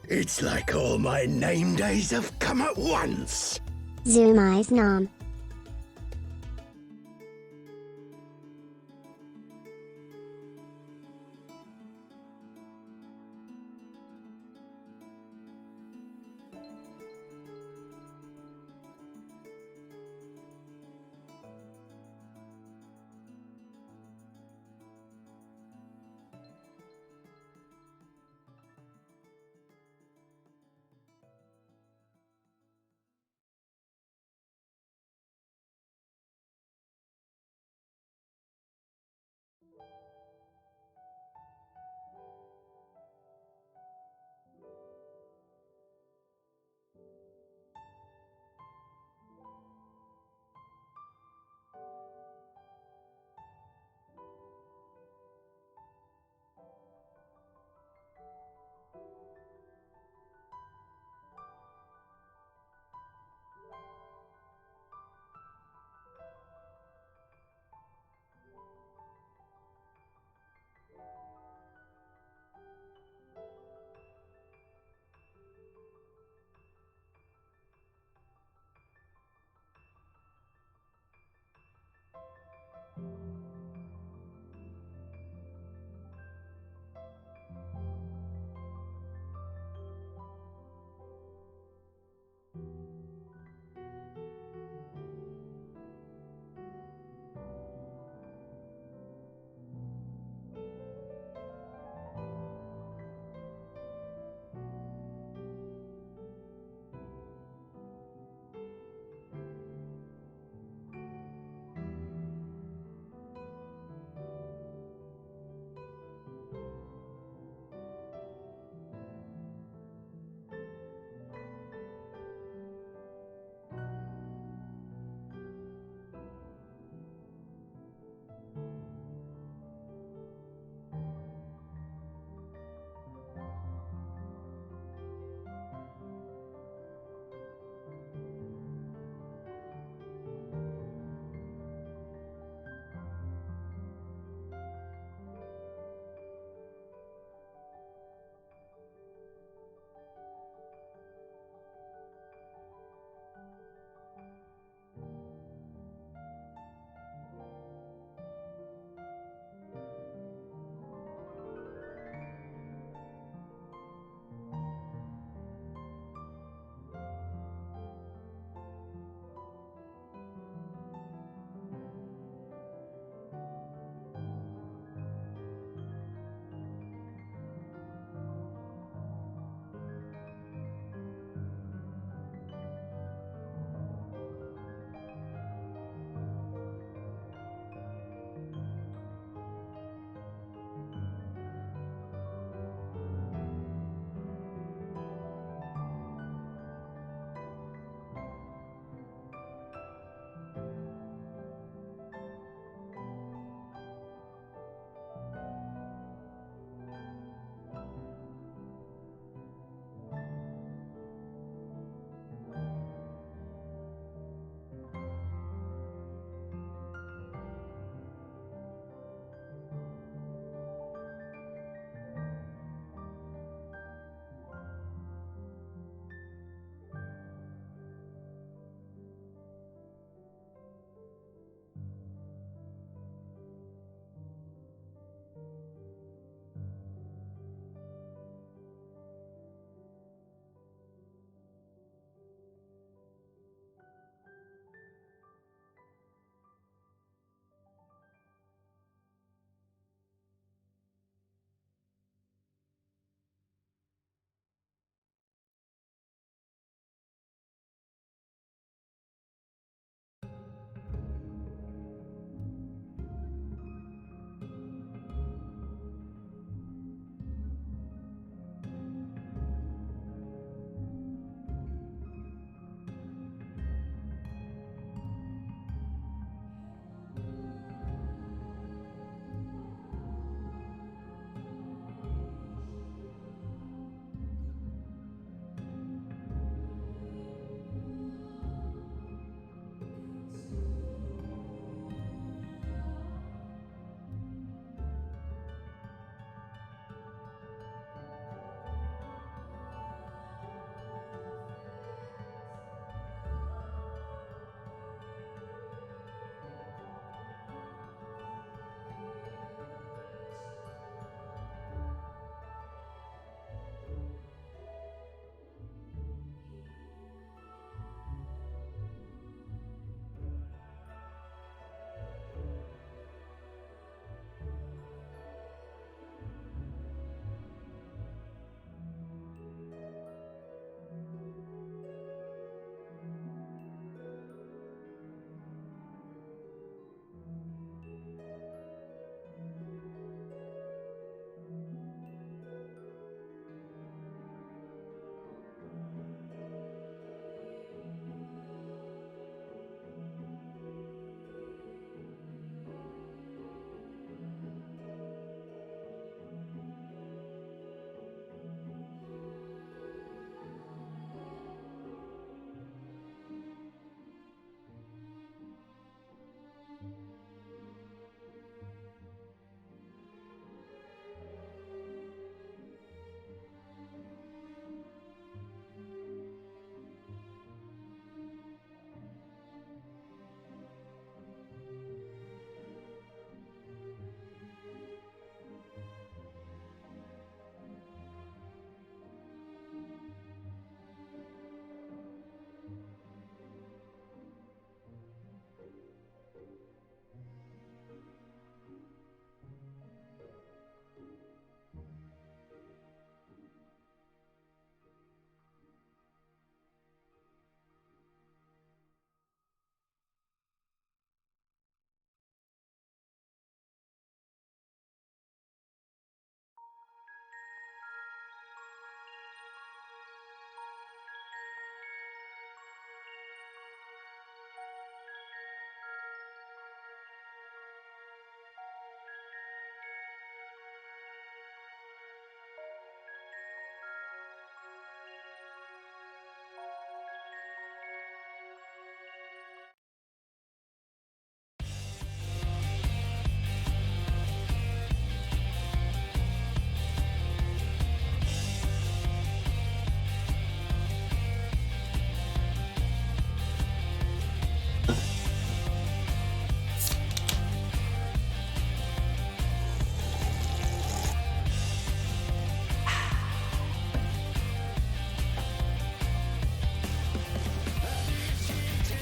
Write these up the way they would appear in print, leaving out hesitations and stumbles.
It's like all my name days have come at once. Zoom eyes nom.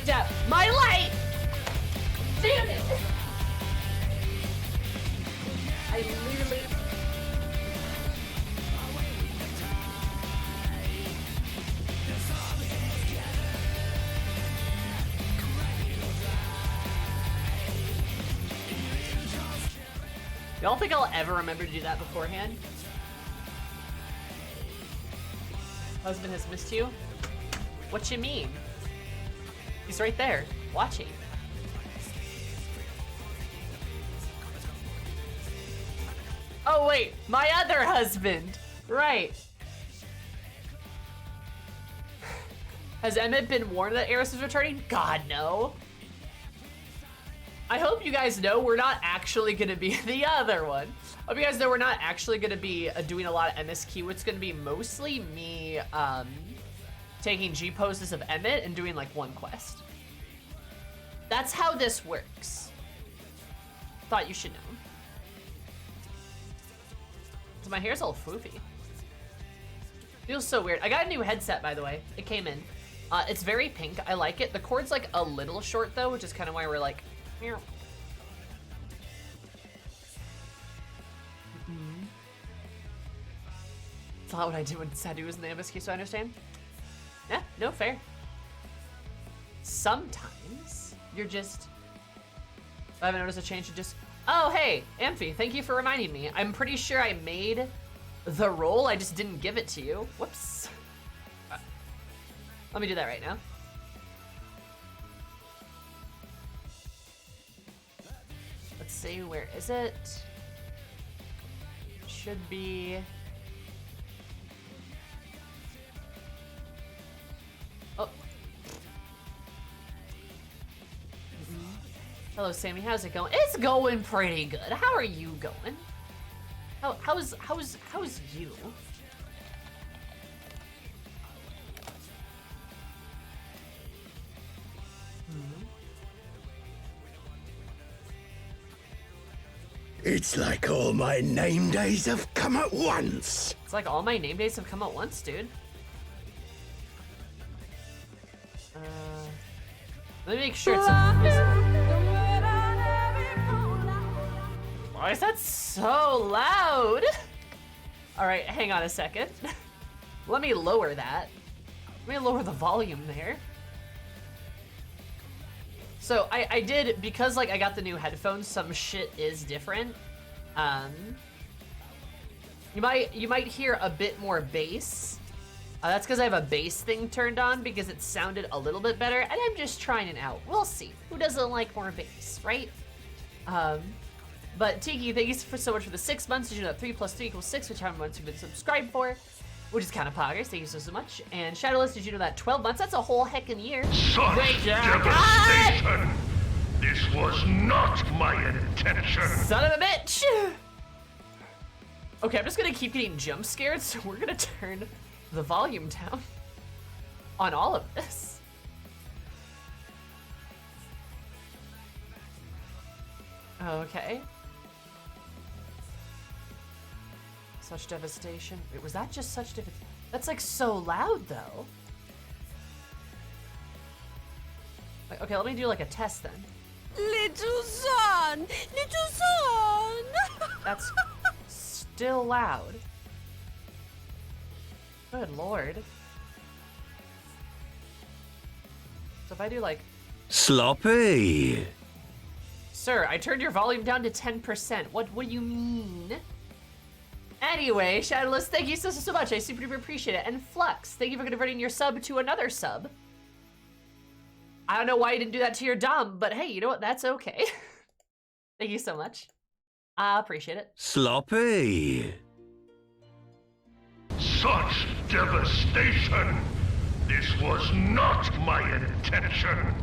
out. My light! Damn it! I literally... Y'all think I'll ever remember to do that beforehand? Husband has missed you? What you mean? He's right there, watching. Oh wait, my other husband! Right. Has Emmett been warned that Eris is returning? God, no. I hope you guys know we're not actually gonna be the other one. I hope you guys know we're not actually gonna be doing a lot of MSQ. It's gonna be mostly me taking G poses of Emmett and doing like one quest. That's how this works. Thought you should know. So my hair's all foofy. Feels so weird. I got a new headset, by the way. It came in. It's very pink. I like it. The cord's like a little short though, which is kind of why we're like, meow. It's not what I do when Sadu was in the MSQ, so I understand. Yeah, no, fair. Sometimes you're just... I haven't noticed a change, you just... Oh, hey, Amphi, thank you for reminding me. I'm pretty sure I made the roll, I just didn't give it to you. Whoops. Let me do that right now. Let's see, where is it? Should be... Oh. Hello, Sammy. How's it going? It's going pretty good. How are you going? How's you? It's like all my name days have come at once. It's like all my name days have come at once, dude. Let me make sure it's Why is that so loud? All right, hang on a second. Let me lower that. Let me lower the volume there. So I did, because like I got the new headphones, some shit is different. You might hear a bit more bass. That's because I have a bass thing turned on because it sounded a little bit better, and I'm just trying it out. We'll see. Who doesn't like more bass, right? But Tiki, thank you so much for the 6 months. Did you know that 3 + 3 = 6, which however months you've been subscribed for, which is kind of poggers. Thank you so much. And Shadowless, did you know that 12 months? That's a whole heckin' year. Such devastation! This was not my intention. Son of a bitch! Okay, I'm just gonna keep getting jump scared, so we're gonna turn the volume down on all of this. Okay. Such devastation. Wait, was that just such devastation? That's like so loud though. Like, okay, let me do like a test then. Little son! Little son! That's still loud. Good lord. So if I do like... Sloppy. Sir, I turned your volume down to 10%. What do you mean? Anyway, Shadowless, thank you so much. I super duper appreciate it. And Flux, thank you for converting your sub to another sub. I don't know why you didn't do that to your Dom, but hey, you know what? That's okay. Thank you so much. I appreciate it. Sloppy. Such devastation! This was not my intention.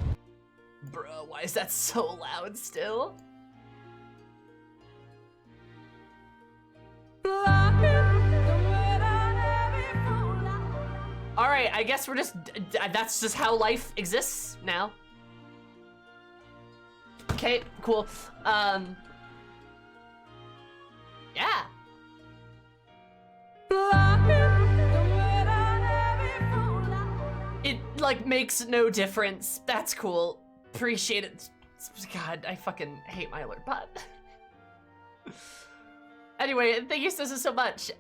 Bro, why is that so loud still? All right, I guess we're just, that's just how life exists now. Okay, cool. Yeah. like, makes no difference. That's cool. Appreciate it. God, I fucking hate my alert bot. Anyway, thank you so much.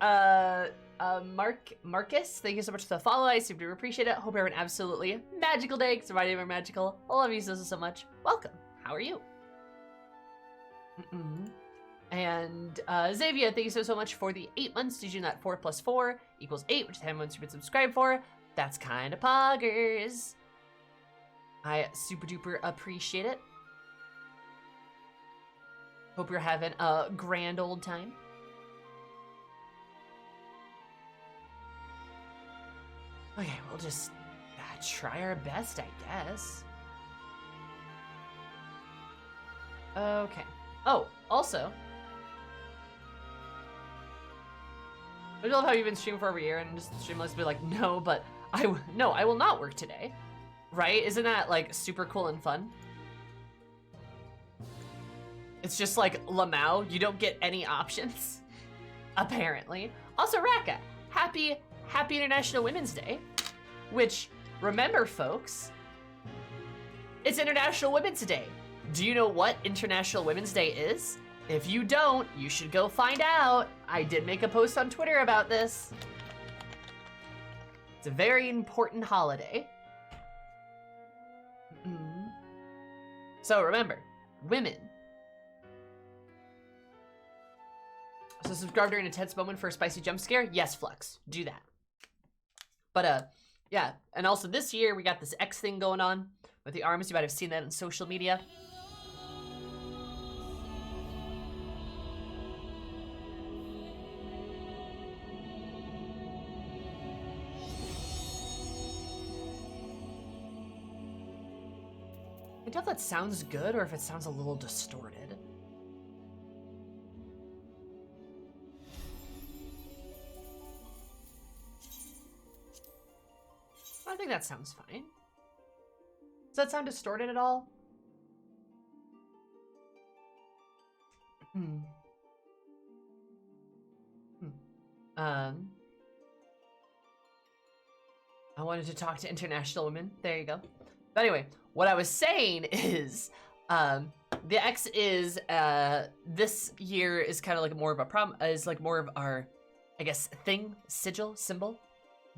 Marcus, thank you so much for the follow. I super appreciate it. Hope you have an absolutely magical day, because my name is magical. I love you so much. Welcome. How are you? And Xavier, thank you so much for the 8 months. Did you know that 4 + 4 = 8, which is 10 months you've been subscribed for? That's kind of poggers. I super duper appreciate it. Hope you're having a grand old time. Okay, we'll just try our best, I guess. Okay. Oh, also, I love how you've been streaming for over a year and just Streamlabs be like, no, but I will not work today. Right? Isn't that like super cool and fun? It's just like Lamau, you don't get any options, apparently. Also, Raka, happy International Women's Day, which, remember folks, it's International Women's Day. Do you know what International Women's Day is? If you don't, you should go find out. I did make a post on Twitter about this. It's a very important holiday. So remember, women. So subscribe during a tense moment for a spicy jump scare? Yes, Flux, do that. But yeah, and also this year we got this X thing going on with the arms. You might have seen that on social media. I don't know if that sounds good or if it sounds a little distorted. I think that sounds fine. Does that sound distorted at all? I wanted to talk to international women. There you go. But anyway, what I was saying is, the X is, this year is kind of like more of a is like more of our, I guess, thing, sigil, symbol,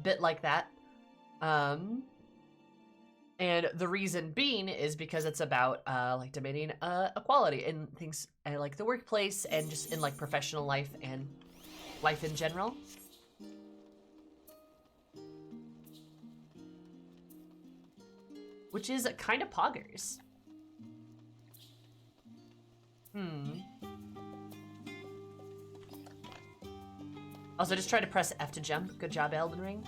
bit like that. And the reason being is because it's about, like demanding, equality in things, like the workplace and just in like professional life and life in general. Which is kind of poggers. Also, just try to press F to jump. Good job, Elden Ring.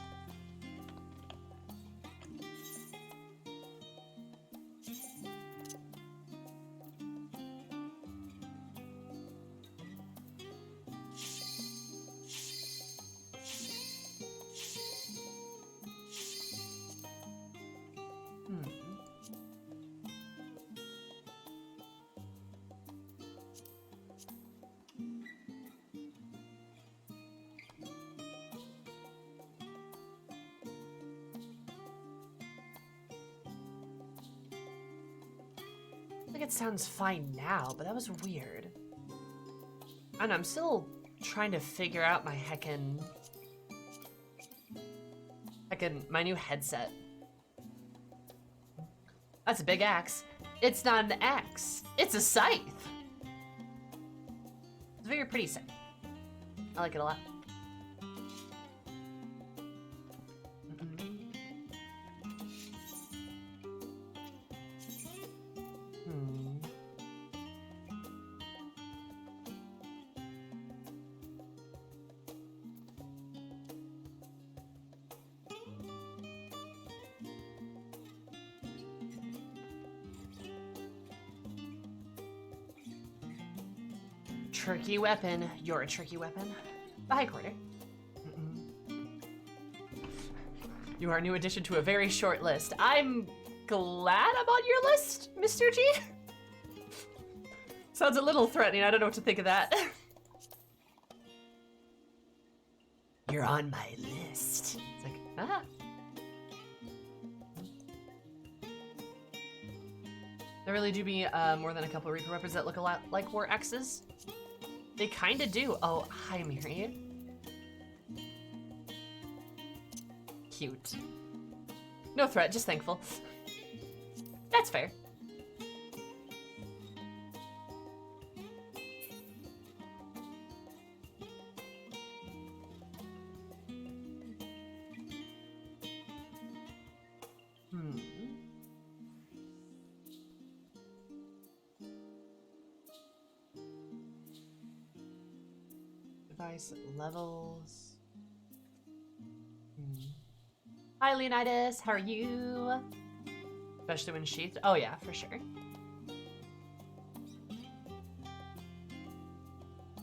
It sounds fine now, but that was weird. And I'm still trying to figure out my my new headset. That's a big axe. It's not an axe. It's a scythe. It's a very pretty scythe. I like it a lot. Tricky weapon. You're a tricky weapon. Bye, Quarter. You are a new addition to a very short list. I'm glad I'm on your list, Mr. G. Sounds a little threatening. I don't know what to think of that. You're on my list. It's like, ah. There really do be more than a couple of Reaper weapons that look a lot like War X's. They kind of do. Oh, hi, Mary. Cute. No threat, just thankful. That's fair. Device levels. Hi, Leonidas. How are you? Especially when sheathed. Oh yeah, for sure.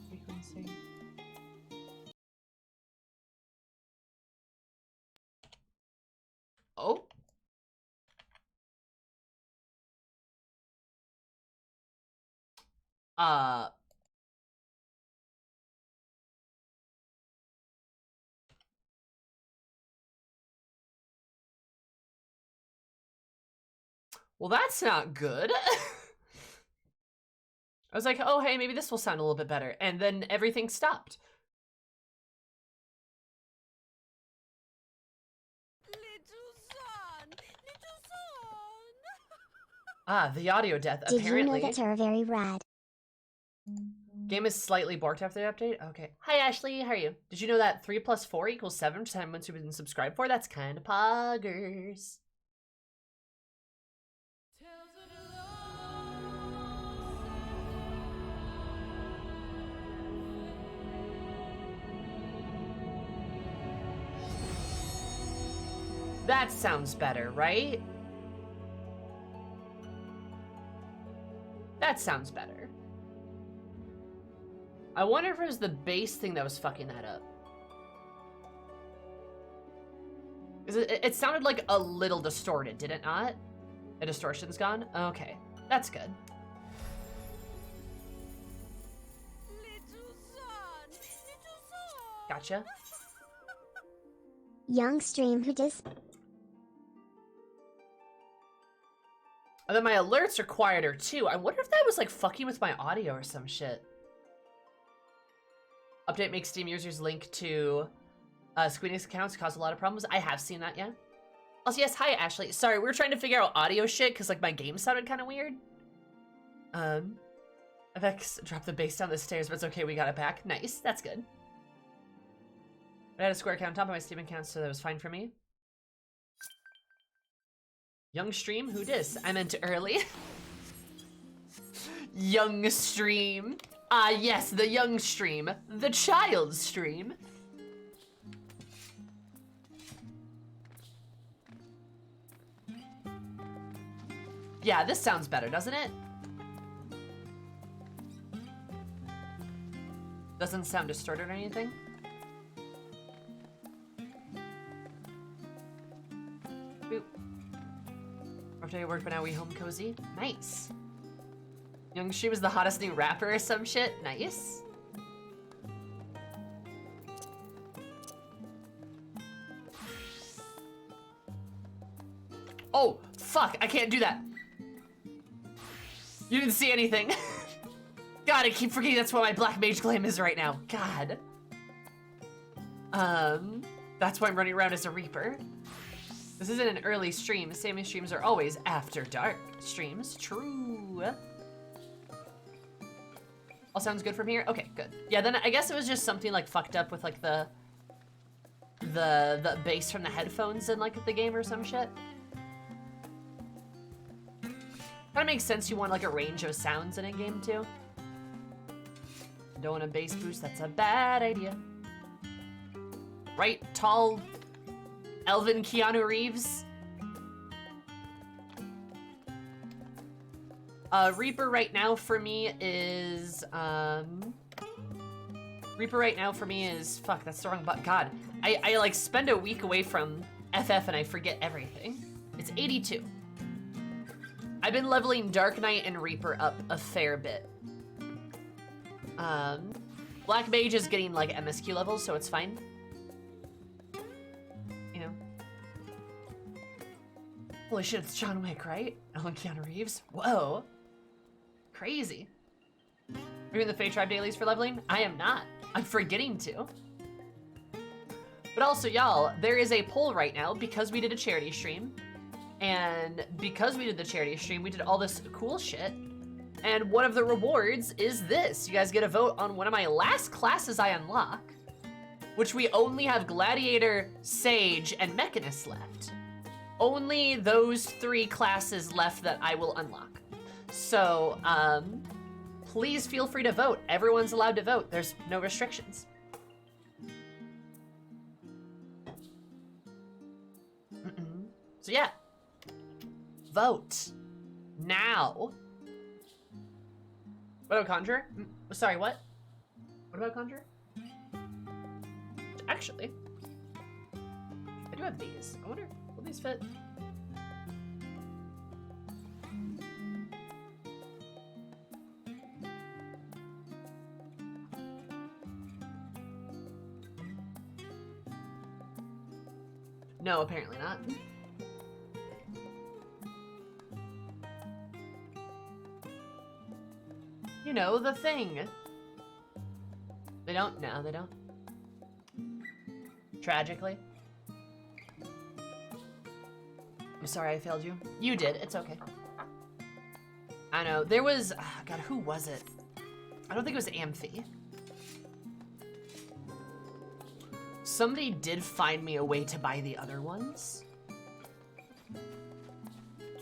Frequency. Oh. Well, that's not good. I was like, oh, hey, maybe this will sound a little bit better. And then everything stopped. Little son, little son. Ah, the audio death, Did apparently. you know that you're very rad? Game is slightly borked after the update? Okay. Hi, Ashley. How are you? Did you know that 3 + 4 = 7 time once you've been subscribed for? That's kind of poggers. That sounds better, right? That sounds better. I wonder if it was the bass thing that was fucking that up. It sounded like a little distorted, did it not? The distortion's gone? Okay, that's good. Little son. Gotcha. Young stream who does. And then my alerts are quieter too. I wonder if that was like fucking with my audio or some shit. Update makes Steam users link to Squeenix accounts cause a lot of problems. I have seen that, yeah. Also, yes, hi Ashley. Sorry, we were trying to figure out audio shit because like my game sounded kind of weird. FX dropped the bass down the stairs, but it's okay, we got it back. Nice, that's good. I had a square account on top of my Steam account, so that was fine for me. Young stream? Who dis? I meant early. Young stream. Ah, yes, the young stream. The child stream. Yeah, this sounds better, doesn't it? Doesn't sound distorted or anything. Boop. After I work, but now we home cozy. Nice. Young Stream is the hottest new rapper or some shit. Nice. Oh, fuck. I can't do that. You didn't see anything. God, I keep forgetting that's what my Black Mage Glam is right now. God. That's why I'm running around as a Reaper. This isn't an early stream. Sammy streams are always after dark streams. True. All sounds good from here? Okay, good. Yeah, then I guess it was just something like fucked up with like the bass from the headphones in like the game or some shit. Kinda makes sense you want like a range of sounds in a game too. Don't want a bass boost, that's a bad idea. Right, tall Elvin Keanu Reeves? Reaper right now for me is, fuck, that's the wrong button. God, I like spend a week away from FF and I forget everything. It's 82. I've been leveling Dark Knight and Reaper up a fair bit. Black Mage is getting like MSQ levels, so it's fine. You know. Holy shit, it's John Wick, right? Oh, and Keanu Reeves. Whoa. Crazy. Are you in the Fate Tribe dailies for leveling? I am not. I'm forgetting to. But also, y'all, there is a poll right now because we did a charity stream. And because we did the charity stream, we did all this cool shit. And one of the rewards is this. You guys get a vote on one of my last classes I unlock, which we only have Gladiator, Sage, and Mechanist left. Only those 3 classes left that I will unlock. So, please feel free to vote. Everyone's allowed to vote. There's no restrictions. So yeah, vote now. What about Conjure? Sorry, what? What about Conjure? Actually, I do have these. I wonder, will these fit? No, apparently not. You know, the thing. They don't? No, they don't. Tragically. I'm sorry I failed you. You did, it's okay. I know, there was, God, who was it? I don't think it was Amphi. Somebody did find me a way to buy the other ones.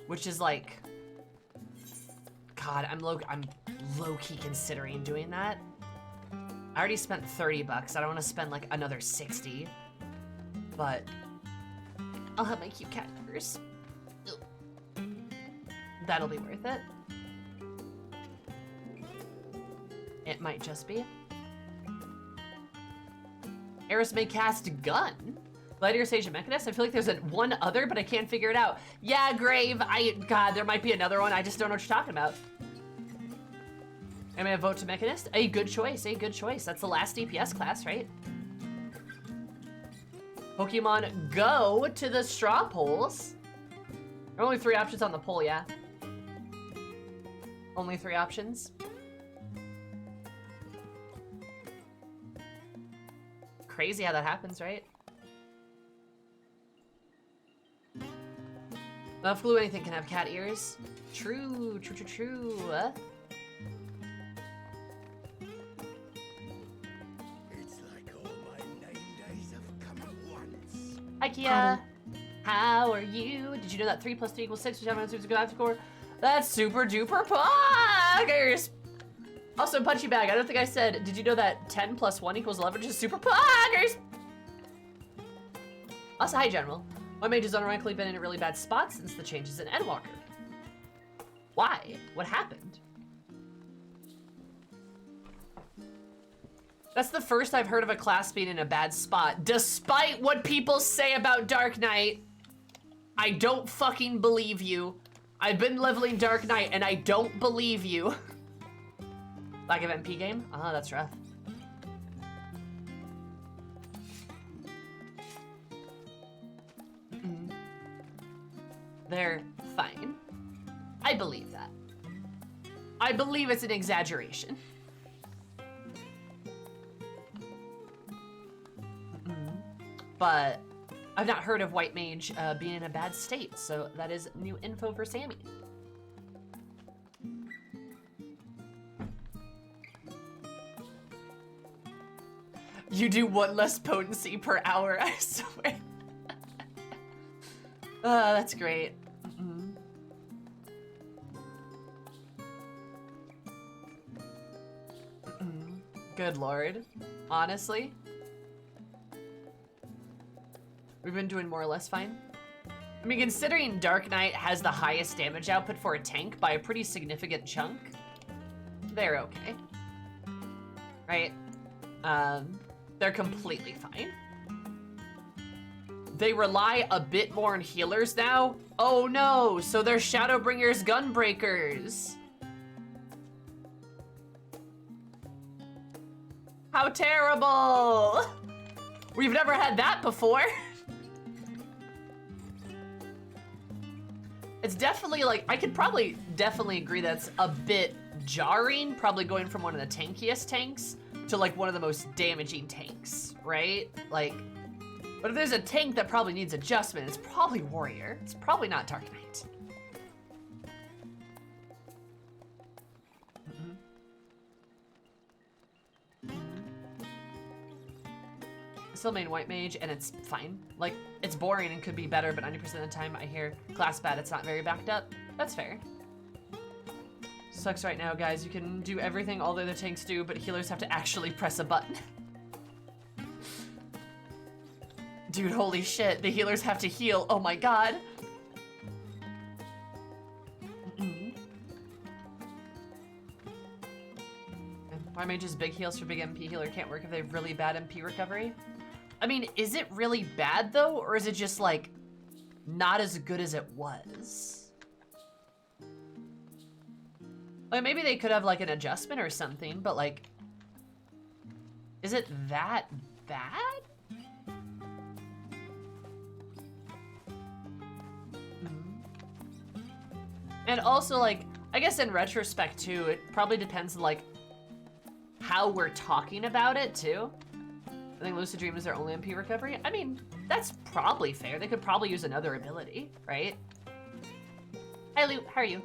Which is like, God, I'm low-key considering doing that. I already spent 30 bucks. I don't want to spend like another 60. But I'll have my cute cat numbers. That'll be worth it. It might just be. Eris may cast Gun. Gladiator, Sage, and Mechanist. I feel like there's one other, but I can't figure it out. Yeah, Grave. God, there might be another one. I just don't know what you're talking about. Am I a vote to Mechanist? A good choice, a good choice. That's the last DPS class, right? Pokemon Go to the straw polls. There are only 3 options on the poll, yeah. Only 3 options. Crazy how that happens, right? Not glue anything can have cat ears. True, true, true, true. It's like all my name days have come at once. Hi, Kia. How are you? Did you know that 3 + 3 = 6? Which happens to be good score? That's super duper poggers. Also, Punchy Bag. I don't think I said. Did you know that 10 + 1 = 11? Which is super poggers. Also, hi, General. My mage has unironically been in a really bad spot since the changes in Endwalker. Why? What happened? That's the first I've heard of a class being in a bad spot, despite what people say about Dark Knight. I don't fucking believe you. I've been leveling Dark Knight and I don't believe you. Lack of MP game? Ah, that's rough. They're fine. I believe that. I believe it's an exaggeration. But I've not heard of White Mage being in a bad state, so that is new info for Sammy. You do 1 less potency per hour, I swear. That's great. Good lord. Honestly. We've been doing more or less fine. I mean, considering Dark Knight has the highest damage output for a tank by a pretty significant chunk, they're okay. Right? They're completely fine. They rely a bit more on healers now. Oh no, so they're Shadowbringers Gunbreakers. How terrible! We've never had that before. It's definitely like, I could probably definitely agree that's a bit jarring, probably going from one of the tankiest tanks to like one of the most damaging tanks, right? Like, but if there's a tank that probably needs adjustment, it's probably Warrior. It's probably not Dark Knight. Still main white mage, and it's fine. Like, it's boring and could be better, but 90% of the time I hear class bad, it's not very backed up. That's fair. Sucks right now, guys. You can do everything all the other tanks do, but healers have to actually press a button. Dude, holy shit. The healers have to heal. Oh my god. Why mage's big heals for big MP healer can't work if they have really bad MP recovery? I mean, is it really bad though, or is it just like not as good as it was? Like maybe they could have like an adjustment or something, but like, is it that bad? And also like, I guess in retrospect too, it probably depends like how we're talking about it too. I think Lucid Dream is their only MP recovery. I mean, that's probably fair. They could probably use another ability, right? Hi, Luke. How are you?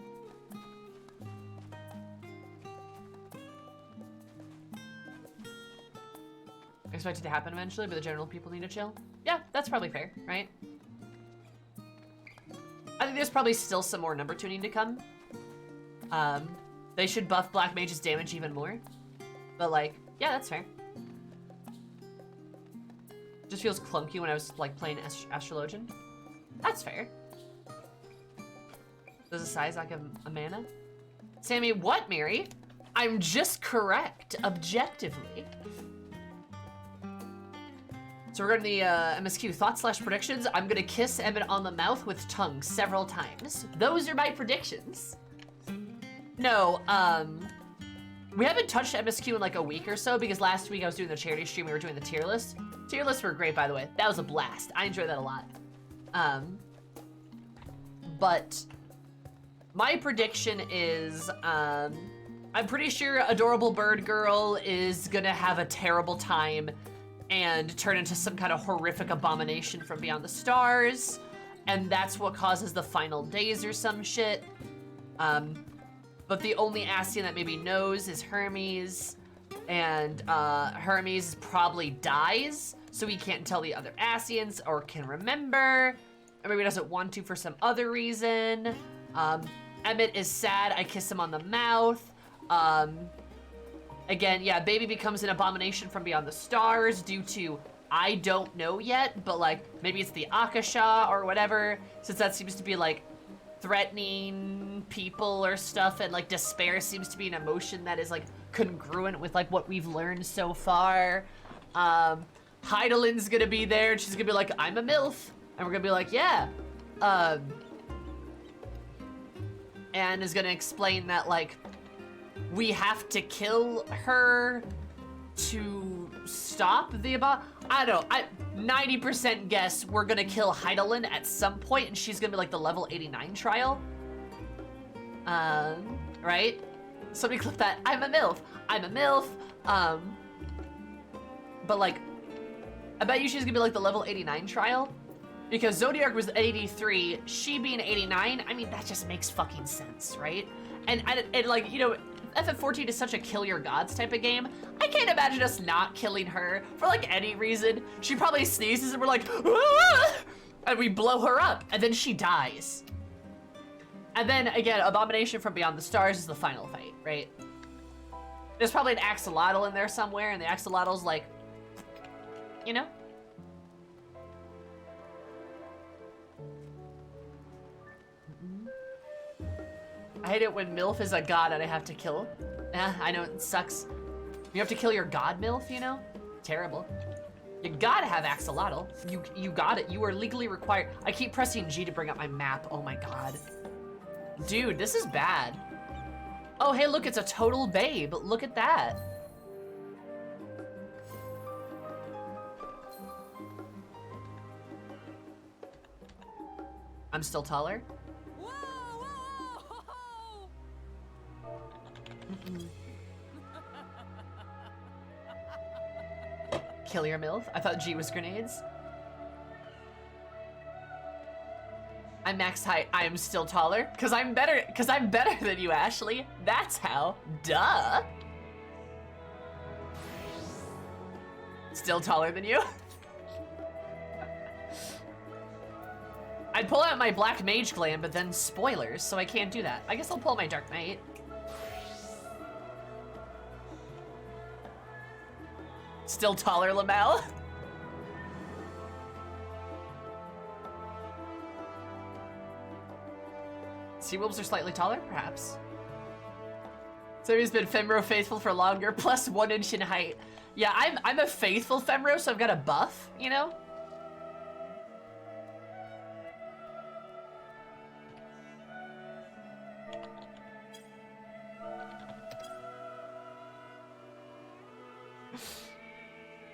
Expect it to happen eventually, but the general people need to chill. Yeah, that's probably fair, right? I think there's probably still some more number tuning to come. They should buff Black Mage's damage even more. But like, yeah, that's fair. Just feels clunky when I was like playing Astrologian. That's fair. Does a size like a mana? Sammy, what, Mary? I'm just correct, objectively. So regarding the MSQ thoughts / predictions, I'm gonna kiss Emmett on the mouth with tongue several times. Those are my predictions. No, we haven't touched MSQ in like a week or so because last week I was doing the charity stream, we were doing the tier list. Tier lists were great, by the way. That was a blast. I enjoyed that a lot. But my prediction is, I'm pretty sure Adorable Bird Girl is gonna have a terrible time and turn into some kind of horrific abomination from beyond the stars. And that's what causes the final days or some shit. But the only Ascian that maybe knows is Hermes. And Hermes probably dies, so he can't tell the other Ascians or can remember, or maybe doesn't want to for some other reason. Emmett is sad, I kiss him on the mouth. Again, yeah, baby becomes an abomination from beyond the stars due to, I don't know yet, but like, maybe it's the Akasha or whatever, since that seems to be like threatening people or stuff, and like despair seems to be an emotion that is like congruent with like what we've learned so far. Heidelin's gonna be there, and she's gonna be like, I'm a MILF, and we're gonna be like, yeah. And is gonna explain that like, we have to kill her to stop the I don't know, 90% guess we're gonna kill Heidelin at some point, and she's gonna be like the level 89 trial. Right? Somebody clip that. I'm a MILF. I'm a MILF. But like, I bet you she's gonna be like the level 89 trial, because Zodiark was 83, she being 89, I mean, that just makes fucking sense, right? And like, you know, FF14 is such a kill your gods type of game. I can't imagine us not killing her for like any reason. She probably sneezes and we're like, ah! And we blow her up, and then she dies. And then again, Abomination from Beyond the Stars is the final fight, right? There's probably an axolotl in there somewhere, and the axolotl's like, you know? I hate it when MILF is a god and I have to kill. I know, it sucks. You have to kill your god MILF, you know? Terrible. You gotta have axolotl. You got it. You are legally required. I keep pressing G to bring up my map. Oh my god. Dude, this is bad. Oh, hey, look, it's a total babe. Look at that. I'm still taller. Whoa! Kill your MILF? I thought G was grenades. I'm max height. I am still taller. Cause I'm better than you, Ashley. That's how. Duh. Still taller than you? I'd pull out my black mage gland, but then spoilers, so I can't do that. I guess I'll pull my dark knight. Still taller, Lamel. Sea-wolves are slightly taller, perhaps. Somebody's been Femro faithful for longer, plus 1 inch in height. Yeah, I'm a faithful Femro, so I've got a buff, you know?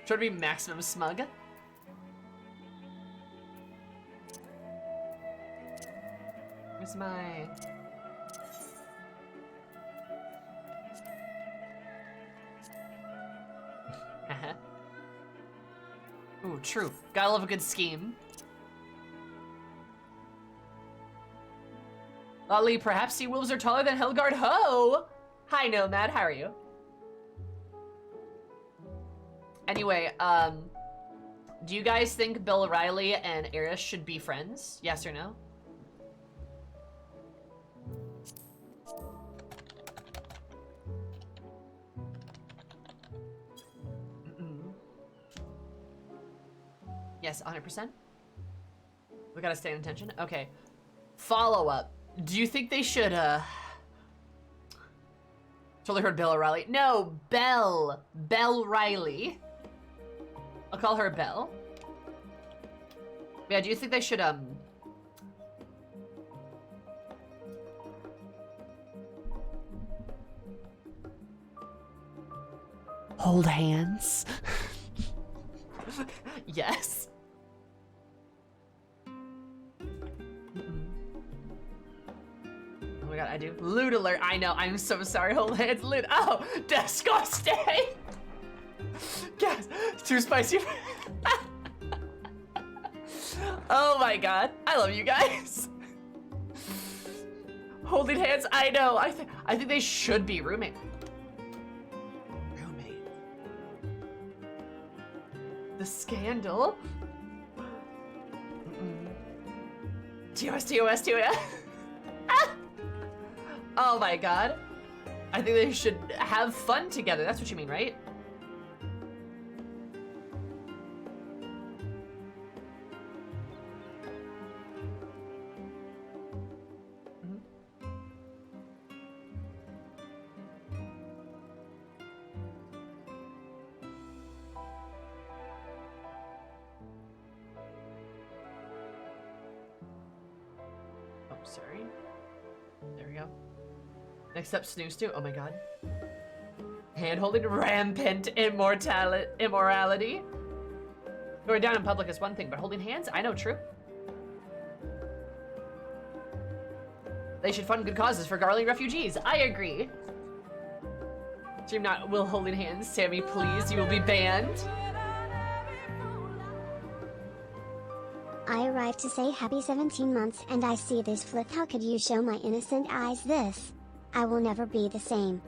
Try to be maximum smug. Where's my... Ooh, true. Gotta love a good scheme. Lolly, perhaps sea wolves are taller than Helgard Ho! Hi, Nomad, how are you? Anyway, do you guys think Bill O'Reilly and Eris should be friends? Yes or no? Yes, 100%. We gotta stay in attention. Okay. Follow up. Do you think they should, Totally heard Bill O'Reilly. No, Belle. Belle Riley. I'll call her Belle. Yeah, do you think they should, hold hands? Yes. Oh my god, I do. Loot alert. I know. I'm so sorry. Hold hands. Loot. Oh, disgusting. Guys, too spicy. Oh my god. I love you guys. Holding hands. I know. I think they should be roommate. The scandal. TOS, TOS, TOS. Oh my god. I think they should have fun together. That's what you mean, right? Sorry. There we go. Next up, snooze too. Oh my god. Hand-holding rampant immorality. Going down in public is one thing, but holding hands? I know, true. They should fund good causes for Garling refugees. I agree. Dream not will holding hands. Sammy, please. You will be banned. I arrived to say happy 17 months and I see this flip. How could you show my innocent eyes this? I will never be the same.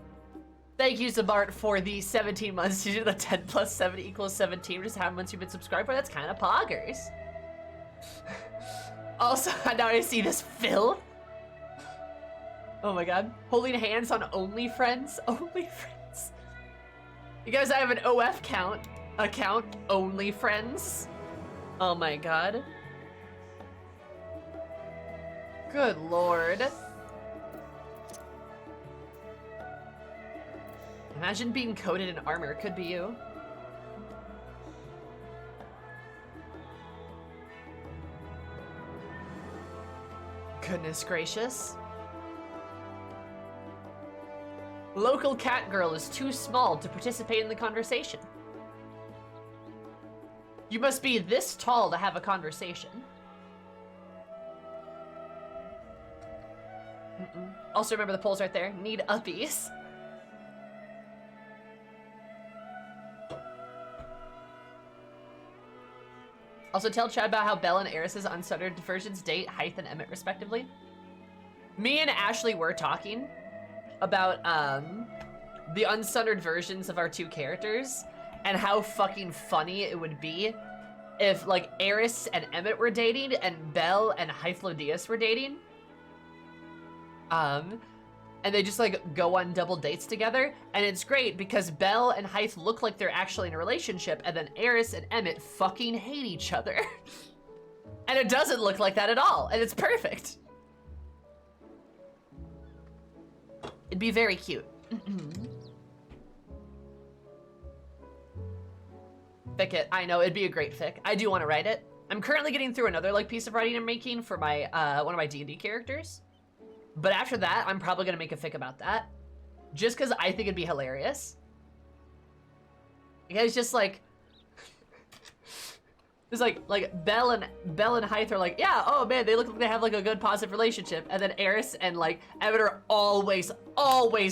Thank you, Zabart, for the 17 months. You do the 10 plus 7 equals 17, which is how much you've been subscribed for. That's kind of poggers. Also, now I see this Phil. Oh my god. Holding hands on OnlyFriends? OnlyFriends? You guys, I have an OF account, OnlyFriends. Oh my god. Good lord. Imagine being coated in armor. Could be you. Goodness gracious. Local cat girl is too small to participate in the conversation. You must be this tall to have a conversation. Also remember the polls right there. Need uppies. Also, tell Chad about how Belle and Eris's uncensored versions date Hythe and Emmett, respectively. Me and Ashley were talking about the uncensored versions of our two characters and how fucking funny it would be if, like, Eris and Emmett were dating and Belle and Hythlodius were dating. And they just, like, go on double dates together. And it's great because Belle and Hythe look like they're actually in a relationship, and then Eris and Emmett fucking hate each other. And it doesn't look like that at all, and it's perfect. It'd be very cute. Fic it. I know, it'd be a great fic. I do want to write it. I'm currently getting through another, like, piece of writing I'm making for my, one of my D&D characters. But after that, I'm probably gonna make a fic about that. Just because I think it'd be hilarious. It's just like... It's like Belle and Hythe are like, yeah, oh man, they look like they have like a good positive relationship. And then Eris and like Emmett are always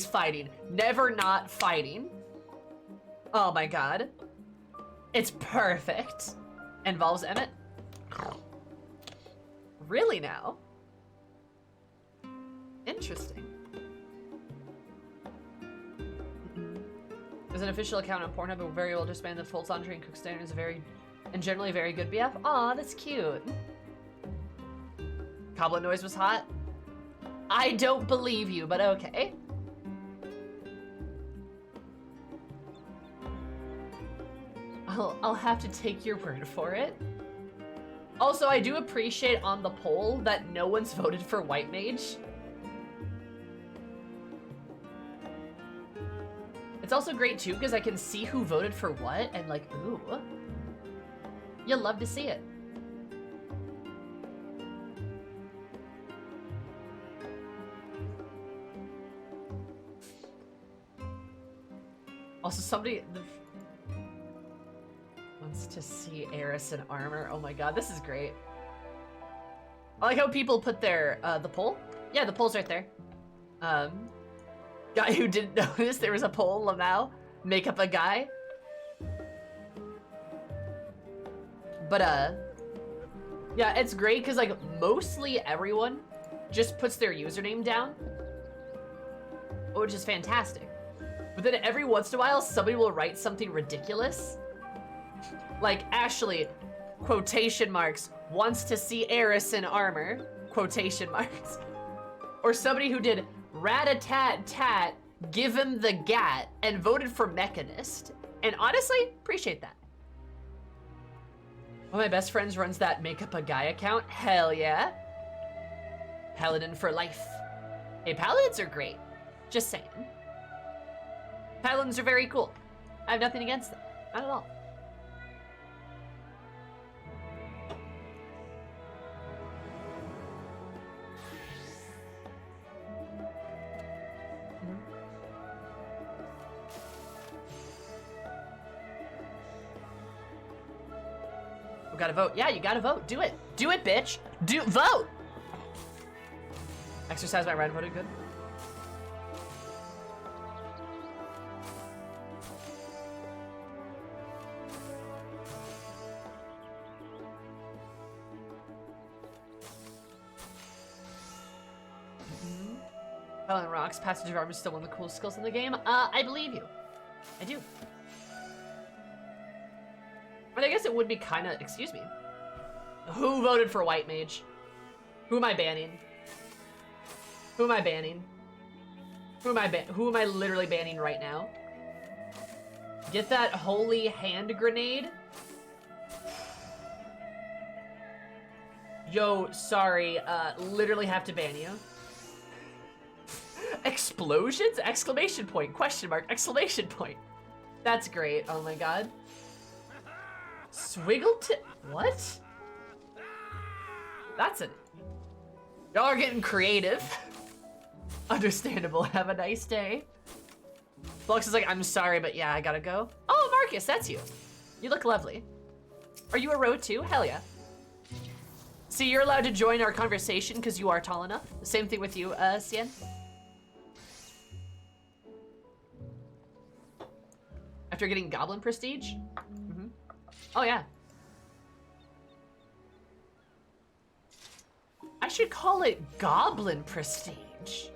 fighting. Never not fighting. Oh my god. It's perfect. Involves Emmett. Really now? Interesting. There's an official account on Pornhub who very well disband the full laundry and cook standards and generally very good BF. Aw, that's cute. Goblet noise was hot. I don't believe you, but okay. I'll have to take your word for it. Also, I do appreciate on the poll that no one's voted for White Mage. It's also great too because I can see who voted for what and like, ooh. You'll love to see it. Also, somebody wants to see Eris in armor. Oh my god, this is great. I like how people put their, the poll. Yeah, the poll's right there. Guy who didn't notice there was a poll, Lamau. Make up a guy. But, yeah, it's great because, like, mostly everyone just puts their username down, which is fantastic. But then every once in a while, somebody will write something ridiculous. Like, Ashley, quotation marks, wants to see Eris in armor, quotation marks. Or somebody who did rat-a-tat-tat, give him the gat, and voted for Mechanist. And honestly, appreciate that. One of my best friends runs that Make Up a Guy account. Hell yeah. Paladin for life. Hey, paladins are great. Just saying. Paladins are very cool. I have nothing against them. Not at all. We gotta vote. Yeah, you gotta vote. Do it. Do it, bitch. Vote! Exercise my right to vote. Good. Helen rocks. Passage of Armor is still one of the coolest skills in the game. I believe you. I do. But I guess it would be kind of, excuse me. Who voted for White Mage? Who am I banning? Who am I banning? Who am I literally banning right now? Get that holy hand grenade. Yo, sorry, literally have to ban you. Explosions? Exclamation point, question mark, exclamation point. That's great, oh my god. Swiggleton? What? That's it. Y'all are getting creative. Understandable. Have a nice day. Flux is like, I'm sorry, but yeah, I gotta go. Oh, Marcus, that's you. You look lovely. Are you a row too? Hell yeah. See, you're allowed to join our conversation because you are tall enough. The same thing with you, Cien. After getting Goblin Prestige? Mm-hmm. Oh, yeah. should call it Goblin Prestige.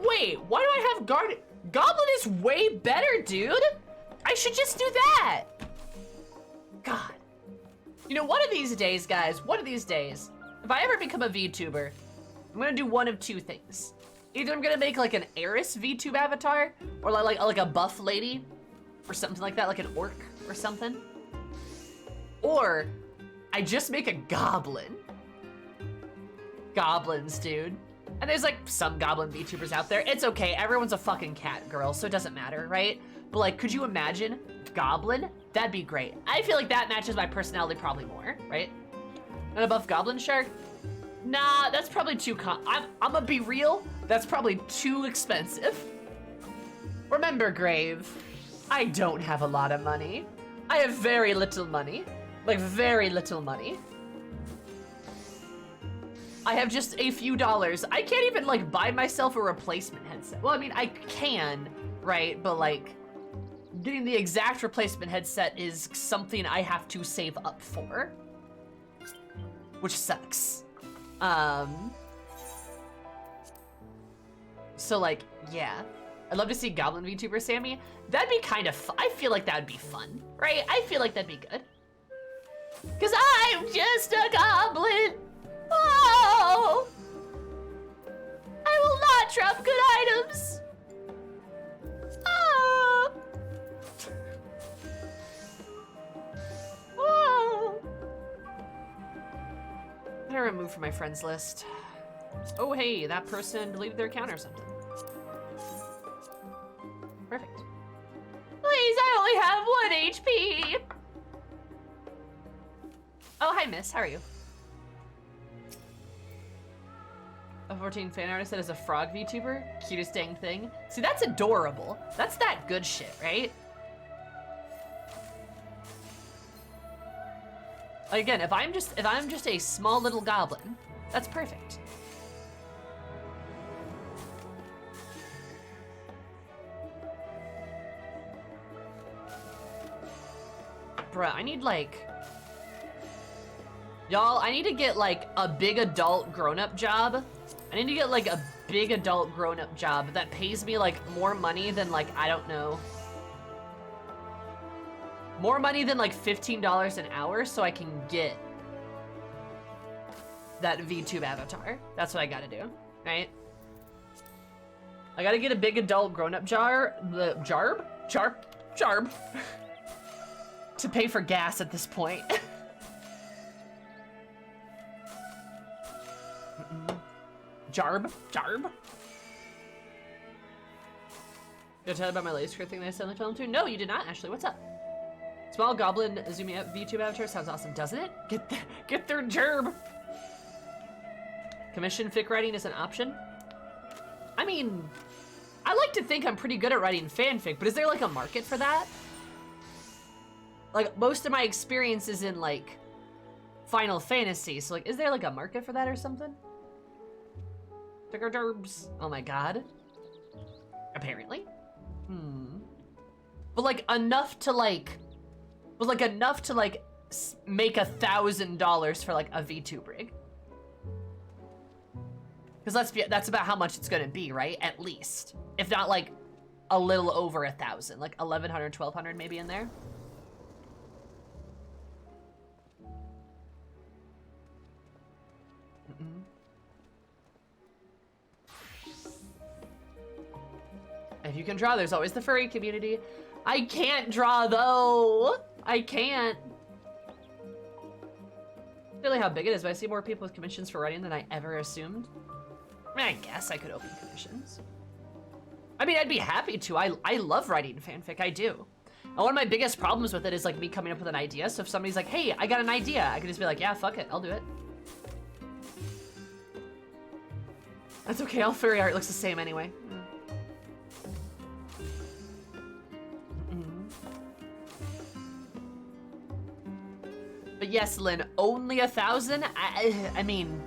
Wait, why do I have Goblin is way better, dude. I should just do that. God. You know, one of these days, guys, one of these days, if I ever become a VTuber, I'm gonna do one of two things. Either I'm gonna make like an heiress VTube avatar, or like a buff lady, or something like that, like an orc or something. Or I just make a goblin. Goblins, dude. And there's like some goblin VTubers out there. It's okay, everyone's a fucking cat girl, so it doesn't matter, right? But like, could you imagine goblin? That'd be great. I feel like that matches my personality probably more, right? And a buff goblin shark? Nah, that's probably too I'm gonna be real, that's probably too expensive. Remember, Grave, I don't have a lot of money. I have very little money. Like, very little money. I have just a few dollars. I can't even, like, buy myself a replacement headset. Well, I mean, I can, right? But, like, getting the exact replacement headset is something I have to save up for. Which sucks. So, like, yeah. I'd love to see Goblin VTuber Sammy. That'd be kind of I feel like that'd be fun, right? I feel like that'd be good. Cause I'm just a goblin. Oh! I will not drop good items. Oh! Oh! I'm gonna remove from my friends list. Oh, hey, that person deleted their account or something. Perfect. Please, I only have 1 HP. Oh, hi, miss. How are you? A 14 fan artist that is a frog VTuber? Cutest dang thing. See, that's adorable. That's that good shit, right? Again, if I'm just a small little goblin, that's perfect. Bruh, I need like... Y'all, I need to get like a big adult grown-up job. I need to get like a big adult grown-up job that pays me like more money than like, I don't know. More money than like $15 an hour so I can get that VTube avatar. That's what I gotta do, right? I gotta get a big adult grown-up jarb? To pay for gas at this point. Jarb? Did I tell you about my latest career thing that I suddenly fell into? No, you did not, Ashley. What's up? Small goblin zooming up VTube avatar sounds awesome, doesn't it? Get their gerb. Commission fic writing is an option. I mean, I like to think I'm pretty good at writing fanfic, but is there like a market for that? Like, most of my experience is in like Final Fantasy, so like, is there like a market for that or something? Ticker derbs. Oh my god. Apparently. But like enough to like, make $1,000 for like a VTube rig. Because that's about how much it's gonna be, right? At least, if not like a little over 1,000, like 1,100, 1,200 maybe in there. If you can draw, there's always the furry community. I can't draw though. I can't. Really how big it is, but I see more people with commissions for writing than I ever assumed. I mean, I guess I could open commissions. I mean, I'd be happy to. I love writing fanfic, I do. And one of my biggest problems with it is like me coming up with an idea. So if somebody's like, hey, I got an idea, I can just be like, yeah, fuck it, I'll do it. That's okay, all furry art looks the same anyway. But yes, Lynn, only 1,000? I mean,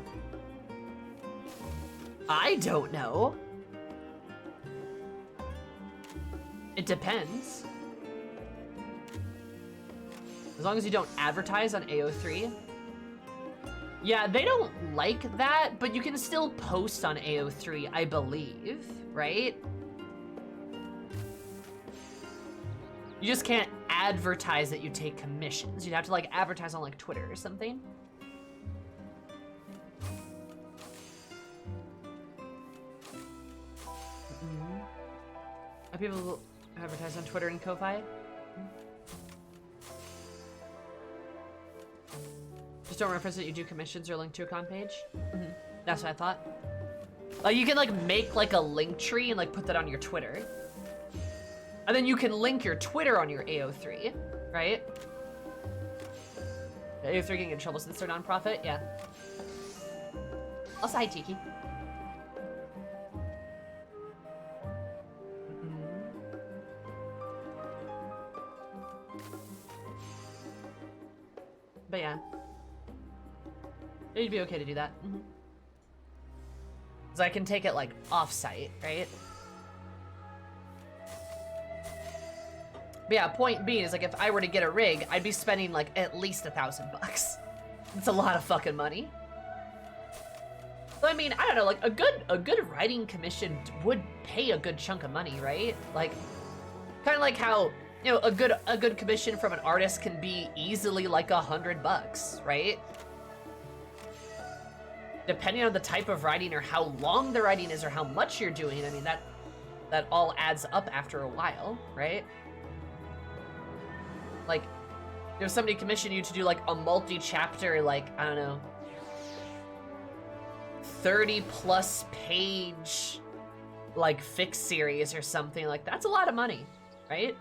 I don't know. It depends. As long as you don't advertise on AO3. Yeah, they don't like that, but you can still post on AO3, I believe, right? You just can't advertise that you take commissions. You'd have to like advertise on like Twitter or something. Are people advertise on Twitter and Ko-Fi? Just don't reference that you do commissions or link to a con page. That's what I thought. Like you can like make like a link tree and like put that on your Twitter. And then you can link your Twitter on your AO3, right? AO3 can get in trouble since they're nonprofit, yeah. Also, hi Tiki. But yeah. It'd be okay to do that. Because I can take it like off-site, right? But yeah, point being is like if I were to get a rig, I'd be spending like at least $1,000. It's a lot of fucking money. So I mean, I don't know, like a good writing commission would pay a good chunk of money, right? Like kind of like how, you know, a good commission from an artist can be easily like $100, right? Depending on the type of writing or how long the writing is or how much you're doing, I mean that all adds up after a while, right? Like, if somebody commissioned you to do like a multi-chapter, like, I don't know, 30+ page, like, fic series or something, like, that's a lot of money, right?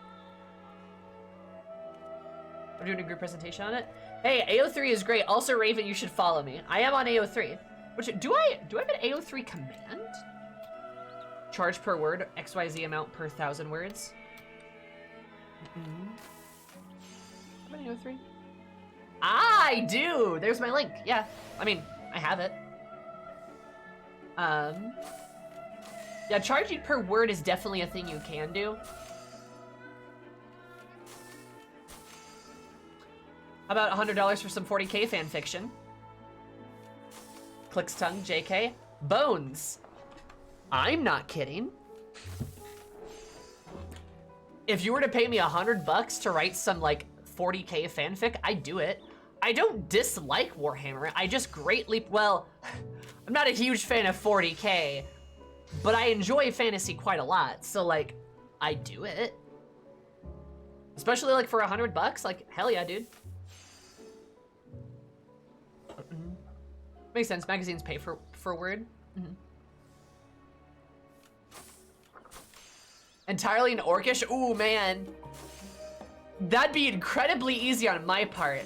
We're doing a group presentation on it. Hey, AO3 is great. Also, Raven, you should follow me. I am on AO3. Which, do I have an AO3 command? Charge per word, XYZ amount per 1,000 words. Am I AO3? I do! There's my link. Yeah, I mean, I have it. Yeah, charging per word is definitely a thing you can do. How about $100 for some 40K fan fiction? Clicks tongue, JK. Bones. I'm not kidding. If you were to pay me $100 to write some like 40K fanfic, I'd do it. I don't dislike Warhammer. I just greatly, well, I'm not a huge fan of 40K, but I enjoy fantasy quite a lot. So like, I'd do it. Especially like for $100, like hell yeah, dude. Makes sense. Magazines pay for word. Entirely in Orcish? Ooh, man. That'd be incredibly easy on my part.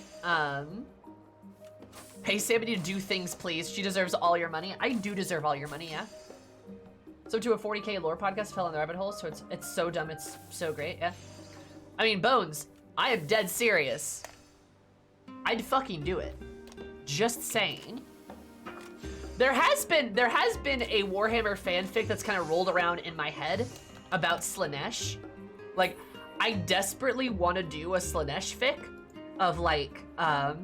Pay Sammy to do things, please. She deserves all your money. I do deserve all your money, yeah. So to a 40K lore podcast fell in the rabbit hole, so it's so dumb, it's so great, yeah. I mean, Bones, I am dead serious. I'd fucking do it. Just saying. There has been a Warhammer fanfic that's kind of rolled around in my head about Slaanesh. Like, I desperately want to do a Slaanesh fic of like I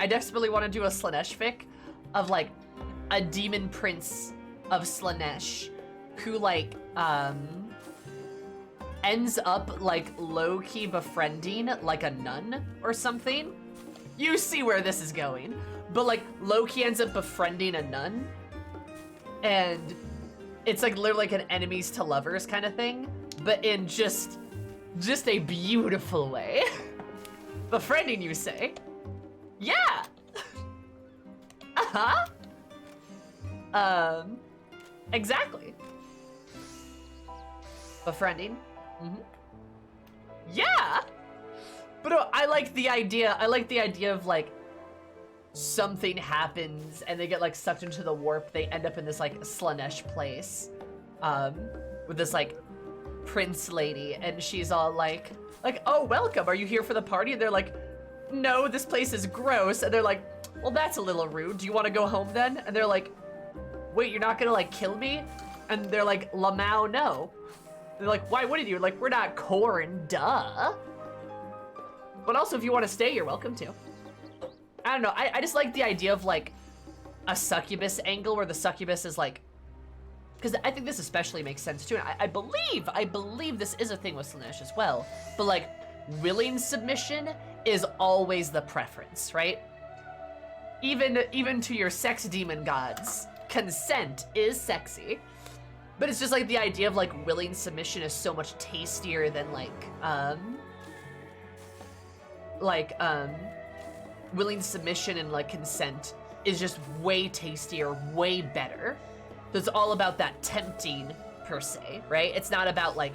desperately want to do a Slaanesh fic of like a demon prince of Slaanesh who like ends up like low-key befriending like a nun or something. You see where this is going. But like low-key ends up befriending a nun, and it's like literally like an enemies to lovers kind of thing, but in just a beautiful way. Befriending, you say? Yeah. Exactly. Befriending. Yeah. But I like the idea. I like the idea of like something happens and they get like sucked into the warp. They end up in this like Slaanesh place, with this like prince lady, and she's all like, oh, welcome. Are you here for the party? And they're like, no, this place is gross. And they're like, well, that's a little rude. Do you want to go home then? And they're like, wait, you're not gonna like kill me? And they're like, Lamau, no. They're like, why wouldn't you? Like, we're not Corn, duh. But also, if you want to stay, you're welcome to. I don't know. I just like the idea of like a succubus angle where the succubus is like, because I think this especially makes sense too. And I believe this is a thing with Slaanesh as well. But like, willing submission is always the preference, right? Even to your sex demon gods, consent is sexy. But it's just like the idea of like willing submission is so much tastier than willing submission and like consent is just way tastier, way better. So it's all about that tempting per se, right? It's not about like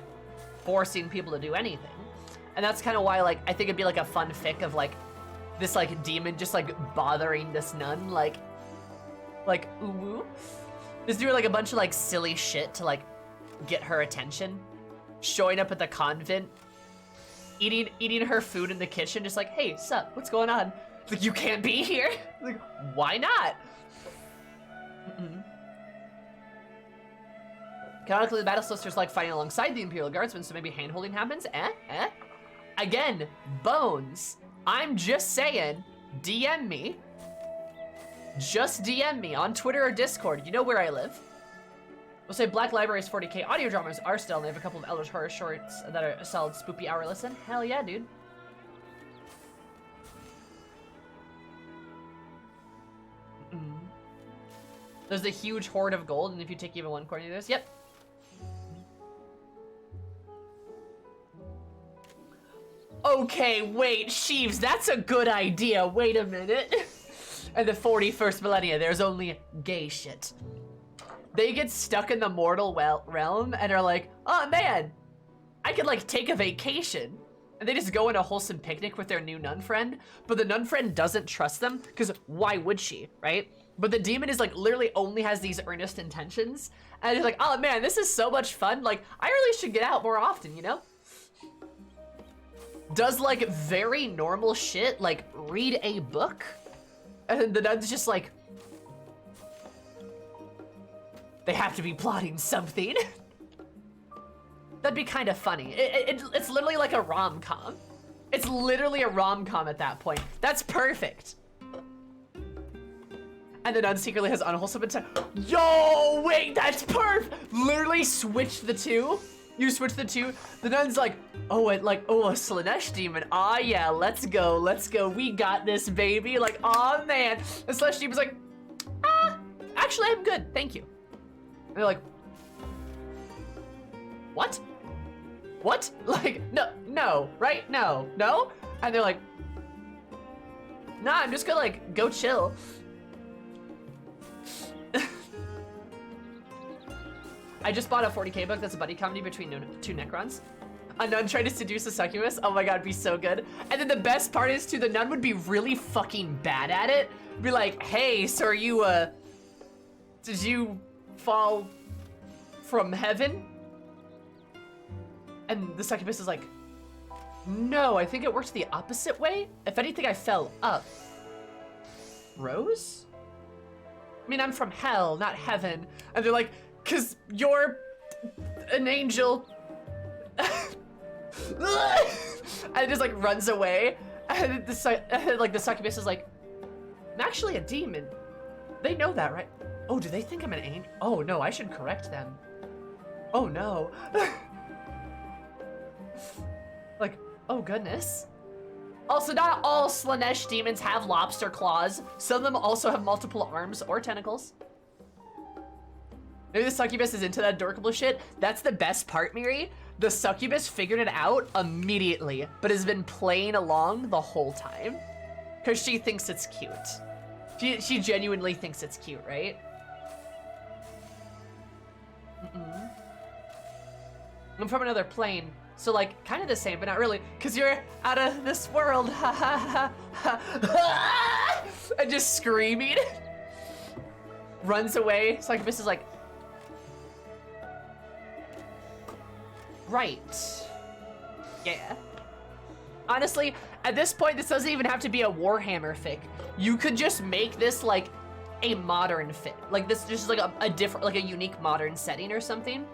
forcing people to do anything. And that's kind of why like I think it'd be like a fun fic of like this like demon just like bothering this nun, like ooh. Just doing like a bunch of like silly shit to like get her attention. Showing up at the convent, eating her food in the kitchen, just like, hey, sup, what's going on? It's like, you can't be here? Like, why not? Canonically, the battle sisters like fighting alongside the Imperial Guardsmen, so maybe hand-holding happens? Again, bones. I'm just saying, DM me. Just DM me on Twitter or Discord. You know where I live. We'll say Black Library's 40k audio dramas are still, and they have a couple of Eldritch Horror shorts that are a solid spoopy hour listen. Hell yeah, dude. There's a huge hoard of gold, and if you take even one coin of this, yep. Okay, wait, Sheaves, that's a good idea. Wait a minute. In the 41st millennia, there's only gay shit. They get stuck in the mortal realm and are like, oh man, I could like take a vacation. And they just go on a wholesome picnic with their new nun friend, but the nun friend doesn't trust them, because why would she, right? But the demon is like literally only has these earnest intentions, and he's like, oh man, this is so much fun, like, I really should get out more often, you know? Does like very normal shit, like read a book, and the nun's just like, they have to be plotting something. That'd be kind of funny. It's literally like a rom-com. It's literally a rom-com at that point. That's perfect. And the nun secretly has unwholesome intent. Yo, wait, that's perfect. Literally switch the two. You switch the two. The nun's like, oh, a Slaanesh demon. Ah, yeah, let's go. We got this, baby. Like, oh man. The Slaanesh demon's like, actually, I'm good. Thank you. And they're like, what? What? Like, no, right? No. And they're like, nah, I'm just gonna like, go chill. I just bought a 40k book that's a buddy comedy between two Necrons. A nun trying to seduce a succubus. Oh my god, it'd be so good. And then the best part is too, the nun would be really fucking bad at it. Be like, hey, so are you, did you fall from heaven? And the succubus is like, no, I think it works the opposite way. If anything, I fell up. Rose? I mean, I'm from hell, not heaven. And they're like, cause you're an angel. And it just like runs away. And the succubus is like, I'm actually a demon. They know that, right? Oh, do they think I'm an angel? Oh no, I should correct them. Oh no. Like, oh goodness. Also, not all Slaanesh demons have lobster claws. Some of them also have multiple arms or tentacles. Maybe the succubus is into that adorable shit. That's the best part, Miri. The succubus figured it out immediately, but has been playing along the whole time. Because she thinks it's cute. She genuinely thinks it's cute, right? I'm from another plane. So like, kind of the same, but not really, because you're out of this world, ha ha ha ha, and just screaming. Runs away. Succubus is like, right. Yeah. Honestly, at this point, this doesn't even have to be a Warhammer fic. You could just make this like a modern fic. Like this just like a different, like a unique modern setting or something.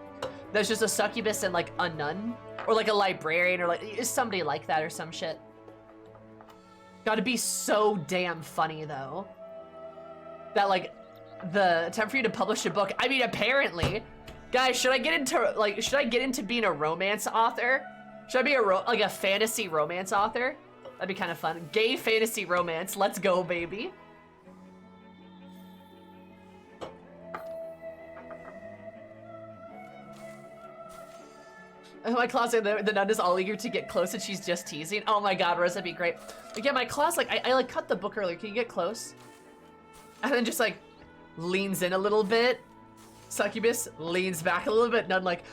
There's just a succubus and like a nun, or like a librarian, or like somebody like that or some shit. Gotta be so damn funny though. That like, the time for you to publish a book. I mean, apparently. Guys, should I get into being a romance author? Should I be like a fantasy romance author? That'd be kind of fun. Gay fantasy romance, let's go, baby. In my closet, the nun is all eager to get close and she's just teasing. Oh my god, Rose, that'd be great. Again, my class, like, I like cut the book earlier. Can you get close? And then just like leans in a little bit. Succubus leans back a little bit. Nun like,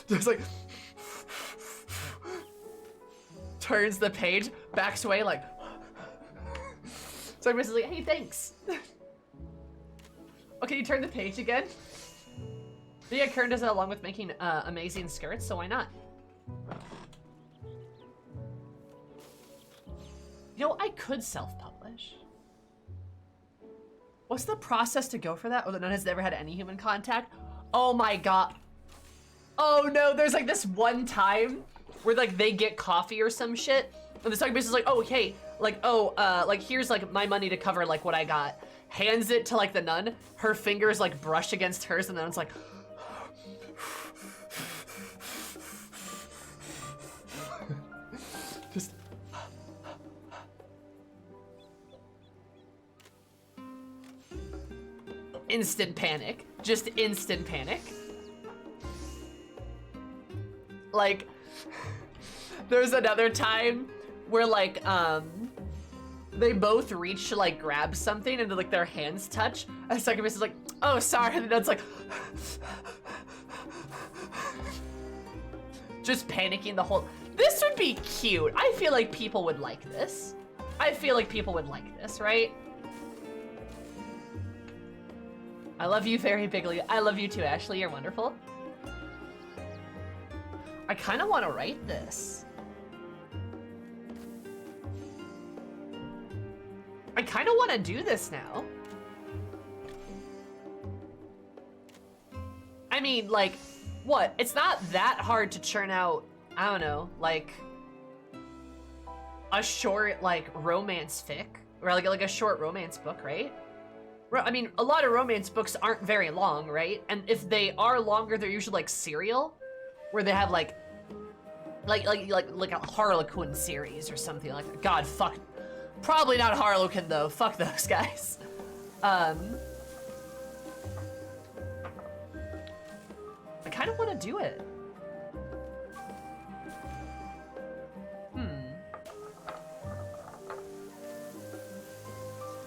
just like, turns the page, backs away like. Succubus is like, hey, thanks. Oh, can you turn the page again? But yeah, Kern does it along with making amazing skirts, so why not? You know, I could self-publish. What's the process to go for that? Oh, the nun has never had any human contact? Oh my god. Oh no, there's like this one time where like they get coffee or some shit. And the succubus is like, oh, okay, like, oh, like here's like my money to cover like what I got. Hands it to like the nun. Her fingers like brush against hers and then it's like, just instant panic. Just instant panic. Like, there's another time where like, they both reach to like grab something and like their hands touch. And the succubus is like, oh, sorry. And the nun's like, just panicking the whole. This would be cute. I feel like people would like this. I feel like people would like this, right? I love you very bigly. I love you too, Ashley. You're wonderful. I kind of want to write this. I kind of want to do this now. I mean, like, what? It's not that hard to churn out, I don't know, like a short, like, romance fic, or like a short romance book, right? I mean, a lot of romance books aren't very long, right? And if they are longer, they're usually like serial, where they have like a Harlequin series or something like that. God, fuck. Probably not Harlequin though. Fuck those guys. I kind of want to do it.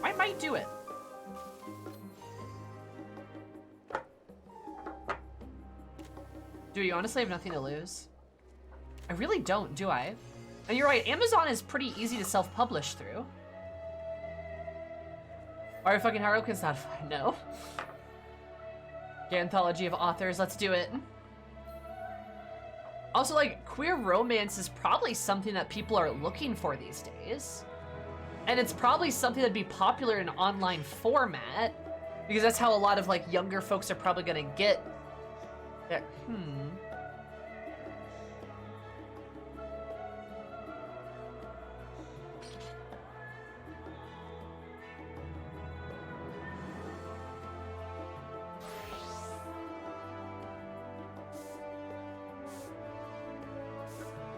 I might do it. Do you honestly have nothing to lose? I really don't, do I? And you're right, Amazon is pretty easy to self-publish through. Are fucking Harlequin's not fine? No. Gay anthology of authors, let's do it. Also, like, queer romance is probably something that people are looking for these days. And it's probably something that'd be popular in online format, because that's how a lot of, like, younger folks are probably gonna get there.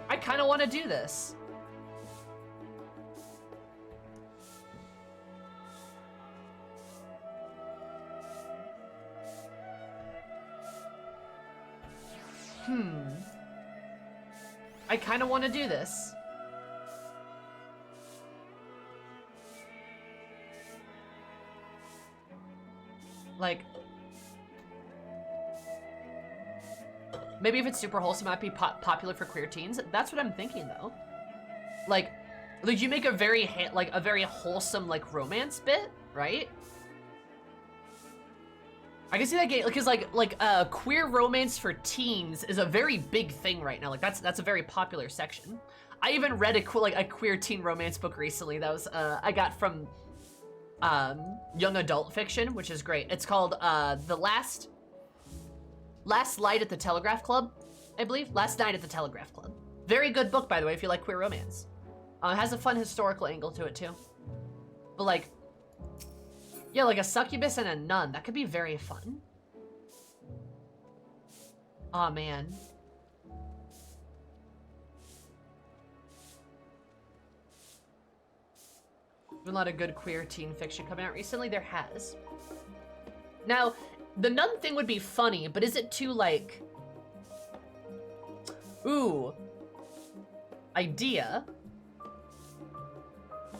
I kind of want to do this. I kind of want to do this. Like, maybe if it's super wholesome, it might be popular for queer teens. That's what I'm thinking, though. Like you make a very wholesome like romance bit, right? I can see that game because like queer romance for teens is a very big thing right now. Like that's a very popular section. I even read a queer teen romance book recently. That was I got from young adult fiction, which is great. It's called The Last Light at the Telegraph Club, I believe. Last Night at the Telegraph Club. Very good book, by the way, if you like queer romance. It has a fun historical angle to it too. But like, yeah, like a succubus and a nun, that could be very fun. Aw, man. There's been a lot of good queer teen fiction coming out recently. There has. Now, the nun thing would be funny, but is it too, like... Ooh. Idea.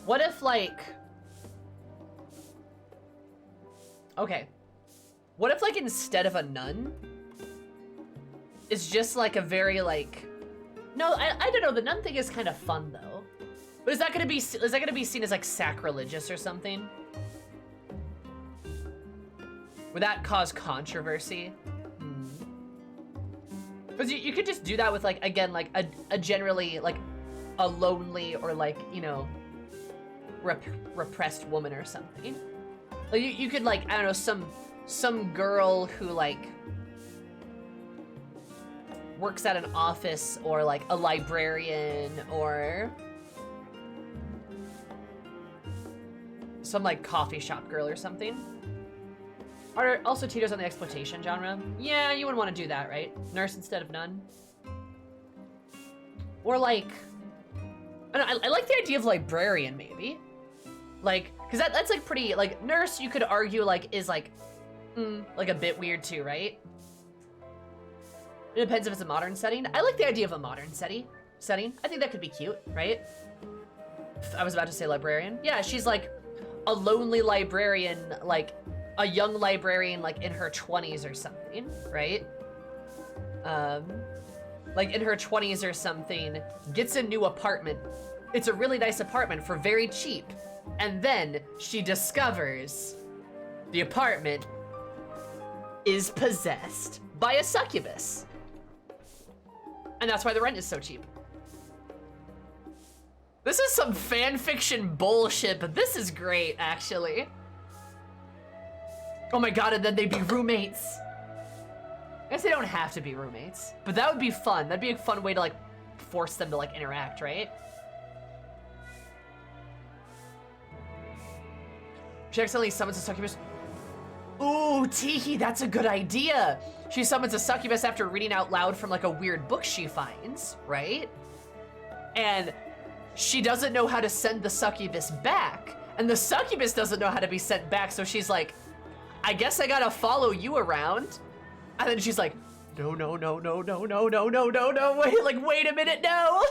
What if, like... Okay. What if, like, instead of a nun, it's just, like, a very, like... No, I don't know. The nun thing is kind of fun, though. But is that gonna be seen as, like, sacrilegious or something? Would that cause controversy? Because you could just do that with, like, again, like, a generally, like, a lonely or, like, you know, repressed woman or something. Like, you could, like, I don't know, some girl who, like, works at an office or, like, a librarian or some, like, coffee shop girl or something. Are also Tito's on the exploitation genre? Yeah, you wouldn't want to do that, right? Nurse instead of nun. Or like, I like the idea of librarian, maybe. Like, because that's like pretty, like, nurse, you could argue, like, is like a bit weird too, right? It depends if it's a modern setting. I like the idea of a modern setting. I think that could be cute, right? I was about to say librarian. Yeah, she's like a lonely librarian, like a young librarian, like in her 20s or something, right? Like in her 20s or something, gets a new apartment. It's a really nice apartment for very cheap. And then she discovers the apartment is possessed by a succubus. And that's why the rent is so cheap. This is some fan fiction bullshit, but this is great, actually. Oh my god, and then they'd be roommates. I guess they don't have to be roommates, but that would be fun. That'd be a fun way to, like, force them to, like, interact, right? She accidentally summons a succubus. Ooh, Tiki, that's a good idea. She summons a succubus after reading out loud from, like, a weird book she finds, right? And she doesn't know how to send the succubus back, and the succubus doesn't know how to be sent back, so she's like, I guess I gotta follow you around. And then she's like, no, wait a minute, no.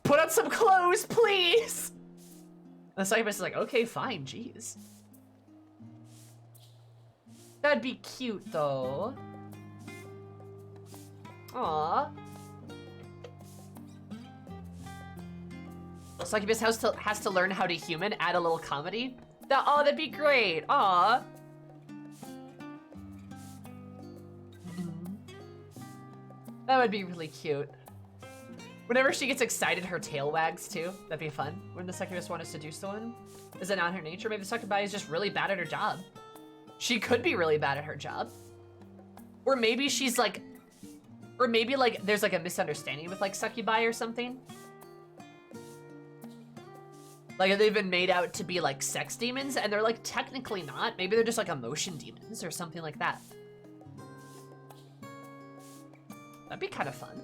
Put on some clothes, please. And the succubus is like, okay, fine, jeez. That'd be cute, though. Aww. Succubus has to learn how to human, add a little comedy. That'd be great, aww. That would be really cute. Whenever she gets excited, her tail wags too. That'd be fun. When the succubus wants to seduce someone. Is it not her nature? Maybe the succubi is just really bad at her job. She could be really bad at her job. Or maybe she's like, or maybe like there's like a misunderstanding with like succubi or something. Like they've been made out to be like sex demons and they're like technically not. Maybe they're just like emotion demons or something like that. That'd be kind of fun.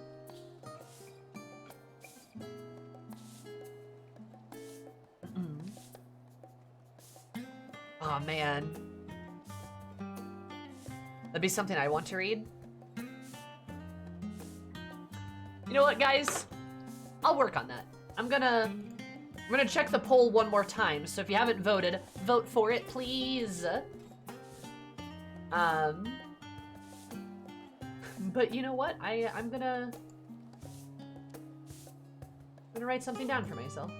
Aw, man. That'd be something I want to read. You know what, guys? I'll work on that. I'm gonna check the poll one more time, so if you haven't voted, vote for it, please. But you know what? I'm gonna write something down for myself.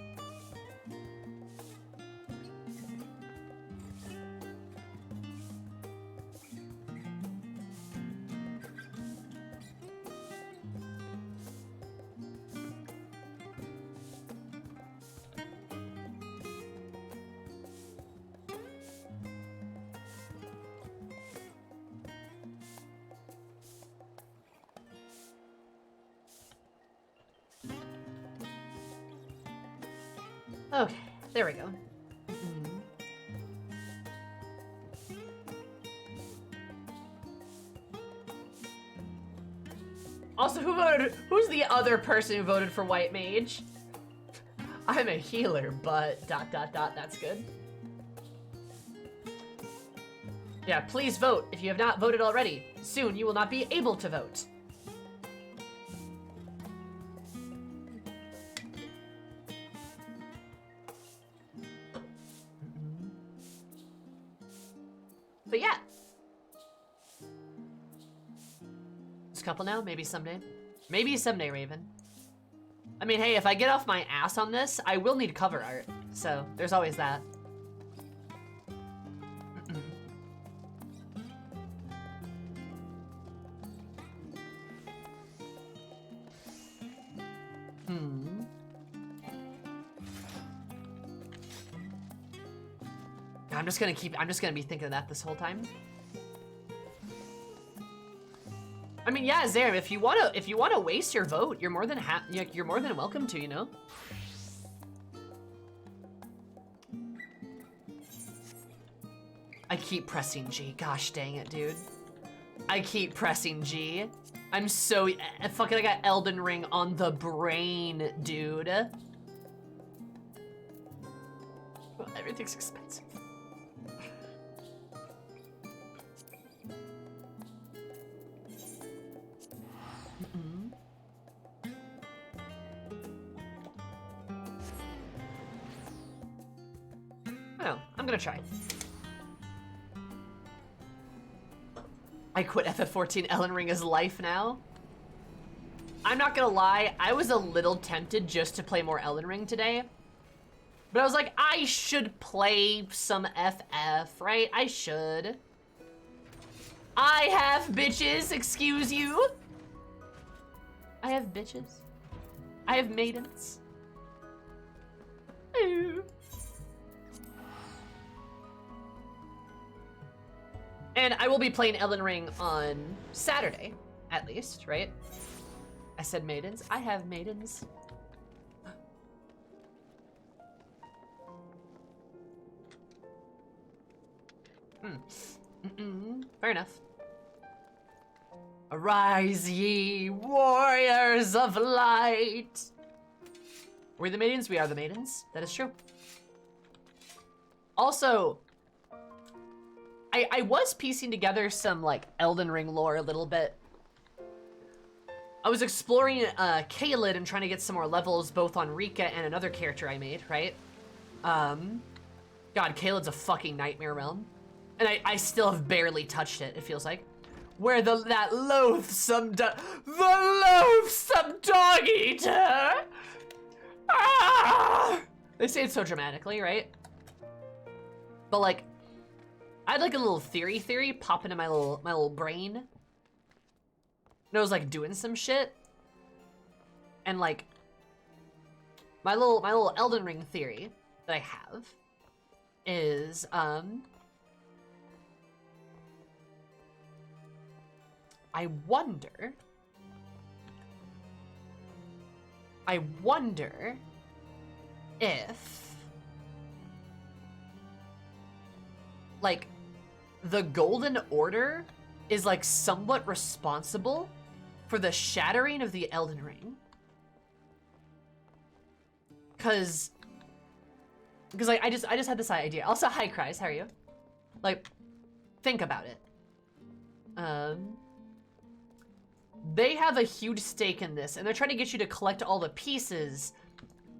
Okay, there we go. Mm-hmm. Also, who's the other person who voted for White Mage? I'm a healer, but ... that's good. Yeah, please vote if you have not voted already. Soon you will not be able to vote. But yeah. This couple now, maybe someday. Maybe someday, Raven. I mean, hey, if I get off my ass on this, I will need cover art. So, there's always that. I'm just gonna be thinking of that this whole time. I mean, yeah, Zarim, if you wanna waste your vote, you're more than welcome to, you know? I keep pressing G. Gosh dang it, dude. I keep pressing G. I'm so fucking. I got Elden Ring on the brain, dude. Well, everything's expensive. Oh, I'm gonna try. I quit FF14. Elden Ring is life now. I'm not gonna lie, I was a little tempted just to play more Elden Ring today. But I was like, I should play some FF, right? I should. I have bitches, excuse you. I have bitches. I have maidens. Ooh. And I will be playing Elden Ring on Saturday, at least, right? I said maidens. I have maidens. Fair enough. Arise, ye warriors of light. We're the maidens. We are the maidens. That is true. Also, I was piecing together some, like, Elden Ring lore a little bit. I was exploring Caelid and trying to get some more levels both on Rika and another character I made, right? God, Caelid's a fucking nightmare realm. And I still have barely touched it, it feels like. Where the loathsome dog eater! Ah! They say it so dramatically, right? But, like, I had like a little theory pop into my little brain. And I was like doing some shit. And like my little Elden Ring theory that I have is I wonder if like the Golden Order is like somewhat responsible for the shattering of the Elden Ring. Cause like I just had this idea. Also, hi Cries, how are you? Like, think about it. They have a huge stake in this, and they're trying to get you to collect all the pieces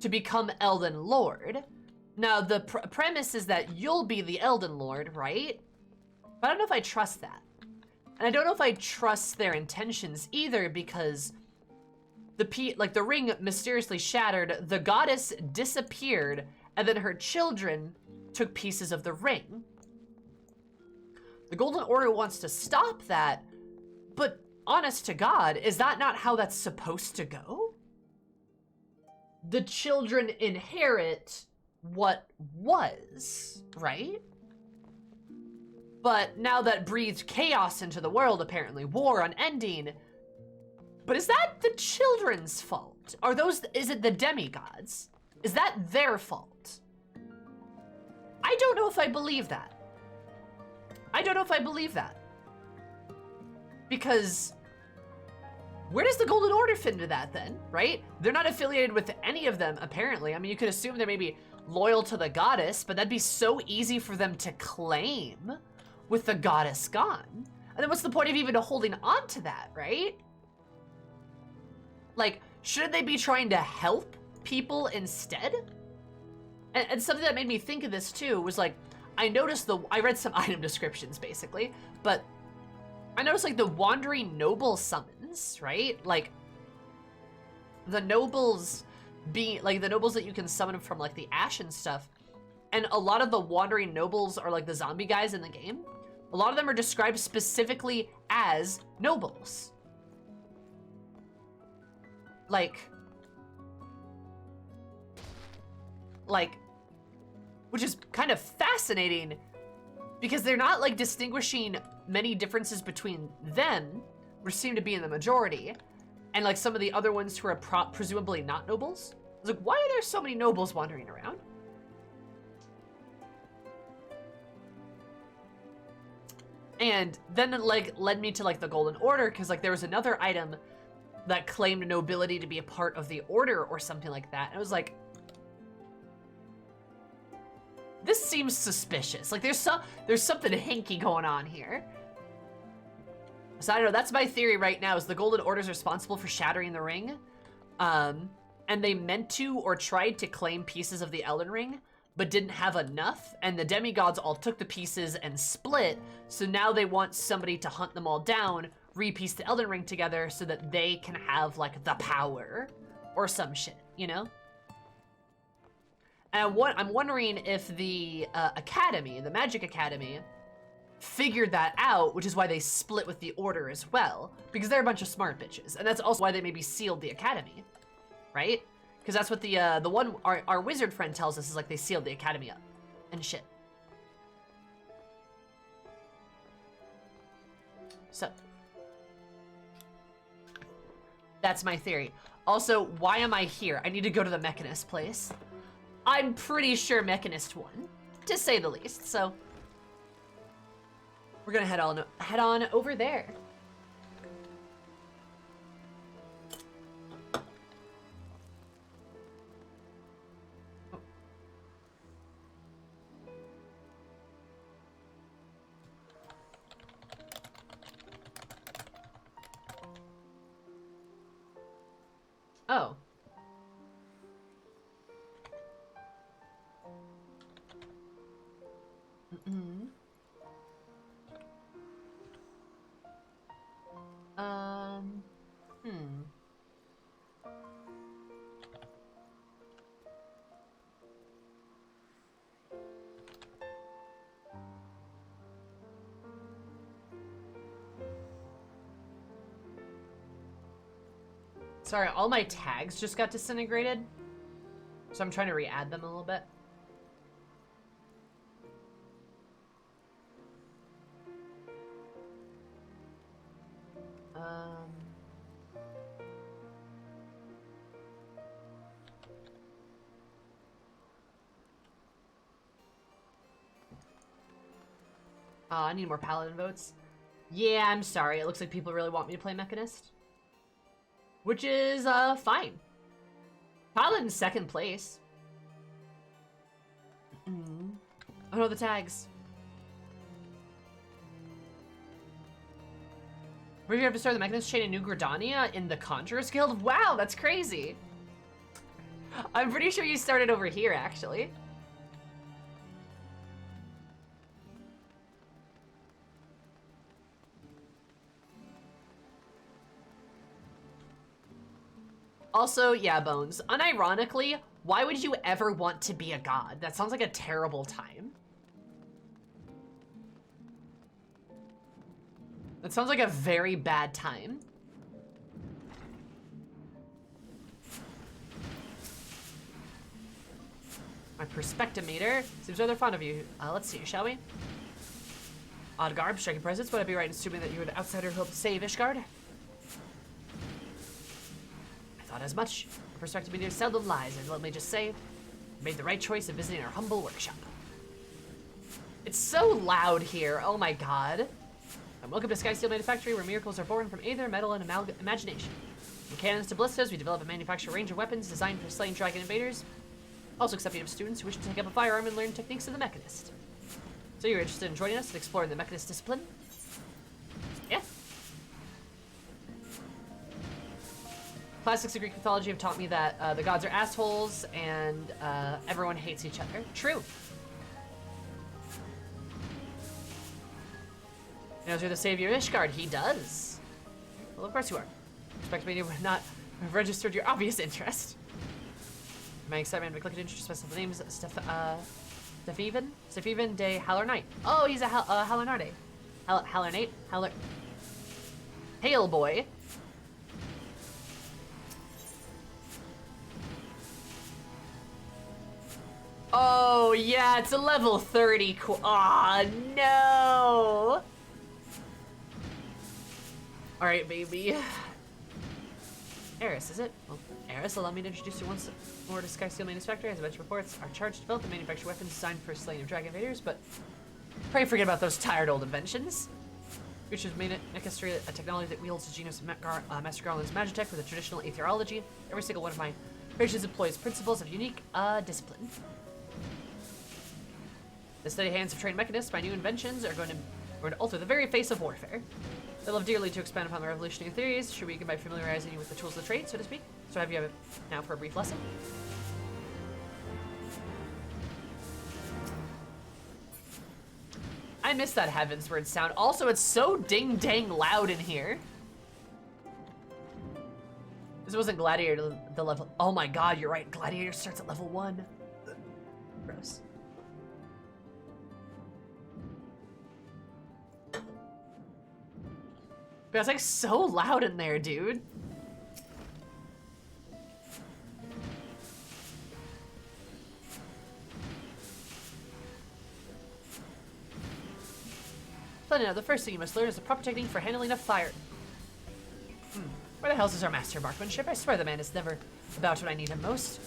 to become Elden Lord. Now, the premise is that you'll be the Elden Lord, right? But I don't know if I trust that. And I don't know if I trust their intentions either, because the ring mysteriously shattered, the goddess disappeared, and then her children took pieces of the ring. The Golden Order wants to stop that, but honest to God, is that not how that's supposed to go? The children inherit what was, right? But now that breathed chaos into the world, apparently, war unending. But is that the children's fault? Is it the demigods? Is that their fault? I don't know if I believe that. I don't know if I believe that. Because where does the Golden Order fit into that then, right? They're not affiliated with any of them, apparently. I mean, you could assume they're maybe loyal to the goddess, but that'd be so easy for them to claim with the goddess gone. And then what's the point of even holding on to that, right? Like, shouldn't they be trying to help people instead? And something that made me think of this too was like, I read some item descriptions basically, but I noticed like the wandering noble summons, right? Like the nobles being like the nobles that you can summon from like the ash and stuff. And a lot of the wandering nobles are like the zombie guys in the game. A lot of them are described specifically as nobles. Like, which is kind of fascinating because they're not like distinguishing many differences between them, which seem to be in the majority, and like some of the other ones who are presumably not nobles. I was like, why are there so many nobles wandering around? And then it like led me to like the Golden Order, because like there was another item that claimed nobility to be a part of the order or something like that. And I was like, this seems suspicious. Like there's something hinky going on here. So I don't know, that's my theory right now, is the Golden Order is responsible for shattering the ring. And they meant to or tried to claim pieces of the Elden Ring, but didn't have enough, and the demigods all took the pieces and split, so now they want somebody to hunt them all down, repiece the Elden Ring together so that they can have like the power or some shit, you know? And I'm wondering if the Academy, the Magic Academy, figured that out, which is why they split with the Order as well, because they're a bunch of smart bitches, and that's also why they maybe sealed the Academy, right? Because that's what the one our wizard friend tells us, is like they sealed the Academy up and shit. So that's my theory. Also, why am I here? I need to go to the Mechanist place. I'm pretty sure Mechanist won, to say the least. So we're gonna head on over there. Oh. Sorry, all my tags just got disintegrated, so I'm trying to re-add them a little bit. Oh, I need more paladin votes. Yeah, I'm sorry. It looks like people really want me to play Mechanist. Which is, fine. Paladin's second place. Oh no, the tags. Where do you have to start the Mechanist chain in New Gridania in the Conjurer's Guild? Wow, that's crazy. I'm pretty sure you started over here, actually. Also, yeah, Bones, unironically, why would you ever want to be a god? That sounds like a terrible time. That sounds like a very bad time. My perspective meter seems rather fond of you. Let's see, shall we? Odd garb, striking presence. Would I be right in assuming that you were the outsider who helped save Ishgard? Thought as much. Our perspective meter seldom lies, and let me just say, made the right choice in visiting our humble workshop. It's so loud here. Oh my god. And welcome to Sky Steel Manufactory, where miracles are born from aether, metal, and imagination. From cannons to ballistas, we develop and manufacture a range of weapons designed for slaying dragon invaders. Also accepting of students who wish to take up a firearm and learn techniques of the Mechanist. So you're interested in joining us and exploring the Mechanist discipline? Yeah. Classics of Greek mythology have taught me that the gods are assholes and everyone hates each other. True. He knows you're the savior of Ishgard. He does. Well, of course you are. Expect me to not have registered your obvious interest. My excitement to click to introduce myself. The name is Stephen de Hallernight. Oh, he's a Hallernight. Hallernight? Hail boy. Oh, yeah, it's a level 30. Aw, no. All right, baby. Eris, is it? Well, Eris, allow me to introduce you once more to Sky Steel Manufactory. As I mentioned before, it's our charge to develop and manufacture weapons designed for slaying of dragon invaders, but pray forget about those tired old inventions. Creatures made it Necastry, a technology that wields the genus Master Garland's Magitech with a traditional aetherology. Every single one of my creations employs principles of unique discipline. The steady hands of trained mechanists, my new inventions are going to alter the very face of warfare. I love dearly to expand upon my revolutionary theories. Should we begin by familiarizing you with the tools of the trade, so to speak? So have you it now for a brief lesson? I miss that Heavensward sound. Also, it's so ding-dang loud in here. This wasn't Gladiator, the level... Oh my god, you're right. Gladiator starts at level 1. Gross. But it's like so loud in there, dude. So now, the first thing you must learn is the proper technique for handling a fire. Where the hell is our master marksmanship? I swear the man is never about when I need him most.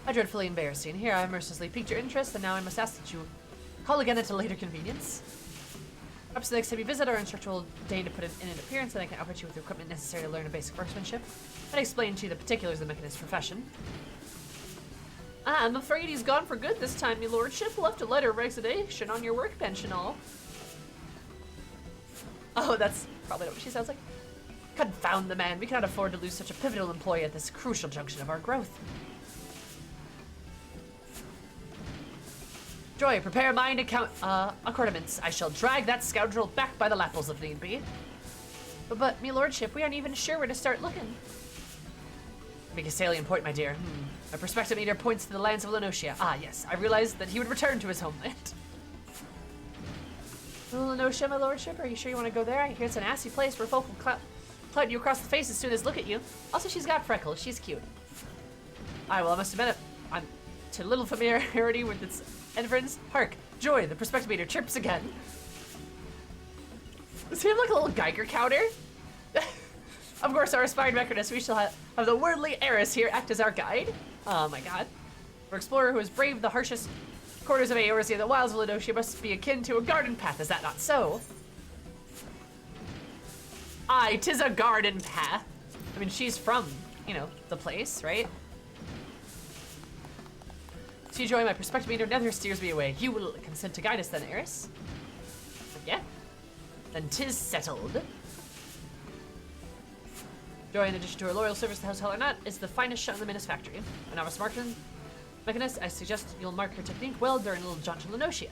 I dreadfully embarrass you, and here I have mercilessly piqued your interest, and now I must ask that you call again at a later convenience. Perhaps the next time you visit, our instructor will deign to put in an appearance, and I can outfit you with the equipment necessary to learn a basic marksmanship, and explain to you the particulars of the mechanist profession. I'm afraid he's gone for good this time, your lordship. Left a letter of resignation on your workbench and all. Oh, that's probably not what she sounds like. Confound the man. We cannot afford to lose such a pivotal employee at this crucial junction of our growth. Joy, prepare mind accoutrements. I shall drag that scoundrel back by the lapels if need be. But, me lordship, we aren't even sure where to start looking. Make a salient point, my dear. My perspective meter points to the lands of Lenotia. Ah, yes, I realized that he would return to his homeland. Lenotia, my lordship, are you sure you want to go there? I hear it's a nasty place where folk will clout you across the face as soon as look at you. Also, she's got freckles. She's cute. Well, I must admit, I'm to little familiarity with its environs. Hark, Joy, the perspective meter chirps again. Does he have like a little Geiger counter? Of course, our aspired mechanist, we shall have the worldly Eris here act as our guide. Oh my god. For explorer who has braved the harshest quarters of Eorzea, the wilds of Lenotia must be akin to a garden path, is that not so? Aye, 'tis a garden path. I mean, she's from, you know, the place, right? See, Joy, my perspective meter never steers me away. You will consent to guide us then, Eris? Yeah. Then 'tis settled. Joy, in addition to her loyal service to the House Hallarnat, is the finest shot in the Minas factory. A novice mechanist, I suggest you'll mark her technique well during a little jaunt to Lenotia.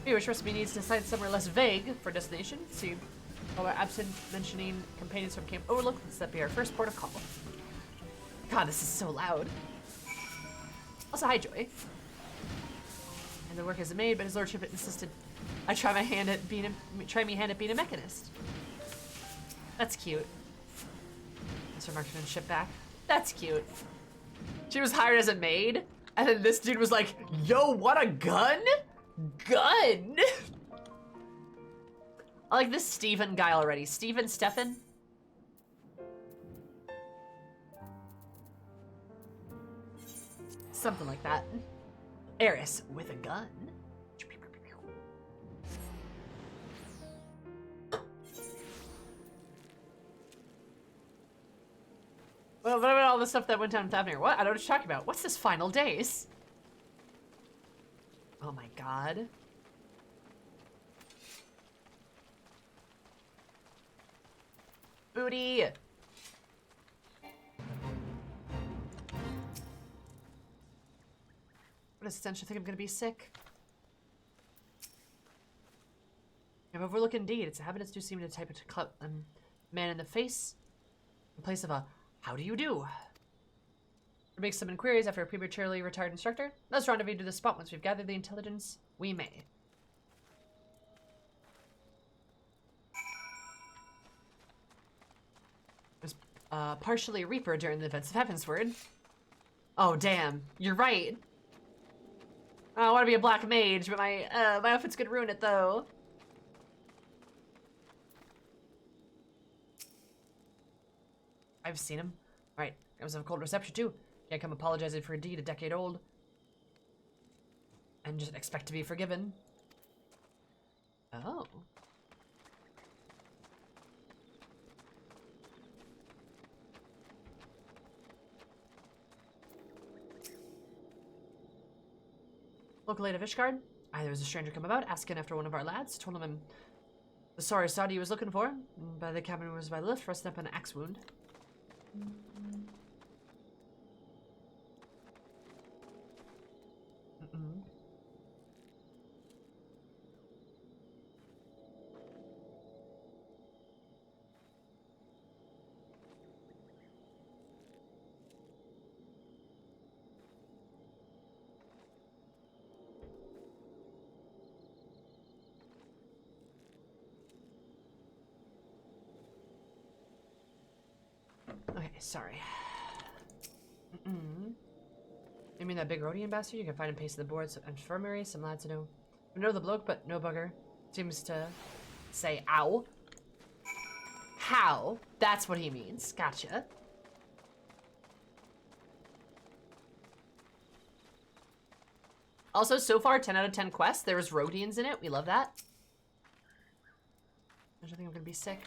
If your recipe needs to decide somewhere less vague for destination, see, while we're absent mentioning companions from Camp Overlook, let's that be our first port of call. God, this is so loud. Also, hi, Joy. And the work isn't made, but his lordship insisted I try my hand at being a mechanist. That's cute. Mr. Marksmanship back. That's cute. She was hired as a maid, and then this dude was like, yo, what a gun? Gun! I like this Steven guy already. Stefan? Something like that. Eris with a gun. Well, what about all the stuff that went down with Abner? What? I don't know what you're talking about. What's this final days? Oh my god. Booty! What a stench, I think I'm gonna be sick. I'm overlooked indeed. Its inhabitants do seem to type a man in the face in place of a how do you do? Or make some inquiries after a prematurely retired instructor. Let's rendezvous to the spot once we've gathered the intelligence we may. Was partially a Reaper during the events of Heavensward. Oh damn, you're right. I want to be a black mage, but my outfit's gonna ruin it though. I've seen him. Right, I was of a cold reception too. Can't come apologizing for a deed a decade old. And just expect to be forgiven. Oh. Local aid of Ishgard. There was a stranger come about, asking after one of our lads. Told him the sorry sod he was looking for. By the cabin was by the lift, resting up an axe wound. Okay, sorry. You mean that big Rhodian bastard? You can find him pasted the boards of infirmary. Some lads know the bloke, but no bugger. Seems to say ow. How? That's what he means. Gotcha. Also, so far, 10 out of 10 quests. There was Rhodians in it. We love that. I don't think I'm gonna be sick.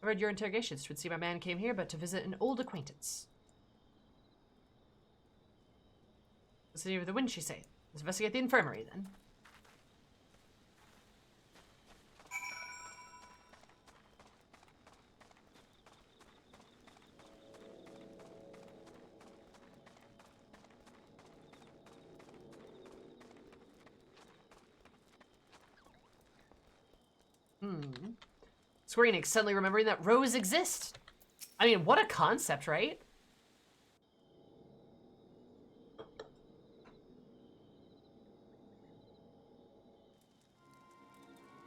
I read your interrogations. Would see my man came here, but to visit an old acquaintance. The city of the wind, she say. Let's investigate the infirmary, then. Square Enix suddenly remembering that rows exist. I mean, what a concept, right?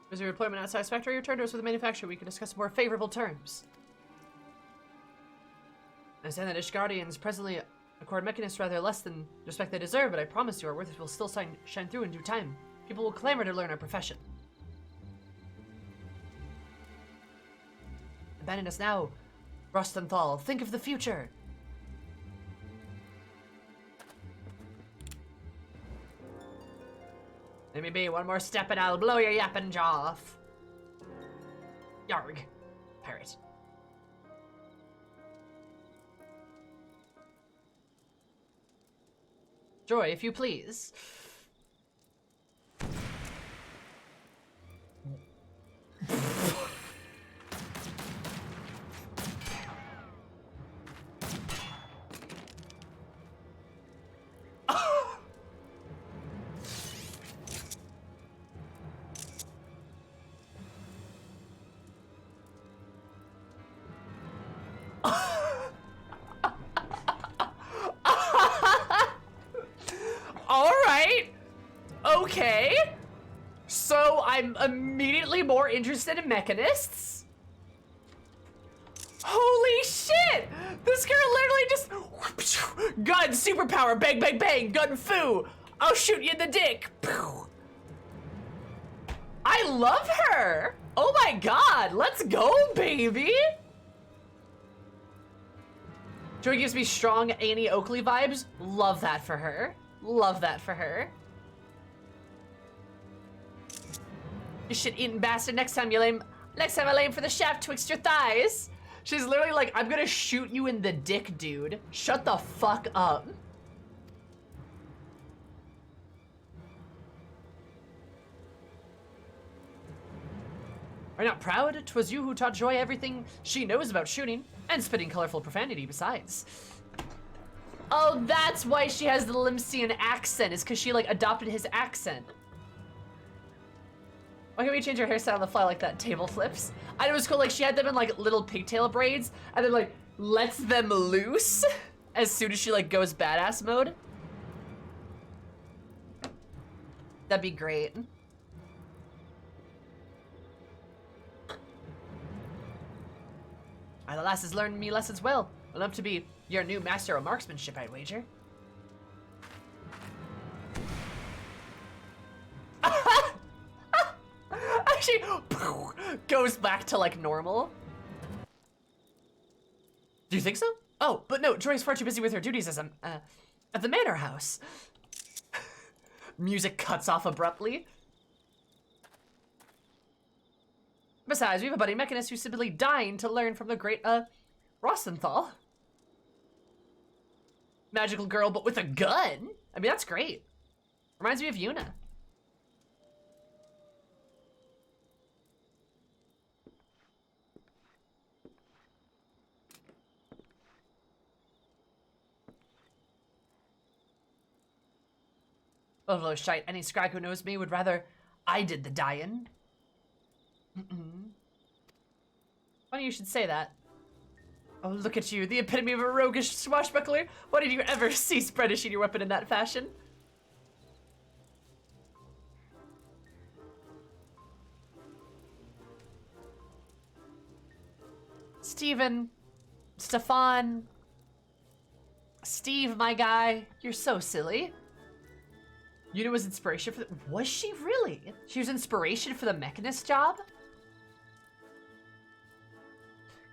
Was your employment not satisfactory? Return to us with the manufacturer. We can discuss more favorable terms. I understand that Ishgardians presently accord Mechanists rather less than the respect they deserve, but I promise you our worth will still shine through in due time. People will clamor to learn our profession. Abandon us now, Rostenthal. Think of the future. Let me be one more step and I'll blow your yapping jaw off. Yarg. Parrot. Joy, if you please. Okay, so I'm immediately more interested in mechanists. Holy shit! This girl literally just gun superpower, bang bang bang, gun foo. I'll shoot you in the dick. I love her. Oh my god, let's go, baby. Joy gives me strong Annie Oakley vibes. Love that for her. Love that for her. You shit-eating bastard. Next time I lay for the shaft twixt your thighs. She's literally like, I'm gonna shoot you in the dick, dude. Shut the fuck up. Are you not proud? 'Twas you who taught Joy everything she knows about shooting, and spitting colorful profanity besides. Oh, that's why she has the Limsian accent, is because she, like, adopted his accent. Why can't we change her hairstyle on the fly like that? Table flips. I know it was cool, like, she had them in, like, little pigtail braids, and then, like, lets them loose as soon as she, like, goes badass mode. That'd be great. The lass has learned me lessons well. Enough to be your new master of marksmanship, I'd wager. She goes back to, like, normal. Do you think so? Oh, but no, Joy's far too busy with her duties as at the manor house. Music cuts off abruptly. Besides, we have a buddy Mechanist who's simply dying to learn from the great, Rosenthal. Magical girl, but with a gun? I mean, that's great. Reminds me of Yuna. Although shite, any scrag who knows me would rather I did the dying. Funny you should say that. Oh, look at you, the epitome of a roguish swashbuckler. Why did you ever cease brandishing your weapon in that fashion? Stefan, Steve, my guy, you're so silly. Yuna was inspiration for the, was she really? She was inspiration for the Mechanist job?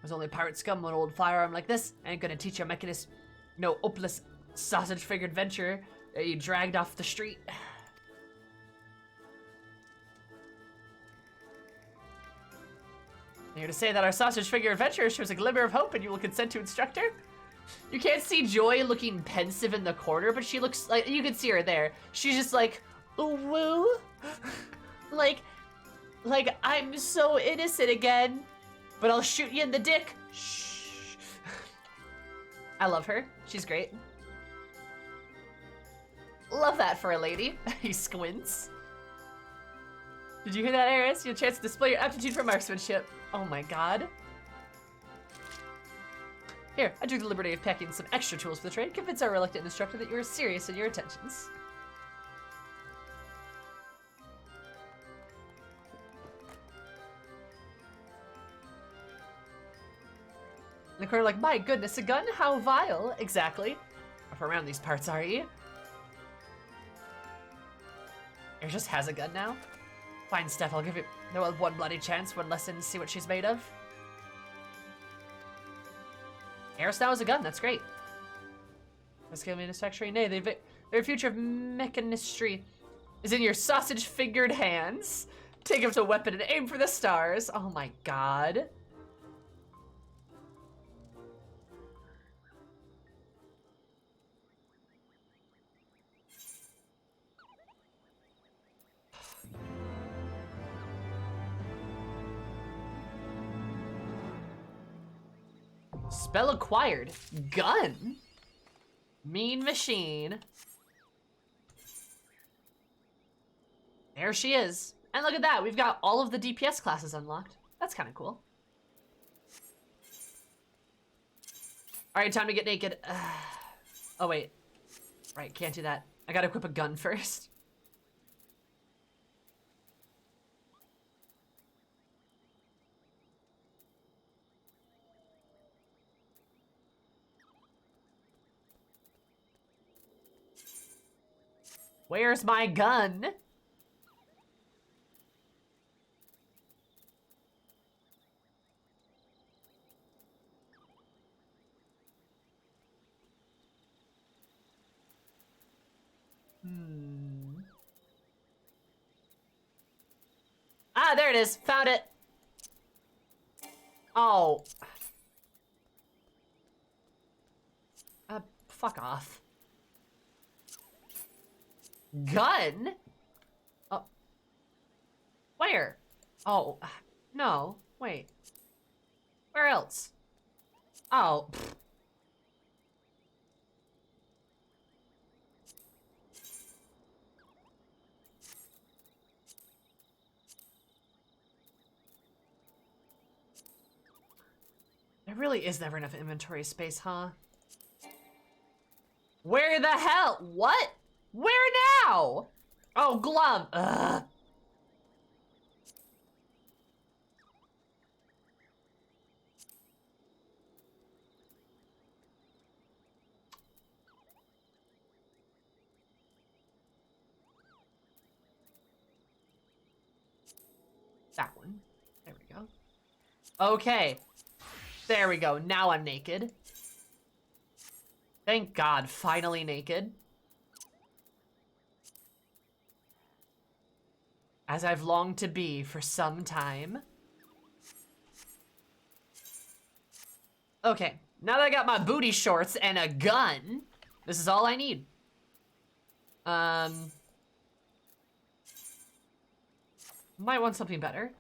There's only pirate scum with an old firearm like this. I ain't gonna teach a Mechanist no upless sausage-figured venture that you dragged off the street. I'm here to say that our sausage figure adventure shows a glimmer of hope and you will consent to instruct her? You can't see Joy looking pensive in the corner, but she looks like, you can see her there. She's just like, woo? like, I'm so innocent again, but I'll shoot you in the dick. Shh. I love her. She's great. Love that for a lady. He squints. Did you hear that, Eris? You had a chance to display your aptitude for marksmanship. Oh my god. Here, I took the liberty of packing some extra tools for the trade. Convince our reluctant instructor that you are serious in your intentions. In the corner like, my goodness, a gun? How vile. Exactly. From around these parts, are you? Air just has a gun now? Fine, Steph, I'll give it one bloody chance, one lesson, see what she's made of. Eris now has a gun, that's great. Skill manufacturing, nay, their future of mechanistry is in your sausage-fingered hands. Take up to weapon and aim for the stars. Oh my god. Spell acquired. Gun? Mean machine. There she is. And look at that, we've got all of the DPS classes unlocked. That's kind of cool. Alright, time to get naked. Oh wait. Right, can't do that. I gotta equip a gun first. Where's my gun? Ah, there it is. Found it. Oh. Fuck off. Gun? Oh. Where? Oh, no. Wait. Where else? Oh. There really is never enough inventory space, huh? Where the hell? What? Where now? Oh, glove. Ugh. That one. There we go. Okay. There we go. Now I'm naked. Thank God, finally naked. As I've longed to be for some time. Okay, now that I got my booty shorts and a gun, this is all I need. Might want something better.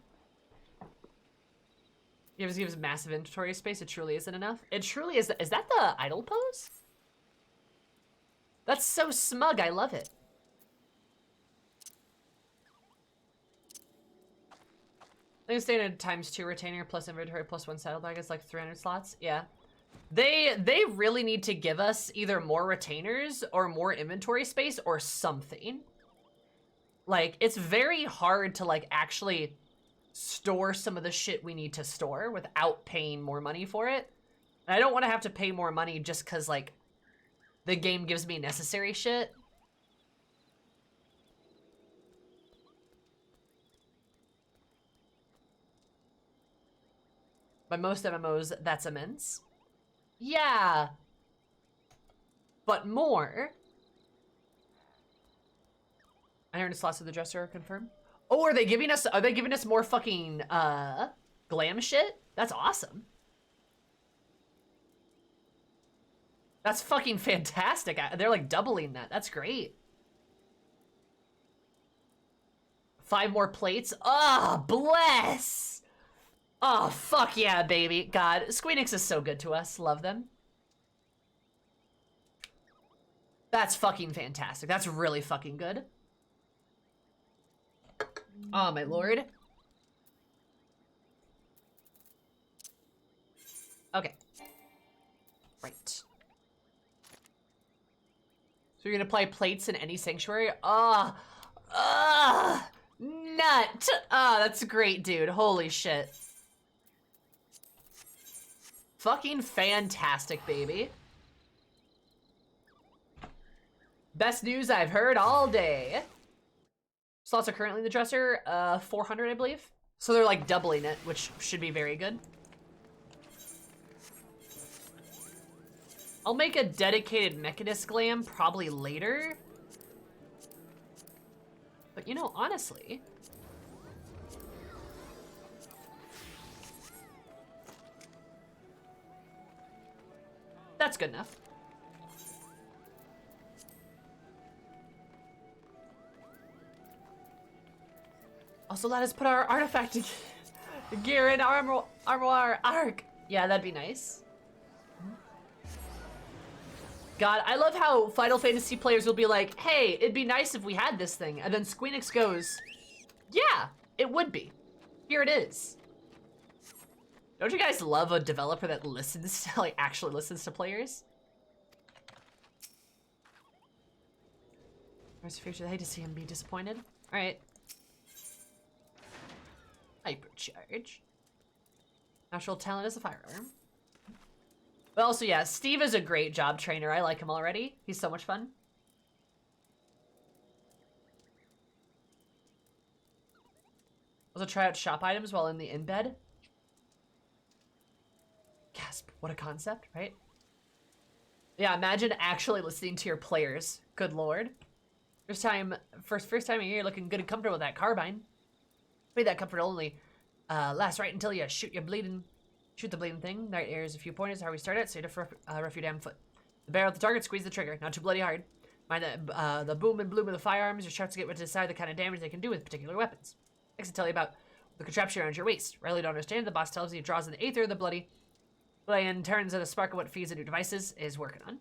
Gives massive inventory space. It truly isn't enough. It truly is. Is that the idle pose? That's so smug. I love it. I think standard ×2 retainer plus inventory plus 1 saddlebag is like 300 slots. Yeah. They really need to give us either more retainers or more inventory space or something. Like, it's very hard to like actually store some of the shit we need to store without paying more money for it. And I don't want to have to pay more money just because like the game gives me necessary shit. By most MMOs, that's immense. Yeah. But more. 900 slots of the dresser are confirmed. Oh, are they giving us more fucking glam shit? That's awesome. That's fucking fantastic. They're like doubling that. That's great. 5 more plates. Oh, bless. Oh, fuck yeah, baby. God, Squeenix is so good to us. Love them. That's fucking fantastic. That's really fucking good. Oh, my lord. Okay. Right. So you're gonna play plates in any sanctuary? Nut. That's great, dude. Holy shit. Fucking fantastic, baby. Best news I've heard all day. Slots are currently in the dresser, 400, I believe. So they're like doubling it, which should be very good. I'll make a dedicated Mechanist glam probably later. But you know, honestly, that's good enough. Also, let us put our artifact gear in armor arc. Yeah, that'd be nice. God, I love how Final Fantasy players will be like, hey, it'd be nice if we had this thing. And then Squeenix goes, yeah, it would be. Here it is. Don't you guys love a developer that listens to, like, actually listens to players? Where's the future? I hate to see him be disappointed. All right. Hypercharge. Natural talent is a firearm. But also, yeah, Steve is a great job trainer. I like him already. He's so much fun. Also, try out shop items while in the in-bed. Gasp, what a concept, right? Yeah, imagine actually listening to your players. Good lord. First time of year, looking good and comfortable with that carbine. May that comfort only last right until you shoot the bleeding thing. Night air is a few pointers. How we start it. Say to rough your damn foot. The barrel of the target, squeeze the trigger. Not too bloody hard. Mind the boom and bloom of the firearms. Your shots get to decide the kind of damage they can do with particular weapons. Next, to tell you about the contraption around your waist. Rarely don't understand. The boss tells you it draws in the aether of the bloody. And turns at a spark of what feeds into devices is working on.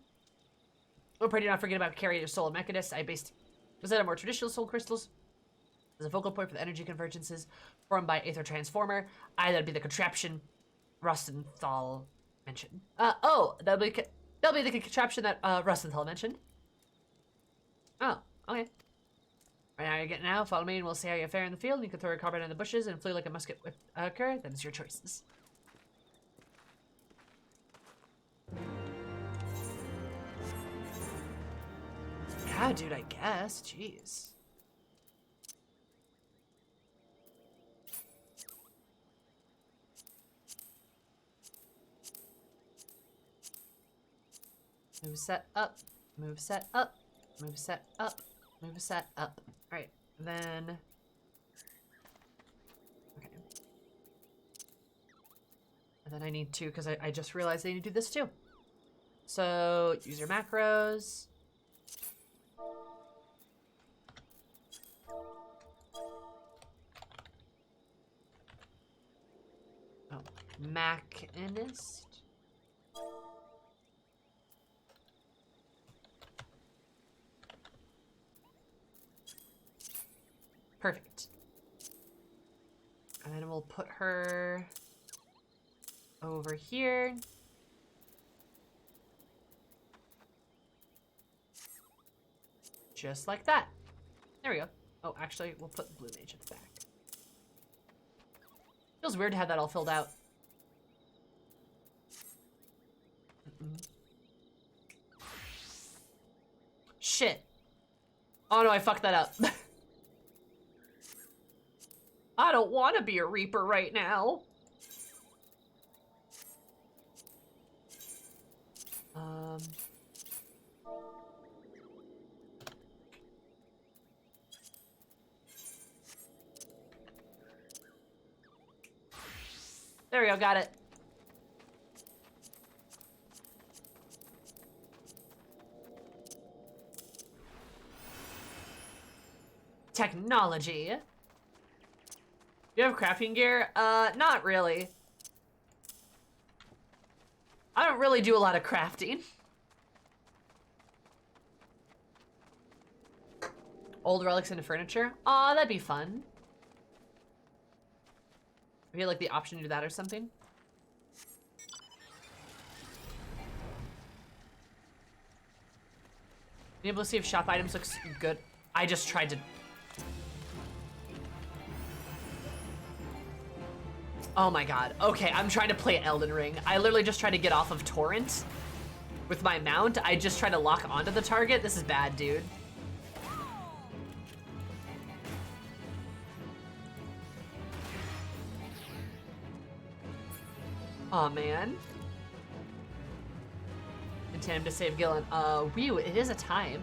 Oh, pray do not forget about carrying your soul Mechanist. Was that a more traditional soul crystals? As a focal point for the energy convergences formed by Aether Transformer. That'd be the contraption Rustenthal mentioned. That'll be the contraption that Rustenthal mentioned. Oh, okay. Right now you're getting out. Follow me and we'll see how you fare in the field. You can throw a carbine in the bushes and flee like a musket with occur. That is your choices. Yeah, dude, I guess. Jeez. Move set up. Move set up. Move set up. Move set up. Alright, then... Okay. And then I need to, because I just realized I need to do this too. So, use your macros. Oh, Mechanist. Perfect. And then we'll put her over here. Just like that. There we go. Oh, actually, we'll put the blue mage at the back. Feels weird to have that all filled out. Shit. Oh no, I fucked that up. I don't want to be a Reaper right now. There we go, got it. Technology. You have crafting gear? Not really. I don't really do a lot of crafting. Old relics into furniture? Aw, that'd be fun. Maybe like the option to do that or something. Being able to see if shop items looks good. I just tried to... Oh my god. Okay, I'm trying to play Elden Ring. I literally just tried to get off of Torrent with my mount. I just tried to lock onto the target. This is bad, dude. Aw, man. Intend to save Gillen. Whew, it is a time.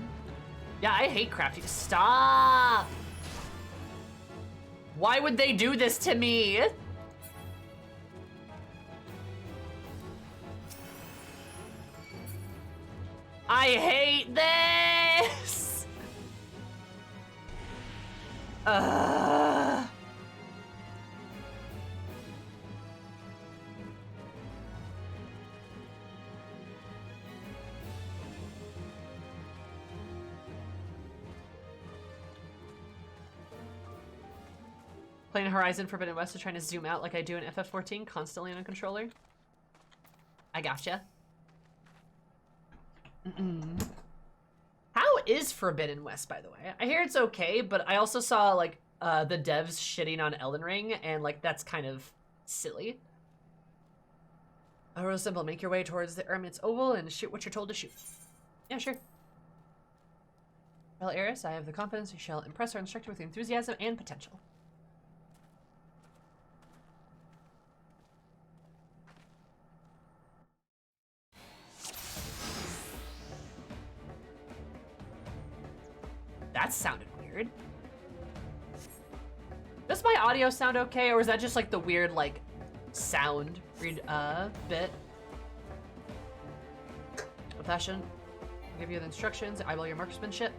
Yeah, I hate crafting. Stop! Why would they do this to me? I hate this! Playing Horizon Forbidden West is trying to zoom out like I do in FF14 constantly on a controller. I gotcha. How is Forbidden West, by the way? I hear it's okay, but I also saw like the devs shitting on Elden Ring, and like that's kind of silly. Real simple. Make your way towards the Hermes Oval and shoot what you're told to shoot. Yeah, sure. Well, Eris, I have the confidence you shall impress our instructor with enthusiasm and potential. That sounded weird. Does my audio sound okay, or is that just like the weird like sound bit? Fashion. I'll give you the instructions. Eyeball your marksmanship.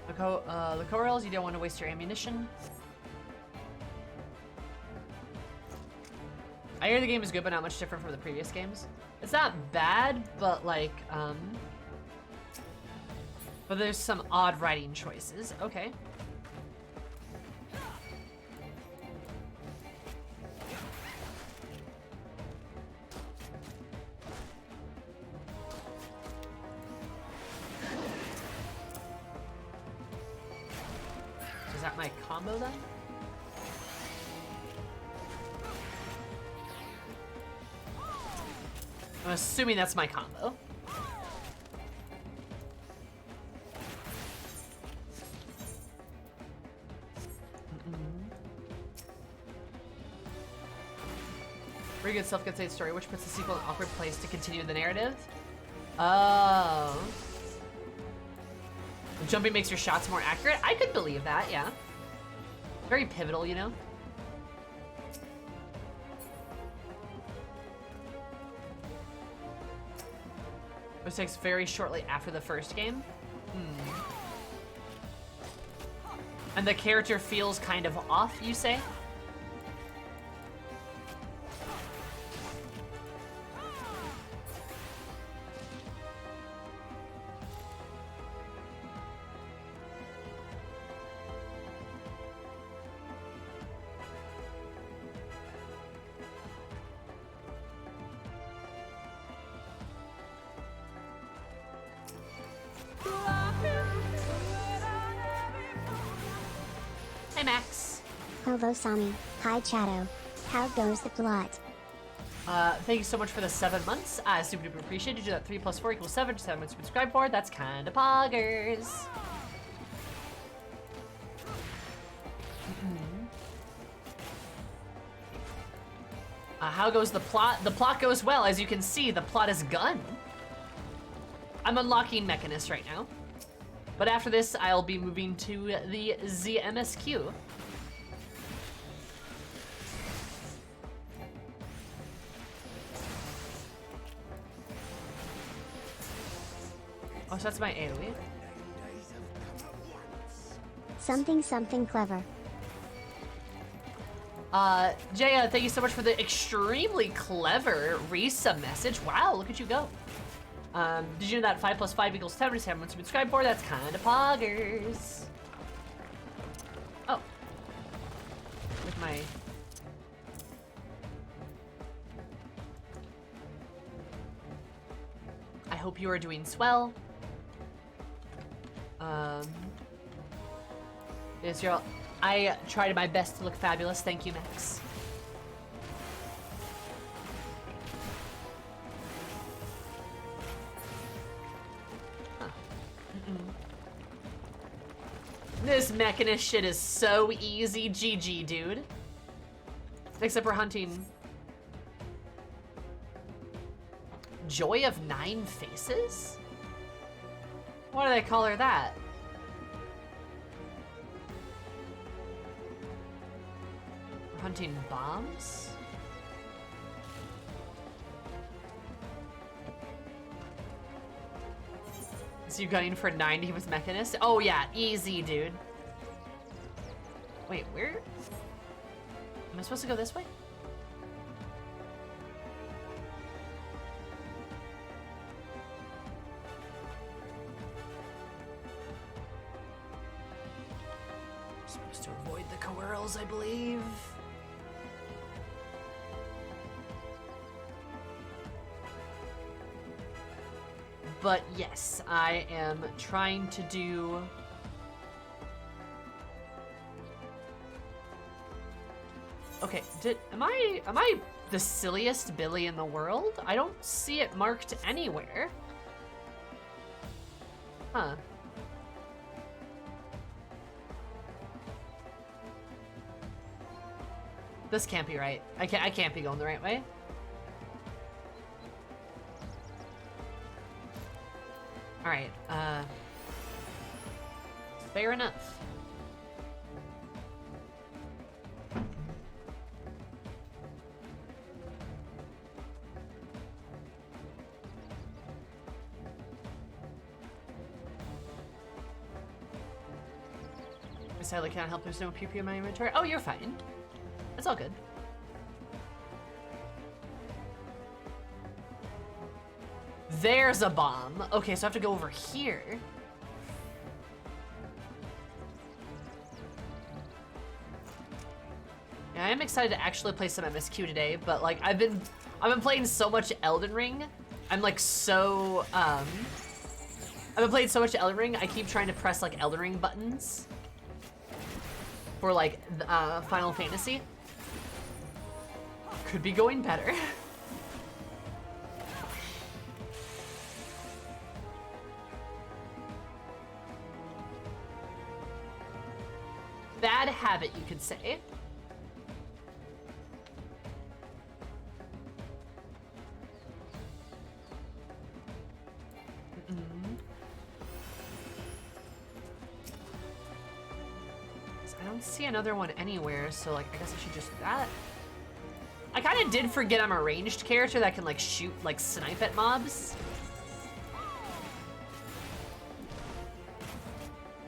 The co-rails, you don't want to waste your ammunition. I hear the game is good, but not much different from the previous games. It's not bad, but like, but there's some odd writing choices. Okay. Is that my combo then? I'm assuming that's my combo. Very good self-contained story, which puts the sequel in an awkward place to continue the narrative. Oh. Jumping makes your shots more accurate? I could believe that, yeah. Very pivotal, you know? This takes very shortly after the first game. And the character feels kind of off, you say? Hey, Max. Hello, Sami. Hi, Chato. How goes the plot? Thank you so much for the 7 months. I super duper appreciate it. You do that 3 + 4 = 7. 7 months to subscribe for. That's kinda poggers. How goes the plot? The plot goes well. As you can see, the plot is gun. I'm unlocking Mechanist right now. But after this, I'll be moving to the MSQ. Oh, so that's my AoE. Something clever. Jaya, thank you so much for the extremely clever Risa message. Wow, look at you go. Did you know that 5 + 5 = 7? 7 months to subscribe for? That's kinda poggers. Oh. With my... I hope you are doing swell. Yes, you're all... I tried my best to look fabulous. Thank you, Max. This Mechanist shit is so easy. GG, dude. Except for hunting. Joy of 9 Faces? Why do they call her that? Hunting bombs? Is you gunning for 90 with Mechanist? Oh yeah, easy, dude. Wait, where? Am I supposed to go this way? I'm supposed to avoid the coerls, I believe. But yes, I am trying to do... Okay, am I the silliest Billy in the world? I don't see it marked anywhere. Huh. This can't be right. I can't be going the right way. All right. Fair enough. I sadly can't help there's no pew pew in my inventory. Oh, you're fine. That's all good. There's a bomb. Okay, so I have to go over here. Yeah, I am excited to actually play some MSQ today, but like I've been playing so much Elden Ring. I'm like so I've been playing so much Elden Ring, I keep trying to press like Elden Ring buttons for like Final Fantasy. Could be going better. Bad habit, you could say. I don't see another one anywhere, so like I guess I should just do that. I kind of did forget I'm a ranged character that can like shoot, like snipe at mobs.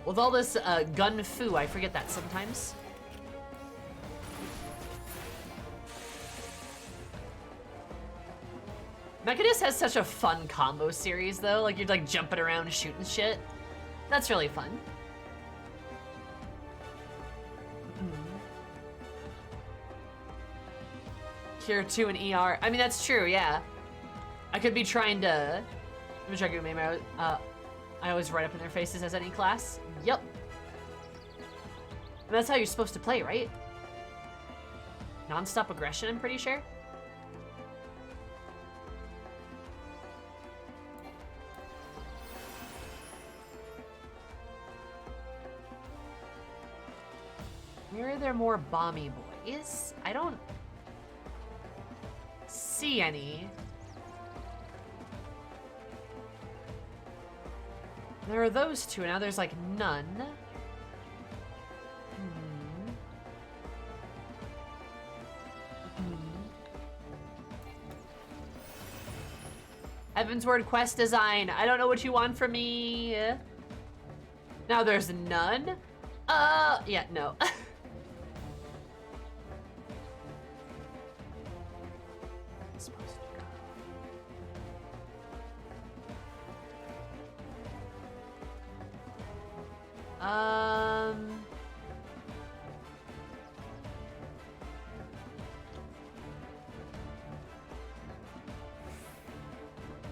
With all this gun foo, I forget that sometimes. Mechanist has such a fun combo series though, like you're like jumping around and shooting shit. That's really fun. Cure 2 and ER. I mean, that's true, yeah. I could be trying to... Let me try to name I always write up in their faces as any class. Yep. And that's how you're supposed to play, right? Non-stop aggression, I'm pretty sure. Where are there more bomby boys? I don't see any. There are those two, now there's like none. Heavensward quest design. I don't know what you want from me. Now there's none. Yeah, no.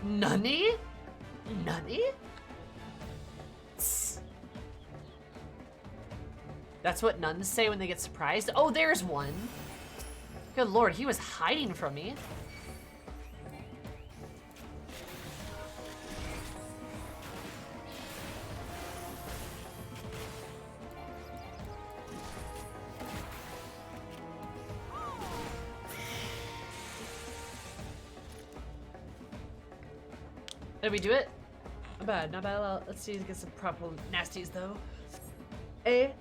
Nunny? Nunny? That's what nuns say when they get surprised? Oh, there's one. Good lord, he was hiding from me. Did we do it? Not bad, not bad. Well, let's see, get some proper nasties though. A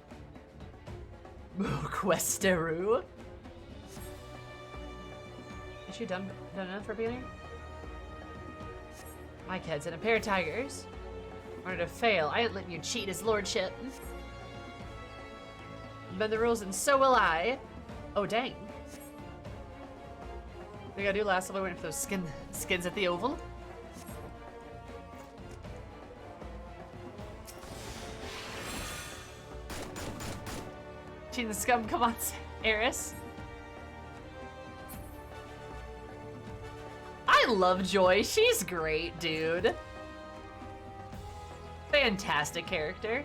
Questeru. Is she done enough for beginning? My kids and a pair of tigers. In order to fail, I ain't letting you cheat his lordship. Bend the rules and so will I. Oh dang. What do I gotta do last level? Waiting for those skins at the oval. The scum, come on, Eris. I love Joy. She's great, dude. Fantastic character.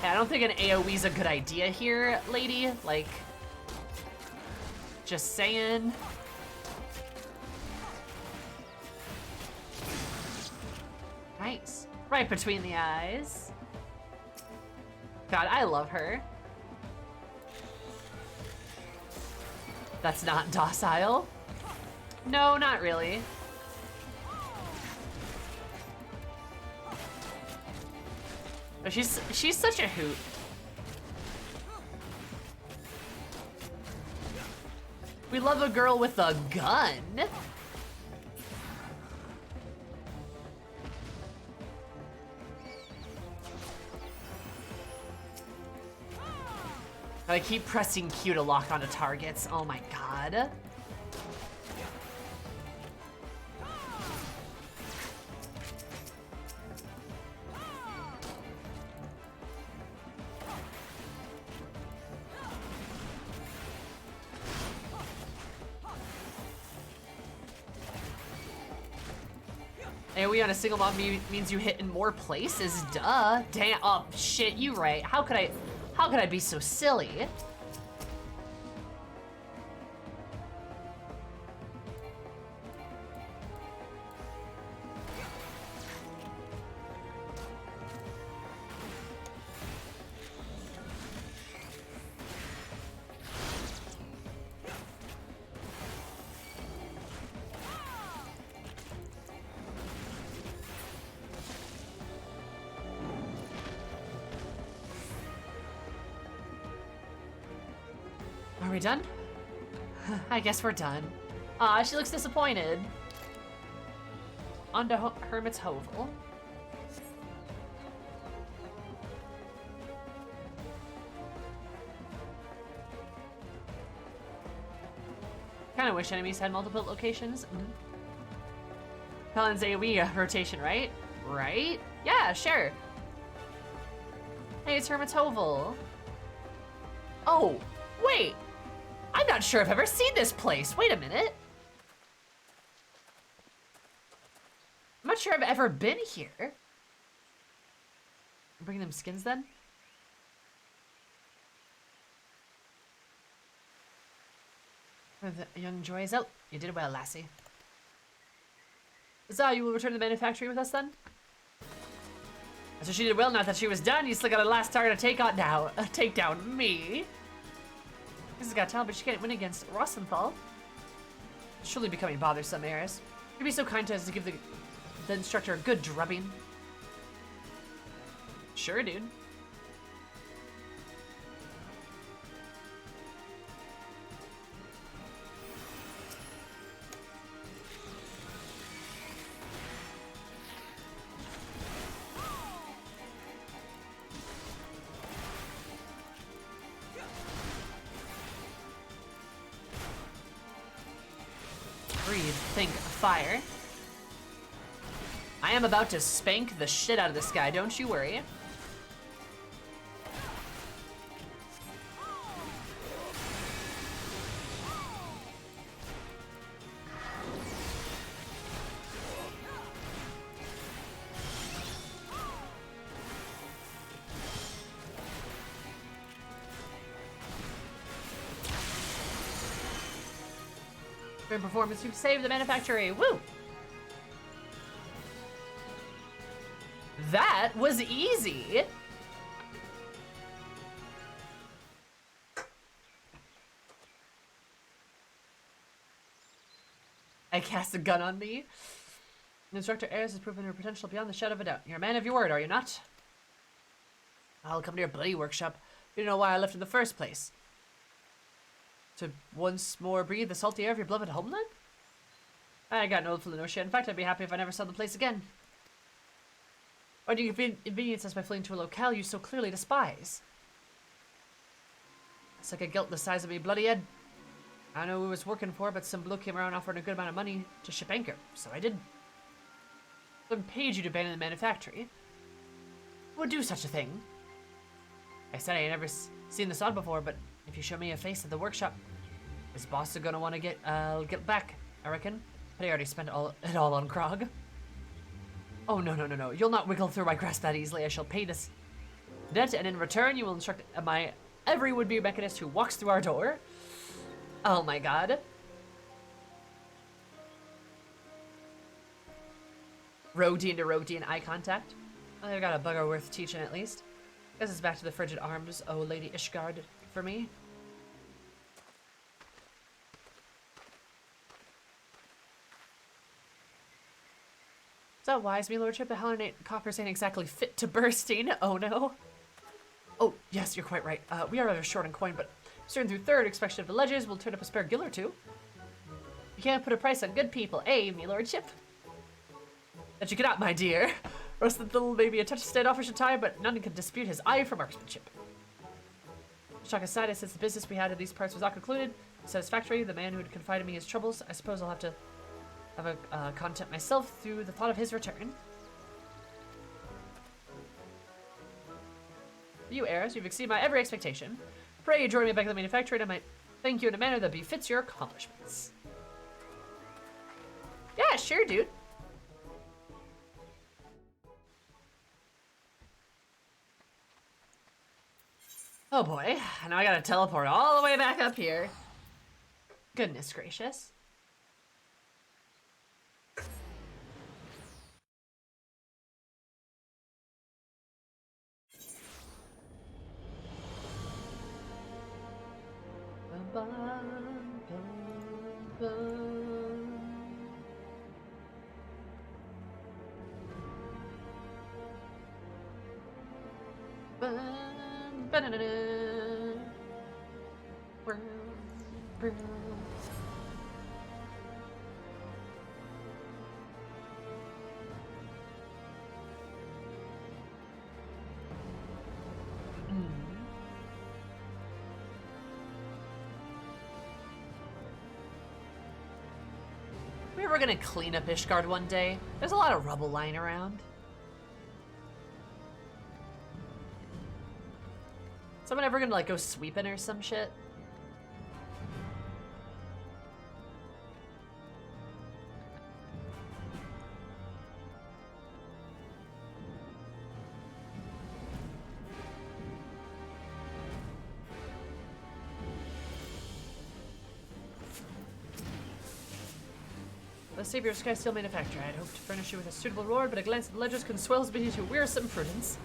Yeah, I don't think an AoE's a good idea here, lady. Like... Just saying. Nice. Right between the eyes. God, I love her. That's not docile. No, not really. But she's such a hoot. We love a girl with a gun. I keep pressing Q to lock onto targets. Oh my god. AoE on a single mob means you hit in more places, duh. Damn, oh shit, you right. How could I be so silly? Are we done? I guess we're done. Aw, she looks disappointed. On to Hermit's Hovel. Kinda wish enemies had multiple locations. Helen's AoE rotation, right? Right? Yeah, sure. Hey, it's Hermit's Hovel. Oh, wait. I'm not sure I've ever seen this place. Wait a minute. I'm not sure I've ever been here. Bringing them skins then? The young joy is out. You did well, lassie. So you will return to the manufactory with us then? So she did well, not that she was done. You still got a last target to take on now. Take down me. This has got talent, but she can't win against Rosenthal. Surely becoming bothersome, Eris. You'd be so kind as to give the instructor a good drubbing. Sure, dude. Breathe, think, fire. I am about to spank the shit out of this guy, don't you worry. Great performance, you've saved the manufactory, woo! That was easy! I cast a gun on me. Instructor Eris has proven her potential beyond the shadow of a doubt. You're a man of your word, are you not? I'll come to your bloody workshop. You don't know why I left in the first place. To once more breathe the salty air of your beloved homeland? I got no full notion. In fact, I'd be happy if I never saw the place again. Why do you inconvenience us by fleeing to a locale you so clearly despise? It's like a guilt the size of me bloody head. I know who I was working for, but some bloke came around offering a good amount of money to ship anchor, so I did. Someone paid you to abandon the manufactory. Who would do such a thing? I said I ain't never seen this on before, but if you show me a face at the workshop, this boss is gonna want to get back, I reckon. But I already spent it all on Krog. Oh, no. You'll not wiggle through my grasp that easily. I shall pay this debt, and in return, you will instruct my every would-be mechanist who walks through our door. Oh my god. Rodian to Rodian eye contact. Well, I've got a bugger worth teaching at least. Guess it's back to the frigid arms, oh Lady Ishgard, for me. that wise, me lordship? The Hellenate coppers ain't exactly fit to bursting. Oh no. Oh, yes, you're quite right. We are rather short on coin, but certain through third expection of the ledges, we'll turn up a spare gill or two. You can't put a price on good people, eh, me lordship? That you cannot, my dear. Roast the little baby a touch standoffish at time, but none can dispute his eye for marksmanship. Shock aside, since the business we had in these parts was not concluded, satisfactory, the man who had confided me his troubles, I suppose I'll have to have a content myself through the thought of his return. You, heirs, you've exceeded my every expectation. Pray join me back at the manufactory, and I might thank you in a manner that befits your accomplishments. Yeah, sure, dude. Oh boy, now I gotta teleport all the way back up here. Goodness gracious. We're gonna clean up Ishgard one day. There's a lot of rubble lying around. Someone ever gonna like go sweeping or some shit? The savior of Sky Steel Manufacturer, I had hoped to furnish you with a suitable reward, but a glance at the ledgers can swell his beneath to wearisome prudence.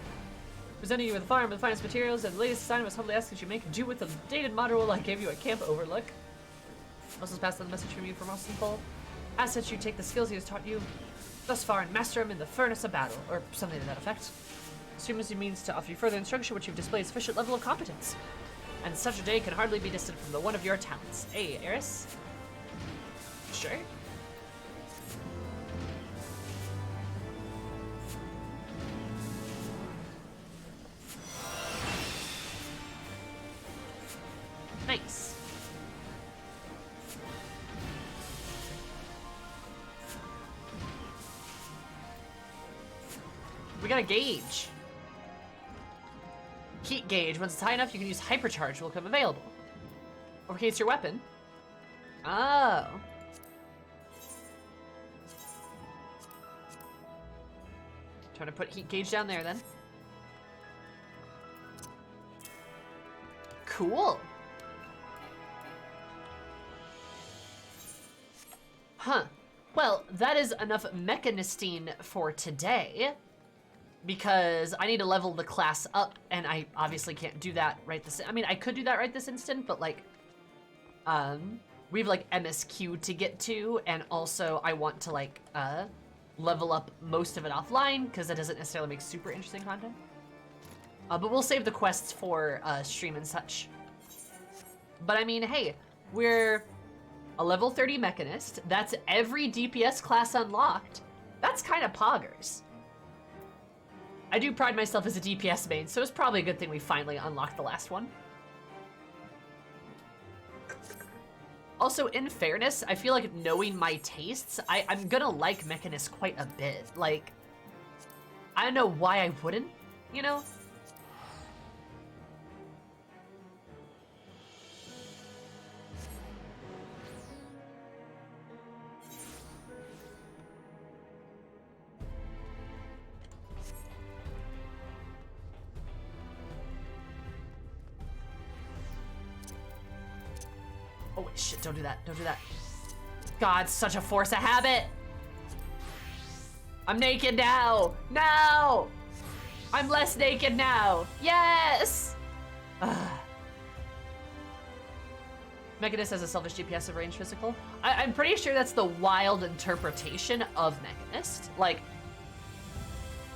Presenting you with a farm with the finest materials and the latest design, I was humbly asked that you make do with the dated module I gave you at Camp Overlook. Also passed on the message from you from Austinful. Asked that you take the skills he has taught you thus far and master them in the furnace of battle, or something to that effect. Assumes he means to offer you further instruction which you've displayed sufficient level of competence. And such a day can hardly be distant from the one of your talents. Hey, Eris? Sure. Nice. We got a gauge. Heat gauge. Once it's high enough, you can use hypercharge will become available. Overheats your weapon. Oh. Trying to put heat gauge down there then. Cool. Huh. Well, that is enough Mechanisting for today, because I need to level the class up, and I obviously can't do that right this. I mean, I could do that right this instant, but like, we have like MSQ to get to, and also I want to like level up most of it offline because that doesn't necessarily make super interesting content. But we'll save the quests for stream and such. But I mean, hey, we're a level 30 Mechanist. That's every DPS class unlocked. That's kind of poggers. I do pride myself as a DPS main, so it's probably a good thing we finally unlocked the last one. Also, in fairness, I feel like knowing my tastes, I'm gonna like Mechanist quite a bit. Like, I don't know why I wouldn't, you know? Oh, wait, shit, don't do that, don't do that. God, such a force of habit. I'm naked now. No! I'm less naked now. Yes! Mechanist has a selfish DPS of range physical. I'm pretty sure that's the wild interpretation of Mechanist. Like,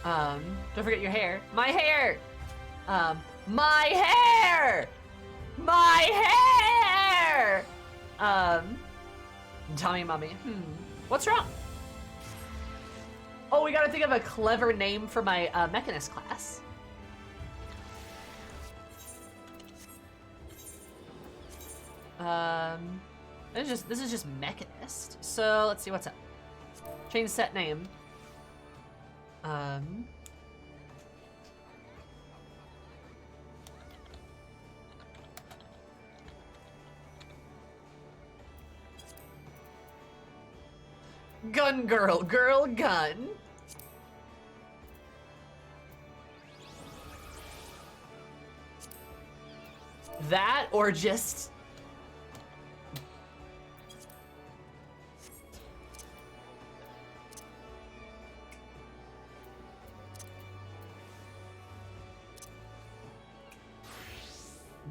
Don't forget your hair. My hair! My hair! My hair! Tommy Mummy. What's wrong? Oh, we gotta think of a clever name for my Mechanist class. This is just Mechanist. So let's see what's up. Change set name. Gun girl, girl gun. That or just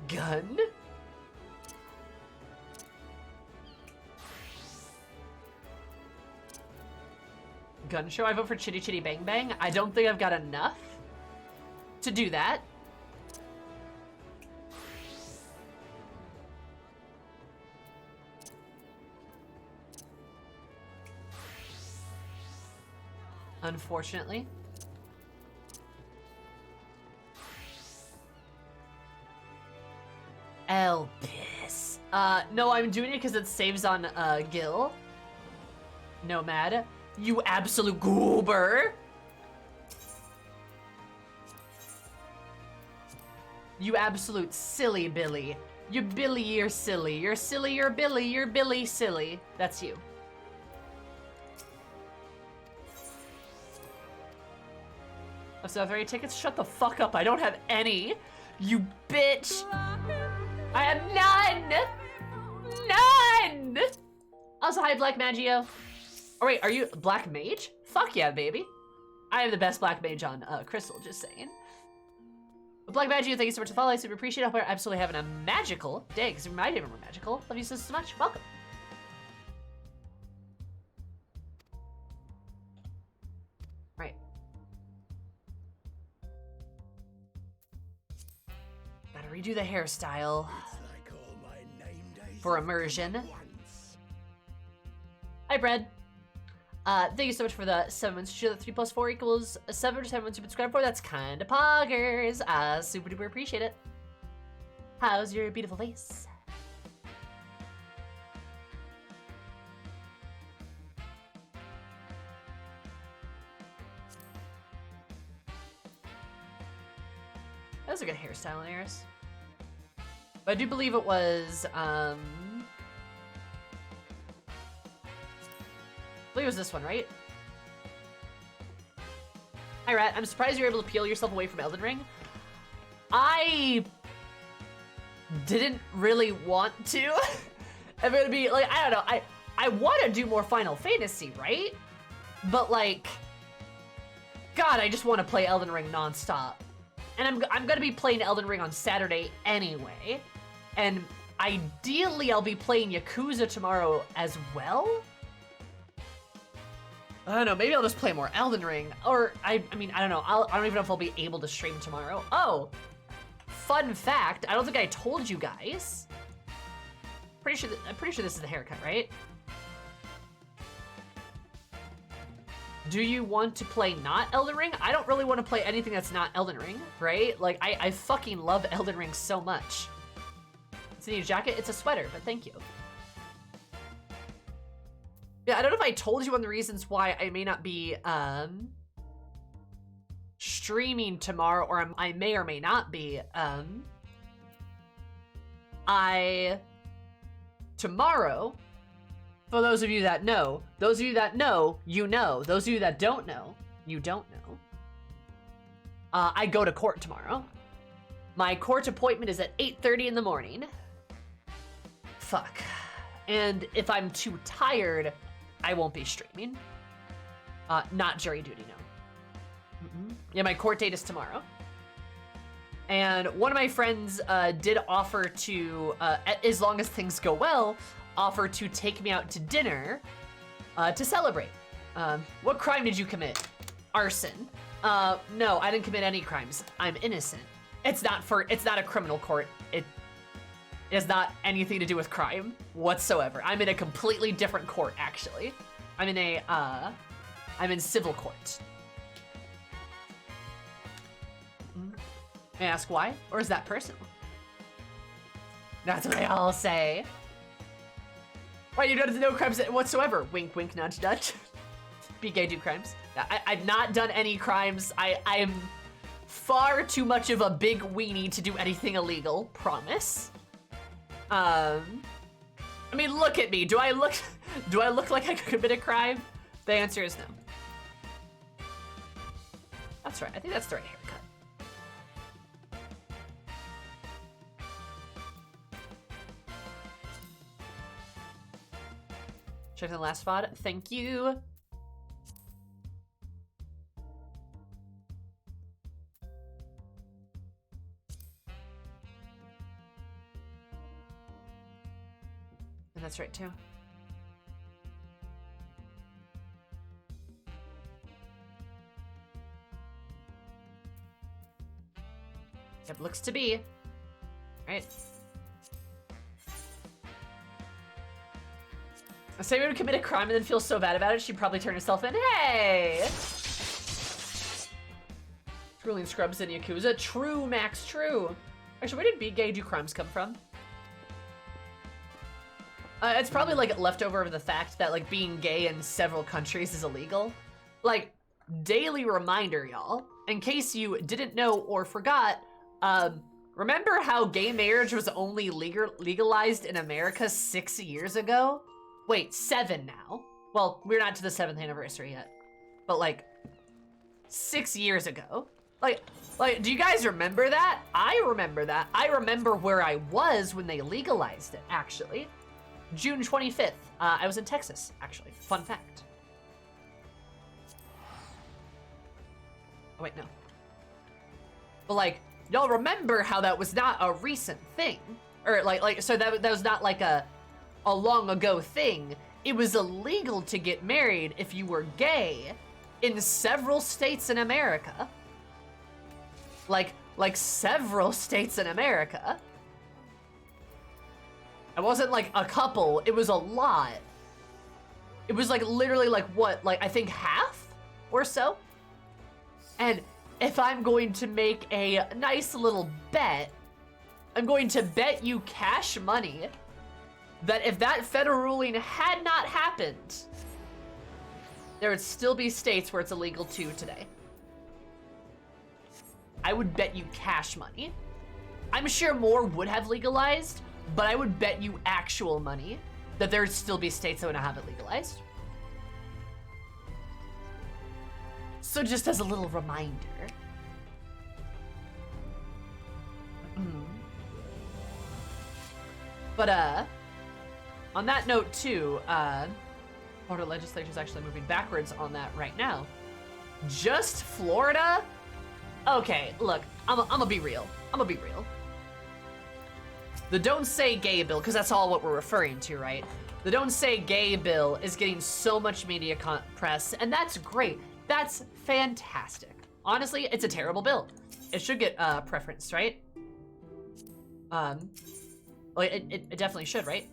gun? Gun show? I vote for Chitty Chitty Bang Bang. I don't think I've got enough to do that. Unfortunately. Elpis. No, I'm doing it because it saves on Gil. Nomad. You absolute goober. You absolute silly Billy. You Billy, you're silly. You're silly, you're Billy. You're Billy silly. That's you. I've still 30 tickets. Shut the fuck up. I don't have any. You bitch. I have none. None. Also, hi, Black Maggio. Oh wait, are you Black Mage? Fuck yeah, baby. I am the best Black Mage on Crystal, just saying. But Black Maggio, thank you so much for the follow. I super appreciate it. I hope you're absolutely having a magical day, because my day were magical. Love you so much. Welcome. Right. Gotta redo the hairstyle Like all my name days for immersion. once. Hi, Brad. Thank you so much for the 7 months. Sure that 3 plus 4 equals 7 to 7 months you've been subscribed for. That's kinda poggers. Super duper appreciate it. How's your beautiful face? That was a good hairstyle, Eris. But I do believe it was, I believe it was this one, right? Hi, Rat. I'm surprised you're able to peel yourself away from Elden Ring. I didn't really want to. I'm gonna be like, I don't know. I want to do more Final Fantasy, right? But like, God, I just want to play Elden Ring nonstop. And I'm gonna be playing Elden Ring on Saturday anyway. And ideally, I'll be playing Yakuza tomorrow as well. I don't know, maybe I'll just play more Elden Ring. Or, I mean, I don't know. I don't even know if I'll be able to stream tomorrow. Oh, fun fact. I don't think I told you guys. I'm pretty sure this is the haircut, right? Do you want to play not Elden Ring? I don't really want to play anything that's not Elden Ring, right? Like, I fucking love Elden Ring so much. It's a new jacket. It's a sweater, but thank you. Yeah, I don't know if I told you one of the reasons why I may not be streaming tomorrow, or I may or may not be. Tomorrow, for those of you that know, you know. Those of you that don't know, you don't know. I go to court tomorrow. My court appointment is at 8:30 in the morning. Fuck. And if I'm too tired, I won't be streaming. Not jury duty, no. Yeah, my court date is tomorrow. And one of my friends did offer to, as long as things go well, offer to take me out to dinner to celebrate. What crime did you commit? Arson. No, I didn't commit any crimes. I'm innocent. It's not a criminal court. It has not anything to do with crime whatsoever. I'm in a completely different court, actually. I'm in civil court. May I ask why? Or is that personal? That's what they all say. Why, you don't have no crimes whatsoever? Wink, wink, nudge, nudge. Be gay, do crimes. I've not done any crimes. I am far too much of a big weenie to do anything illegal, promise. I mean, look at me. Do I look like I could commit a crime? The answer is no. That's right. I think that's the right haircut. Check the last VOD. Thank you. And that's right too. It looks to be. Right. Say we would commit a crime and then feel so bad about it, she'd probably turn herself in. Hey! Ruling scrubs in Yakuza. True, Max, true. Actually, where did Be Gay Do Crimes come from? It's probably like leftover of the fact that like being gay in several countries is illegal. Like, daily reminder, y'all. In case you didn't know or forgot, remember how gay marriage was only legalized in America 6 years ago? Wait, 7 now. Well, we're not to the 7th anniversary yet, but like 6 years ago. Like, do you guys remember that? I remember that. I remember where I was when they legalized it, actually. June 25th. I was in Texas, actually. Fun fact. Oh, wait, no. But like, y'all remember how that was not a recent thing? Or so that was not like a long ago thing. It was illegal to get married if you were gay in several states in America. Like several states in America. It wasn't like a couple, it was a lot. It was like literally like what, like I think half or so? And if I'm going to make a nice little bet, I'm going to bet you cash money that if that federal ruling had not happened, there would still be states where it's illegal too today. I would bet you cash money. I'm sure more would have legalized, but I would bet you actual money that there would still be states that would not have it legalized. So just as a little reminder. But on that note too, Florida legislature is actually moving backwards on that right now. Just Florida? Okay, look, I'm gonna be real. The Don't Say Gay bill, because that's all what we're referring to, right? The Don't Say Gay bill is getting so much media press, and that's great. That's fantastic. Honestly, it's a terrible bill. It should get preference, right? Like it definitely should, right?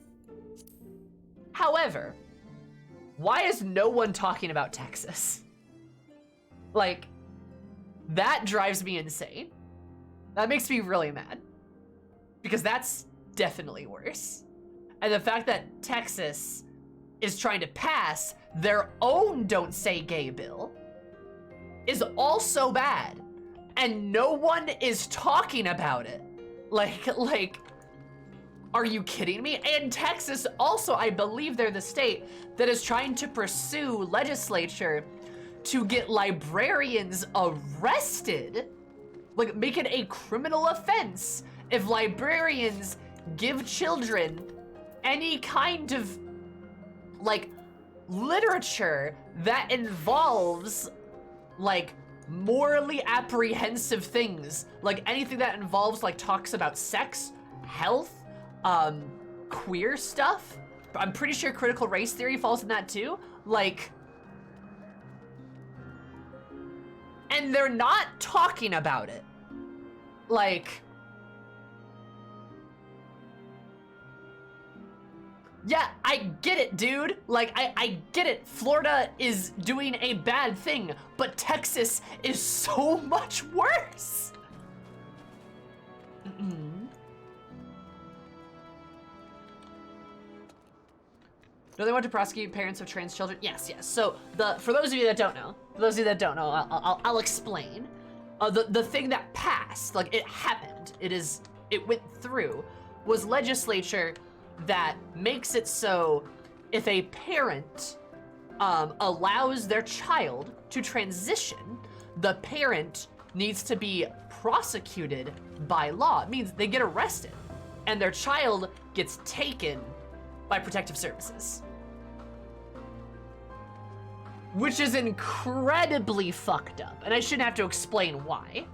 However, why is no one talking about Texas? Like, that drives me insane. That makes me really mad. Because that's definitely worse. And the fact that Texas is trying to pass their own Don't Say Gay bill is also bad. And no one is talking about it. Like, are you kidding me? And Texas also, I believe they're the state that is trying to pursue legislature to get librarians arrested, like make it a criminal offense if librarians give children any kind of like literature that involves like morally apprehensive things, like anything that involves like talks about sex, health, queer stuff. I'm pretty sure critical race theory falls in that too. Like, And they're not talking about it. Like, yeah, I get it, dude. Like, I get it. Florida is doing a bad thing, but Texas is so much worse. No, they want to prosecute parents of trans children. Yes, yes. So for those of you that don't know, I'll explain. The thing that passed, like it happened, it went through, was legislature that makes it so if a parent allows their child to transition, the parent needs to be prosecuted by law. It means they get arrested and their child gets taken by protective services. Which is incredibly fucked up, and I shouldn't have to explain why.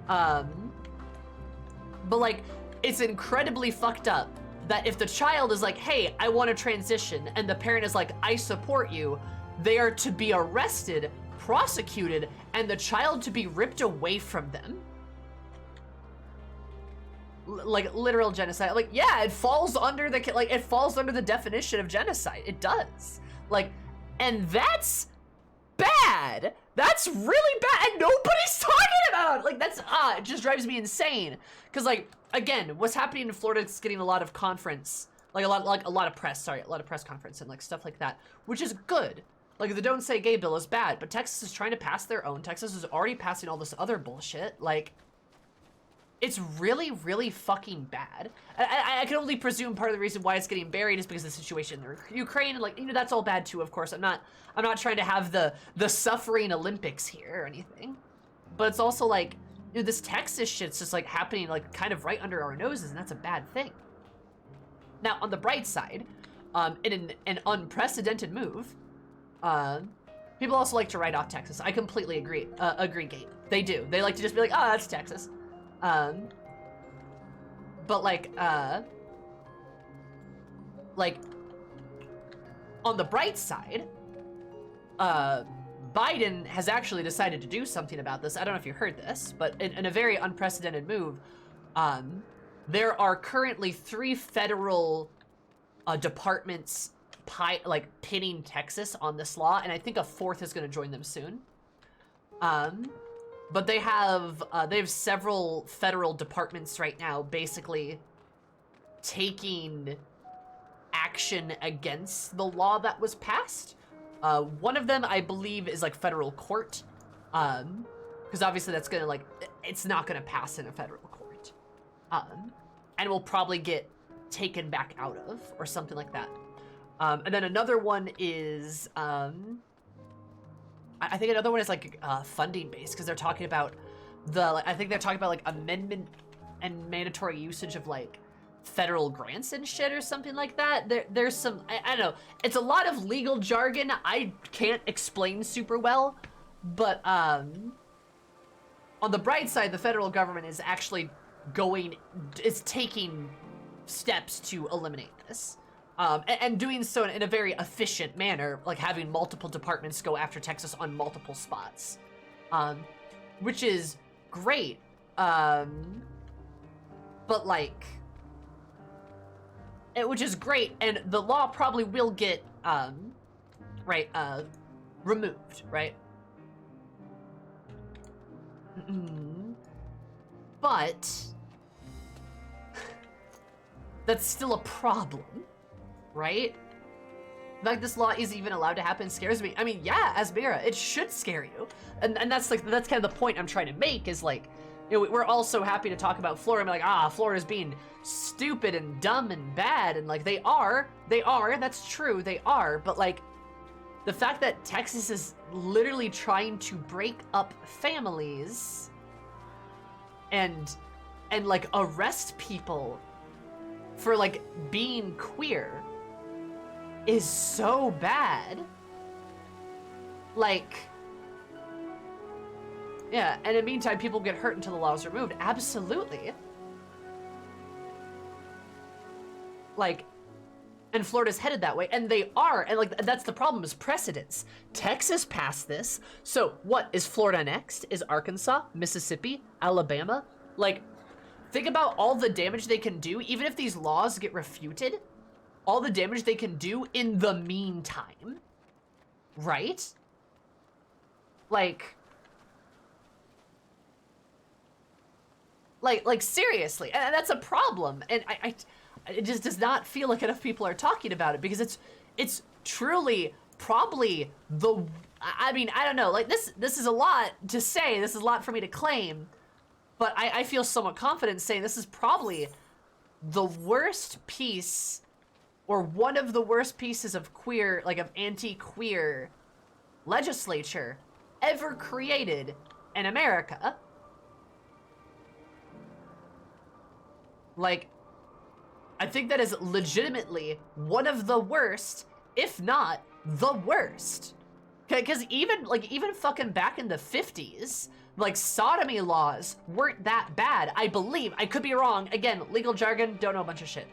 But like, it's incredibly fucked up that if the child is like, hey, I want to transition, and the parent is like, I support you, they are to be arrested, prosecuted, and the child to be ripped away from them. Like literal genocide. Like, yeah, it falls under the definition of genocide. It does. Like, and that's bad. That's really bad, and nobody's talking about it. Like, that's it just drives me insane. Cause like, again, what's happening in Florida is getting a lot of conference, a lot of press conference and like stuff like that, which is good. Like, the Don't Say Gay bill is bad, but Texas is trying to pass their own. Texas is already passing all this other bullshit. Like, it's really, really fucking bad. I can only presume part of the reason why it's getting buried is because of the situation in Ukraine, and like, you know, that's all bad too, of course. I'm not trying to have the suffering Olympics here or anything. But it's also like, you know, this Texas shit's just like happening like kind of right under our noses, and that's a bad thing. Now, on the bright side, in an unprecedented move, people also like to write off Texas. I completely agree, Gabe. They do. They like to just be like, oh, that's Texas. But like on the bright side, Biden has actually decided to do something about this. I don't know if you heard this, but in a very unprecedented move, there are currently 3 federal departments pinning Texas on this law, and I think a 4th is going to join them soon. But they have several federal departments right now basically taking action against the law that was passed. One of them, I believe, is like federal court. Because obviously that's gonna it's not gonna pass in a federal court. And will probably get taken back out of or something like that. And then another one is, I think another one is like funding based, because they're talking about I think they're talking about like amendment and mandatory usage of like federal grants and shit or something like that. There's some, I don't know. It's a lot of legal jargon I can't explain super well, but on the bright side, the federal government is actually taking steps to eliminate this. And doing so in a very efficient manner, like having multiple departments go after Texas on multiple spots, which is great. But like, which is great, and the law probably will get removed, right? But that's still a problem. Right? The fact this law is even allowed to happen scares me. I mean, yeah, Asmira, it should scare you. And that's kind of the point I'm trying to make, is like, you know, we're all so happy to talk about Florida. I'm like, Florida's being stupid and dumb and bad, and like they are, that's true, they are, but like the fact that Texas is literally trying to break up families and like arrest people for like being queer is so bad. Like, yeah, and in the meantime, people get hurt until the law is removed. Absolutely. Like, And Florida's headed that way, and they are, and like that's the problem is precedence. Texas passed this, so what is Florida next? Is Arkansas, Mississippi, Alabama? Like, think about all the damage they can do, even if these laws get refuted, all the damage they can do in the meantime, right? Like seriously, and that's a problem, and it just does not feel like enough people are talking about it, because it's truly probably the, I mean, I don't know, like this is a lot to say, this is a lot for me to claim, but I feel somewhat confident saying this is probably the worst piece, or one of the worst pieces of queer, like of anti-queer legislature ever created in America. Like, I think that is legitimately one of the worst, if not the worst. Okay, because even fucking back in the 50s, like, sodomy laws weren't that bad, I believe. I could be wrong. Again, legal jargon, don't know a bunch of shit.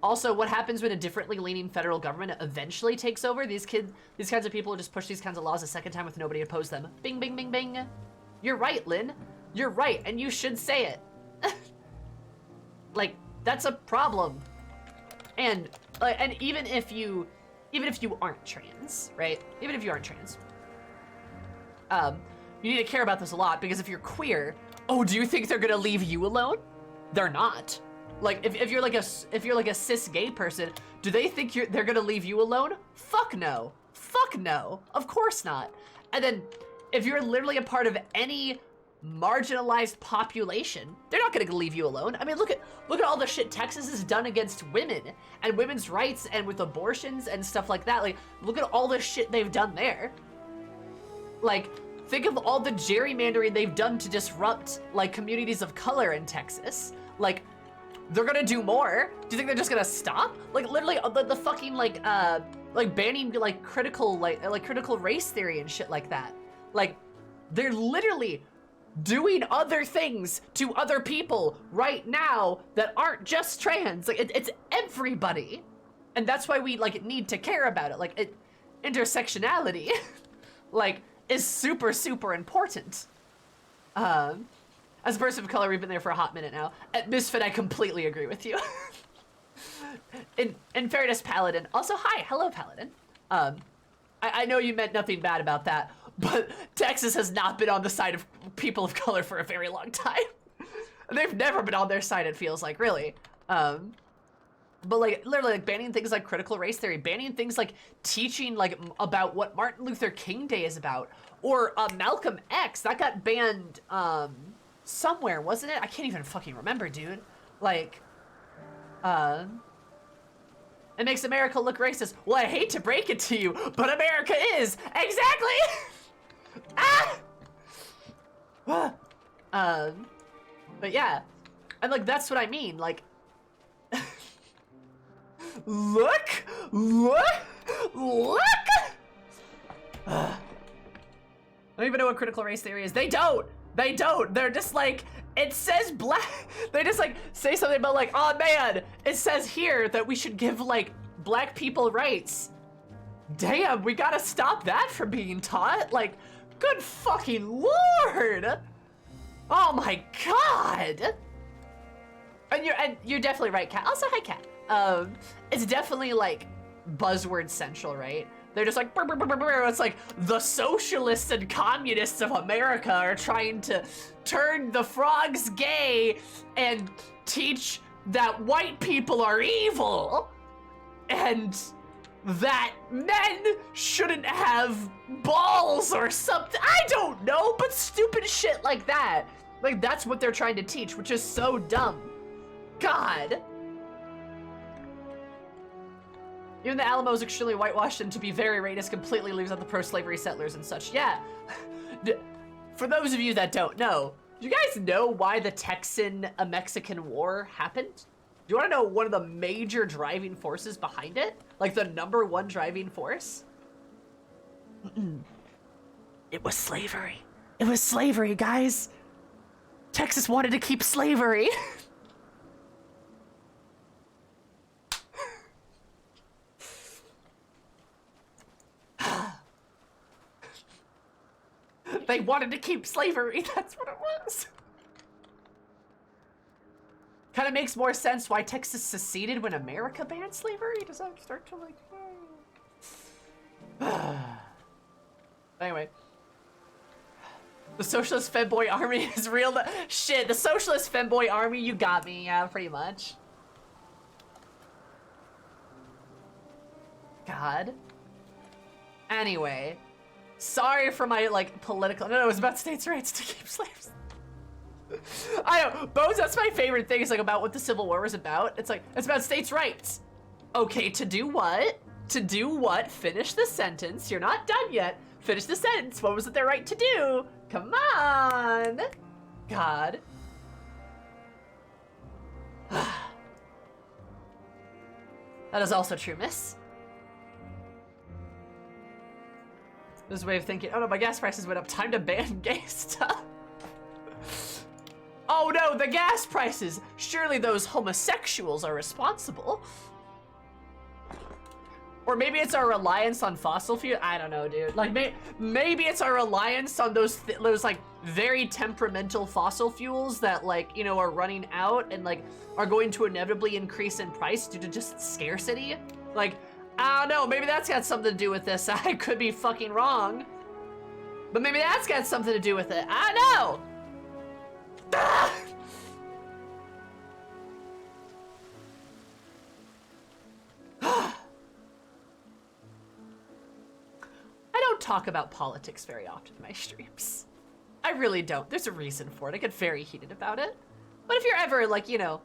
Also, what happens when a differently leaning federal government eventually takes over? These kinds of people just push these kinds of laws a second time with nobody to oppose them. Bing, bing, bing, bing. You're right, Lynn. You're right, and you should say it. Like, that's a problem. And even if you aren't trans, right? Even if you aren't trans, you need to care about this a lot, because if you're queer, oh, do you think they're gonna leave you alone? They're not. Like, if you're like a cis gay person, do they think they're gonna leave you alone? Fuck no. Fuck no. Of course not. And then, if you're literally a part of any marginalized population, they're not gonna leave you alone. I mean, look at all the shit Texas has done against women and women's rights and with abortions and stuff like that. Like, look at all the shit they've done there. Like, think of all the gerrymandering they've done to disrupt, like, communities of color in Texas. Like, they're gonna do more. Do you think they're just gonna stop? Like, literally, the fucking, like banning, like, critical race theory and shit like that. Like, they're literally doing other things to other people right now that aren't just trans. Like, it's everybody. And that's why we, like, need to care about it. Like, intersectionality, like, is super, super important. As a person of color, we've been there for a hot minute now. At Misfit, I completely agree with you. in fairness, Paladin. Also, hi, hello, Paladin. I know you meant nothing bad about that, but Texas has not been on the side of people of color for a very long time. They've never been on their side, it feels like, really. But, like, literally, like, banning things like critical race theory, banning things like teaching, like, about what Martin Luther King Day is about, or Malcolm X, that got banned, somewhere, wasn't it? I can't even fucking remember, dude. Like, it makes America look racist. Well, I hate to break it to you, but America is! Exactly! But yeah. And, like, that's what I mean, like... Look! I don't even know what critical race theory is. They don't! They're just like, it says black. They just like say something about like, oh man, it says here that we should give like black people rights. Damn, we gotta stop that from being taught. Like, good fucking lord. Oh my god. And you're definitely right, Kat. Also, hi, Kat. It's definitely like buzzword central, right? They're just like, brr, brr, brr, brr, brr. It's like the socialists and communists of America are trying to turn the frogs gay and teach that white people are evil and that men shouldn't have balls or something. I don't know, but stupid shit like that. Like, that's what they're trying to teach, which is so dumb. God. Even the Alamo is extremely whitewashed, and to be very racist completely leaves out the pro-slavery settlers and such. Yeah. For those of you that don't know, do you guys know why the Texan-Mexican War happened? Do you want to know one of the major driving forces behind it? Like the #1 driving force? It was slavery. It was slavery, guys. Texas wanted to keep slavery. They wanted to keep slavery, that's what it was. Kind of makes more sense why Texas seceded when America banned slavery. Does that start to like... Anyway. The Socialist Femboy Army is real. Shit, the Socialist Femboy Army, you got me, yeah, pretty much. God. Anyway. Sorry for my, like, political... No, it was about states' rights to keep slaves. I know, Bones, that's my favorite thing, is like about what the Civil War was about. It's like, it's about states' rights. Okay, to do what? To do what? Finish the sentence. You're not done yet. Finish the sentence. What was it their right to do? Come on. God. That is also true, miss. This way of thinking, oh no, my gas prices went up. Time to ban gay stuff. Oh no, the gas prices. Surely those homosexuals are responsible. Or maybe it's our reliance on fossil fuel. I don't know, dude. Like, maybe it's our reliance on those like very temperamental fossil fuels that, like, you know, are running out and like are going to inevitably increase in price due to just scarcity. Like, I don't know. Maybe that's got something to do with this. I could be fucking wrong, but maybe that's got something to do with it. I don't know. Ah! I don't talk about politics very often in my streams. I really don't. There's a reason for it. I get very heated about it. But if you're ever, like, you know,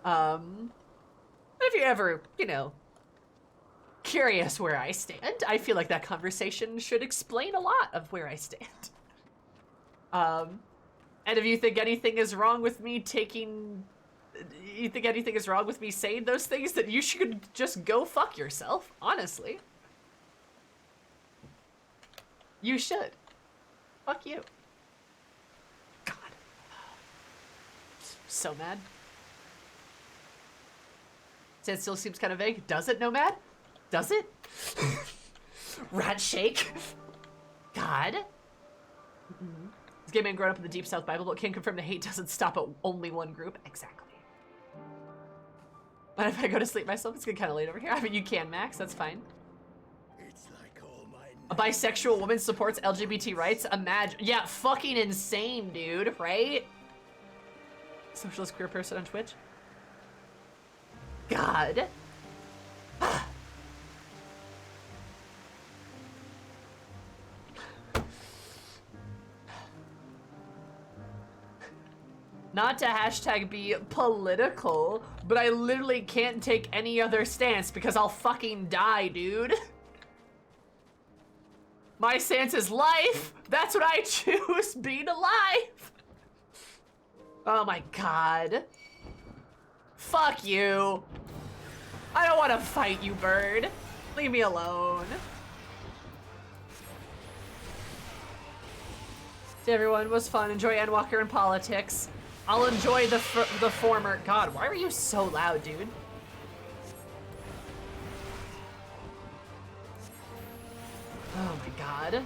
if you're ever, you know, curious where I stand, I feel like that conversation should explain a lot of where I stand. And if you think anything is wrong with me saying those things, then you should just go fuck yourself, honestly. You should. Fuck you. God. So mad. It still seems kind of vague. Does it, Nomad? Does it? Rat shake. God. This gay man grown up in the Deep South Bible, but can confirm the hate doesn't stop at only one group. Exactly. But if I go to sleep myself, it's getting kind of late over here. I mean, you can, Max. That's fine. It's like all my A bisexual woman supports LGBT rights. Imagine. Yeah, fucking insane, dude. Right? Socialist queer person on Twitch. God. Not to hashtag be political, but I literally can't take any other stance because I'll fucking die, dude. My stance is life. That's what I choose, being alive. Oh my God. Fuck you. I don't want to fight you, bird. Leave me alone. To everyone, it was fun. Enjoy Endwalker and politics. I'll enjoy the former. God, why are you so loud, dude? Oh my God.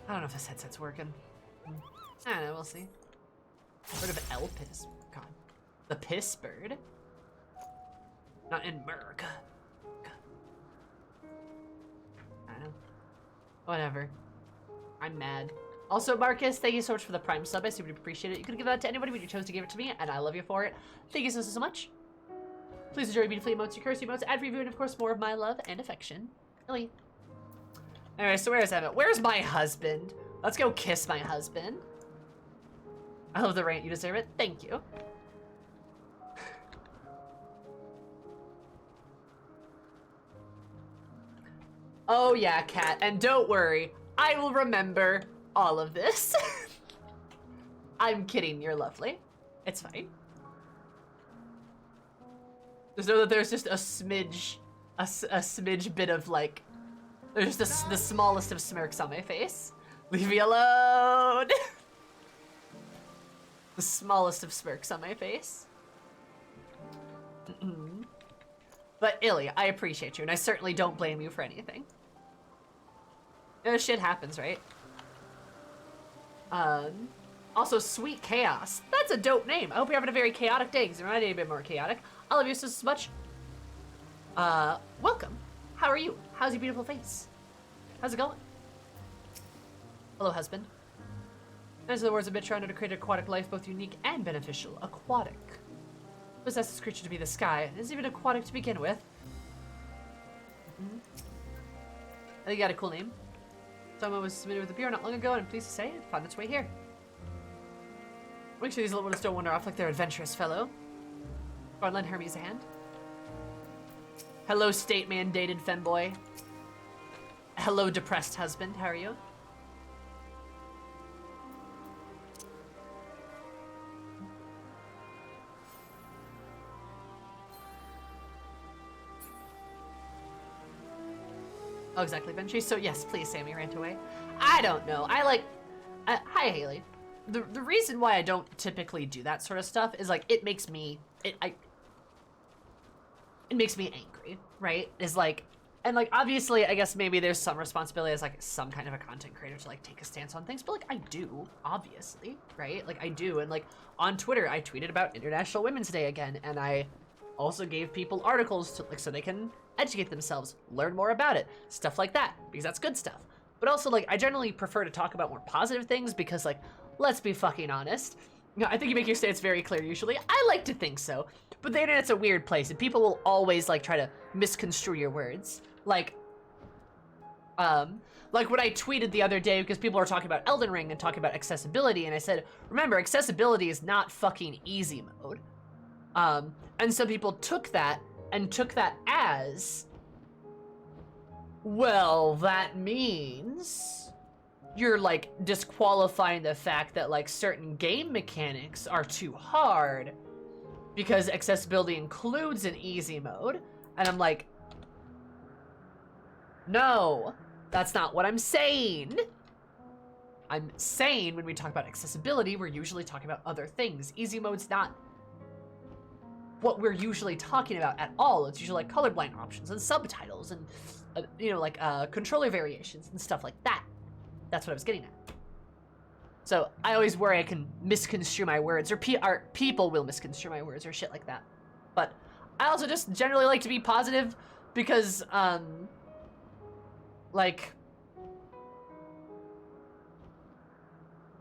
I don't know if this headset's working. I don't know, we'll see. Heard of Elpis? God. The piss bird? Not in America. I don't know. Whatever. I'm mad. Also, Marcus, thank you so much for the Prime sub. I super appreciate it. You could give that to anybody, but you chose to give it to me, and I love you for it. Thank you so much. Please enjoy beautifully emotes, your cursey emotes, ad review, and of course, more of my love and affection. Really. Alright, so where's Emma? Where's my husband? Let's go kiss my husband. I love the rant. You deserve it. Thank you. Oh yeah, Kat. And don't worry. I will remember all of this. I'm kidding. You're lovely. It's fine. Just know that there's just a smidge bit of like There's the smallest of smirks on my face. Leave me alone! The smallest of smirks on my face. But Illy, I appreciate you, and I certainly don't blame you for anything. Shit happens, right? Also, Sweet Chaos. That's a dope name. I hope you're having a very chaotic day, because you're not a bit more chaotic. I love you so much. Welcome. How are you? How's your beautiful face? How's it going? Hello, husband. As the words of Mitch trying to create aquatic life, both unique and beneficial. Aquatic. Possess this creature to be the sky. It is even aquatic to begin with. I think you got a cool name. Someone was submitted with a beer not long ago, and I'm pleased to say it found its way here. Make sure these little ones don't wander off like they're adventurous fellow. Go on, lend Hermes a hand. Hello, state-mandated femboy. Hello, depressed husband. How are you? Oh, exactly, Benji. So yes, please, Sammy rant away. I don't know. Hi, Haley. The reason why I don't typically do that sort of stuff is like it makes me it makes me angry, right? Is like, and like obviously I guess maybe there's some responsibility as like some kind of a content creator to like take a stance on things, but like I do, obviously, right? Like I do, and like on Twitter I tweeted about International Women's Day again, and I also gave people articles to like so they can educate themselves, learn more about it, stuff like that, because that's good stuff. But also like I generally prefer to talk about more positive things because like let's be fucking honest. You know, I think you make your stance very clear usually. I like to think so, but the internet's a weird place and people will always like try to misconstrue your words. Like when I tweeted the other day because people were talking about Elden Ring and talking about accessibility, and I said, remember, accessibility is not fucking easy mode. And some people took that as, well, that means you're like disqualifying the fact that like certain game mechanics are too hard because accessibility includes an easy mode. And I'm like, no, that's not what I'm saying. I'm saying when we talk about accessibility, we're usually talking about other things. Easy mode's not what we're usually talking about at all. It's usually like colorblind options and subtitles and you know, like controller variations and stuff like that. That's what I was getting at. So I always worry I can misconstrue my words, or people will misconstrue my words or shit like that. But I also just generally like to be positive because like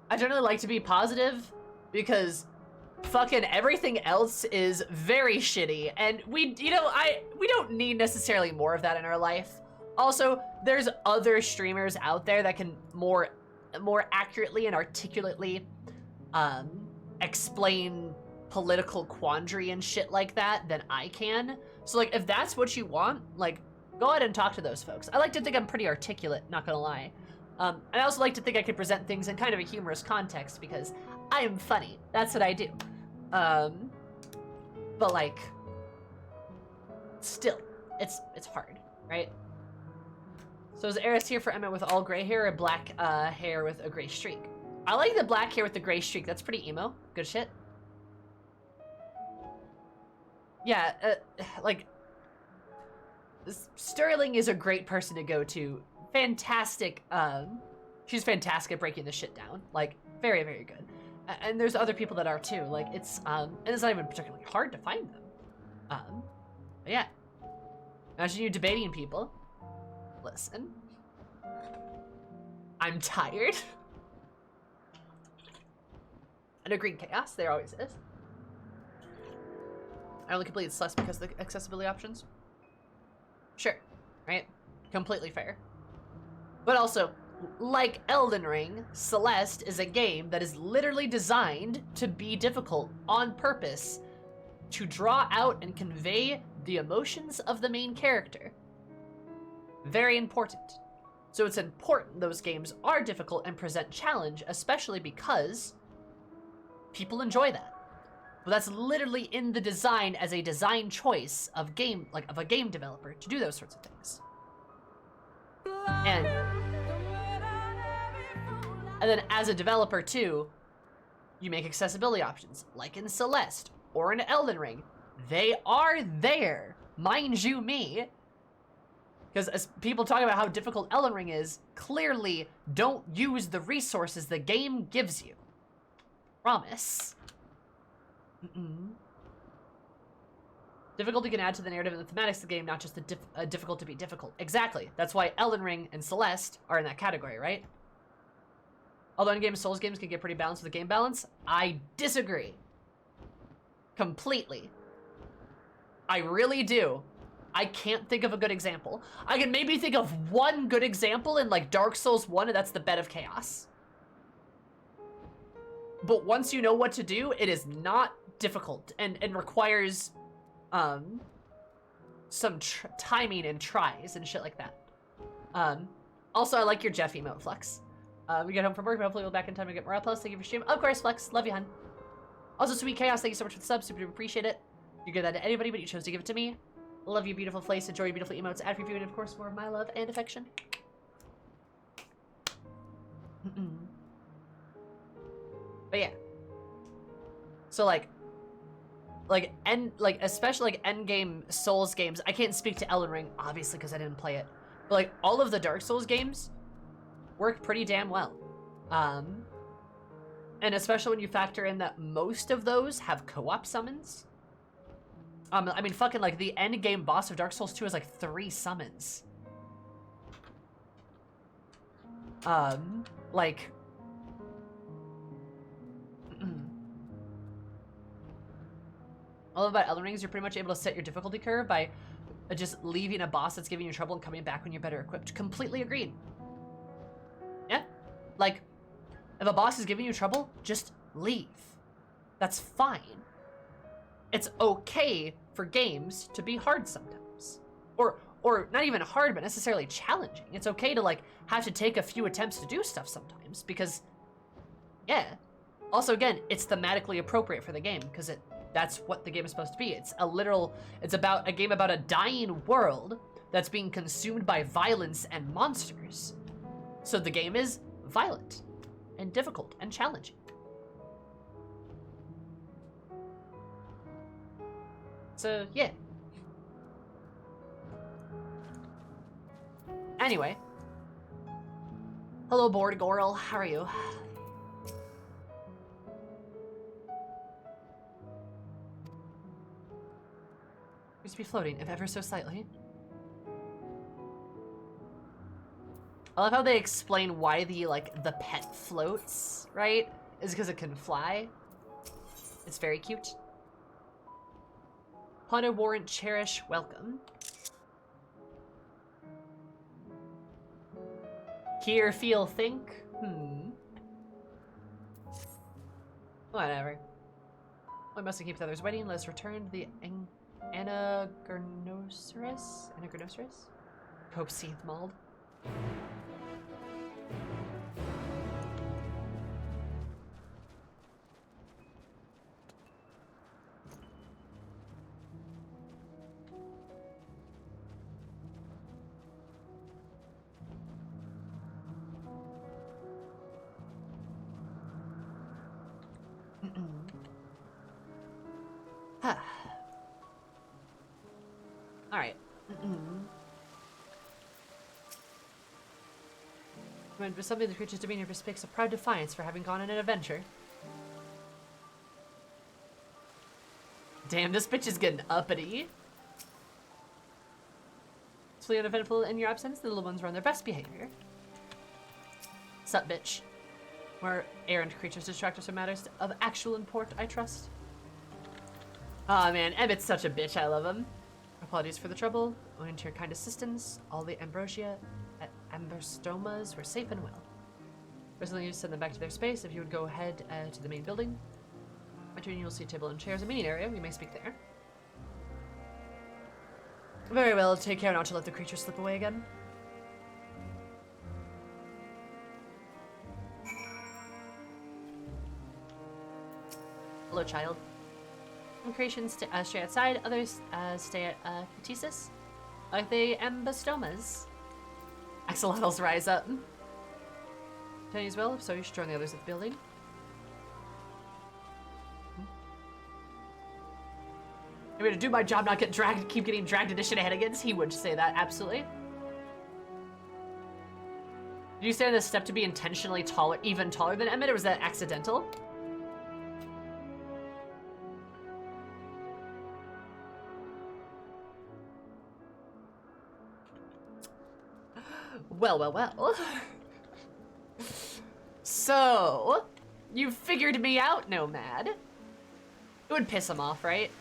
I generally like to be positive because fucking everything else is very shitty, and we don't need necessarily more of that in our life. Also, there's other streamers out there that can more accurately and articulately explain political quandary and shit like that than I can. So like if that's what you want, like go ahead and talk to those folks. I like to think I'm pretty articulate, not gonna lie. And I also like to think I can present things in kind of a humorous context because I am funny. That's what I do. But like, still, it's hard, right? So is Eris here for Emma with all gray hair or black hair with a gray streak? I like the black hair with the gray streak. That's pretty emo. Good shit. Yeah, like, Sterling is a great person to go to. Fantastic, she's fantastic at breaking this shit down. Like, very, very good. And there's other people that are too. Like, it's, and it's not even particularly hard to find them. But yeah. Imagine you debating people. Listen. I'm tired. And a green chaos, there always is. I only completed Celeste because of the accessibility options. Sure, right? Completely fair. But also, like Elden Ring, Celeste is a game that is literally designed to be difficult on purpose to draw out and convey the emotions of the main character. Very important. So it's important those games are difficult and present challenge, especially because people enjoy that. But that's literally in the design as a design choice of a game developer to do those sorts of things. And then as a developer too, you make accessibility options, like in Celeste or in Elden Ring. They are there, mind you me. Because as people talk about how difficult Elden Ring is, clearly don't use the resources the game gives you. Promise. Difficulty can add to the narrative and the thematics of the game, not just the difficult to be difficult. Exactly. That's why Elden Ring and Celeste are in that category, right? Although in-game Souls games can get pretty balanced with the game balance, I disagree. Completely. I really do. I can't think of a good example. I can maybe think of one good example in like Dark Souls 1, and that's the Bed of Chaos. But once you know what to do, it is not difficult and requires some timing and tries and shit like that. Also, I like your Jeff emote, Flex. We get home from work, but hopefully we'll be back in time to get more plus. Thank you for stream. Of course, Flex. Love you, hun. Also, Sweet Chaos, thank you so much for the sub. Super appreciate it. You give that to anybody, but you chose to give it to me. Love you, beautiful face. Enjoy your beautiful emotes. Ad free viewing, and of course, more of my love and affection. But yeah. So especially like endgame Souls games. I can't speak to Elden Ring, obviously, because I didn't play it. But like all of the Dark Souls games work pretty damn well. And especially when you factor in that most of those have co-op summons. I mean, fucking like the end game boss of Dark Souls 2 is like 3 summons. Like. All about Elden Ring is you're pretty much able to set your difficulty curve by just leaving a boss that's giving you trouble and coming back when you're better equipped. Completely agreed. Yeah. Like, if a boss is giving you trouble, just leave. That's fine. It's okay for games to be hard sometimes. Or not even hard, but necessarily challenging. It's okay to, like, have to take a few attempts to do stuff sometimes, because, yeah. Also, again, it's thematically appropriate for the game, because that's what the game is supposed to be. It's about a game about a dying world that's being consumed by violence and monsters. So the game is violent and difficult and challenging. So, yeah. Anyway. Hello, Bored Goral. How are you? Used to be floating, if ever so slightly. I love how they explain why the pet floats, right? Is because it can fly. It's very cute. Hunter Warrant Cherish, welcome. Hear, feel, think? Whatever. We must keep the others waiting. Let us return to the Anagornosaurus? Pope Seath Mauled. Alright. For something the creature's demeanor bespeaks a proud defiance for having gone on an adventure. Damn, this bitch is getting uppity. It's really uneventful in your absence. The little ones are on their best behavior. Sup, bitch. More errant creatures distract us from matters of actual import, I trust. Aw, man, Emmett's such a bitch. I love him. Apologies for the trouble. Owing to your kind assistance, all the ambrosia at Amberstomas were safe and well. Recently, you send them back to their space. If you would go ahead to the main building, between you'll see a table and chairs, a meeting area. We may speak there. Very well. Take care not to let the creature slip away again. Hello, child. Some creations stay outside, others stay at Catesis, like the Amberstomas. Axolotls rise up. Tony as well, if so you should join the others at the building. I'm gonna do my job, not get dragged, keep getting dragged into shenanigans. He would say that, absolutely. Did you say on this step to be intentionally taller, even taller than Emmett, or was that accidental? Well, well, well. So, you figured me out, Nomad. It would piss him off, right?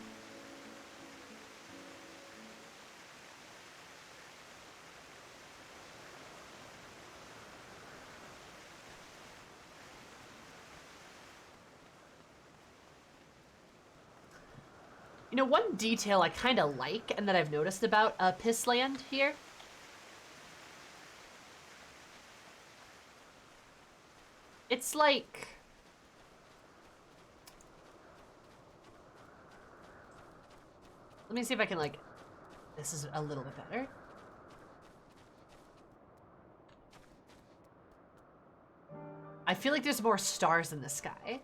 You know, one detail I kind of like and that I've noticed about Pissland here. It's like... Let me see if I can, like... This is a little bit better. I feel like there's more stars in the sky,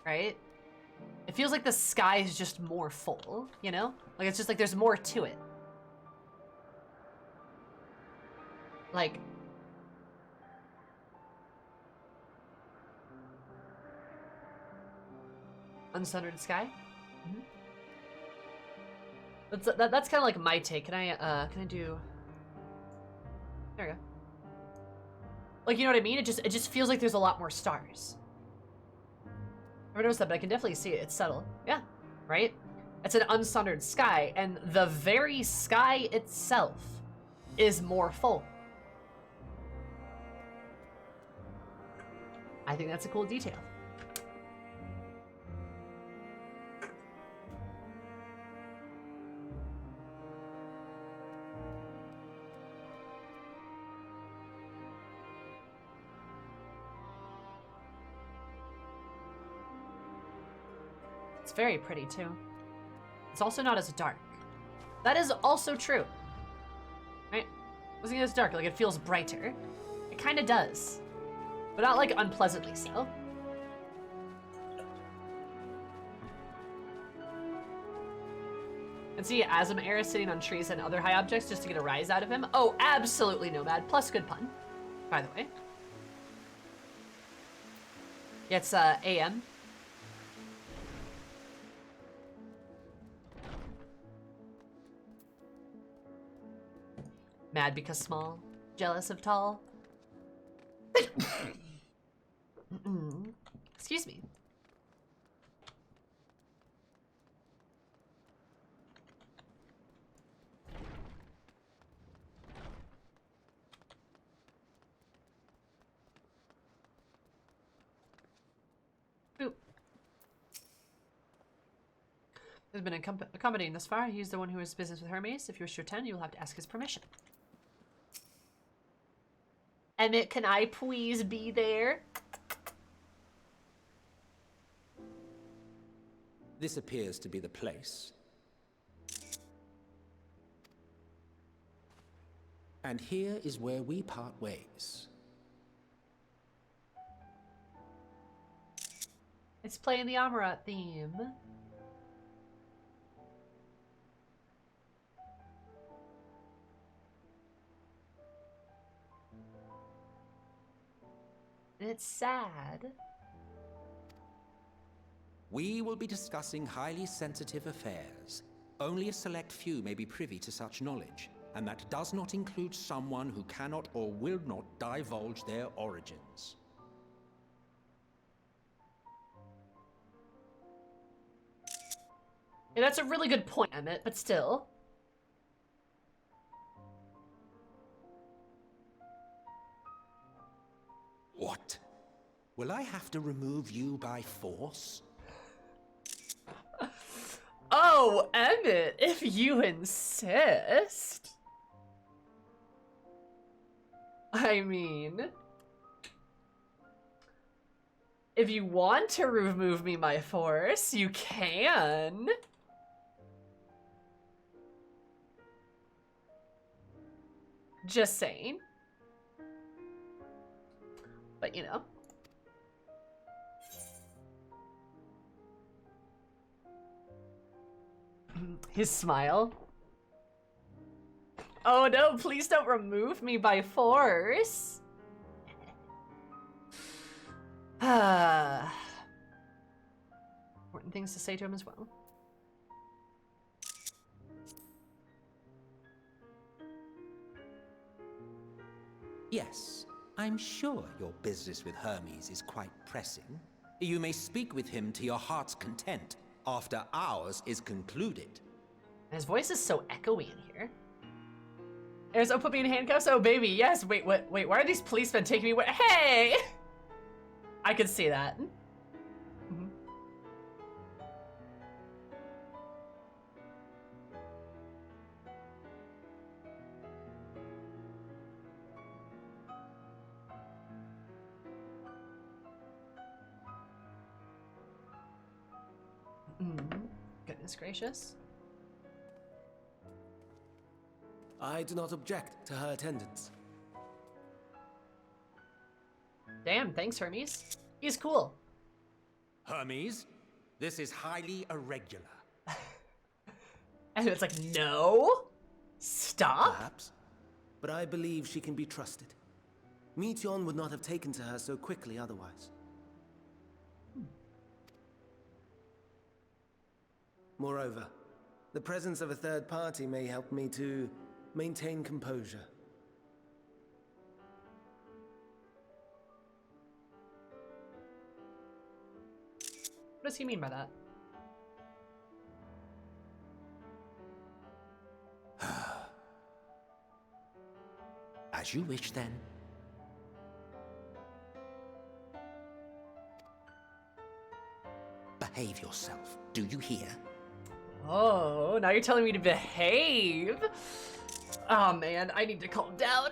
right? It feels like the sky is just more full, you know? Like, it's just like there's more to it. Like... Unsundered sky? Mm-hmm. That's kind of like my take. Can I do... There we go. Like, you know what I mean? It just feels like there's a lot more stars. I never noticed that, but I can definitely see it. It's subtle. Yeah, right? It's an unsundered sky, and the very sky itself is more full. I think that's a cool detail. It's very pretty, too. It's also not as dark. That is also true. Right? It wasn't as dark, like it feels brighter. It kind of does. But not like unpleasantly so. And see Asm Air sitting on trees and other high objects just to get a rise out of him. Oh, absolutely Nomad. Plus good pun, by the way. Yeah, it's AM. Mad because small, jealous of tall. Excuse me. Boop. There's been accommodating thus far. He's the one who has business with Hermes. If you wish to attend, you will have to ask his permission. Emmett, can I please be there? This appears to be the place. And here is where we part ways. It's playing the Amarat theme. And it's sad. We will be discussing highly sensitive affairs. Only a select few may be privy to such knowledge, and that does not include someone who cannot or will not divulge their origins. Yeah, that's a really good point, Emmett, but still. What? Will I have to remove you by force? Oh, Emmett, if you insist. I mean, if you want to remove me by force, you can. Just saying. but you know. His smile. Oh no, please don't remove me by force. Important things to say to him as well. Yes, I'm sure your business with Hermes is quite pressing. You may speak with him to your heart's content after ours is concluded. His voice is so echoey in here. There's put me in handcuffs? Oh baby, yes. Wait, what? Wait, why are these policemen taking me? Hey! I could see that. Goodness gracious. I do not object to her attendance. Damn, thanks, Hermes. He's cool. Hermes, this is highly irregular. And it's like, no! Stop! Perhaps, but I believe she can be trusted. Meteion would not have taken to her so quickly otherwise. Moreover, the presence of a third party may help me to maintain composure. What does he mean by that? As you wish, then. Behave yourself, do you hear? Oh, now you're telling me to behave? Oh man, I need to calm down.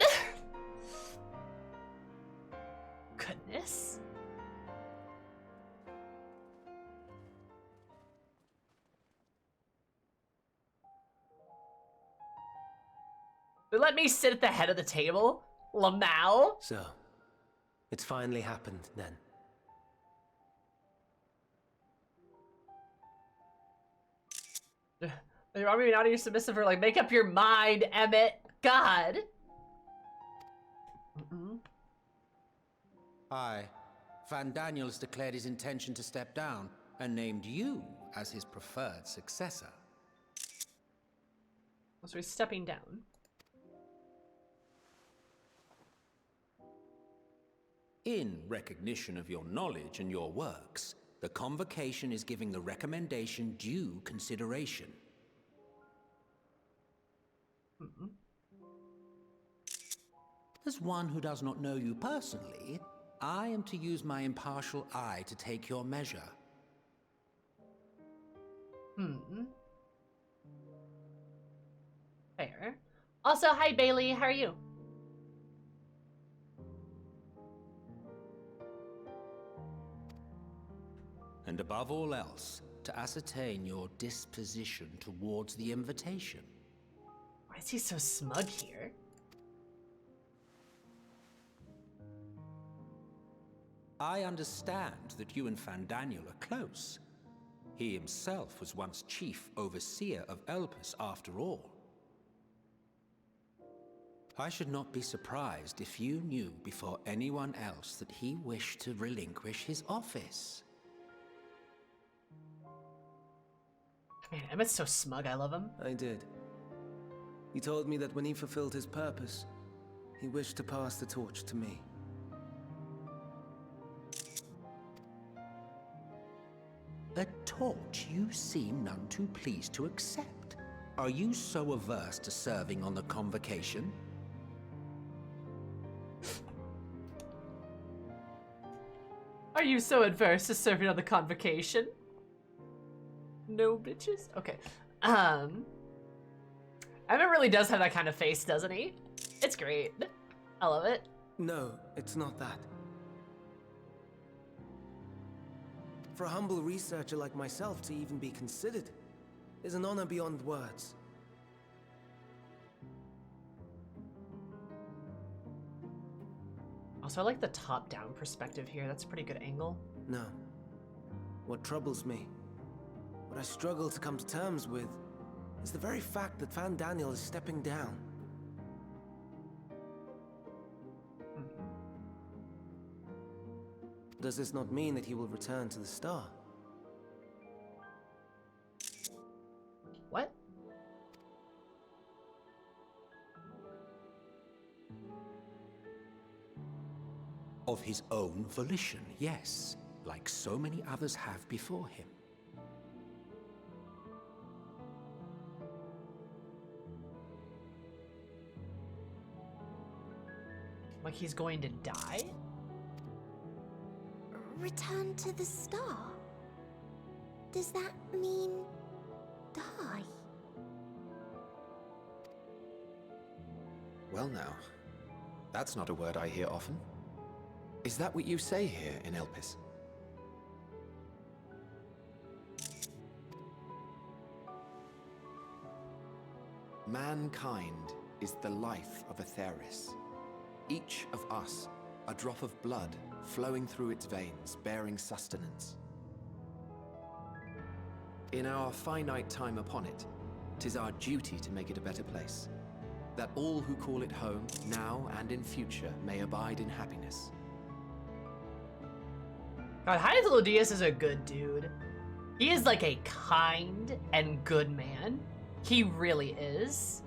Goodness. They let me sit at the head of the table? Lamau? So, it's finally happened then. You're probably not even submissive or like, make up your mind, Emmett. God. Aye. Van Daniels declared his intention to step down and named you as his preferred successor. So he's stepping down. In recognition of your knowledge and your works, the Convocation is giving the recommendation due consideration. As one who does not know you personally, I am to use my impartial eye to take your measure. Fair. Also, hi Bailey, how are you? And above all else, to ascertain your disposition towards the invitation. Why is he so smug here? I understand that you and Van Daniel are close. He himself was once chief overseer of Elpis after all. I should not be surprised if you knew before anyone else that he wished to relinquish his office. Man, Emmett's so smug, I love him. I did. He told me that when he fulfilled his purpose, he wished to pass the torch to me. A torch you seem none too pleased to accept. Are you so averse to serving on the Convocation? Are you so adverse to serving on the Convocation? No bitches? Okay. Emmett really does have that kind of face, doesn't he? It's great. I love it. No, it's not that. For a humble researcher like myself to even be considered is an honor beyond words. Also, I like the top-down perspective here. That's a pretty good angle. No. What troubles me, what I struggle to come to terms with, is the very fact that Van Daniel is stepping down. Does this not mean that he will return to the Star? What? Of his own volition, yes, like so many others have before him. Like he's going to die? Return to the Star? Does that mean die? Well now, that's not a word I hear often. Is that what you say here in Elpis? Mankind is the life of Atheris. Each of us, a drop of blood flowing through its veins, bearing sustenance. In our finite time upon it, 'tis our duty to make it a better place, that all who call it home, now and in future, may abide in happiness. God, Hythlodius is a good dude. He is like a kind and good man. He really is.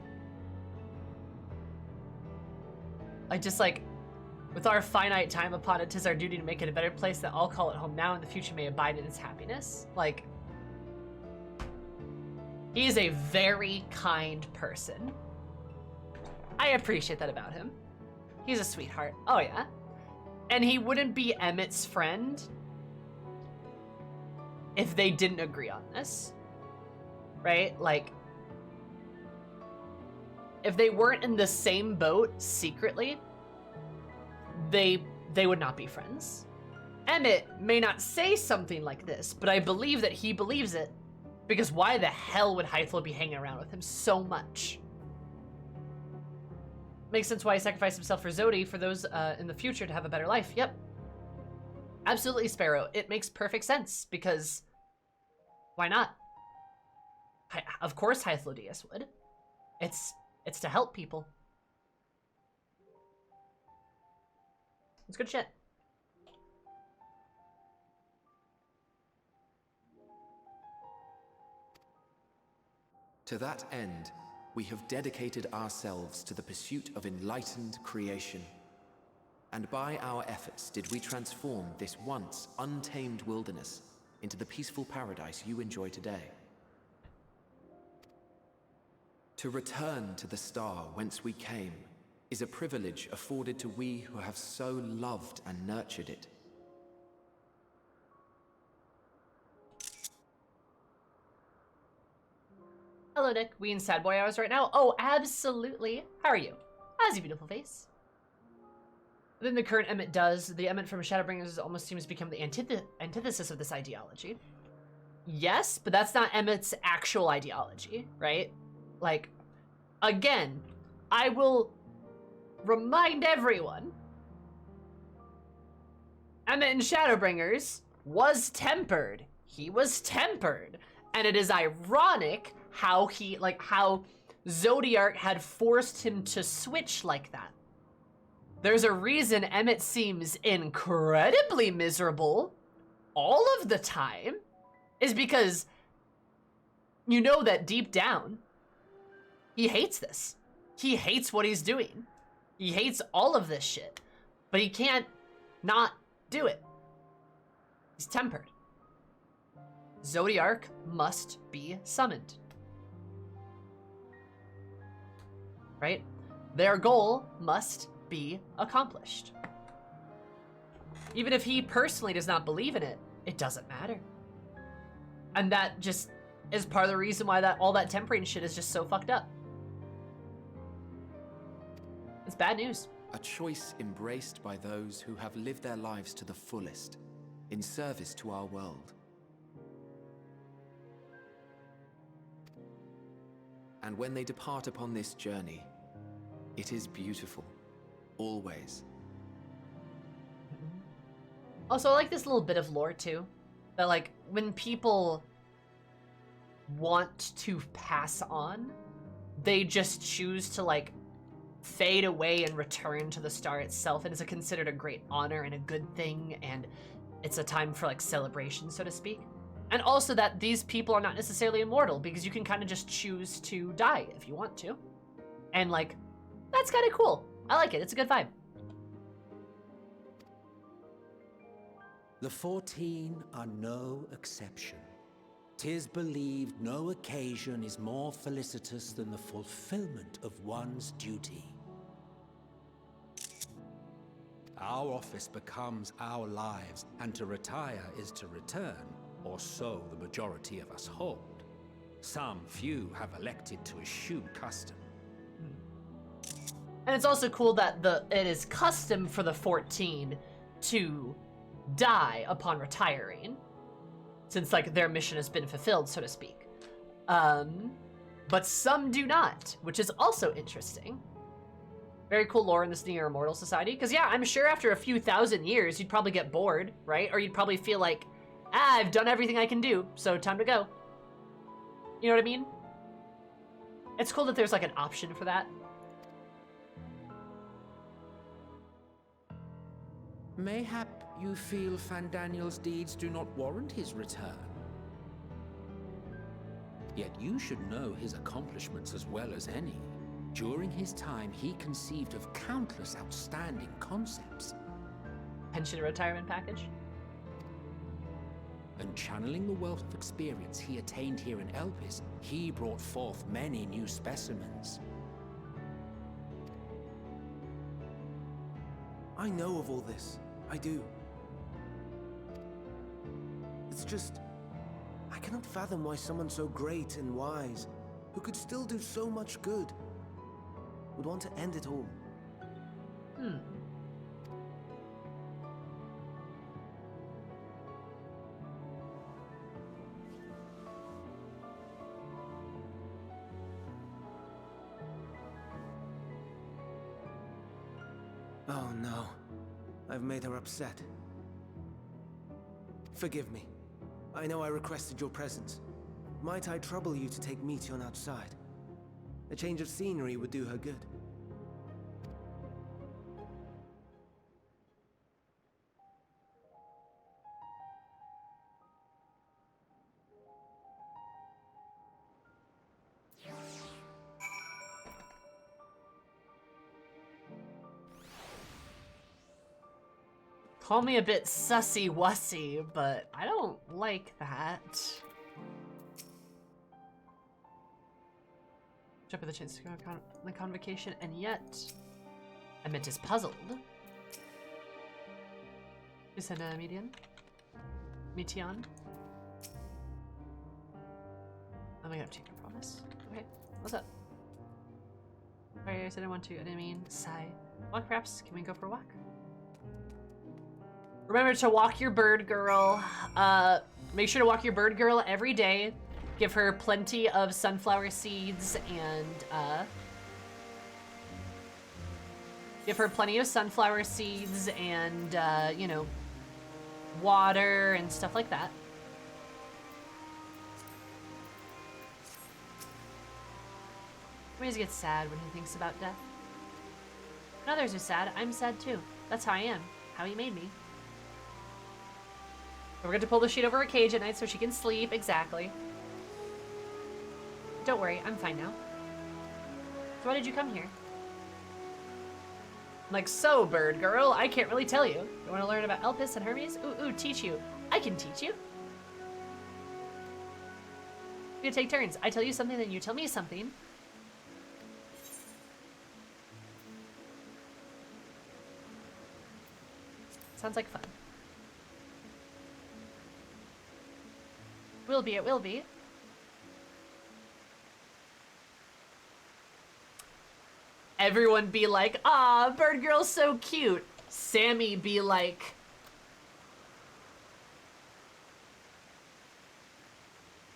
With our finite time upon it, 'tis our duty to make it a better place that all call it home now and in the future may abide in its happiness. Like, he is a very kind person. I appreciate that about him. He's a sweetheart. Oh yeah. And he wouldn't be Emmett's friend if they didn't agree on this. Right? Like, if they weren't in the same boat secretly, they would not be friends. Emmett may not say something like this, but I believe that he believes it, because why the hell would Hythlo be hanging around with him so much? Makes sense why he sacrificed himself for Zodi, for those in the future to have a better life. Yep. Absolutely, Sparrow. It makes perfect sense, because why not? Of course Hythlodius would. It's to help people. It's good shit. To that end, we have dedicated ourselves to the pursuit of enlightened creation. And by our efforts did we transform this once untamed wilderness into the peaceful paradise you enjoy today. To return to the star whence we came is a privilege afforded to we who have so loved and nurtured it. Hello, Nick. We in sad boy hours right now? Oh, absolutely. How are you? How's your beautiful face? Then the current Emmett does. The Emmett from Shadowbringers almost seems to become the antithesis of this ideology. Yes, but that's not Emmett's actual ideology, right? Like, again, I will remind everyone, Emmett in Shadowbringers was tempered. He was tempered. And it is ironic how how Zodiark had forced him to switch like that. There's a reason Emmett seems incredibly miserable all of the time, is because you know that deep down, he hates this. He hates what he's doing. He hates all of this shit, but he can't not do it. He's tempered. Zodiark must be summoned. Right? Their goal must be accomplished. Even if he personally does not believe in it, it doesn't matter. And that just is part of the reason why all that tempering shit is just so fucked up. It's bad news. A choice embraced by those who have lived their lives to the fullest, in service to our world. And when they depart upon this journey, it is beautiful, always. Also, I like this little bit of lore too. That like when people want to pass on, they just choose to like fade away and return to the star itself, and it's considered a great honor and a good thing, and it's a time for like celebration, so to speak. And also that these people are not necessarily immortal, because you can kind of just choose to die if you want to. And like, that's kind of cool. I like it. It's a good vibe. The 14 are no exception. 'Tis believed no occasion is more felicitous than the fulfillment of one's duty. Our office becomes our lives, and to retire is to return, or so the majority of us hold. Some few have elected to eschew custom. And it's also cool that it is custom for the 14 to die upon retiring, since like their mission has been fulfilled, so to speak. But some do not, which is also interesting. Very cool lore in this Near Immortal Society, because yeah, I'm sure after a few thousand years, you'd probably get bored, right? Or you'd probably feel like, I've done everything I can do, so time to go. You know what I mean? It's cool that there's like an option for that. Mayhap you feel Fandaniel's deeds do not warrant his return. Yet you should know his accomplishments as well as any. During his time, he conceived of countless outstanding concepts. Pension and retirement package? And channeling the wealth of experience he attained here in Elpis, he brought forth many new specimens. I know of all this. I do. It's just, I cannot fathom why someone so great and wise, who could still do so much good, would want to end it all. Oh no. I've made her upset. Forgive me. I know I requested your presence. Might I trouble you to take Meteon outside? A change of scenery would do her good. Call me a bit sussy-wussy, but I don't like that. Jump at the chance to go on the Convocation, and yet Amit is puzzled. You send a Meteon? Meteon? Oh my god, I'm taking a promise. Okay, what's up? Sorry, I said I want to, I didn't mean sigh. Walk perhaps? Can we go for a walk? Remember to walk your bird girl. Make sure to walk your bird girl every day. Give her plenty of sunflower seeds and you know, water and stuff like that. Always gets sad when he thinks about death. When others are sad, I'm sad too. That's how I am. How he made me. We're going to pull the sheet over her cage at night so she can sleep. Exactly. Don't worry, I'm fine now. So why did you come here? I'm like, so, bird girl, I can't really tell you. You want to learn about Elpis and Hermes? Ooh, teach you. I can teach you. We're gonna take turns. I tell you something, then you tell me something. Sounds like fun. Will be, it will be. Everyone be like, ah, bird girl's so cute. Sammy be like,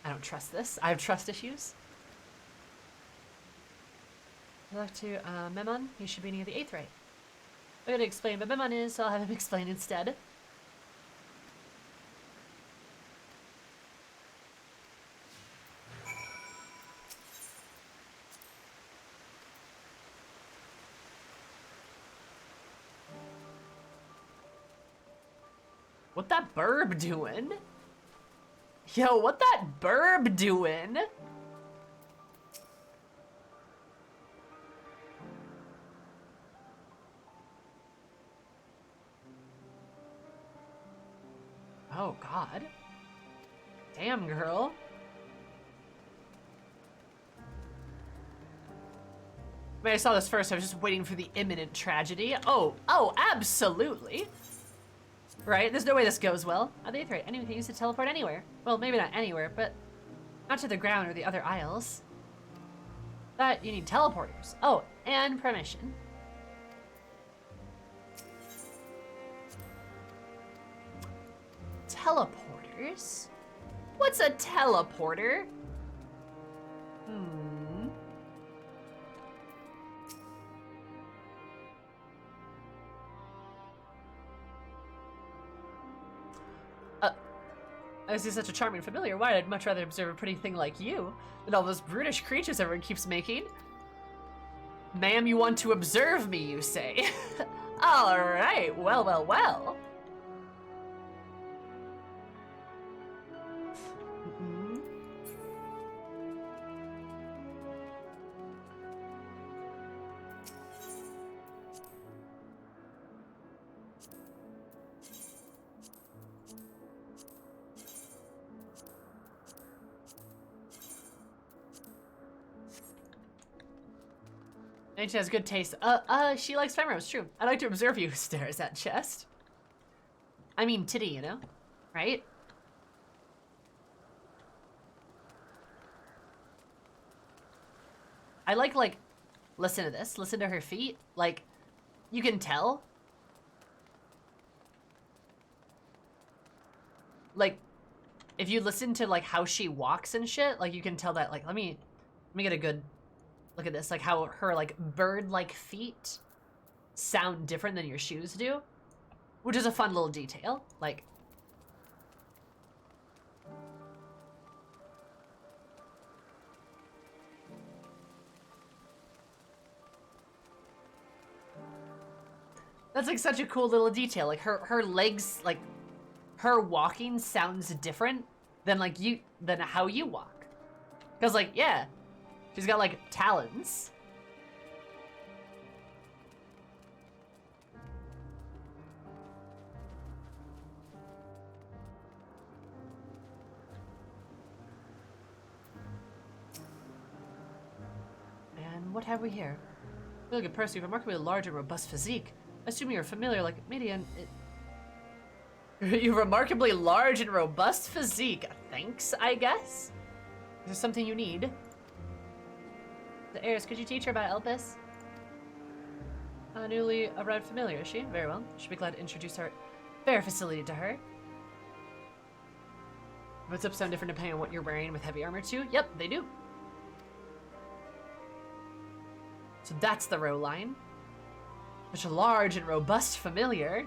I don't trust this. I have trust issues. I'd like to, Memon, you should be near the 8th right. I'm gonna explain what Memon is, so I'll have him explain instead. What that burb doing? Yo, what that burb doing? Oh, God. Damn, girl. When I saw this first, I was just waiting for the imminent tragedy. Oh, absolutely. Right? There's no way this goes well. Oh, they've heard anyone can use to teleport anywhere. Well, maybe not anywhere, but not to the ground or the other aisles. But you need teleporters. Oh, and permission. Teleporters? What's a teleporter? I see such a charming familiar. Why? I'd much rather observe a pretty thing like you than all those brutish creatures everyone keeps making. Ma'am, you want to observe me, you say? All right. Well, well, well. And she has good taste. She likes femros, true. I like to observe you, stares at chest. I mean titty, you know? Right? I like, listen to this. Listen to her feet. Like, you can tell. Like, if you listen to, like, how she walks and shit, like, you can tell that, like, let me get a good look at this, like how her like bird-like feet sound different than your shoes do, which is a fun little detail. Like, that's like such a cool little detail. Like her legs, like her walking sounds different than than how you walk. Cause like, yeah. She's got, like, talons. And what have we here? Really good person, remarkably large and robust physique. I assume you're familiar, like, median. You're remarkably large and robust physique. Thanks, I guess? Is there something you need? The heiress, could you teach her about Elpis? A newly arrived familiar, is she? Very well. Should be glad to introduce our fair facility to her. Footsteps sound different depending on what you're wearing with heavy armor too. Yep, they do. So that's the row line. Such a large and robust familiar.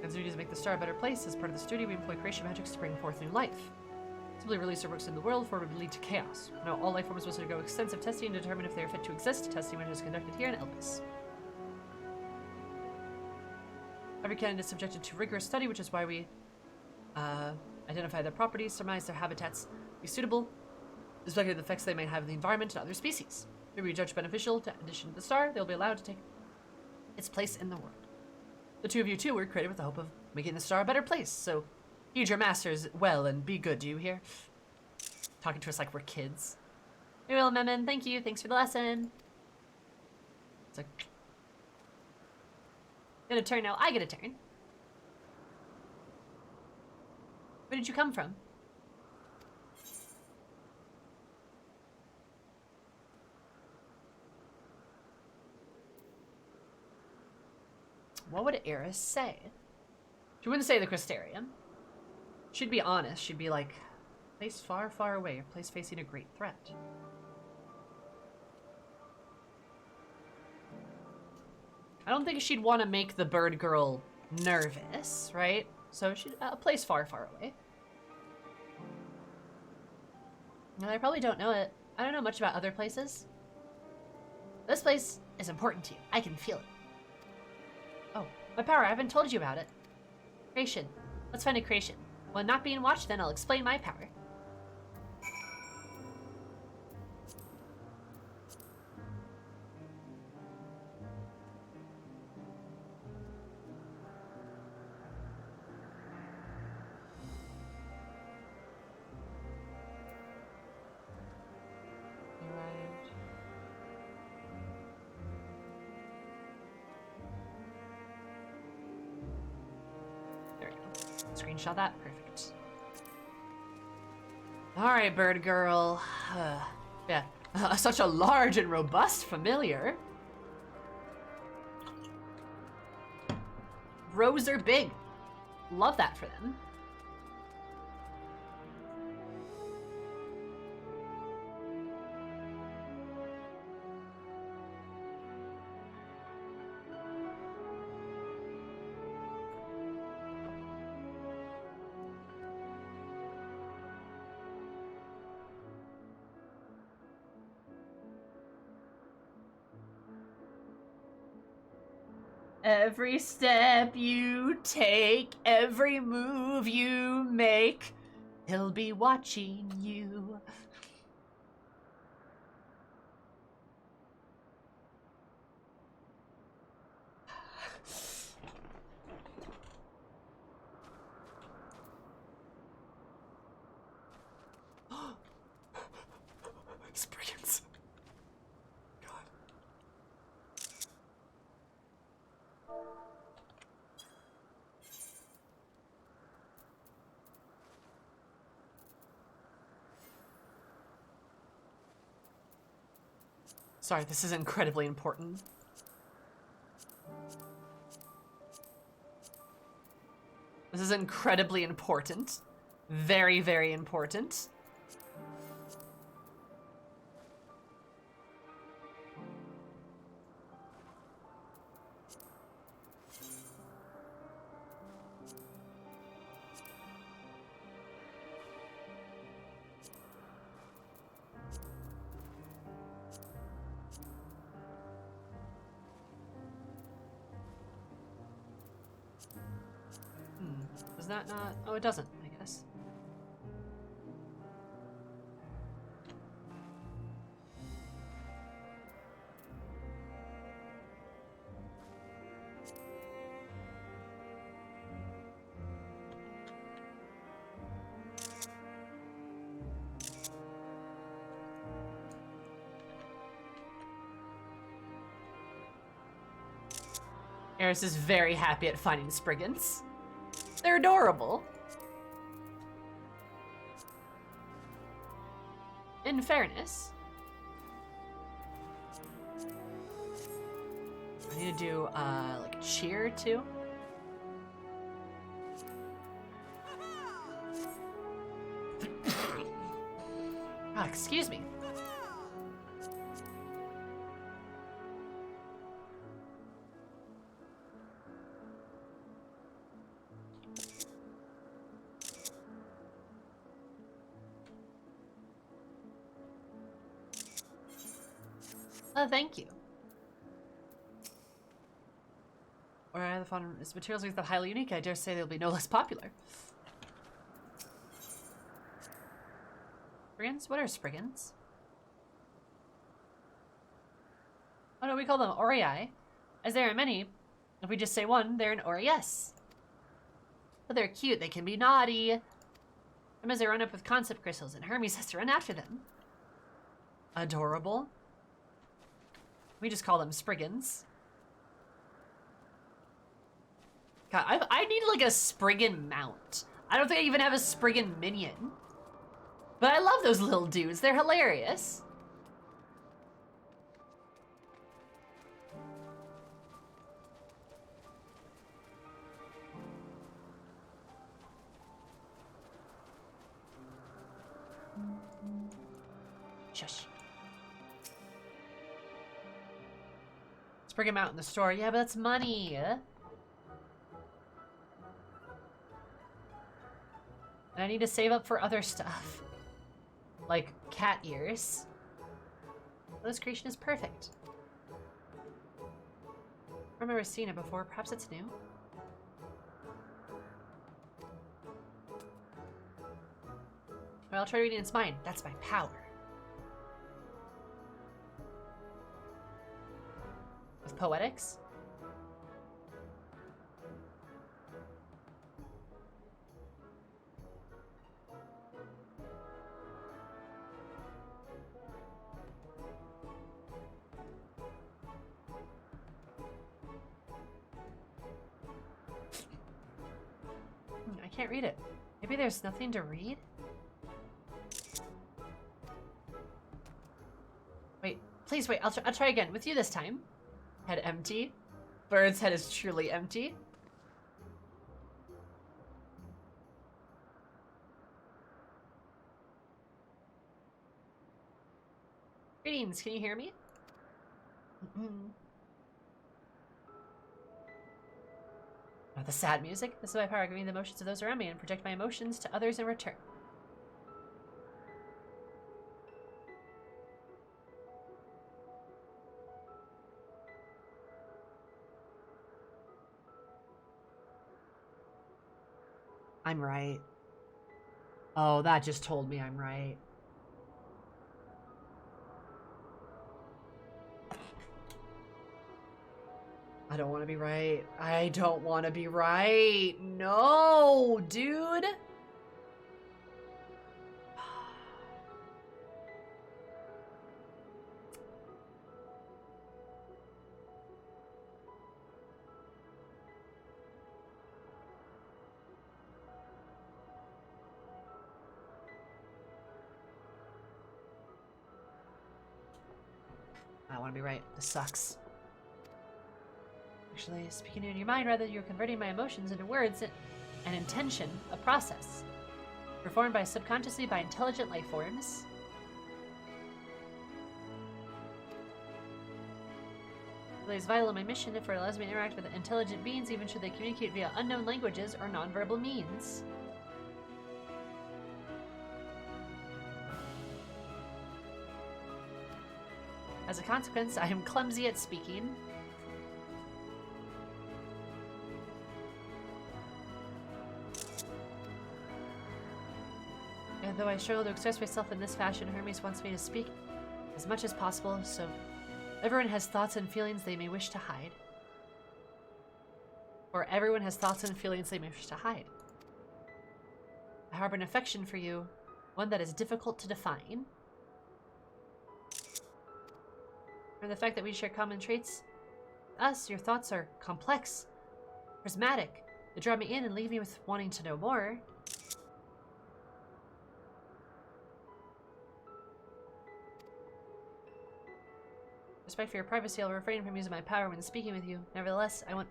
As duty to make the star a better place, as part of this duty, we employ creation magics to bring forth new life. Simply release our works in the world, for it would lead to chaos. Now, all life forms must undergo extensive testing to determine if they are fit to exist. Testing which is conducted here in Elpis. Every candidate is subjected to rigorous study, which is why we identify their properties, surmise their habitats be suitable, respect the effects they may have on the environment and other species. If we judge beneficial to addition to the star, they'll be allowed to take its place in the world. The two of you, too, were created with the hope of making the star a better place, so heed your masters well and be good, do you hear? Talking to us like we're kids. Very well, Memon, thank you. Thanks for the lesson. It's like, get a turn now. I get a turn. Where did you come from? What would Eris say? She wouldn't say the Crystarium. She'd be honest. She'd be like, place far, far away, a place facing a great threat. I don't think she'd want to make the bird girl nervous, right? So she'd a place far, far away. No, I probably don't know it. I don't know much about other places. This place is important to you. I can feel it. Oh, My power, I haven't told you about it. Creation. Let's find a creation. When not being watched, then I'll explain my power. Screenshot that. Perfect. Alright, bird girl. Yeah. Such a large and robust familiar. Rows are big. Love that for them. Every step you take, every move you make, he'll be watching you. Spriggans. God. Sorry, this is incredibly important. This is incredibly important. Very, very important. Does that not? Oh, it doesn't, I guess. Eris is very happy at finding Spriggans. They're adorable. In fairness, I need to do like cheer too. Ah, excuse me. Oh, thank you. Or the fun is materials are highly unique. I dare say they'll be no less popular. Spriggans? What are Spriggans? Oh no, we call them Orei. As there are many, if we just say one, they're an Oreis. But they're cute, they can be naughty. Sometimes they run up with concept crystals, and Hermes has to run after them. Adorable. We just call them Spriggans. God, I need like a Spriggan mount. I don't think I even have a Spriggan minion. But I love those little dudes. They're hilarious. Shush. Spriggan mount in the store. Yeah, but that's money. And I need to save up for other stuff. Like cat ears. This creation is perfect. remember seeing it before. Perhaps it's new. Well, I'll try reading its mind. That's my power. With poetics? I can't read it. Maybe there's nothing to read? Wait, please wait. I'll try again with you this time. Head empty. Bird's head is truly empty. Greetings, can you hear me? Oh, the sad music. This is my power, giving the emotions of those around me and project my emotions to others in return. I'm right. Oh, that just told me I'm right. I don't want to be right. I don't want to be right. No, dude. I want to be right. This sucks. Actually, speaking in your mind, rather, you're converting my emotions into words and intention, a process performed by subconsciously by intelligent life forms. It is vital in my mission if it allows me to interact with intelligent beings, even should they communicate via unknown languages or nonverbal means. As a consequence, I am clumsy at speaking. And though I struggle to express myself in this fashion, Hermes wants me to speak as much as possible, so everyone has thoughts and feelings they may wish to hide. Or everyone has thoughts and feelings they may wish to hide. I harbor an affection for you, one that is difficult to define. And the fact that we share common traits, us, your thoughts are complex, prismatic. They draw me in and leave me with wanting to know more. Respect for your privacy, I'll refrain from using my power when speaking with you. Nevertheless, I want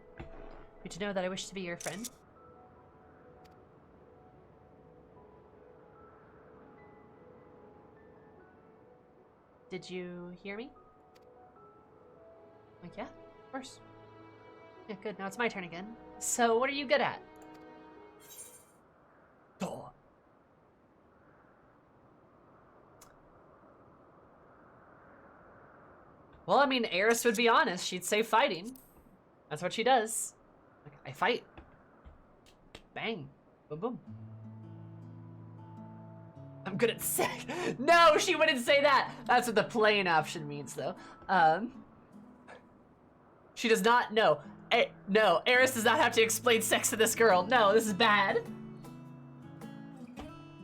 you to know that I wish to be your friend. Did you hear me? Like, yeah, of course. Yeah, good. Now it's my turn again. So, what are you good at? Oh. Well, I mean, Eris would be honest. She'd say fighting. That's what she does. Like, I fight. Bang. Boom, boom. I'm good at sex. No, she wouldn't say that. That's what the plain option means, though. She does not know. No, Eris does not have to explain sex to this girl. No, this is bad.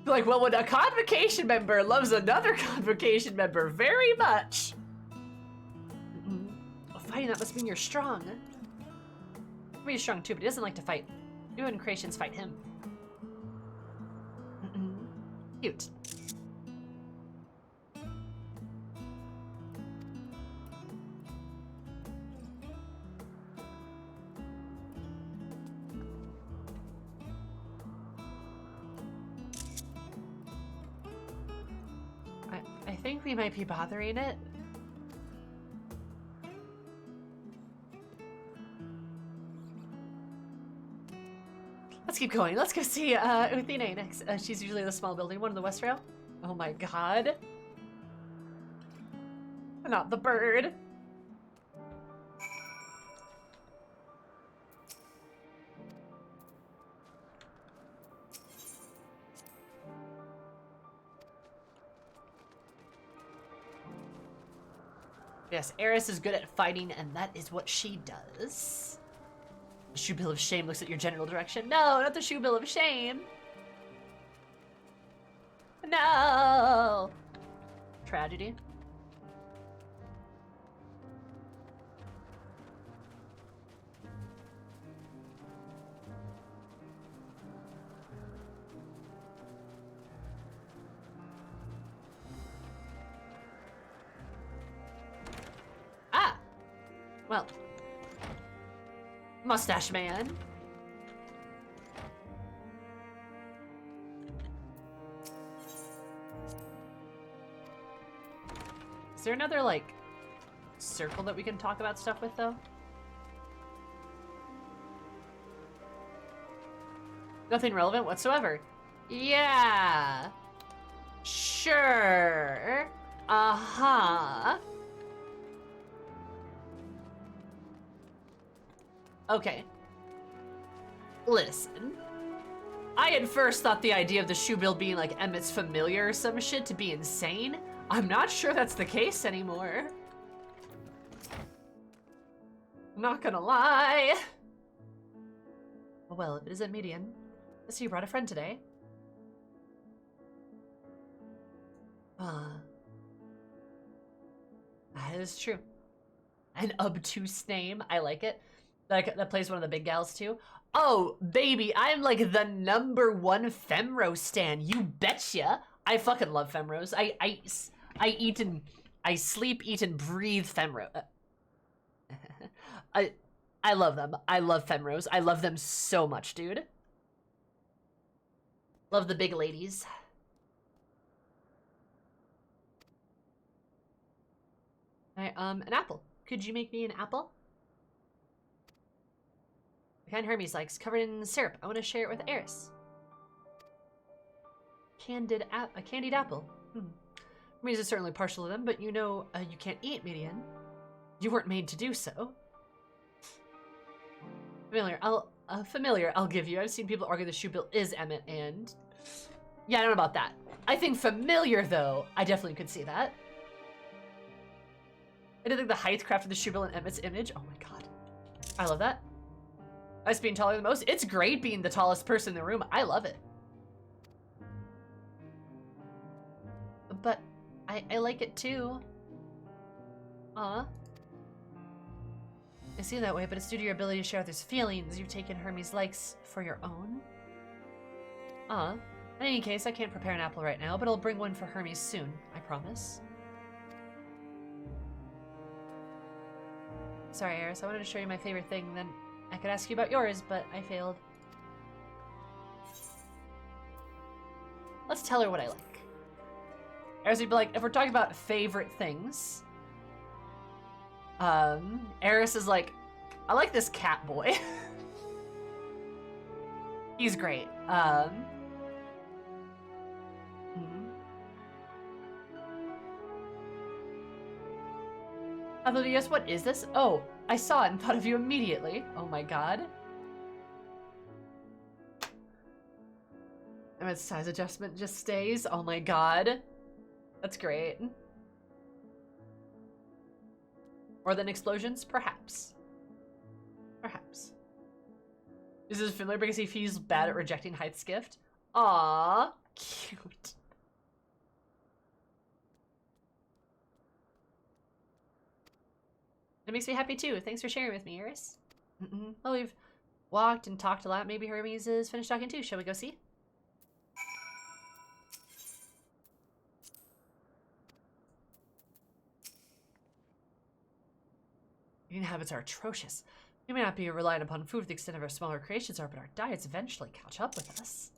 Like, well, when a Convocation member loves another Convocation member very much. Well, fighting, that must mean you're strong. He's strong too, but he doesn't like to fight. You and creations fight him. Cute. I think we might be bothering it. Let's keep going. Let's go see Uthine next. She's usually in the small building, one in the West Rail. Oh my god. Not the bird. Yes, Eris is good at fighting, and that is what she does. The shoe bill of shame looks at your general direction. No, not the shoe bill of shame. No. Tragedy. Ah. Well. Mustache man. Is there another, like, circle that we can talk about stuff with, though? Nothing relevant whatsoever. Yeah. Sure. Uh-huh. Okay. Listen. I at first thought the idea of the shoe bill being like Emmett's familiar or some shit to be insane. I'm not sure that's the case anymore. I'm not gonna lie. Oh well, if it isn't median. I see you brought a friend today. That is true. An obtuse name, I like it. That plays one of the big gals too. Oh, baby, I'm like the #1 Femro stan. You betcha. I fucking love Femros. I eat and I sleep, eat and breathe Femro. I love them. I love Femros. I love them so much, dude. Love the big ladies. Alright, an apple. Could you make me an apple? The kind Hermes likes, covered in syrup. I want to share it with Eris. A candied apple. Hermes is certainly partial to them, but you know you can't eat median. You weren't made to do so. Familiar, I'll give you. I've seen people argue the shoe bill is Emmett, and... yeah, I don't know about that. I think familiar, though, I definitely could see that. I did think the height crafted the shoe bill in Emmett's image. Oh my god. I love that. Us being taller than most. It's great being the tallest person in the room. I love it. But I like it too. I see it that way, but it's due to your ability to share others' feelings. You've taken Hermes' likes for your own. In any case, I can't prepare an apple right now, but I'll bring one for Hermes soon. I promise. Sorry, Eris. I wanted to show you my favorite thing, then I could ask you about yours, but I failed. Let's tell her what I like. Eris would be like, if we're talking about favorite things, Eris is like, I like this cat boy. He's great. Although, yes, what is this? Oh, I saw it and thought of you immediately. Oh my god. And its size adjustment just stays. Oh my god. That's great. Or then explosions? Perhaps. Perhaps. Is this familiar because he feels bad at rejecting Hythe's gift? Aww. Cute. It makes me happy too. Thanks for sharing with me, Eris. Well, we've walked and talked a lot. Maybe Hermes is finished talking too. Shall we go see? Eating habits are atrocious. We may not be reliant upon food to the extent of our smaller creations are, but our diets eventually catch up with us.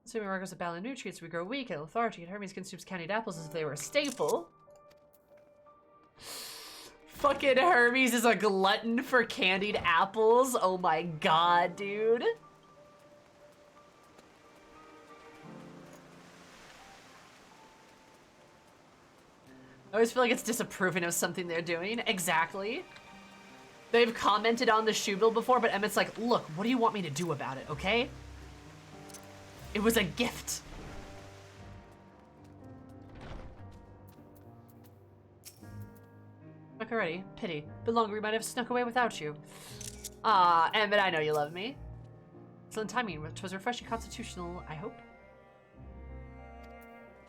Assuming regardless of balance nutrients, we grow weak and lethargic, and Hermes consumes candied apples as if they were a staple. Fucking Hermes is a glutton for candied apples. Oh my god, dude. I always feel like it's disapproving of something they're doing. Exactly. They've commented on the shoe bill before, but Emmett's like, look, what do you want me to do about it, okay? It was a gift. snuck already. Pity. But longer we might have snuck away without you. Ah, but I know you love me. Excellent timing, which was refreshing constitutional, I hope.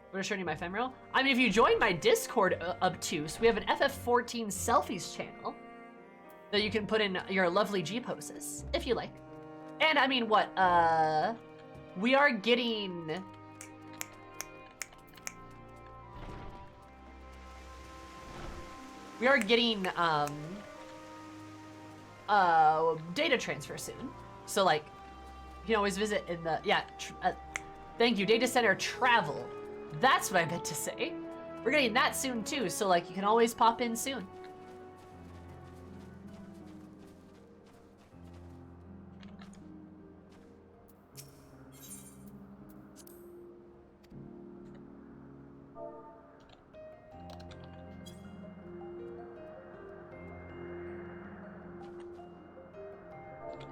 I'm gonna show you my ephemeral. I mean, if you join my Discord obtuse, we have an FF14 selfies channel that you can put in your lovely G poses, if you like. And I mean, what, we are getting... We are getting, data transfer soon. So, like, you can always visit in the, yeah, thank you, data center travel. That's what I meant to say. We're getting that soon, too, so, like, you can always pop in soon.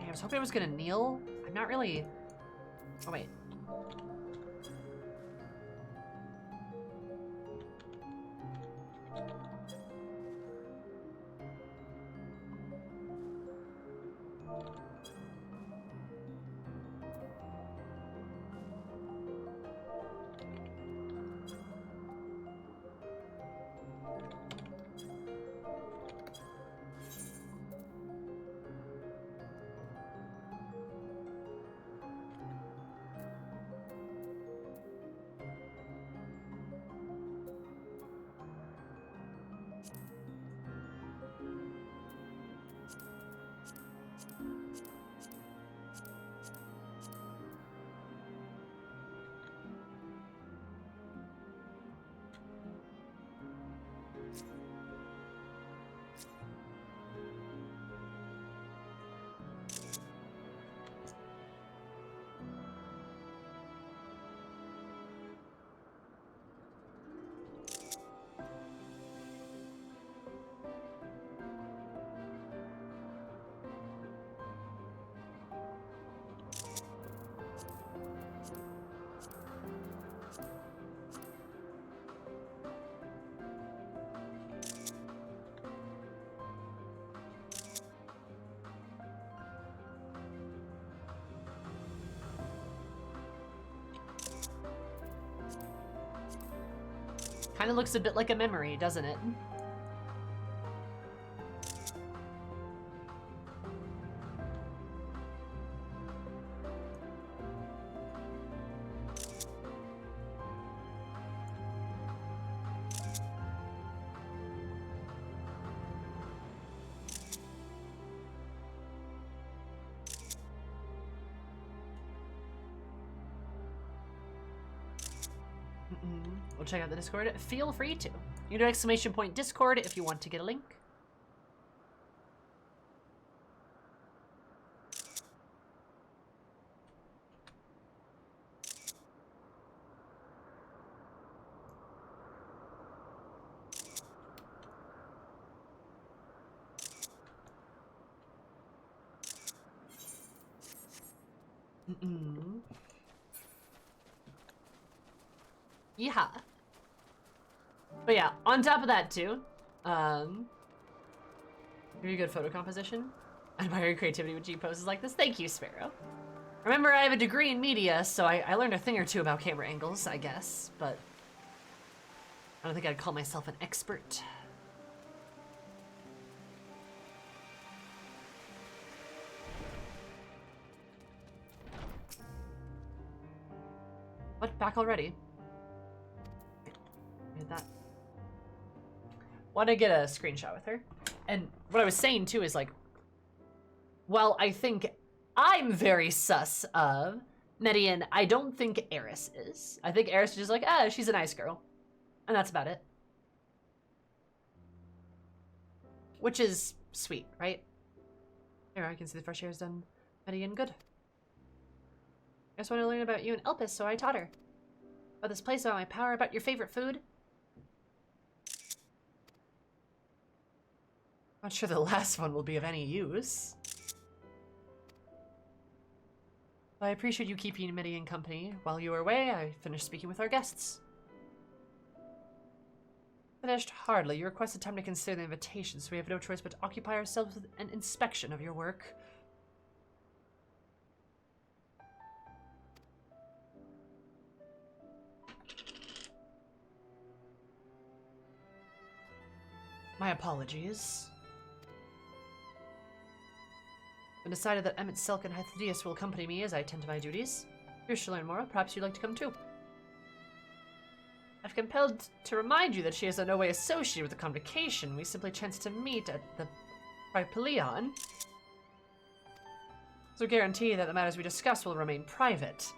I was hoping I was gonna kneel. I'm not really... Oh, wait. Kind of looks a bit like a memory, doesn't it? We'll check out the Discord. Feel free to. You can do ! Discord if you want to get a link. Yeah. But yeah, on top of that too, very good photo composition. I admire your creativity with G poses like this. Thank you, Sparrow. Remember, I have a degree in media, so I learned a thing or two about camera angles, I guess, but I don't think I'd call myself an expert. What? Back already? That. Want to get a screenshot with her. And what I was saying too is like, well, I think I'm very sus of Median. I don't think Eris is. I think Eris is just like, she's a nice girl. And that's about it. Which is sweet, right? Here, I can see the fresh air's done Median good. I just want to learn about you and Elpis, so I taught her. About this place, about my power, about your favorite food. Not sure the last one will be of any use. I appreciate you keeping Midian company. While you were away, I finished speaking with our guests. Finished? Hardly. You requested time to consider the invitation, so we have no choice but to occupy ourselves with an inspection of your work. My apologies. I've decided that Emmett Selk and Hythodius will accompany me as I attend to my duties. If you wish to learn more, perhaps you'd like to come too. I've compelled to remind you that she is in no way associated with the Convocation. We simply chanced to meet at the Tripleon. So guarantee that the matters we discuss will remain private.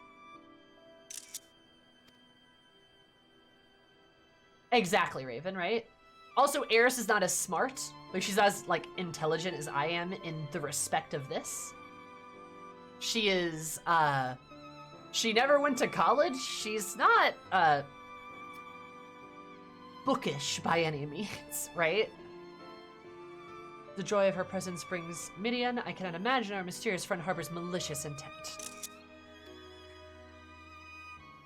Exactly, Raven, right? Also, Eris is not as smart. Like, she's as, like, intelligent as I am in the respect of this. She is, she never went to college. She's not, bookish by any means, right? The joy of her presence brings Midian. I cannot imagine our mysterious friend harbors malicious intent.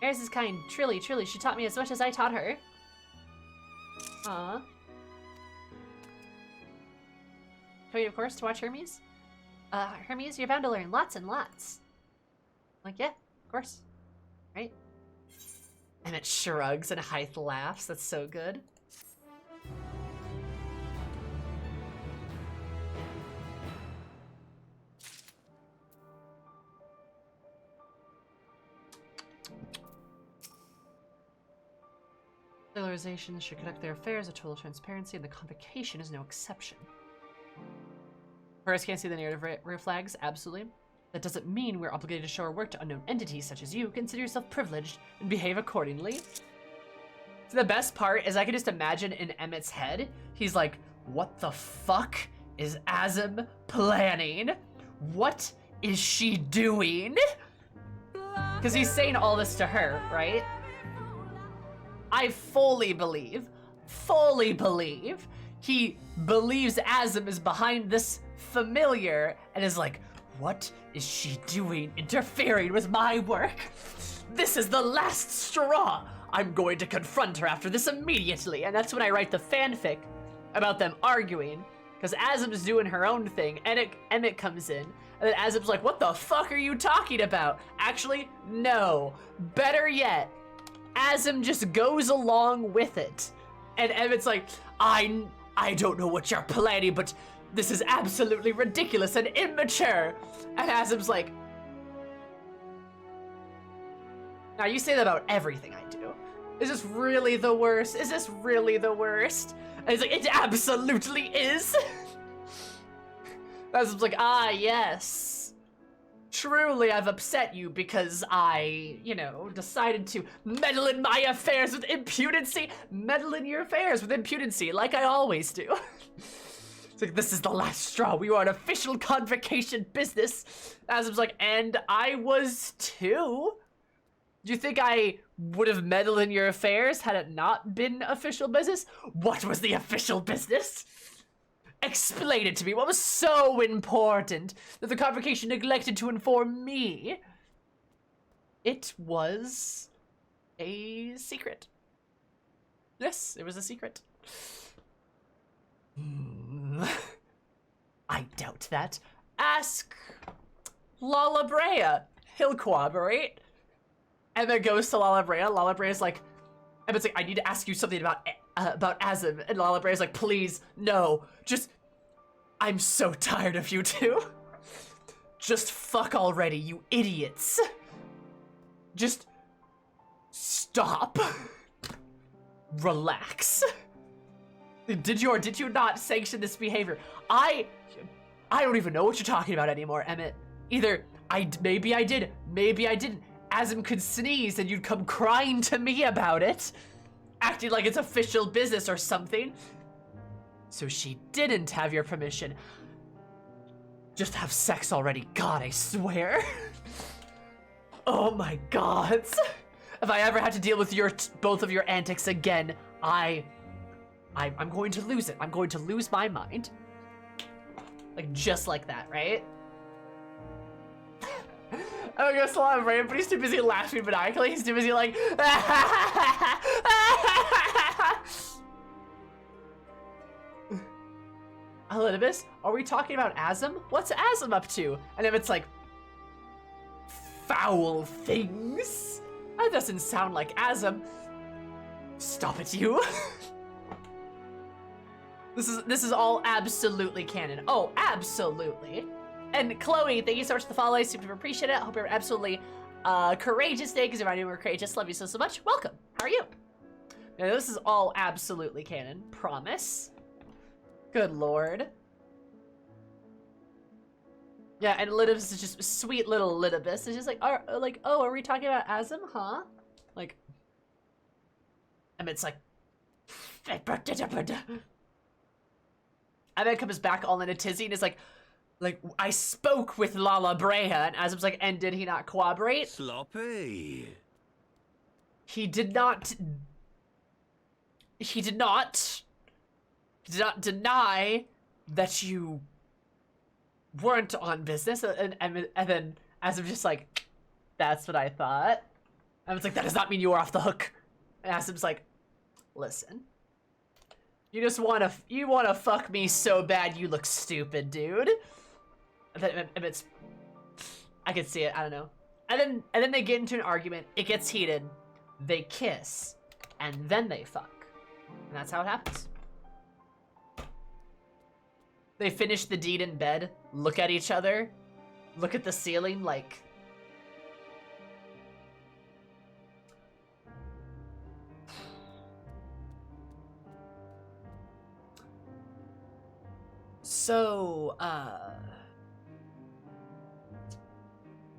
Eris is kind. Truly, truly. She taught me as much as I taught her. Aww. Show you, of course, to watch Hermes? Hermes, you're bound to learn lots and lots. Like, yeah, of course. Right? And it shrugs and Hythe laughs. That's so good. Civilizations should conduct their affairs with total transparency, and the Convocation is no exception. First, can't see the narrative red flags? Absolutely. That doesn't mean we're obligated to show our work to unknown entities such as you. Consider yourself privileged and behave accordingly. So the best part is I can just imagine in Emmett's head, he's like, what the fuck is Azim planning? What is she doing? Because he's saying all this to her, right? I fully believe he believes Azim is behind this familiar and is like, what is she doing interfering with my work? This is the last straw. I'm going to confront her after this immediately. And that's when I write the fanfic about them arguing, because Azim's doing her own thing, and Emmett comes in, and then Azim's like, what the fuck are you talking about? Actually, no. Better yet, Azim just goes along with it. And Emmett's like, I don't know what you're planning, but this is absolutely ridiculous and immature. And Azim's like, now you say that about everything I do. Is this really the worst? Is this really the worst? And he's like, it absolutely is. Azim's like, ah, yes. Truly, I've upset you because I, decided to meddle in my affairs with impunity. Meddle in your affairs with impunity, like I always do. It's like, this is the last straw. We are an official Convocation business. Azim's like, and I was too. Do you think I would have meddled in your affairs had it not been official business? What was the official business? Explain it to me. What was so important that the Convocation neglected to inform me? It was a secret. Yes, it was a secret. I doubt that. Ask Lala Brea. He'll corroborate. Emma goes to Lala Brea. Lala Brea's like, Emma's like, I need to ask you something about Azim. And Lala Brea's like, please, no. I'm so tired of you two. Just fuck already, you idiots. Just stop. Relax. Did you or did you not sanction this behavior? I don't even know what you're talking about anymore, Emmett. Either maybe I did, maybe I didn't. Azim could sneeze and you'd come crying to me about it, acting like it's official business or something. So she didn't have your permission. Just have sex already, God, I swear. Oh my God. If I ever had to deal with both of your antics again, I'm going to lose it. I'm going to lose my mind. Like, just like that, right? I'm gonna slap him, right? But he's too busy laughing maniacally. He's too busy like, Elpis, are we talking about Azim? What's Azim up to? And if it's like, foul things? That doesn't sound like Azim. Stop it, you. This is all absolutely canon. Oh, absolutely. And Chloe, thank you so much for the follow. I super appreciate it. I hope you're absolutely courageous day, because if I knew we were courageous, love you so much. Welcome. How are you? Now, this is all absolutely canon. Promise. Good lord. Yeah, and Elpis is just sweet little Elpis. It's just like, oh, are we talking about Azim, huh? Like, and it's like, and then comes back all in a tizzy and is like, I spoke with Lala Breha, and Azim's like, and did he not cooperate? Sloppy. He did not deny that you weren't on business, and then Azim's just like, that's what I thought. I was like, that does not mean you were off the hook. And Azim's like, listen, you wanna fuck me so bad you look stupid, dude. And it's, I can see it, I don't know. And then they get into an argument, it gets heated, they kiss, and then they fuck. And that's how it happens. They finish the deed in bed, look at each other, look at the ceiling like... So, are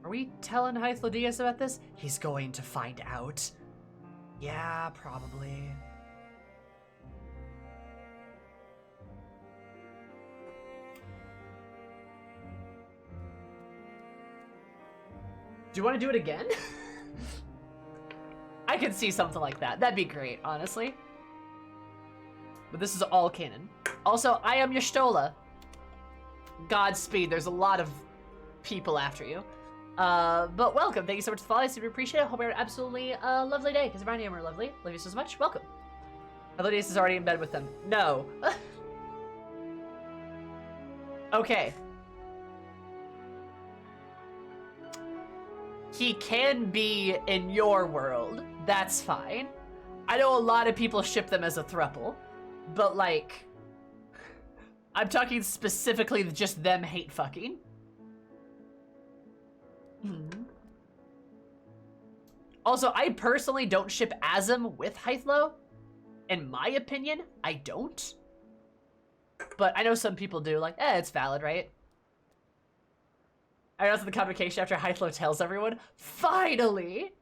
we telling Hythlo Diaz about this? He's going to find out. Yeah, probably. Do you want to do it again? I could see something like that. That'd be great, honestly. But this is all canon. Also, I am Y'shtola. Godspeed, there's a lot of people after you. But welcome, thank you so much for the follow, I super appreciate it. Hope you have an absolutely lovely day, because around here we're lovely. Love you so much, welcome. Elodius is already in bed with them. No. Okay. He can be in your world, that's fine. I know a lot of people ship them as a throuple, but like, I'm talking specifically just them hate fucking. Also, I personally don't ship Azim with Hythlo. In my opinion, I don't. But I know some people do, like, it's valid, right? I know the Convocation after Hythlo tells everyone, finally!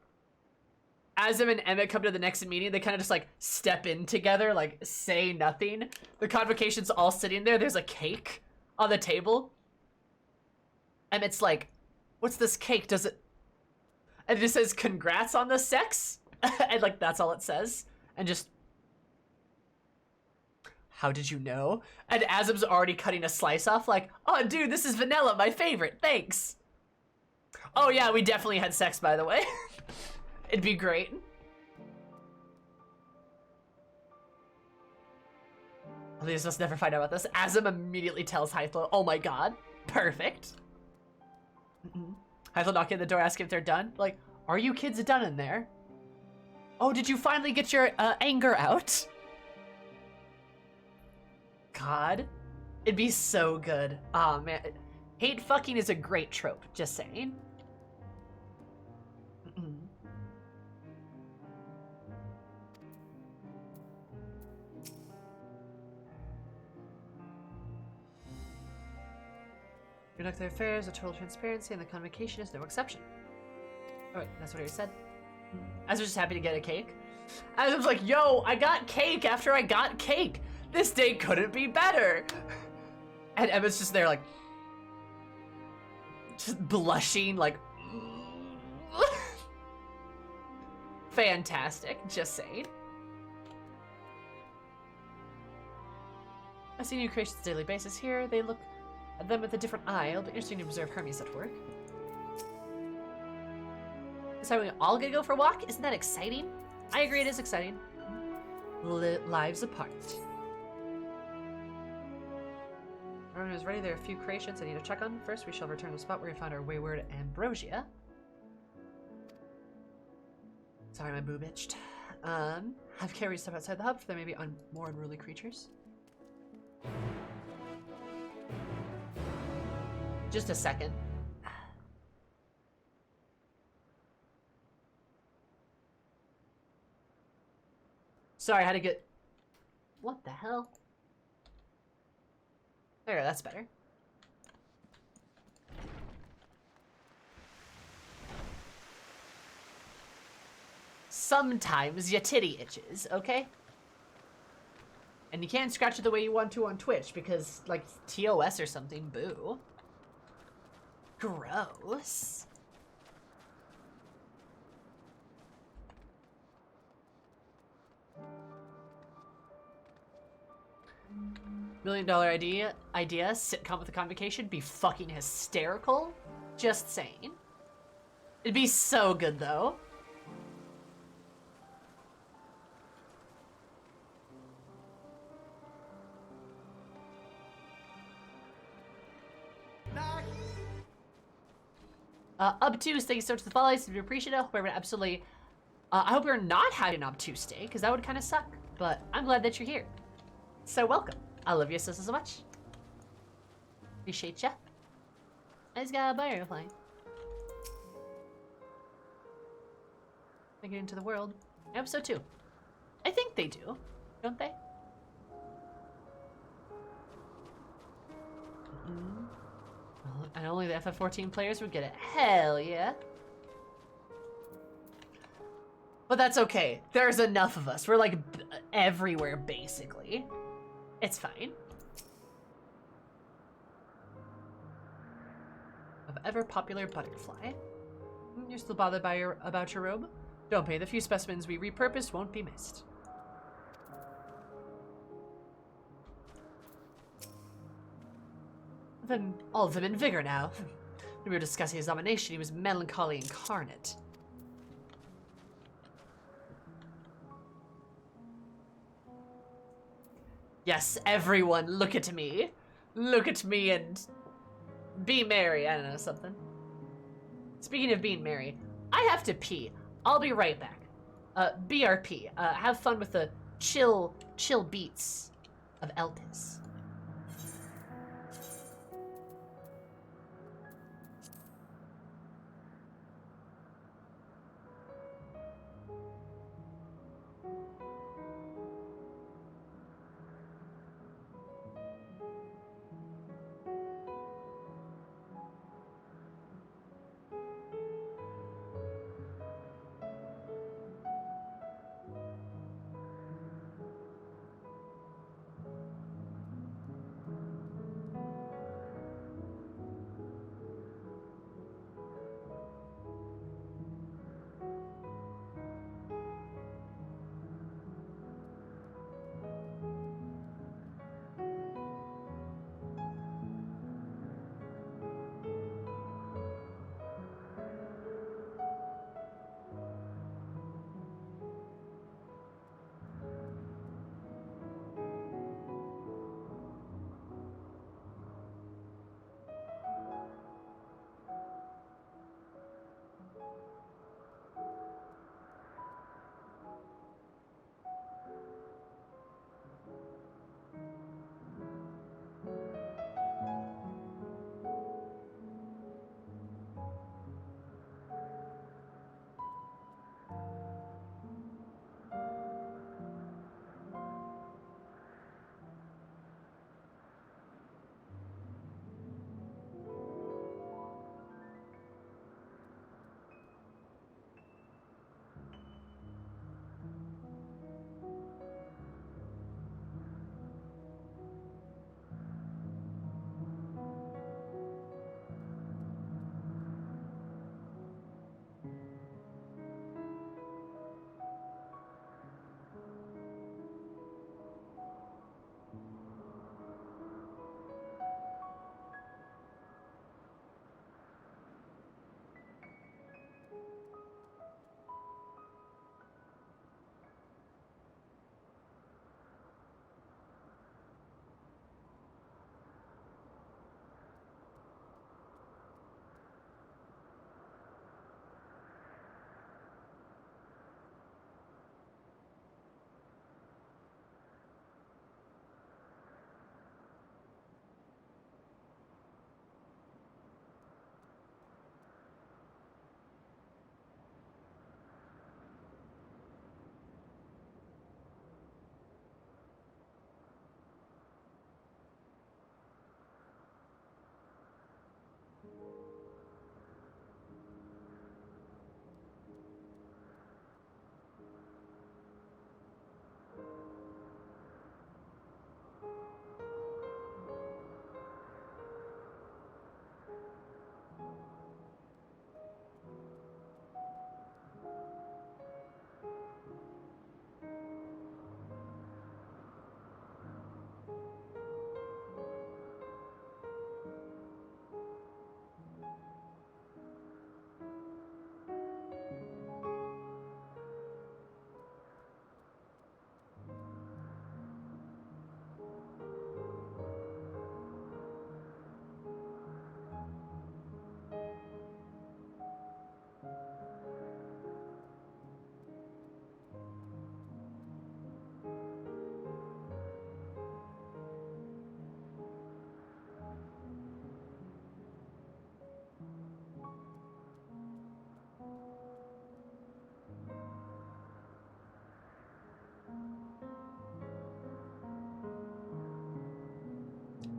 Azim and Emmett come to the next meeting, they kind of just like step in together, like say nothing. The Convocation's all sitting there, there's a cake on the table. Emmett's like, what's this cake, does it... And it just says, congrats on the sex? And like, that's all it says. And just... How did you know? And Azim's already cutting a slice off, like, oh dude, this is vanilla, my favorite, thanks. Oh yeah, we definitely had sex, by the way. It'd be great. Elise must never find out about this. Azim immediately tells Hythlo, oh my god, perfect. Hythlo knocking at the door, asking if they're done. Like, are you kids done in there? Oh, did you finally get your anger out? God, it'd be so good. Aw, man. Hate fucking is a great trope, just saying. Conduct their affairs with total transparency, and the Convocation is no exception. Oh wait, that's what he said. I was just happy to get a cake. I was like, yo, I got cake after I got cake. This day couldn't be better. And Emma's just there like, just blushing like, fantastic, just saying. I see new creations on a daily basis here. They look at them with a different eye. It'll be interesting to observe Hermes at work. So we all gonna go for a walk? Isn't that exciting? I agree, it is exciting. Lives apart. Everyone is ready. There are a few creations I need to check on. First, we shall return to the spot where we found our wayward ambrosia. Sorry, my boob itched. Have carried stuff outside the hub, for there may be more unruly creatures. Just a second. Sorry, I had to get... What the hell? There, that's better. Sometimes your titty itches, okay? And you can't scratch it the way you want to on Twitch because, like, TOS or something. Boo. Gross. $1 million idea, sitcom with a convocation, be fucking hysterical. Just saying. It'd be so good though. Obtuse, thank you so much for the follow. I do appreciate it. I hope everyone absolutely. I hope you're not having an obtuse day, because that would kind of suck. But I'm glad that you're here. So welcome. I love you so much. Appreciate ya. I just got a butterfly. They get into the world. I hope so too. I think they do, don't they? And only the FF14 players would get it. Hell yeah. But that's okay. There's enough of us. We're like everywhere, basically. It's fine. Of ever popular butterfly. You're still bothered about your robe? Don't pay. The few specimens we repurposed won't be missed. All of them in vigor now. When we were discussing his nomination, he was melancholy incarnate. Yes, everyone, look at me. Look at me and be merry. I don't know, something. Speaking of being merry, I have to pee. I'll be right back. BRP. Have fun with the chill beats of Elpis.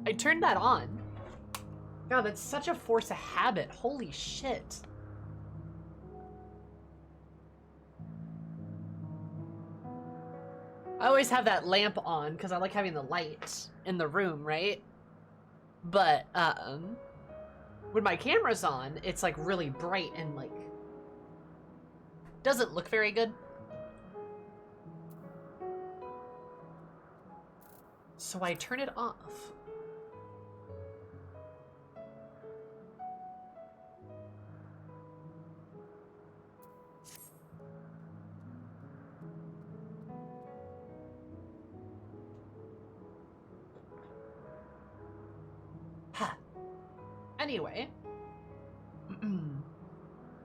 I turned that on. God, that's such a force of habit. Holy shit. I always have that lamp on because I like having the light in the room, right? But when my camera's on, it's like really bright and like doesn't look very good. So I turn it off. Anyway.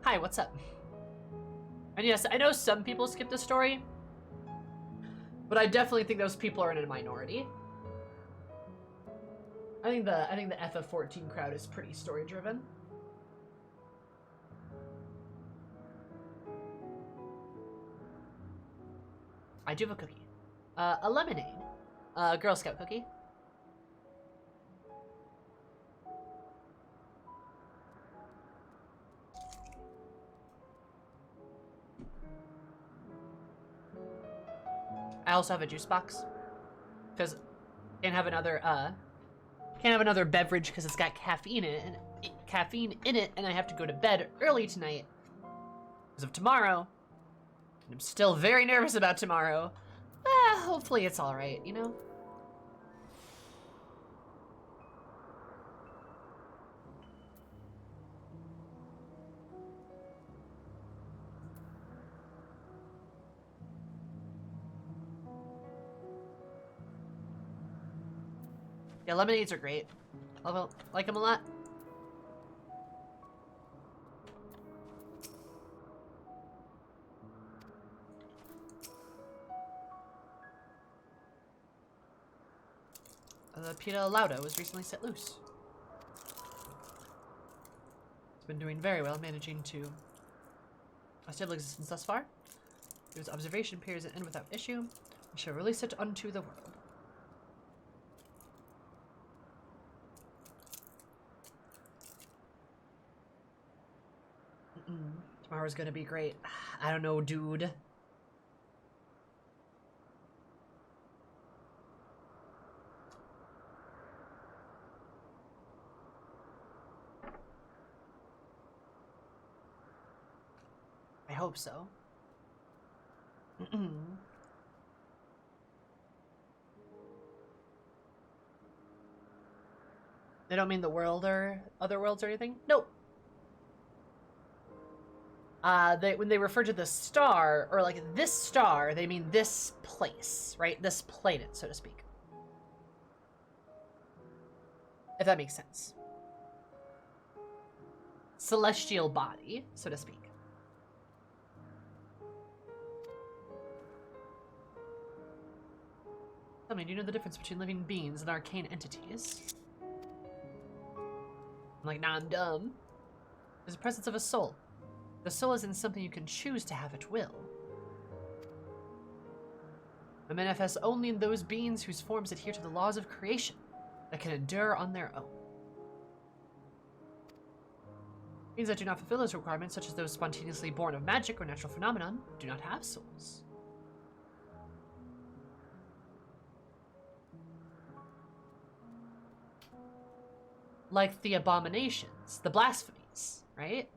Hi, what's up? And yes, I know some people skip the story, but I definitely think those people are in a minority. I think the FF14 crowd is pretty story driven. I do have a cookie. A lemonade. Girl Scout cookie. I also have a juice box because can't have another beverage because it's got caffeine in it, and I have to go to bed early tonight because of tomorrow. And I'm still very nervous about tomorrow. Hopefully it's all right, you know. Yeah, lemonades are great. I like them a lot. The Pita Lauda was recently set loose. It's been doing very well, managing to a stable existence thus far. Its observation appears to end without issue. We shall release it unto the world. Tomorrow's gonna be great. I don't know, dude. I hope so. They don't mean the world or other worlds or anything? Nope. When they refer to the star, or like this star, they mean this place, right? This planet, so to speak. If that makes sense. Celestial body, so to speak. Tell me, do you know the difference between living beings and arcane entities? I'm like, nah, I'm dumb. There's the presence of a soul. The soul isn't something you can choose to have at will. It manifests only in those beings whose forms adhere to the laws of creation that can endure on their own. Beings that do not fulfill those requirements, such as those spontaneously born of magic or natural phenomenon, do not have souls. Like the abominations, the blasphemies, right?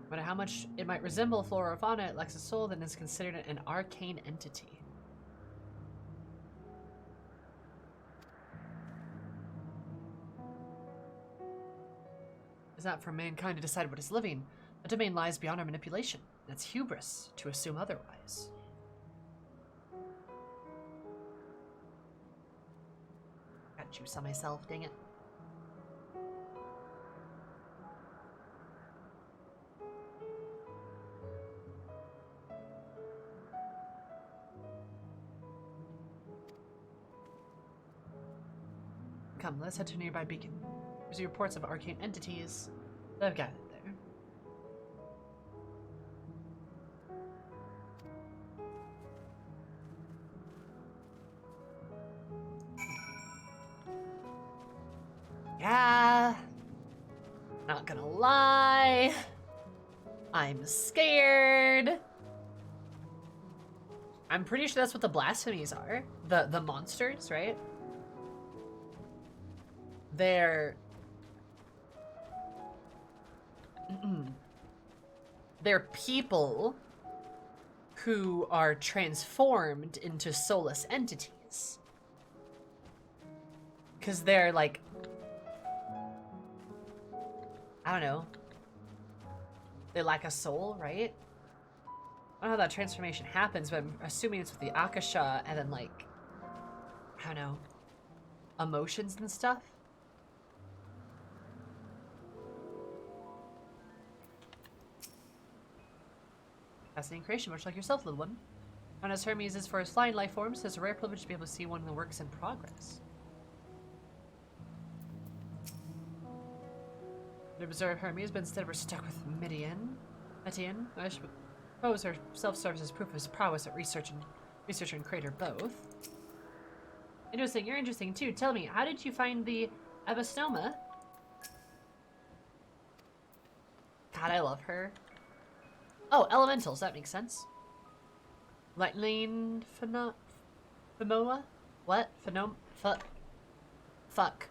No matter how much it might resemble flora or fauna, it lacks a soul, then is considered an arcane entity. It's not for mankind to decide what is living. The domain lies beyond our manipulation. It's hubris to assume otherwise. Got juice on myself, dang it. Come, let's head to a nearby beacon. There's reports of arcane entities that have gathered there. Not gonna lie. I'm scared. I'm pretty sure that's what the blasphemies are. The monsters, right? They're people who are transformed into soulless entities. Because they're like, I don't know. They lack a soul, right? I don't know how that transformation happens, but I'm assuming it's with the Akasha and then like, I don't know, emotions and stuff. Fascinating creation, much like yourself, little one. Known as Hermes is for his flying life forms, it's a rare privilege to be able to see one of the works in progress. To observe Hermes, but instead we're stuck with Midian. I suppose herself serves as proof of his prowess at researcher and creator both. Interesting, you're interesting too. Tell me, how did you find the Abastoma? God, I love her. Oh, elementals, that makes sense. Lightning Phemoa? What? Fuck.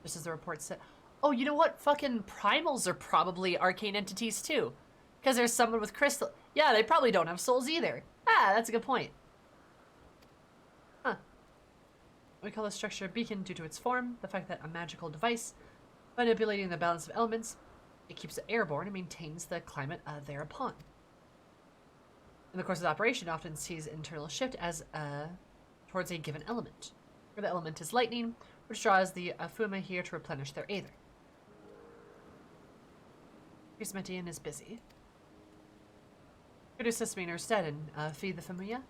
Just as the report said. Oh, you know what? Fucking primals are probably arcane entities too. Because there's someone with crystal. Yeah, they probably don't have souls either. Ah, that's a good point. Huh. We call this structure a beacon due to its form, the fact that a magical device, manipulating the balance of elements, it keeps it airborne and maintains the climate thereupon. In the course of the operation, it often sees internal shift as towards a given element, where the element is lightning, which draws the Fuma here to replenish their aether. Prismetian is busy. Could assist me in her stead and feed the Famuya?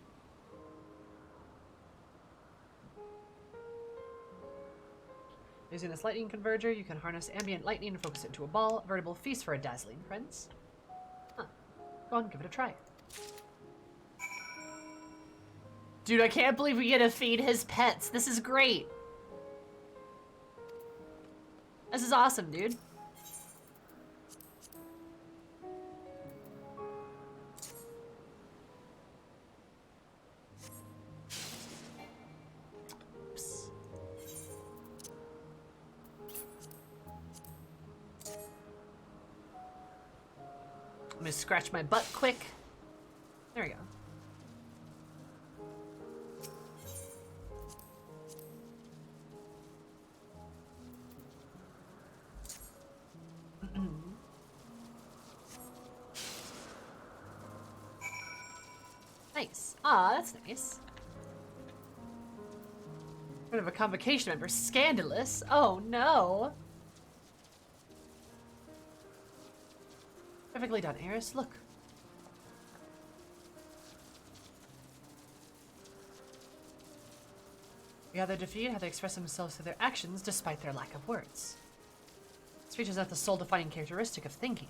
Using this lightning converger, you can harness ambient lightning and focus it into a ball. A veritable feast for a dazzling friends. Huh. Go on, give it a try. Dude, I can't believe we get to feed his pets. This is great. This is awesome, dude. Oops. I'm gonna scratch my butt quick. There we go. Nice. Ah, that's nice. Rid of a Convocation member. Scandalous. Oh no. Perfectly done, Eris. Look. We how they're defeated, how they express themselves through their actions despite their lack of words. This creature is not the sole-defining characteristic of thinking.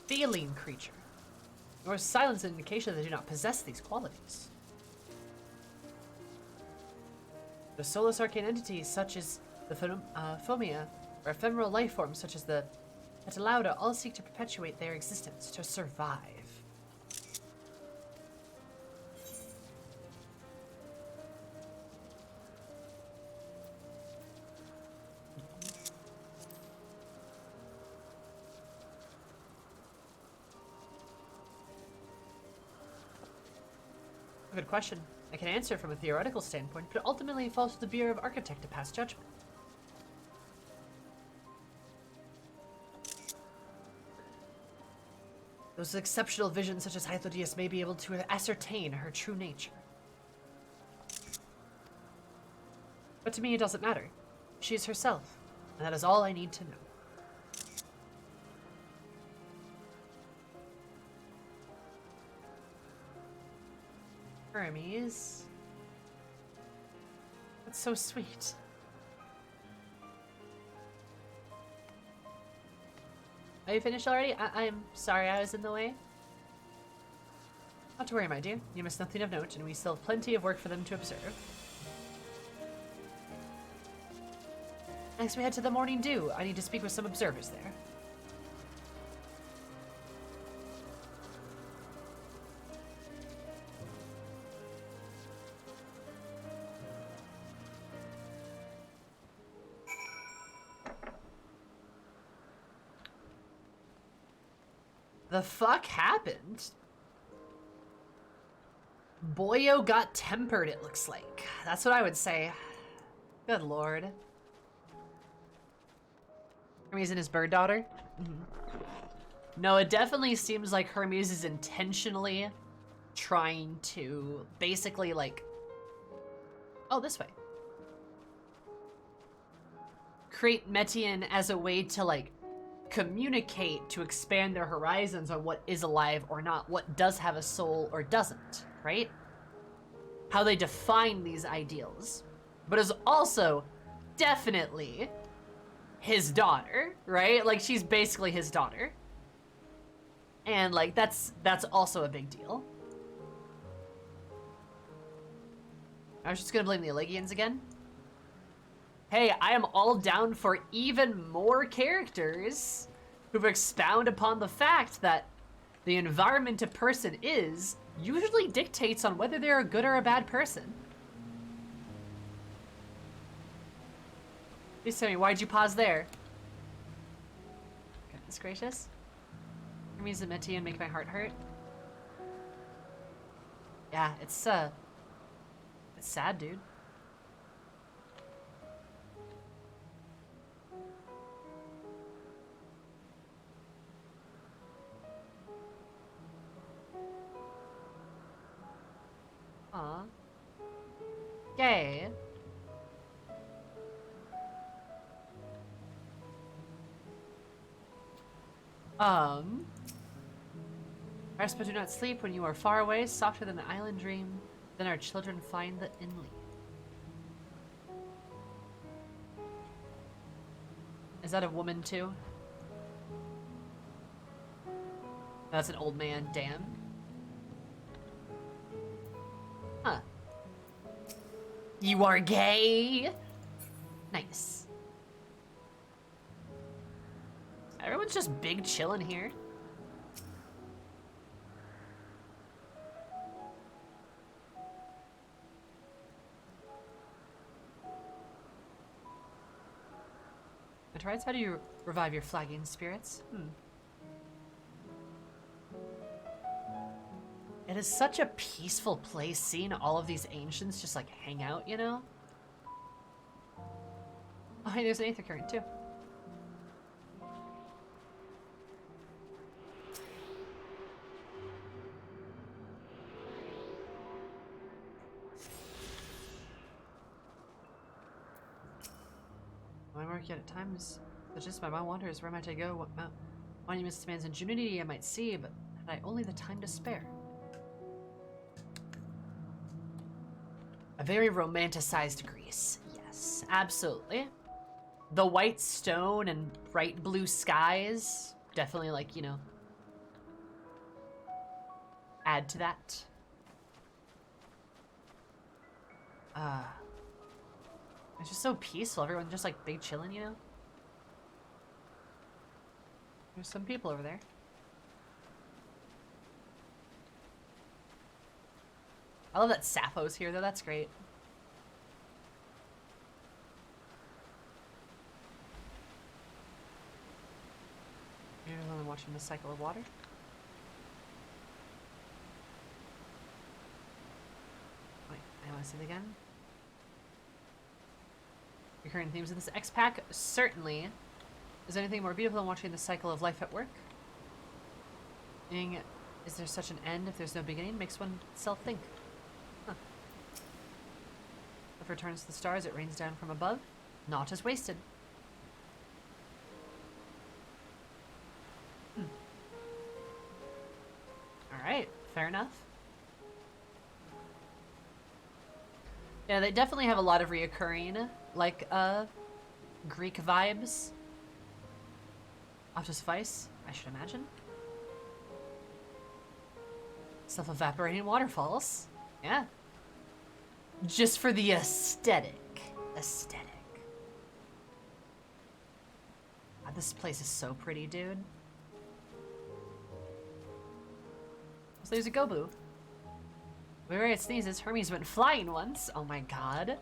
Feeling creature. Nor is silence an indication that they do not possess these qualities. The soulless arcane entities such as the Phomia, or ephemeral life forms such as the Petalauda all seek to perpetuate their existence, to survive. Good question. I can answer from a theoretical standpoint, but ultimately it falls to the Bureau of Architect to pass judgment. Those with exceptional visions such as Hythodius may be able to ascertain her true nature. But to me it doesn't matter. She is herself, and that is all I need to know. Hermes. That's so sweet. Are you finished already? I'm sorry I was in the way. Not to worry, my dear. You missed nothing of note, and we still have plenty of work for them to observe. Next we head to the Morning Dew. I need to speak with some observers there. The fuck happened? Boyo got tempered, it looks like. That's what I would say. Good lord. Hermes and his bird daughter? No, it definitely seems like Hermes is intentionally trying to basically like... Oh, this way. Create Metian as a way to like communicate to expand their horizons on what is alive or not, what does have a soul or doesn't, right? How they define these ideals. But is also definitely his daughter, right? Like she's basically his daughter. And like that's also a big deal. I was just gonna blame the Elegians again. Hey, I am all down for even more characters who expound upon the fact that the environment a person is usually dictates on whether they're a good or a bad person. Please tell me, why'd you pause there? Goodness gracious. Hermes and Metian make my heart hurt. Yeah, it's sad, dude. Aw. Yay. Rest but do not sleep when you are far away, softer than an island dream. Then our children find the inly. Is that a woman too? That's an old man, damn. Huh. You are gay? Nice. Everyone's just big chillin' here. Meteorites, how do you revive your flagging spirits? It is such a peaceful place, seeing all of these ancients just like hang out, you know? Oh, hey, there's an aether current too. My work yet at times, such as my mind wanders, where might I go? What monuments demands ingenuity I might see, but had I only the time to spare? A very romanticized Greece. Yes, absolutely. The white stone and bright blue skies definitely, like, you know, add to that. It's just so peaceful. Everyone just like big chilling, you know? There's some people over there. I love that Sappho's here, though. That's great. You're only watching the cycle of water. Wait, I want to see it again. Recurring themes in this X-Pack? Certainly. Is there anything more beautiful than watching the cycle of life at work? Meaning, is there such an end if there's no beginning? Makes one self-think. Huh. If it returns to the stars, it rains down from above. Not as wasted. Alright, fair enough. Yeah, they definitely have a lot of reoccurring, like, Greek vibes. Ought to suffice, I should imagine. Self-evaporating waterfalls. Yeah. Just for the aesthetic. Aesthetic. God, this place is so pretty, dude. So there's a Gobu. Where it sneezes, Hermes went flying once. Oh my god.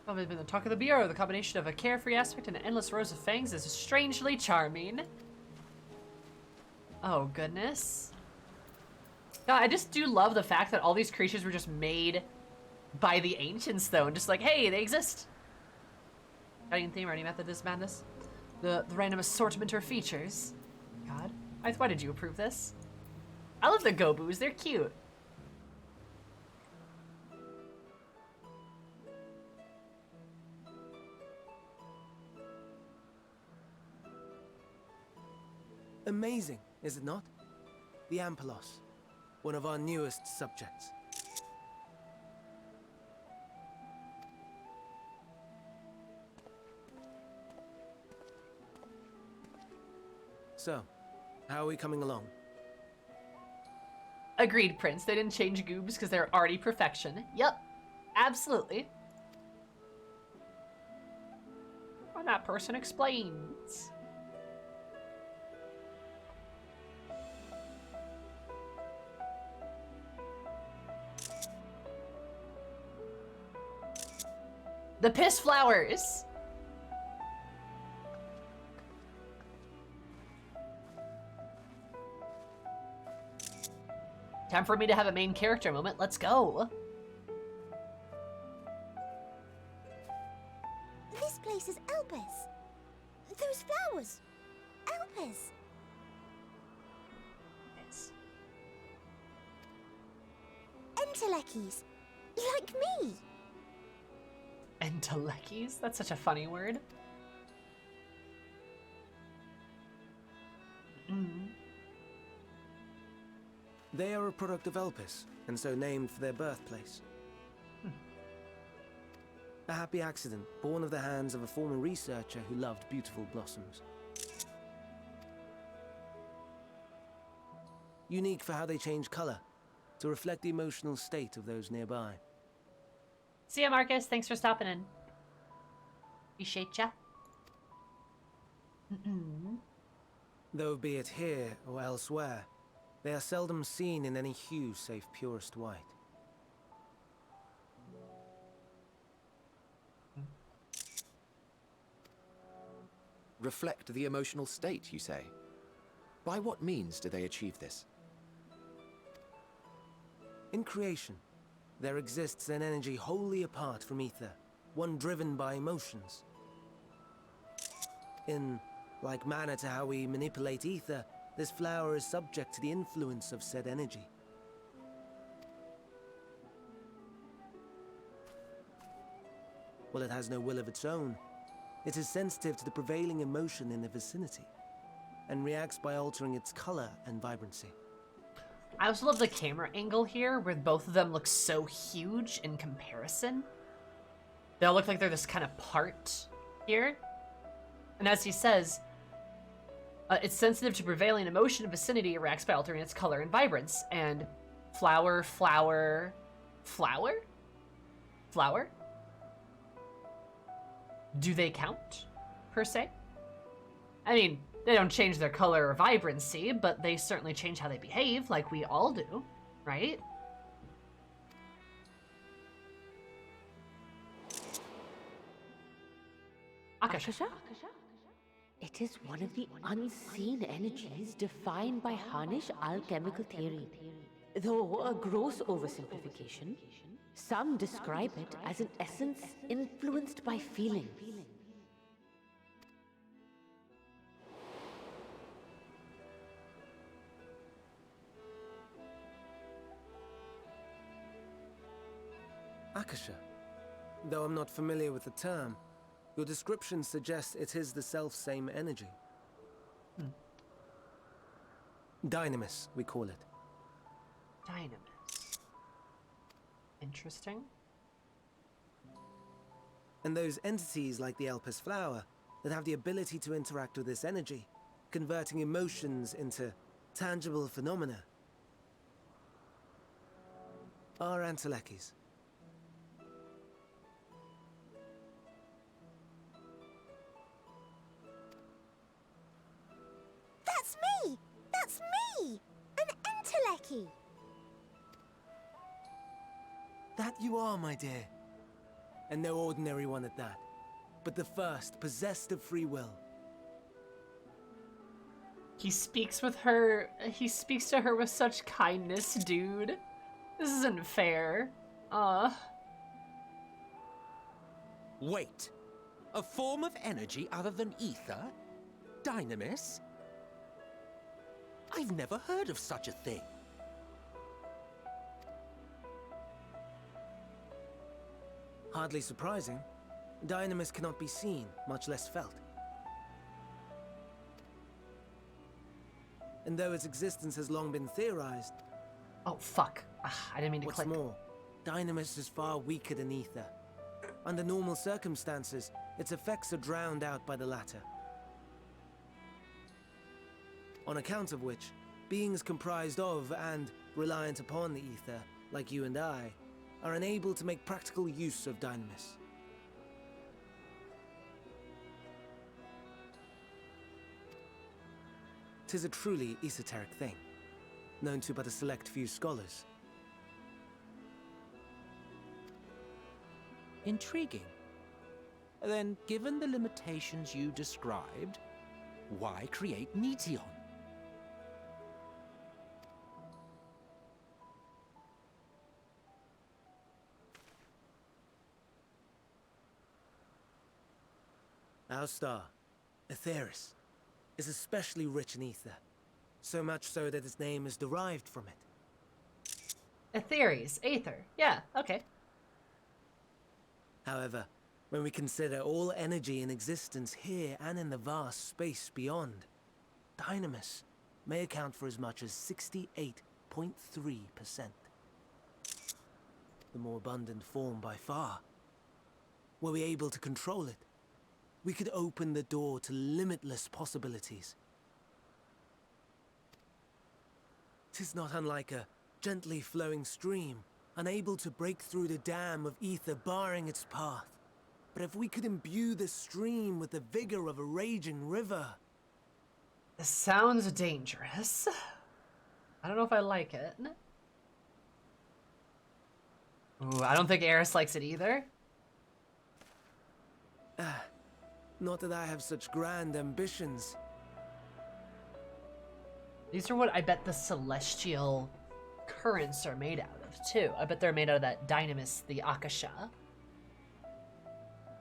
Oh, they've been the talk of the bureau. The combination of a carefree aspect and an endless rows of fangs is strangely charming. Oh goodness. God, I just do love the fact that all these creatures were just made by the ancients, though, and just like, hey, they exist. Guiding theme or any method is madness. The random assortment or features. God, why did you approve this? I love the Gobus, they're cute. Amazing, is it not? The Ampelos, one of our newest subjects. So, how are we coming along? Agreed, Prince. They didn't change goobs because they're already perfection. Yep, absolutely. Well, that person explains. The piss flowers. Time for me to have a main character moment. Let's go. This place is Elpis. Those flowers. Elpis. Yes. Entelekis. Like me. Entelekis? That's such a funny word. They are a product of Elpis, and so named for their birthplace. A happy accident, born of the hands of a former researcher who loved beautiful blossoms. Unique for how they change color, to reflect the emotional state of those nearby. See ya, Marcus. Thanks for stopping in. Appreciate ya. Though be it here or elsewhere, they are seldom seen in any hue save purest white. Reflect the emotional state, you say? By what means do they achieve this? In creation, there exists an energy wholly apart from ether, one driven by emotions. In like manner to how we manipulate ether, this flower is subject to the influence of said energy. While it has no will of its own, it is sensitive to the prevailing emotion in the vicinity, and reacts by altering its color and vibrancy. I also love the camera angle here, where both of them look so huge in comparison. They all look like they're this kind of part here. And as he says, it's sensitive to prevailing emotion and vicinity, it reacts by altering its color and vibrance. And flower, flower, flower? Flower? Do they count, per se? I mean, they don't change their color or vibrancy, but they certainly change how they behave, like we all do, right? Akasha. It is one of the unseen energies defined by Harnish alchemical theory. Though a gross oversimplification, some describe it as an essence influenced by feeling. Akasha. Though I'm not familiar with the term, your description suggests it is the self-same energy. Dynamis, we call it. Dynamis. Interesting. And those entities like the Elpis flower that have the ability to interact with this energy, converting emotions into tangible phenomena, are Entelekis. Entelechy. That you are, my dear. And no ordinary one at that, but the first possessed of free will. He speaks with her. He speaks to her with such kindness, dude. This isn't fair. Wait. A form of energy other than ether? Dynamis? I've never heard of such a thing. Hardly surprising. Dynamis cannot be seen, much less felt. And though its existence has long been theorized... Oh, fuck. I didn't mean to click. What's more, Dynamis is far weaker than ether. Under normal circumstances, its effects are drowned out by the latter. On account of which, beings comprised of and reliant upon the ether, like you and I, are unable to make practical use of Dynamis. 'Tis a truly esoteric thing, known to but a select few scholars. Intriguing. Then, given the limitations you described, why create Meteon? Our star, Aetheris, is especially rich in ether, so much so that its name is derived from it. Aetheres, Aether. Yeah, okay. However, when we consider all energy in existence here and in the vast space beyond, Dynamis may account for as much as 68.3%. The more abundant form by far. Were we able to control it, we could open the door to limitless possibilities. 'Tis not unlike a gently flowing stream, unable to break through the dam of ether barring its path. But if we could imbue the stream with the vigor of a raging river... This sounds dangerous. I don't know if I like it. Ooh, I don't think Eris likes it either. Not that I have such grand ambitions. These are what I bet the celestial currents are made out of, too. I bet they're made out of that Dynamis, the Akasha.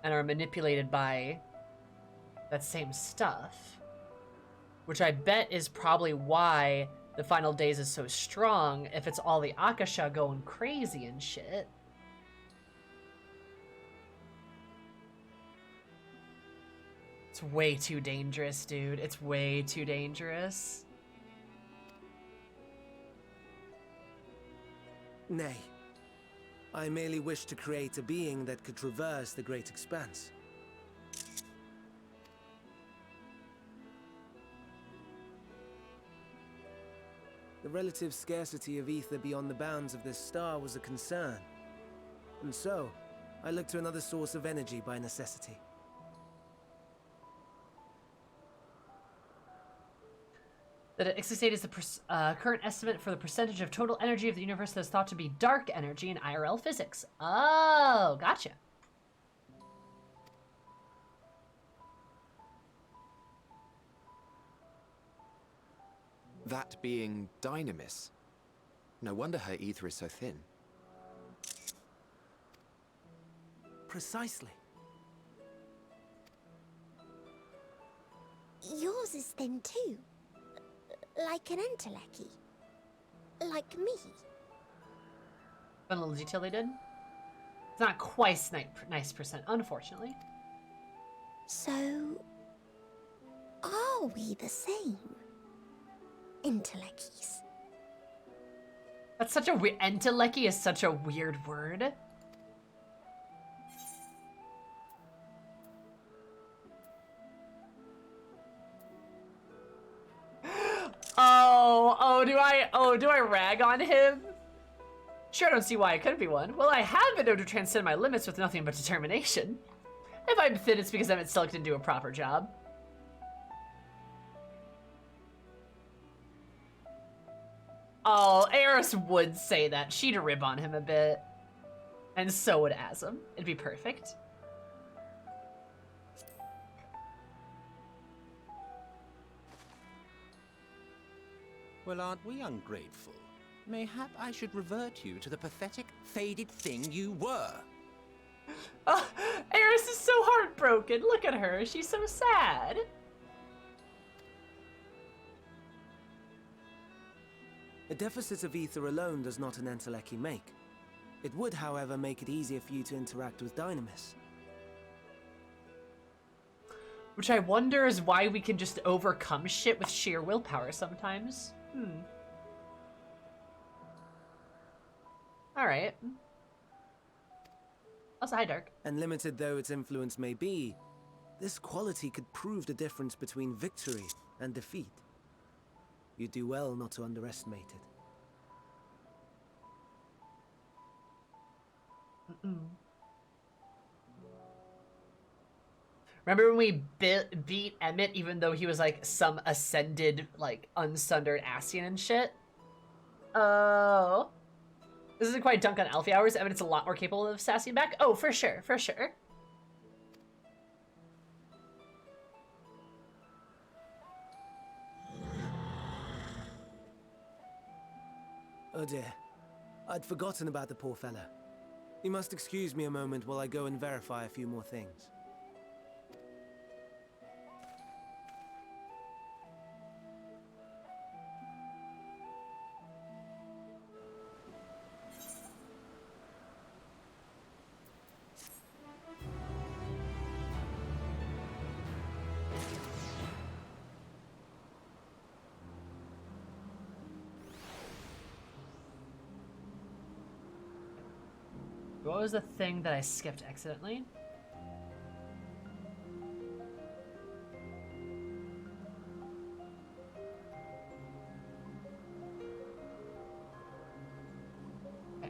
And are manipulated by that same stuff. Which I bet is probably why the Final Days is so strong, if it's all the Akasha going crazy and shit. It's way too dangerous, dude. It's way too dangerous. Nay. I merely wish to create a being that could traverse the great expanse. The relative scarcity of ether beyond the bounds of this star was a concern. And so, I looked to another source of energy by necessity. That XIV is the current estimate for the percentage of total energy of the universe that is thought to be dark energy in IRL physics. Oh, gotcha. That being Dynamis. No wonder her ether is so thin. Precisely. Yours is thin too. Like an entelechy. Like me. Fun little detail they did. It's not quite nice percent, unfortunately. So, are we the same? Entelecchies. That's such a weird. Entelechy is such a weird word. Do I rag on him? Sure, I don't see why I couldn't be one. Well, I have been able to transcend my limits with nothing but determination. If I'm thin, it's because I haven't selected to do a proper job. Oh, Eris would say that. She'd rib on him a bit. And so would Asm. It'd be perfect. Well, aren't we ungrateful? Mayhap I should revert you to the pathetic, faded thing you were. Oh, Eris is so heartbroken. Look at her. She's so sad. A deficit of ether alone does not an Entelechy make. It would, however, make it easier for you to interact with Dynamis. Which I wonder is why we can just overcome shit with sheer willpower sometimes. Alright. Also, hi, Dark. And limited though its influence may be, this quality could prove the difference between victory and defeat. You do well not to underestimate it. Remember when we beat Emmett even though he was like some ascended, like unsundered Ascian and shit? Oh. This isn't quite dunk on Alfie hours. Emmett's a lot more capable of sassing back. Oh, for sure, for sure. Oh dear. I'd forgotten about the poor fella. You must excuse me a moment while I go and verify a few more things. What was the thing that I skipped accidentally? Okay.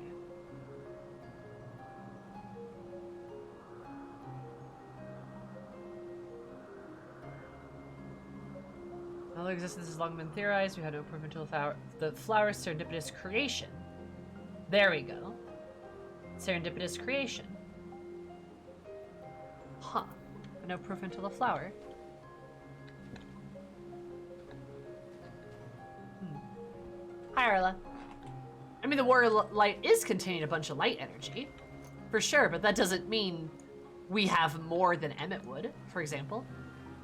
Although existence has long been theorized, we had no proof until the flower's serendipitous creation. There we go. Serendipitous creation. Huh. No proof until the flower. Hi, Arla. I mean, the warrior light is containing a bunch of light energy. For sure, but that doesn't mean we have more than Emmett would, for example.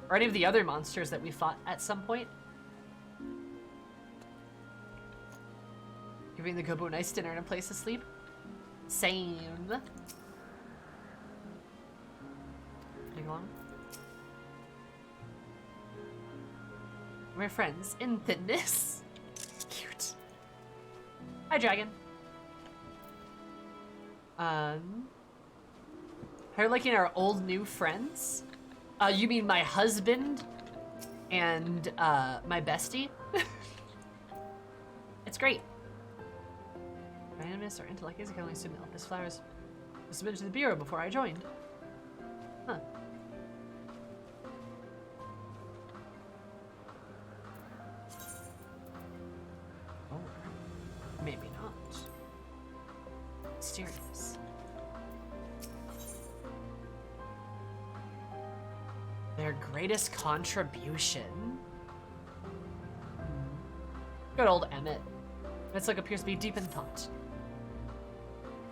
Or any of the other monsters that we fought at some point. Giving the Gobo a nice dinner and a place to sleep. Same. Hang on. We're friends in thinness. Cute. Hi, dragon. Are you liking our old new friends? You mean my husband and my bestie? It's great. Randomness or intellect is, I can only assume that Elpis flowers was submitted to the Bureau before I joined. Huh. Or maybe not. Mysterious. Their greatest contribution? Good old Emmett. This look appears to be deep in thought.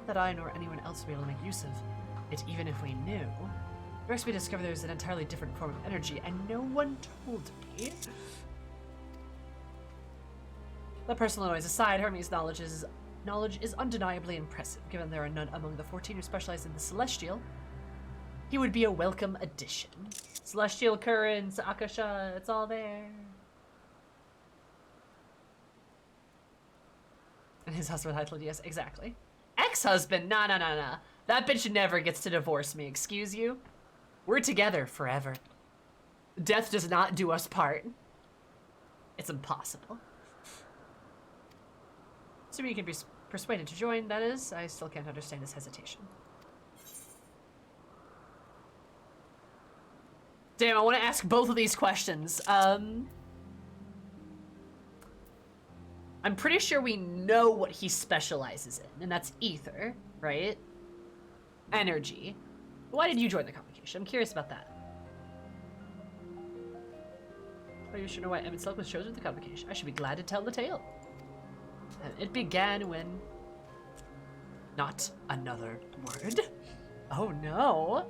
That I nor anyone else will be able to make use of it, even if we knew. First, we discovered there was an entirely different form of energy, and no one told me. The personal noise aside, Hermes' knowledge is undeniably impressive. Given there are none among the 14 who specialize in the celestial, he would be a welcome addition. Celestial currents, Akasha, it's all there. And his husband titled, yes, exactly. Ex-husband? Nah. That bitch never gets to divorce me, excuse you? We're together forever. Death does not do us part. It's impossible. Assuming you can be persuaded to join, that is. I still can't understand his hesitation. Damn, I want to ask both of these questions. I'm pretty sure we know what he specializes in, and that's ether, right? Energy. Why did you join the Convocation? I'm curious about that. Oh, you should know why Emmett Silk was chosen for the Convocation. I should be glad to tell the tale. It began when... Not another word. Oh no.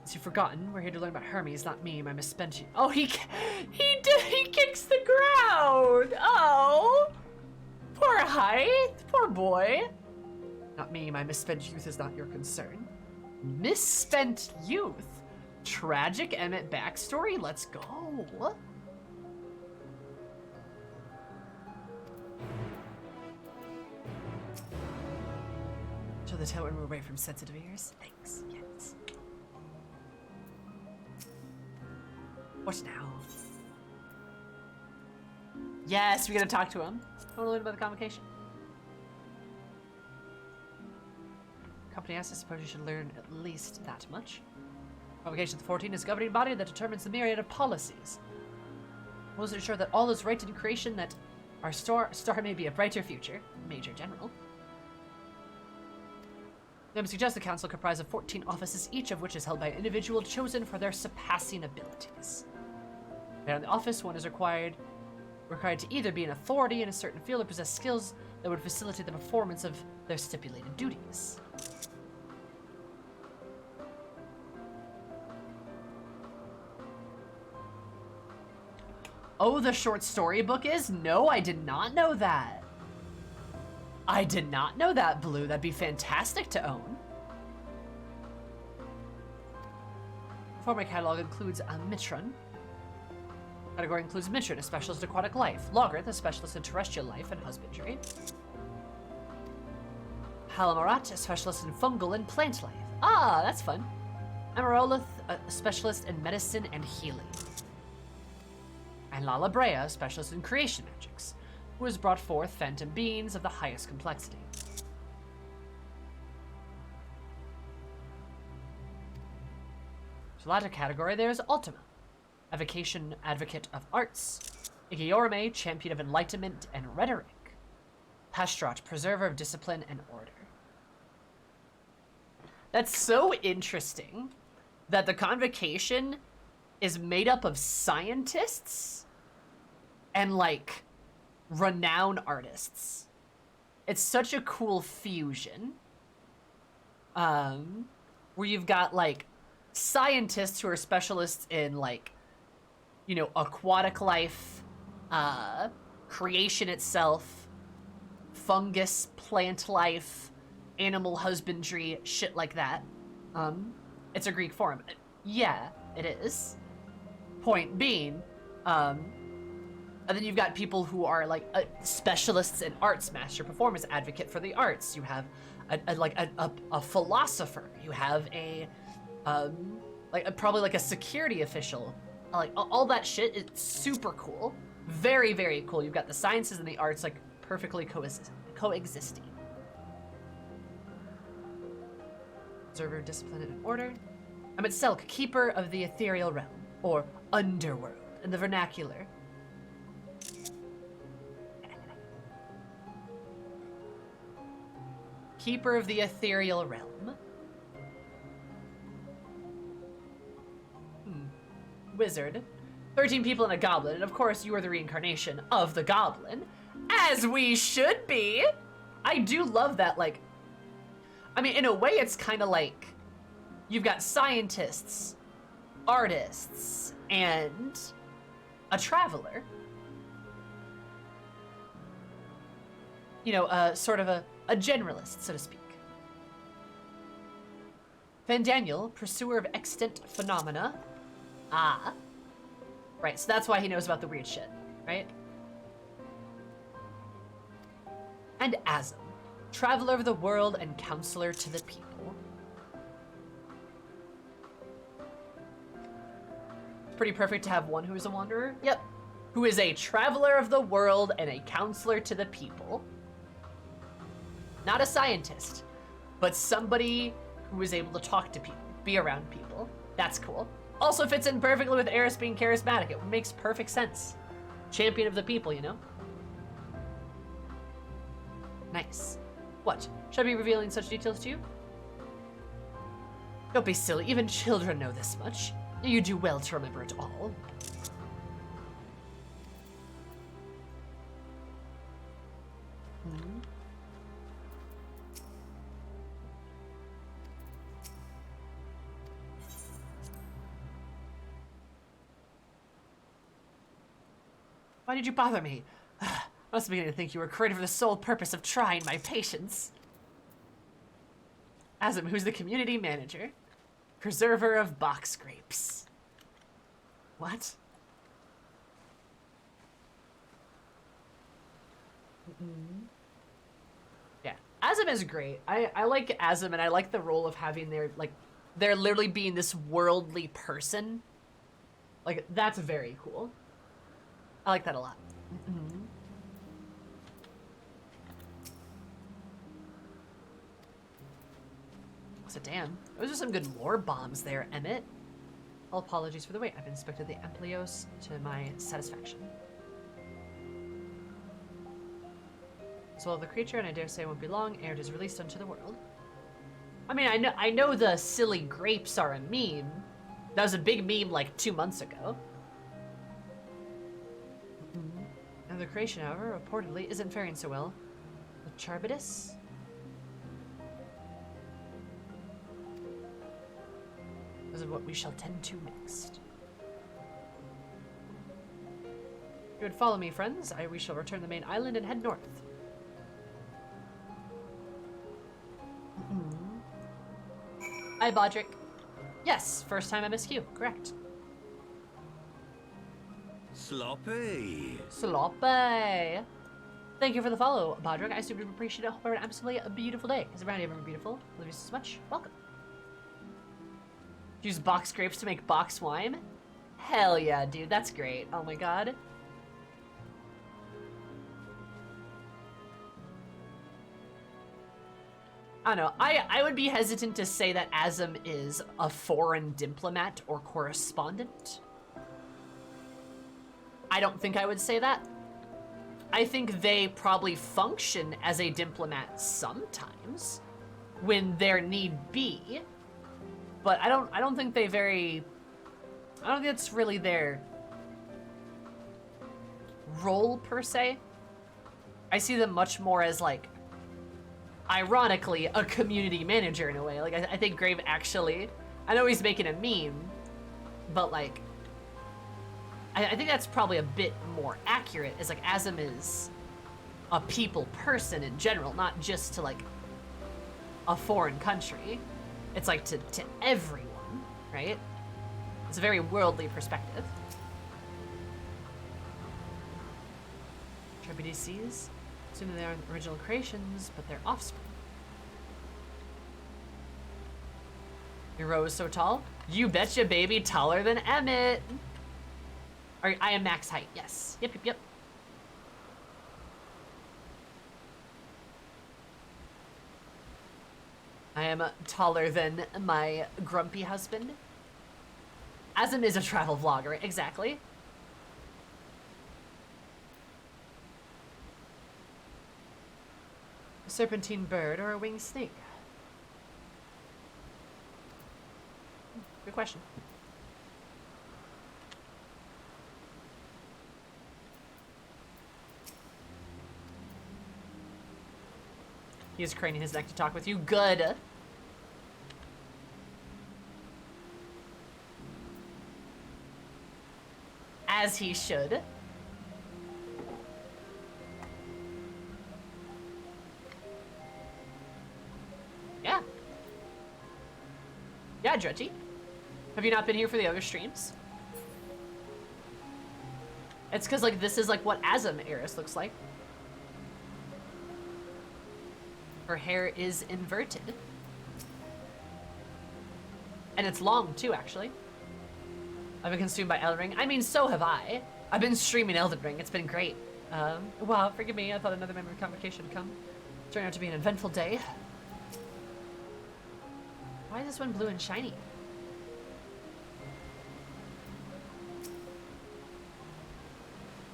As you've forgotten, we're here to learn about Hermes, not me, my misspent youth. Oh, he kicks the ground. Oh, poor Hythe, poor boy. Not me, my misspent youth is not your concern. Misspent youth? Tragic Emmett backstory? Let's go. So the tale when we're away from sensitive ears? Thanks, yes. What now? Yes, we gotta talk to him. I wanna learn about the Convocation. Company asks, I suppose you should learn at least that much. Convocation 14 is a governing body that determines the myriad of policies. Those ensure that all is right in creation, that our star may be a brighter future. Major General. The MSQ Council comprises of 14 offices, each of which is held by an individual chosen for their surpassing abilities. And in the office, one is required to either be an authority in a certain field or possess skills that would facilitate the performance of their stipulated duties. Oh, the short story book is? No, I did not know that. I did not know that, Blue. That'd be fantastic to own. Former catalog includes a Mitron. Category includes Mitron, a specialist in aquatic life. Logarith, a specialist in terrestrial life and husbandry. Halamarat, a specialist in fungal and plant life. Ah, that's fun. Amarolith, a specialist in medicine and healing. And Lala Brea, a specialist in creation magics, who has brought forth phantom beings of the highest complexity. For the latter category, there is Ultima, a vacation advocate of arts, Igiorme, champion of enlightenment and rhetoric, Pastrat, preserver of discipline and order. That's so interesting that the Convocation is made up of scientists and, like, renowned artists. It's such a cool fusion. Where you've got, like, scientists who are specialists in, like, you know, aquatic life, creation itself, fungus, plant life, animal husbandry, shit like that. It's a Greek form. Yeah, it is. Point being, and then you've got people who are like specialists in arts, master performance, advocate for the arts. You have a philosopher. You have a probably like a security official. Like all that shit is super cool. Very, very cool. You've got the sciences and the arts like perfectly coexisting. Observer, discipline, and order. I'm at Selk, keeper of the ethereal realm, or underworld in the vernacular. Keeper of the ethereal realm. Wizard. 13 people and a goblin, and of course you are the reincarnation of the goblin. As we should be! I do love that, like... I mean, in a way it's kind of like... You've got scientists, artists, and a traveler. You know, sort of a generalist, so to speak. Van Daniel, pursuer of extant phenomena. Ah. Right, so that's why he knows about the weird shit, right? And Azam, traveler of the world and counselor to the people. Pretty perfect to have one who is a wanderer. Yep. Who is a traveler of the world and a counselor to the people. Not a scientist, but somebody who is able to talk to people, be around people. That's cool. Also fits in perfectly with Eris being charismatic. It makes perfect sense. Champion of the people, you know? Nice. What? Should I be revealing such details to you? Don't be silly. Even children know this much. You do well to remember it all. Why did you bother me? I was beginning to think you were created for the sole purpose of trying my patience. Azim, who's the community manager. Preserver of box grapes. What? Yeah, Azim is great. I like Azim, and I like the role of having they're literally being this worldly person. Like, that's very cool. I like that a lot. So damn, those are some good lore bombs there, Emmett. All apologies for the wait. I've inspected the Amplios to my satisfaction. Soul of the creature, and I dare say it won't be long ere it is released unto the world. I mean, I know the silly grapes are a meme. That was a big meme like 2 months ago. And the creation, however, reportedly isn't faring so well. The Charbidus? This is what we shall tend to next. If you would follow me, friends, we shall return to the main island and head north. Hi, Bodrick. Yes, first time MSQ, correct. Sloppy. Sloppy. Thank you for the follow, Bodrick. I super appreciate it. Hope you're having absolutely a beautiful day. Is everybody ever beautiful? Love you so much. Welcome. Use box grapes to make box wine? Hell yeah, dude. That's great. Oh my god. I don't know. I would be hesitant to say that Azim is a foreign diplomat or correspondent. I don't think I would say that. I think they probably function as a diplomat sometimes when there need be. But I don't think they I don't think that's really their role per se. I see them much more as, like, ironically, a community manager in a way. Like, I think Grave actually, I know he's making a meme, but like, I think that's probably a bit more accurate, is like Azim is a people person in general, not just to like a foreign country. It's like to everyone, right? It's a very worldly perspective. Trebuchets, assuming they aren't original creations, but they're offspring. Your row is so tall? You betcha, baby, taller than Emmett. I am max height, yes. Yep. I am taller than my grumpy husband. Azim is a travel vlogger, exactly. A serpentine bird or a winged snake? Good question. He is craning his neck to talk with you. Good. As he should. Yeah. Yeah, Drudgy. Have you not been here for the other streams? It's because, like, this is, like, what Azim Eris looks like. Her hair is inverted. And it's long, too, actually. I've been consumed by Elden Ring. I mean, so have I. I've been streaming Elden Ring. It's been great. Wow, forgive me. I thought another member of Convocation would come. Turned out to be an eventful day. Why is this one blue and shiny?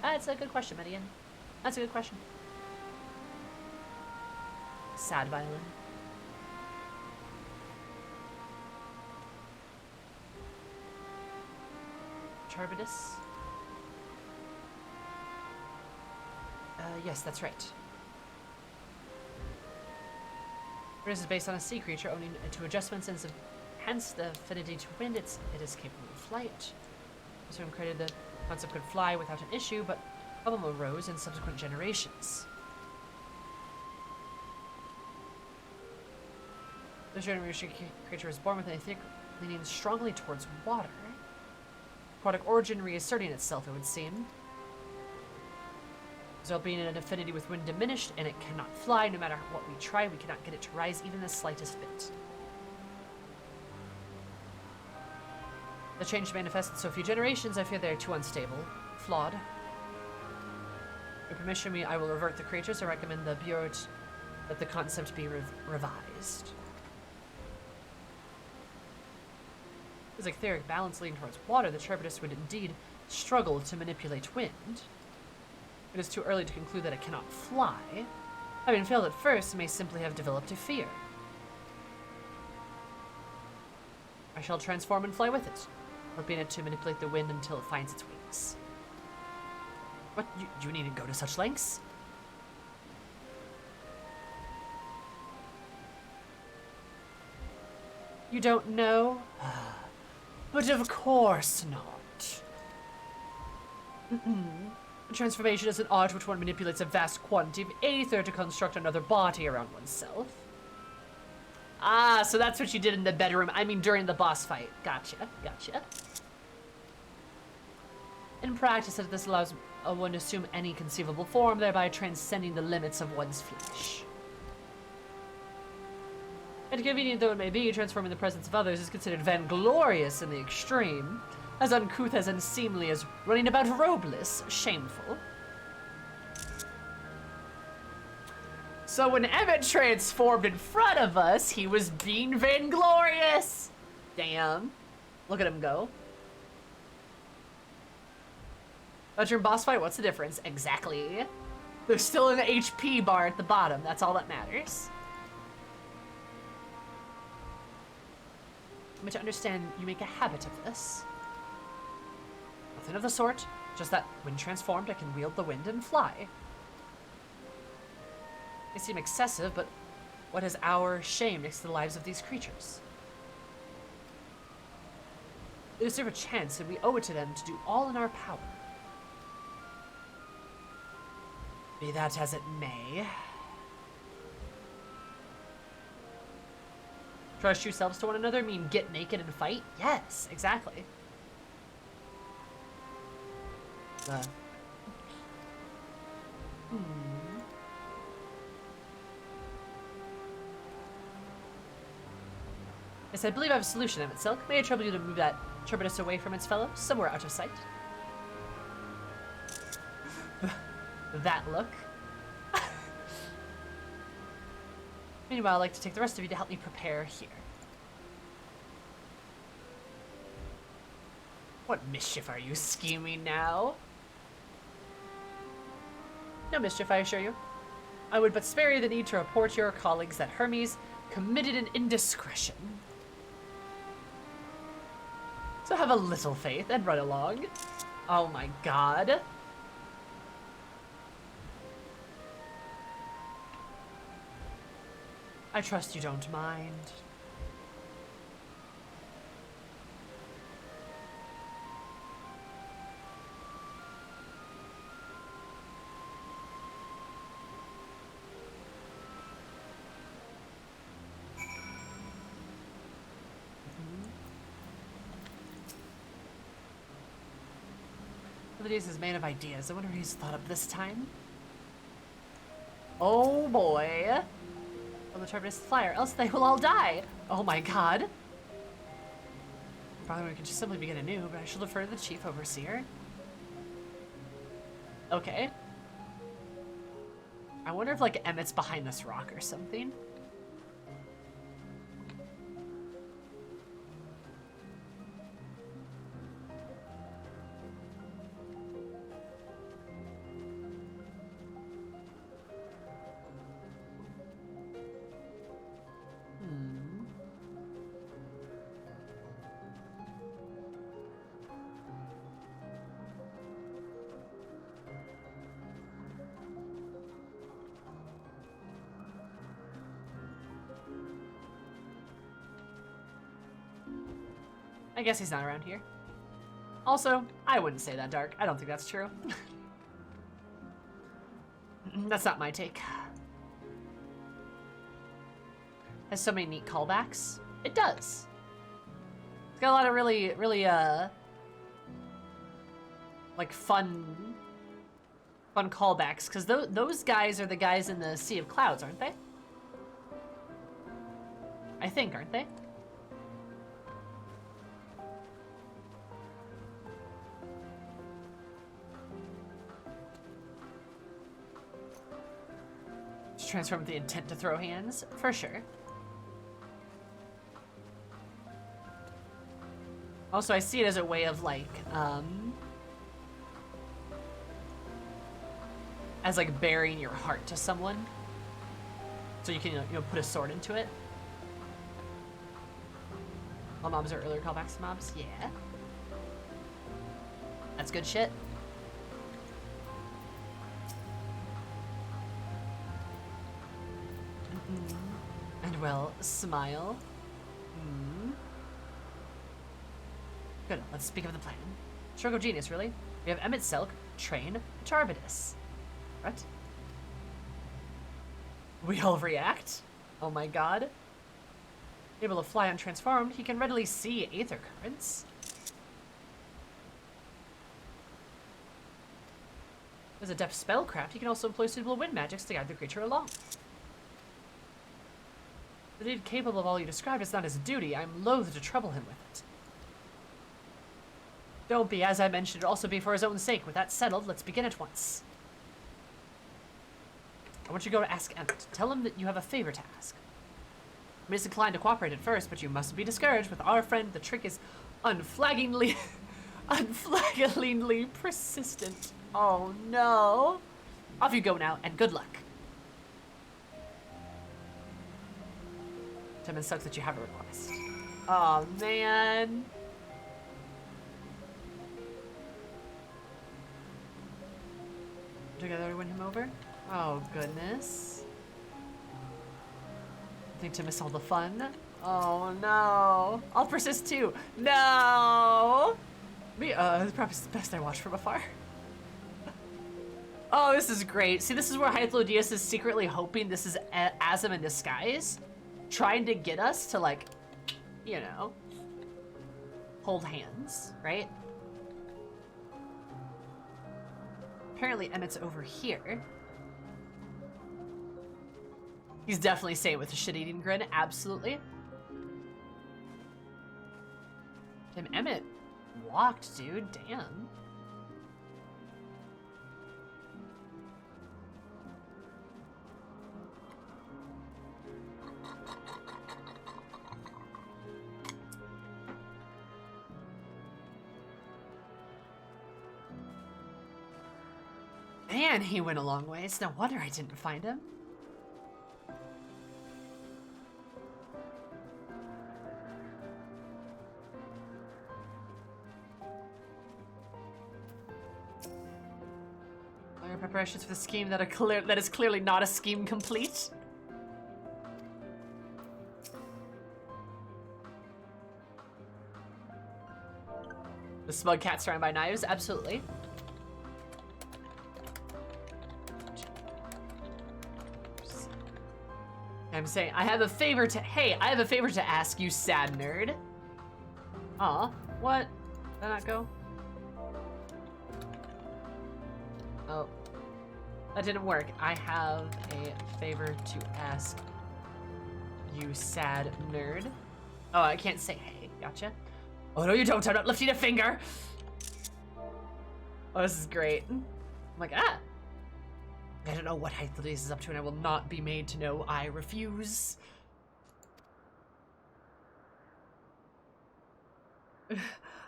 That's a good question, Median. That's a good question. Sad violin. Turbidus. Yes, that's right. Turbidus is based on a sea creature owning to adjustments and hence the affinity to wind. It is capable of flight. So created the concept could fly without an issue, but problem arose in subsequent generations. The generation creature was born with an etheric leaning strongly towards water. Aquatic origin reasserting itself, it would seem. Result being an affinity with wind diminished, and it cannot fly. No matter what we try, we cannot get it to rise even the slightest bit. The change manifests in so few generations, I fear they are too unstable, flawed. With permission, I will revert the creatures and recommend the Bureau that the concept be revised. With etheric balance leaning towards water, the Turbidus would indeed struggle to manipulate wind. It is too early to conclude that it cannot fly. Having failed at first, it may simply have developed a fear. I shall transform and fly with it, hoping it to manipulate the wind until it finds its wings. What? You need to go to such lengths? You don't know? But of course not. Transformation is an art which one manipulates a vast quantity of aether to construct another body around oneself. Ah, so that's what you did in the bedroom. I mean, during the boss fight. Gotcha, gotcha. In practice, this allows one to assume any conceivable form, thereby transcending the limits of one's flesh. Inconvenient though it may be, transforming the presence of others is considered vainglorious in the extreme. As uncouth as unseemly as running about robeless, shameful. So when Emmett transformed in front of us, he was being vainglorious. Damn. Look at him go. Bedroom boss fight, what's the difference? Exactly. There's still an HP bar at the bottom, that's all that matters. I'm to understand you make a habit of this. Nothing of the sort, just that when transformed I can wield the wind and fly. They seem excessive, but what is our shame next to the lives of these creatures? They deserve a chance, and we owe it to them to do all in our power. Be that as it may. Trust yourselves to one another mean get naked and fight? Yes, exactly. Yes, I believe I have a solution, Emmett Silk. May I trouble you to move that Turbidus away from its fellow, somewhere out of sight? That look. Meanwhile, I'd like to take the rest of you to help me prepare here. What mischief are you scheming now? No mischief, I assure you. I would but spare you the need to report to your colleagues that Hermes committed an indiscretion. So have a little faith and run along. Oh my god. I trust you don't mind. Days is man of ideas. I wonder what he's thought up this time. Oh boy. Well, the Turbidus flyer, else they will all die. Oh my god. Probably we could just simply begin anew, but I should defer to the chief overseer. Okay. I wonder if like Emmett's behind this rock or something. I guess he's not around here. Also, I wouldn't say that, Dark. I don't think that's true. That's not my take. Has so many neat callbacks. It does. It's got a lot of really, like fun callbacks, because those guys are the guys in the Sea of Clouds, aren't they? I think, aren't they? Just transform with the intent to throw hands, for sure. Also, I see it as a way of like, as like burying your heart to someone, so you can you know put a sword into it. All mobs are earlier callbacks to mobs. Yeah, that's good shit. And well, smile. Good. Let's speak of the plan. Stroke of genius, really. We have Emmett Selk train Charbidus. What? We all react? Oh my god. Able to fly untransformed, he can readily see aether currents. As a depth spellcraft, he can also employ suitable wind magics to guide the creature along. But indeed capable of all you described is not his duty. I'm loath to trouble him with it. Don't be, as I mentioned, also be for his own sake. With that settled, let's begin at once. I want you to go to ask Emmett. Tell him that you have a favor to ask. I'm disinclined to cooperate at first, but you mustn't be discouraged. With our friend, the trick is unflaggingly persistent. Oh no. Off you go now, and good luck. Timon sucks that you have a request. Oh man. Together to win him over? Oh goodness. I think to miss all the fun. Oh no. I'll persist too. No. It's probably best I watch from afar. Oh, this is great. See, this is where Hythlodius is secretly hoping this is Azim in disguise, trying to get us to, like, you know, hold hands, right? Apparently Emmett's over here. He's definitely saying with a shit-eating grin, absolutely. Damn, Emmett walked, dude, damn. Man, he went a long ways. No wonder I didn't find him. All your preparations for the scheme that is clearly not a scheme complete. The smug cat surrounded by knives, absolutely. I'm saying, I have a favor to ask you, sad nerd. Aw, what? Did that not go? Oh, that didn't work. I have a favor to ask you, sad nerd. Oh, I can't say hey, gotcha. Oh no you don't, I'm not lifting a finger. Oh, this is great. I'm like, ah. I don't know what Hythlodius is up to, and I will not be made to know. I refuse.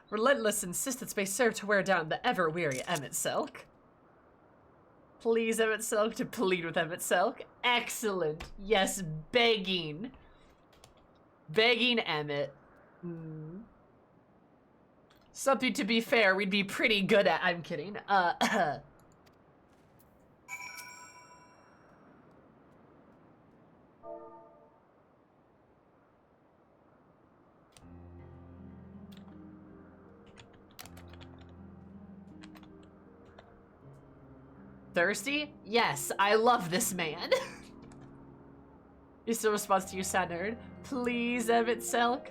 Relentless insistence may serve to wear down the ever-weary Emmett Selk. Please, Emmett Selk, to plead with Emmett Selk. Excellent. Yes, begging. Begging Emmett. Something to be fair, we'd be pretty good at. I'm kidding. thirsty? Yes, I love this man. He still responds to you, sad nerd. Please, Emmett Selk.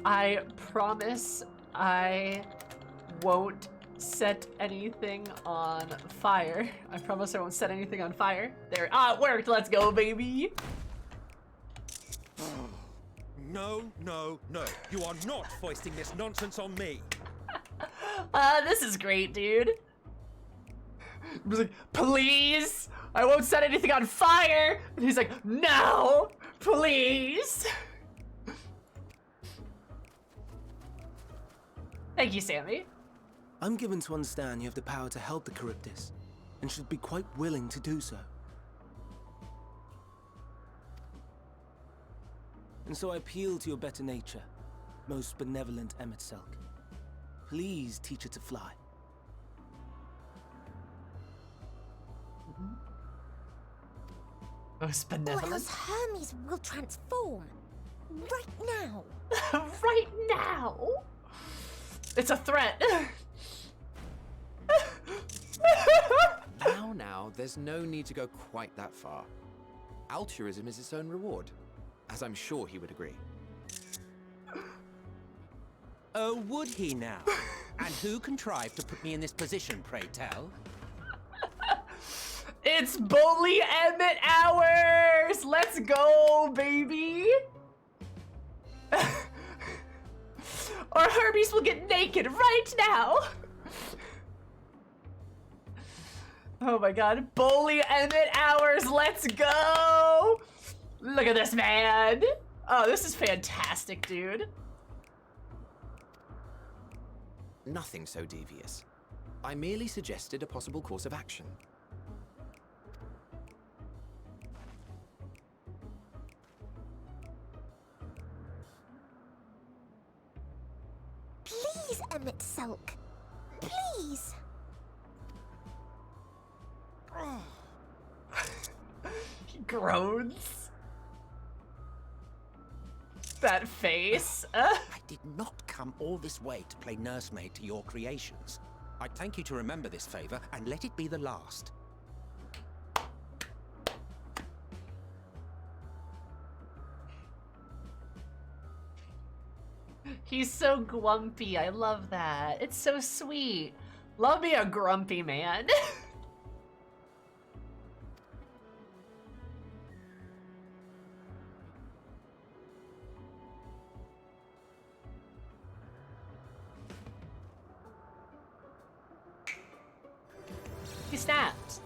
I promise I won't set anything on fire. I promise I won't set anything on fire. There, it worked. Let's go, baby. No, no, no. You are not foisting this nonsense on me. This is great, dude. He was like, please, I won't set anything on fire. And he's like, no, please. Thank you, Sammy. I'm given to understand you have the power to help the Charybdis, and should be quite willing to do so. And so I appeal to your better nature, most benevolent Emmett Selk. Please teach her to fly. Most Or benevolent. else Hermes will transform. Right now. Right now? It's a threat. Now, there's no need to go quite that far. Altruism is its own reward, as I'm sure he would agree. Oh, would he now? And who contrived to put me in this position, pray tell? It's Bully Emmett hours! Let's go, baby! Or Hermes will get naked right now! Oh my god, Bully Emmett hours, let's go! Look at this man! Oh, this is fantastic, dude. Nothing so devious. I merely suggested a possible course of action. Please, Emmett Selk. Please. He groans. That face. I did not come all this way to play nursemaid to your creations. I'd thank you to remember this favor and let it be the last. He's so grumpy. I love that. It's so sweet. Love me a grumpy man. He snapped.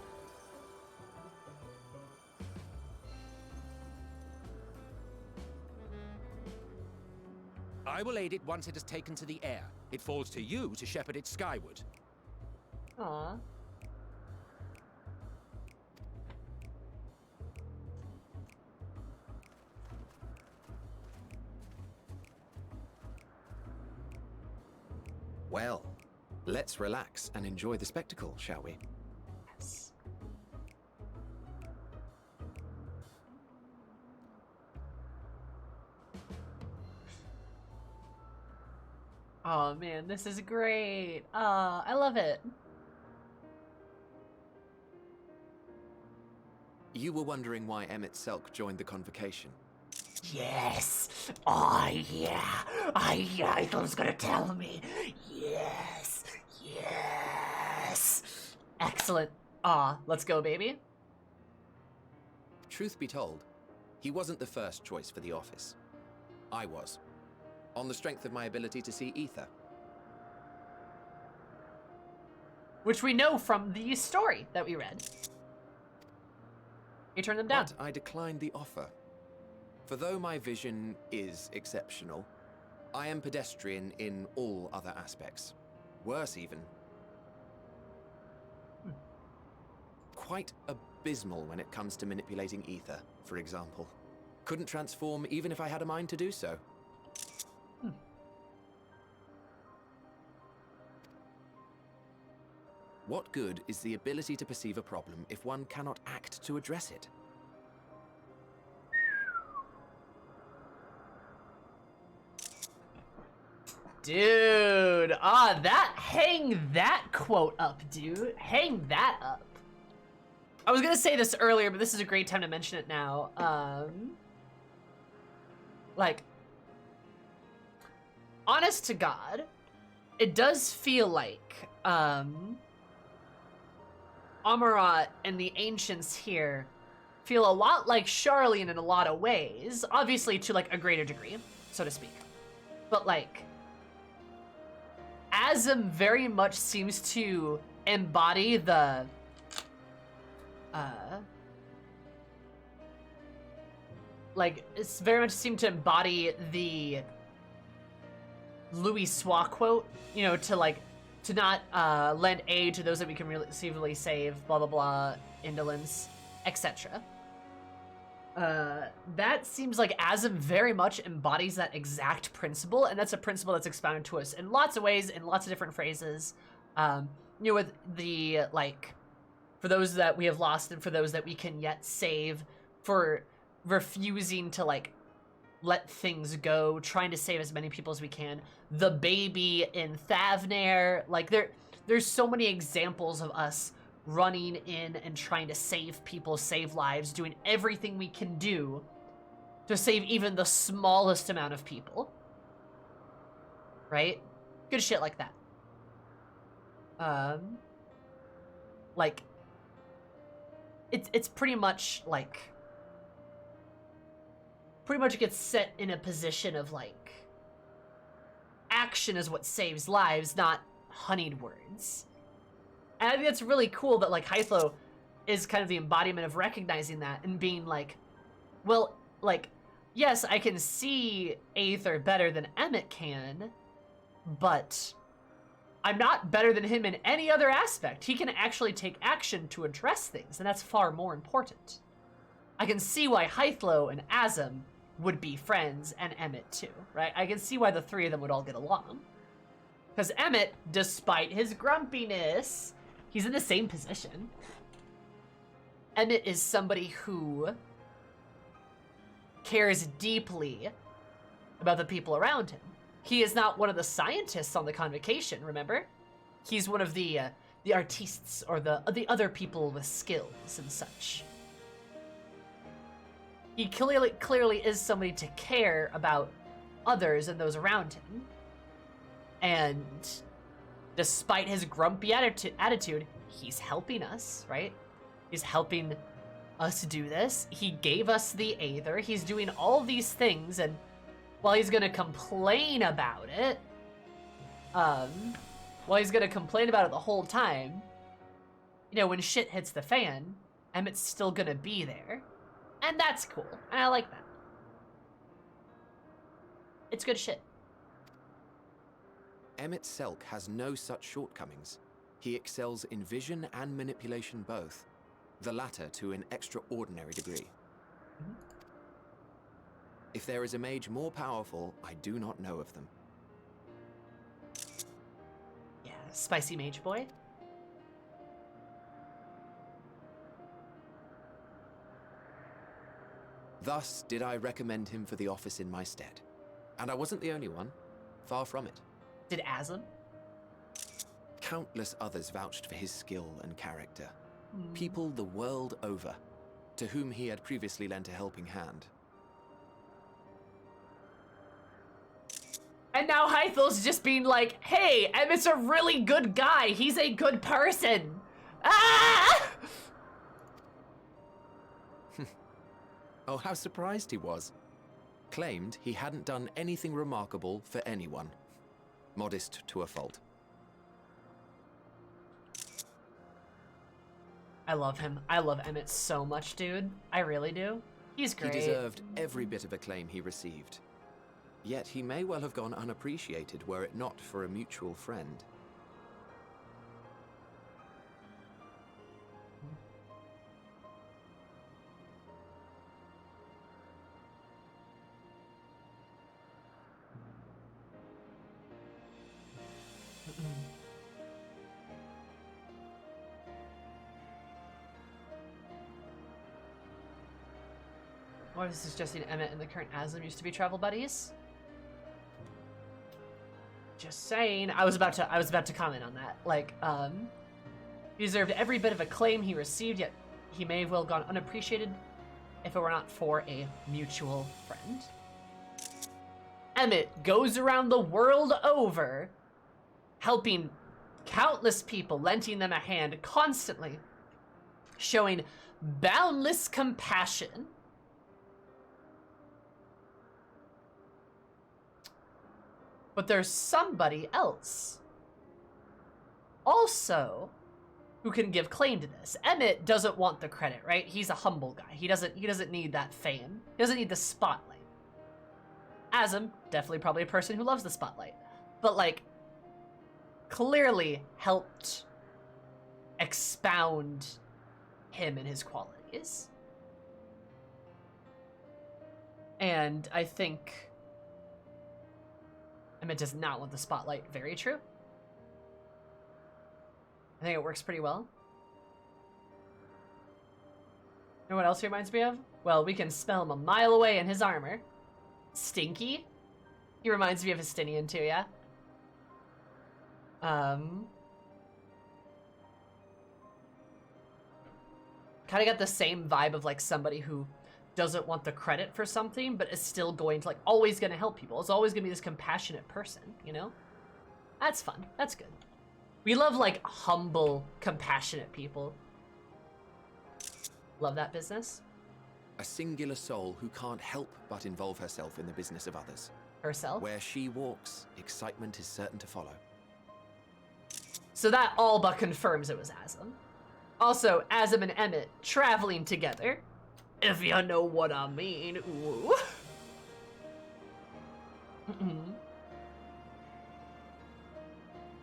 I will aid it once it has taken to the air. It falls to you to shepherd it skyward. Aw. Well, let's relax and enjoy the spectacle, shall we? Yes. Oh man, this is great. I love it. You were wondering why Emmett Selk joined the Convocation. Yes. Yeah. I thought it was gonna tell me. Yes. Excellent. Let's go, baby. Truth be told, he wasn't the first choice for the office. I was. On the strength of my ability to see ether. Which we know from the story that we read. You turned them down. But I declined the offer. For though my vision is exceptional, I am pedestrian in all other aspects. Worse even. Quite abysmal when it comes to manipulating ether, for example. Couldn't transform even if I had a mind to do so. What good is the ability to perceive a problem if one cannot act to address it? Dude, hang that quote up, dude. Hang that up. I was gonna say this earlier, but this is a great time to mention it now. Like, honest to God, it does feel like, Amarat and the Ancients here feel a lot like Charlene in a lot of ways. Obviously to, like, a greater degree, so to speak. But, like, Azim very much seems to embody the, like, it's very much seemed to embody the Louis Soix quote, you know, to, like, to not lend aid to those that we can reasonably save, blah, blah, blah, indolence, etc. That seems like Azim very much embodies that exact principle, and that's a principle that's expounded to us in lots of ways, in lots of different phrases. You know, with the, like, for those that we have lost and for those that we can yet save, for refusing to, like, let things go, trying to save as many people as we can. The baby in Thavnair, like, there's so many examples of us running in and trying to save people, save lives, doing everything we can do to save even the smallest amount of people. Right? Good shit like that. Like, it's pretty much, like, pretty much gets set in a position of, like, action is what saves lives, not honeyed words. And I think that's really cool that, like, Hythlo is kind of the embodiment of recognizing that and being like, well, like, yes, I can see Aether better than Emmett can, but I'm not better than him in any other aspect. He can actually take action to address things, and that's far more important. I can see why Hythlo and Azim would be friends, and Emmett too, right? I can see why the three of them would all get along. Because Emmett, despite his grumpiness, he's in the same position. Emmett is somebody who cares deeply about the people around him. He is not one of the scientists on the Convocation, remember? He's one of the artistes, or the other people with skills and such. He clearly is somebody to care about others and those around him. And despite his grumpy attitude, he's helping us, right? He's helping us do this. He gave us the Aether. He's doing all these things, and while he's gonna complain about it, the whole time, you know, when shit hits the fan, Emmett's still gonna be there. And that's cool, and I like that. It's good shit. Emmett Selk has no such shortcomings. He excels in vision and manipulation both, the latter to an extraordinary degree. Mm-hmm. If there is a mage more powerful, I do not know of them. Yeah, spicy mage boy. Thus did I recommend him for the office in my stead. And I wasn't the only one. Far from it. Did Azim? Countless others vouched for his skill and character. People the world over, to whom he had previously lent a helping hand. And now Hythel's just being like, hey, Emmett's a really good guy. He's a good person. Ah! Oh, how surprised he was. Claimed he hadn't done anything remarkable for anyone. Modest to a fault. I love him. I love Emmett so much, dude. I really do. He's great. He deserved every bit of acclaim he received. Yet he may well have gone unappreciated were it not for a mutual friend. What is suggesting Emmett and the current Azim used to be travel buddies? Just saying. I was about to comment on that. Like, he deserved every bit of acclaim he received, yet he may have well gone unappreciated if it were not for a mutual friend. Emmett goes around the world over, helping countless people, lending them a hand constantly, showing boundless compassion. But there's somebody else also who can give claim to this. Emmett doesn't want the credit, right? He's a humble guy. He doesn't need that fame. He doesn't need the spotlight. Azim, definitely probably a person who loves the spotlight, but like clearly helped expound him and his qualities. And I think Emmett does not want the spotlight. Very true. I think it works pretty well. You know what else he reminds me of? Well, we can smell him a mile away in his armor. Stinky. He reminds me of Estinian too, yeah? Kind of got the same vibe of like somebody who doesn't want the credit for something, but is still going to like, always gonna help people. Is always gonna be this compassionate person, you know? That's fun. That's good. We love like humble, compassionate people. Love that business. A singular soul who can't help but involve herself in the business of others. Herself? Where she walks, excitement is certain to follow. So that all but confirms it was Azim. Also, Azim and Emmett traveling together. If you know what I mean. Ooh.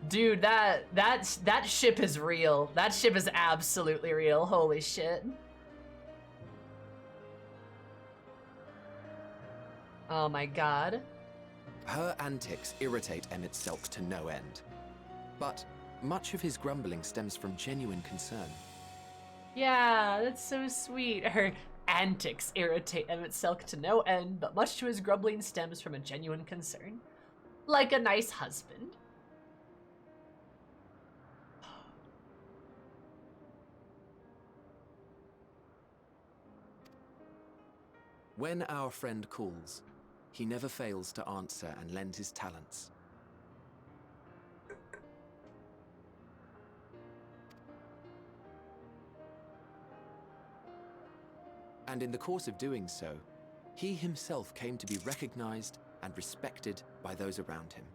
Dude, that ship is real. That ship is absolutely real. Holy shit. Oh my god. Her antics irritate Emmett Selk to no end. But much of his grumbling stems from genuine concern. Yeah, that's so sweet. Her antics irritate Emmett Selk to no end, but much to his grumbling stems from a genuine concern. Like a nice husband. When our friend calls, he never fails to answer and lend his talents. And in the course of doing so, he himself came to be recognized and respected by those around him.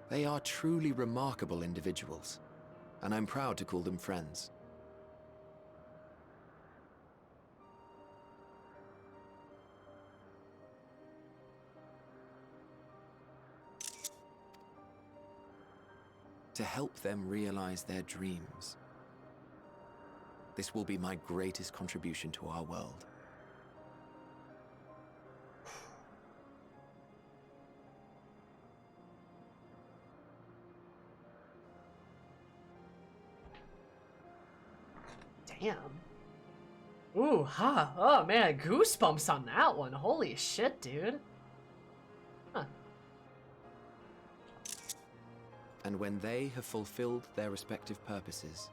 They are truly remarkable individuals, and I'm proud to call them friends. To help them realize their dreams. This will be my greatest contribution to our world. Damn. Ooh, huh. Oh man, goosebumps on that one. Holy shit, dude. Huh. And when they have fulfilled their respective purposes,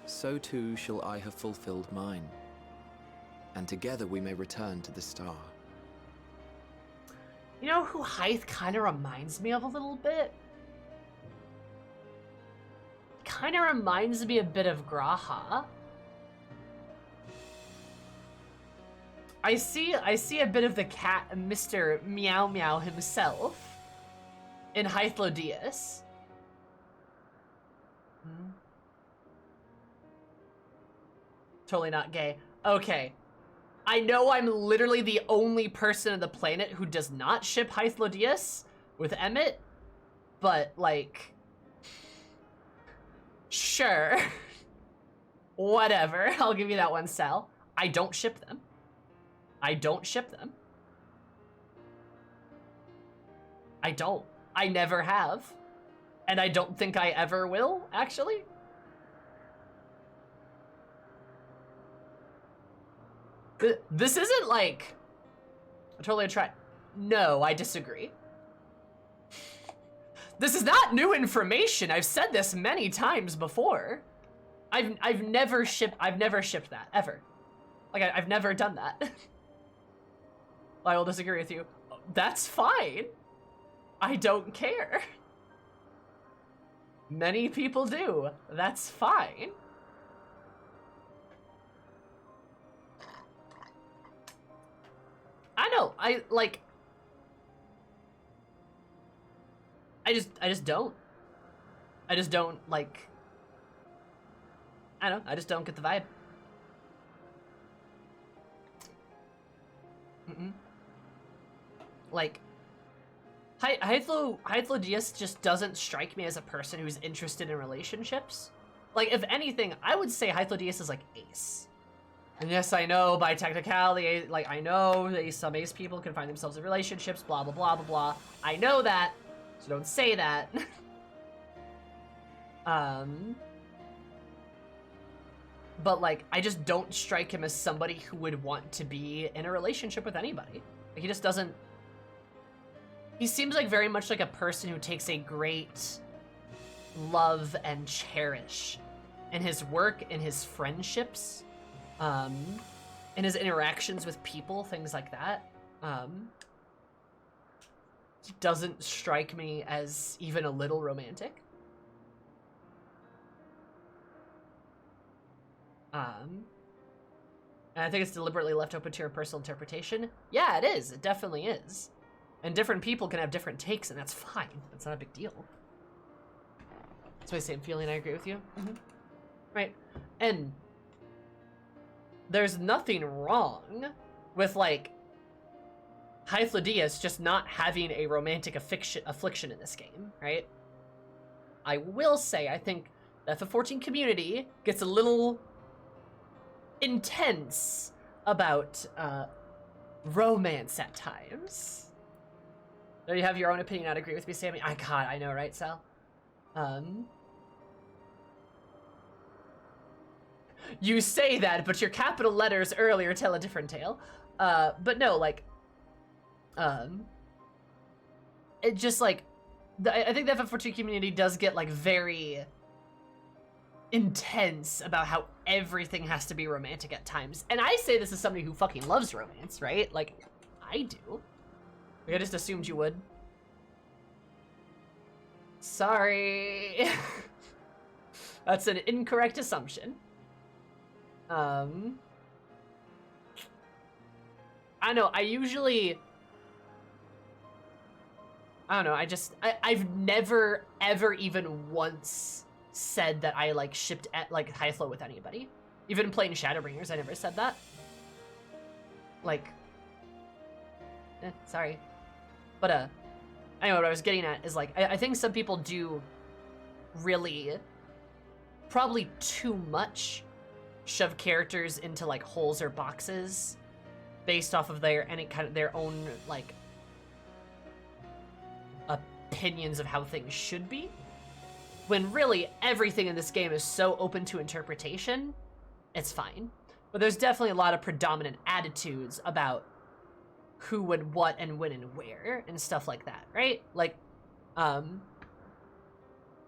so too shall I have fulfilled mine, and together we may return to the star. You know who Hythe kind of reminds me of a little bit? Kind of reminds me a bit of Graha. I see a bit of the cat, Mr. Meow Meow himself, in Hythlodius. Totally not gay. Okay. I know I'm literally the only person on the planet who does not ship Hythlodius with Emmett, but, like, sure. Whatever. I'll give you that one, Sal. I don't ship them. I don't ship them. I don't. I never have. And I don't think I ever will, actually. This isn't like a totally No, I disagree. This is not new information. I've said this many times before. I've never shipped that ever. Like I've never done that. I will disagree with you. That's fine. I don't care. Many people do. That's fine. I know. I just don't. I just don't like. I don't know. I just don't get the vibe. Like, Hythlo Diaz just doesn't strike me as a person who's interested in relationships. Like, if anything, I would say Hythlo Diaz is like Ace. And yes, I know by technicality, like, I know that some Ace people can find themselves in relationships, blah, blah, blah, blah, blah. I know that, so don't say that. But, like, I just don't strike him as somebody who would want to be in a relationship with anybody. Like, he just doesn't... He seems like very much like a person who takes a great love and cherish in his work, in his friendships, in his interactions with people, things like that. Doesn't strike me as even a little romantic. And I think it's deliberately left open to your personal interpretation. Yeah, it is. It definitely is. And different people can have different takes, and that's fine. That's not a big deal. That's my same feeling. I agree with you. Right. And there's nothing wrong with, like, Hythlo Diaz just not having a romantic affliction in this game, right? I will say, I think the FF14 community gets a little intense about romance at times. There you have your own opinion. I'd agree with me, Sammy. God, I know, right, Sal? You say that, but your capital letters earlier tell a different tale. But no, like, it just, like, I think the FF14 community does get, like, very intense about how everything has to be romantic at times. And I say this as somebody who fucking loves romance, right? Like, I do. I just assumed you would. Sorry. That's an incorrect assumption. I know, I don't know, I've never, ever even once said that I, like, shipped at, like, Hythlo with anybody. Even playing Shadowbringers, I never said that. Like, sorry. But, anyway, what I was getting at is, like, I think some people do really, probably too much, shove characters into, like, holes or boxes based off of their own, like, opinions of how things should be, when really everything in this game is so open to interpretation. It's fine. But there's definitely a lot of predominant attitudes about who would what and when and where and stuff like that, right? Like, you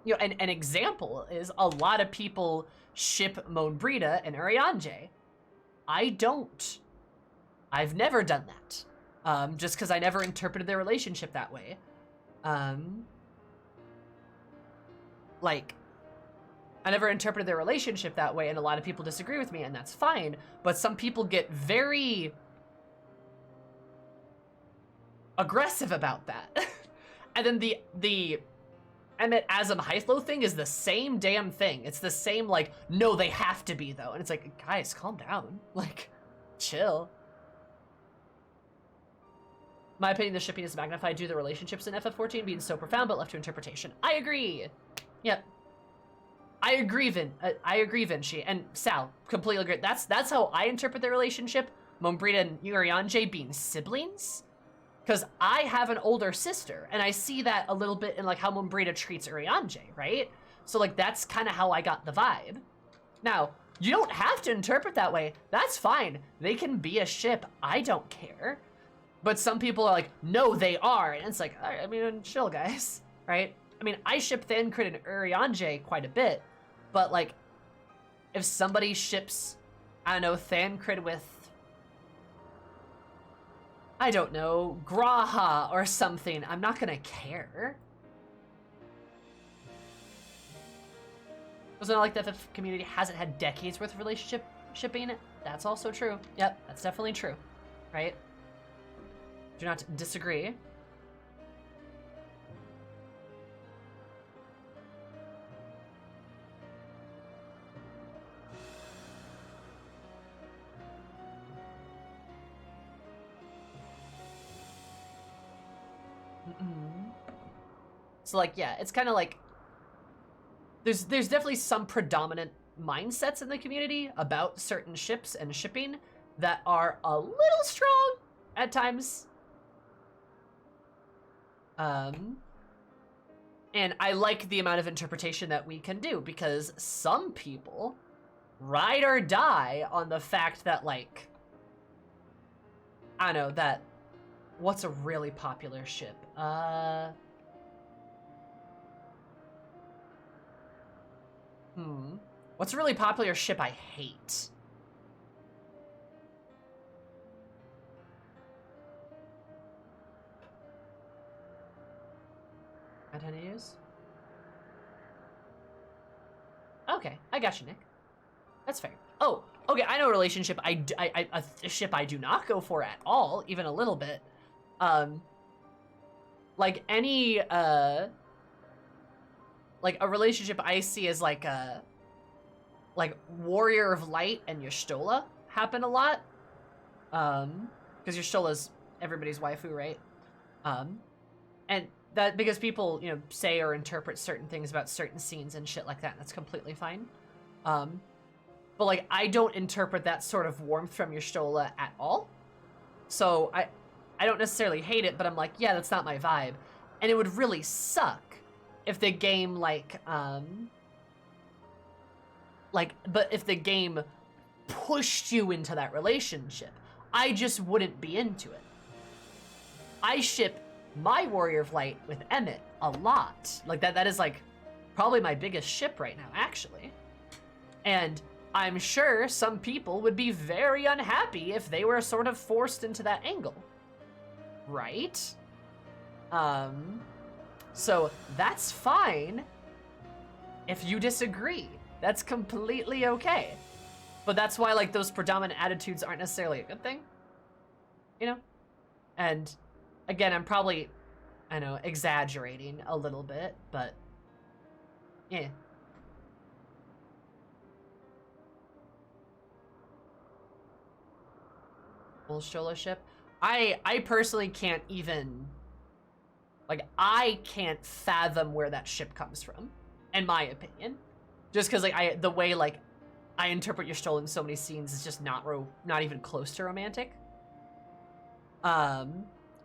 know, an example is a lot of people ship Monbrita and Urianger. I don't. I've never done that. Just because I never interpreted their relationship that way. Like, I never interpreted their relationship that way, and a lot of people disagree with me, and that's fine. But some people get very aggressive about that. And then the Emmett Azam Hythlo thing is the same damn thing. It's the same, like, no, they have to be, though. And it's like, guys, calm down. Like, chill. My opinion, the shipping is magnified due to the relationships in FF14 being so profound but left to interpretation. I agree. Yep. I agree, Vinci. And Sal, completely agree. That's how I interpret their relationship. Monbrita and Urianger being siblings. Because I have an older sister, and I see that a little bit in, like, how Monbrita treats Urianger, right? So, like, that's kind of how I got the vibe. Now, you don't have to interpret that way. That's fine. They can be a ship. I don't care. But some people are like, no, they are. And it's like, I mean, chill, guys, right? I mean, I ship Thancred and Urianger quite a bit, but like, if somebody ships, I don't know, Thancred with, I don't know, Graha or something, I'm not gonna care. Was it not like the fifth community hasn't had decades worth of relationship shipping? That's also true. Yep, that's definitely true, right? Do not disagree. So like, yeah, it's kind of like there's definitely some predominant mindsets in the community about certain ships and shipping that are a little strong at times. And I like the amount of interpretation that we can do, because some people ride or die on the fact that, like, I don't know, that what's a really popular ship? What's a really popular ship I hate? I tend to use? Okay, I got you, Nick. That's fair. Oh, okay, I know a relationship a ship I do not go for at all, even a little bit. Like any, like a relationship I see as like Warrior of Light and Y'shtola happen a lot. Because Y'shtola's everybody's waifu, right? And that, because people, you know, say or interpret certain things about certain scenes and shit like that, and that's completely fine. But like, I don't interpret that sort of warmth from Y'shtola at all. So I don't necessarily hate it, but I'm like, yeah, that's not my vibe. And it would really suck if the game but if the game pushed you into that relationship. I just wouldn't be into it. I ship my Warrior of Light with Emmett a lot. Like that is like probably my biggest ship right now, actually. And I'm sure some people would be very unhappy if they were sort of forced into that angle. Right? So that's fine if you disagree. That's completely okay. But that's why, like, those predominant attitudes aren't necessarily a good thing. You know? And again, I'm probably, I know, exaggerating a little bit, but yeah. Full Y'shtola ship. I personally can't even, like, I can't fathom where that ship comes from, in my opinion. Just because, like, the way, like, I interpret Y'shtola in so many scenes is just not even close to romantic.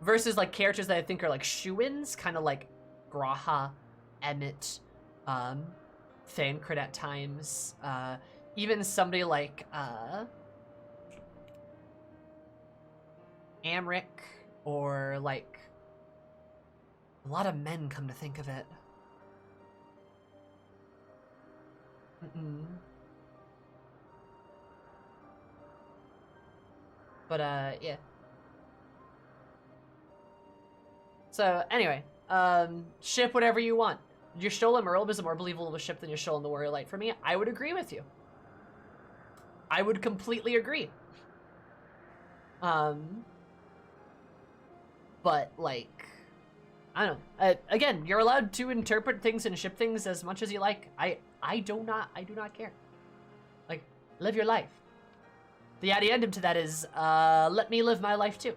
Versus, like, characters that I think are, like, shoo-ins, kind of like Graha, Emmett, Thancred at times, even somebody like, Amric, or, like, a lot of men, come to think of it. But, yeah. So, anyway, ship whatever you want. Y'shtola Merlin is a more believable ship than Y'shtola and the Warrior Light for me. I would agree with you. I would completely agree. But, like, I don't know. Again, you're allowed to interpret things and ship things as much as you like. I do not care. Like, live your life. The addendum to that is, let me live my life too.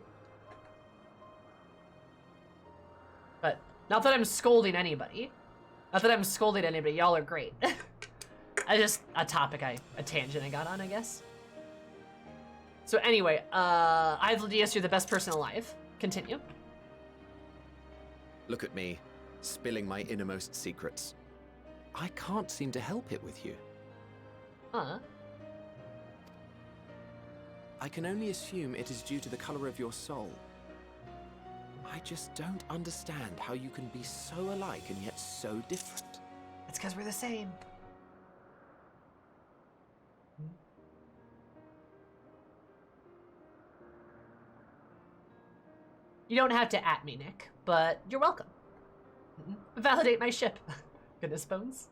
But, not that I'm scolding anybody. Y'all are great. I just, a tangent I got on, I guess. So anyway, Ivladius, you're the best person alive. Continue. Look at me, spilling my innermost secrets. I can't seem to help it with you. I can only assume it is due to the color of your soul. I just don't understand how you can be so alike and yet so different. It's because we're the same. You don't have to at me, Nick, but you're welcome. Validate my ship. Goodness bones.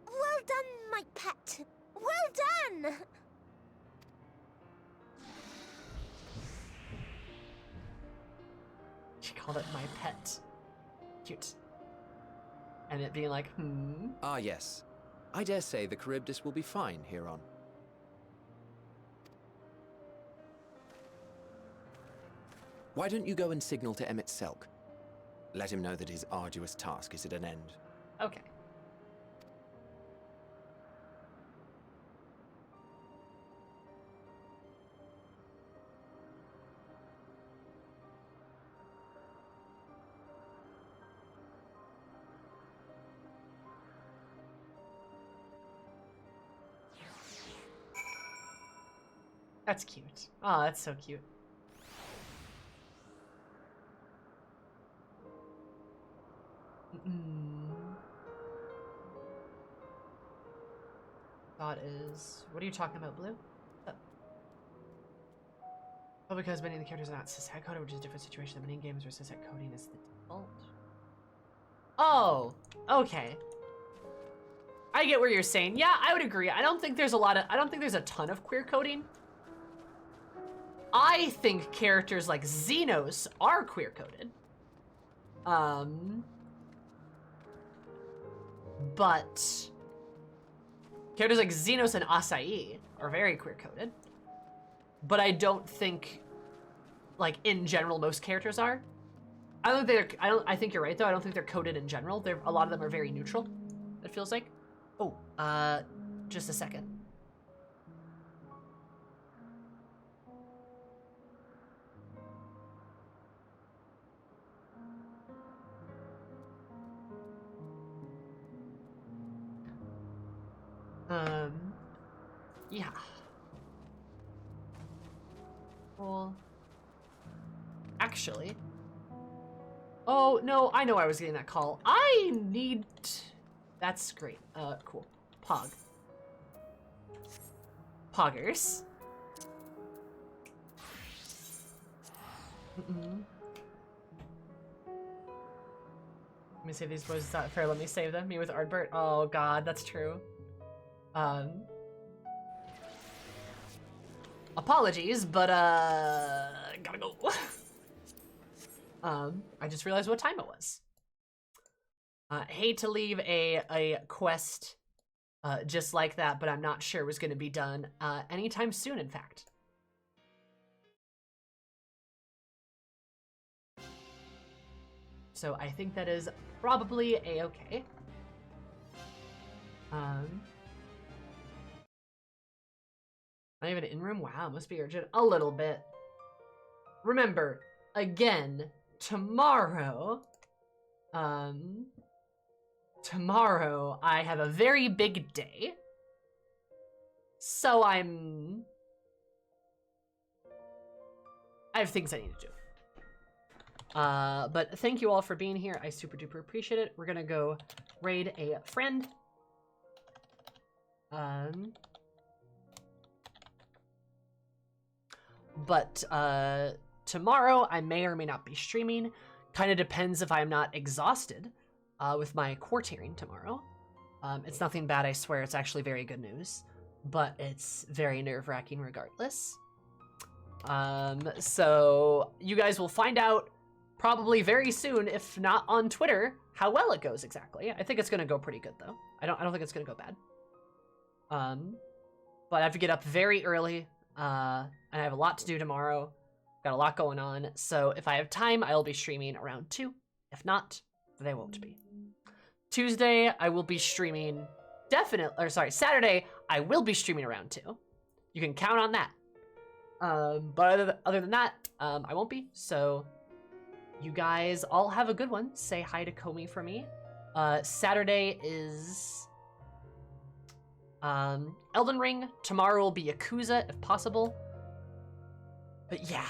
Well done, my pet. Well done! She called it my pet. Cute. And it being like, Ah, yes. I dare say the Charybdis will be fine here on. Why don't you go and signal to Emmett Selk? Let him know that his arduous task is at an end. Okay. That's cute. Oh, that's so cute. Thought is, what are you talking about, Blue? Oh, because many of the characters are not cis-het coded, which is a different situation than many games where cis-het coding is the default. Oh, okay. I get what you're saying. Yeah, I would agree. I don't think there's a ton of queer coding. I think characters like Xenos are queer coded. But characters like Xenos and Acai are very queer coded. But I don't think, like, in general, most characters are. I think you're right though. I don't think they're coded in general. A lot of them are very neutral, it feels like. Oh, just a second. Yeah. Well, actually, oh no, I know I was getting that call. I need, that's great. Cool. Poggers. Let me save these boys. It's not fair. Let me save them. Me with Ardbert. Oh god, that's true. Apologies, but gotta go. I just realized what time it was. Hate to leave a quest just like that, but I'm not sure it was going to be done anytime soon, in fact. So I think that is probably a-okay. Not even in room? Wow, must be urgent. A little bit. Remember, again, tomorrow, tomorrow I have a very big day. So I have things I need to do. But thank you all for being here. I super duper appreciate it. We're gonna go raid a friend. But tomorrow I may or may not be streaming. Kind of depends if I'm not exhausted with my court hearing tomorrow. It's nothing bad, I swear. It's actually very good news. But it's very nerve-wracking regardless. So you guys will find out probably very soon, if not on Twitter, how well it goes exactly. I think it's gonna go pretty good though. I don't think it's gonna go bad. But I have to get up very early. And I have a lot to do tomorrow. Got a lot going on. So if I have time, I'll be streaming around 2. If not, then I won't be. Tuesday, I will be streaming Saturday, I will be streaming around 2. You can count on that. But other than that, I won't be. So you guys all have a good one. Say hi to Comey for me. Saturday is Elden Ring. Tomorrow will be Yakuza, if possible. But yeah,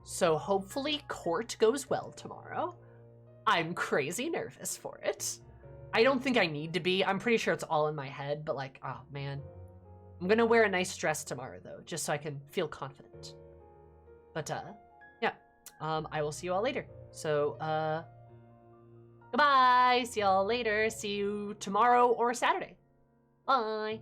so hopefully court goes well tomorrow. I'm crazy nervous for it. I don't think I need to be. I'm pretty sure it's all in my head, but like, oh man. I'm gonna wear a nice dress tomorrow though, just so I can feel confident. But yeah, I will see you all later. So goodbye, see y'all later. See you tomorrow or Saturday. Bye.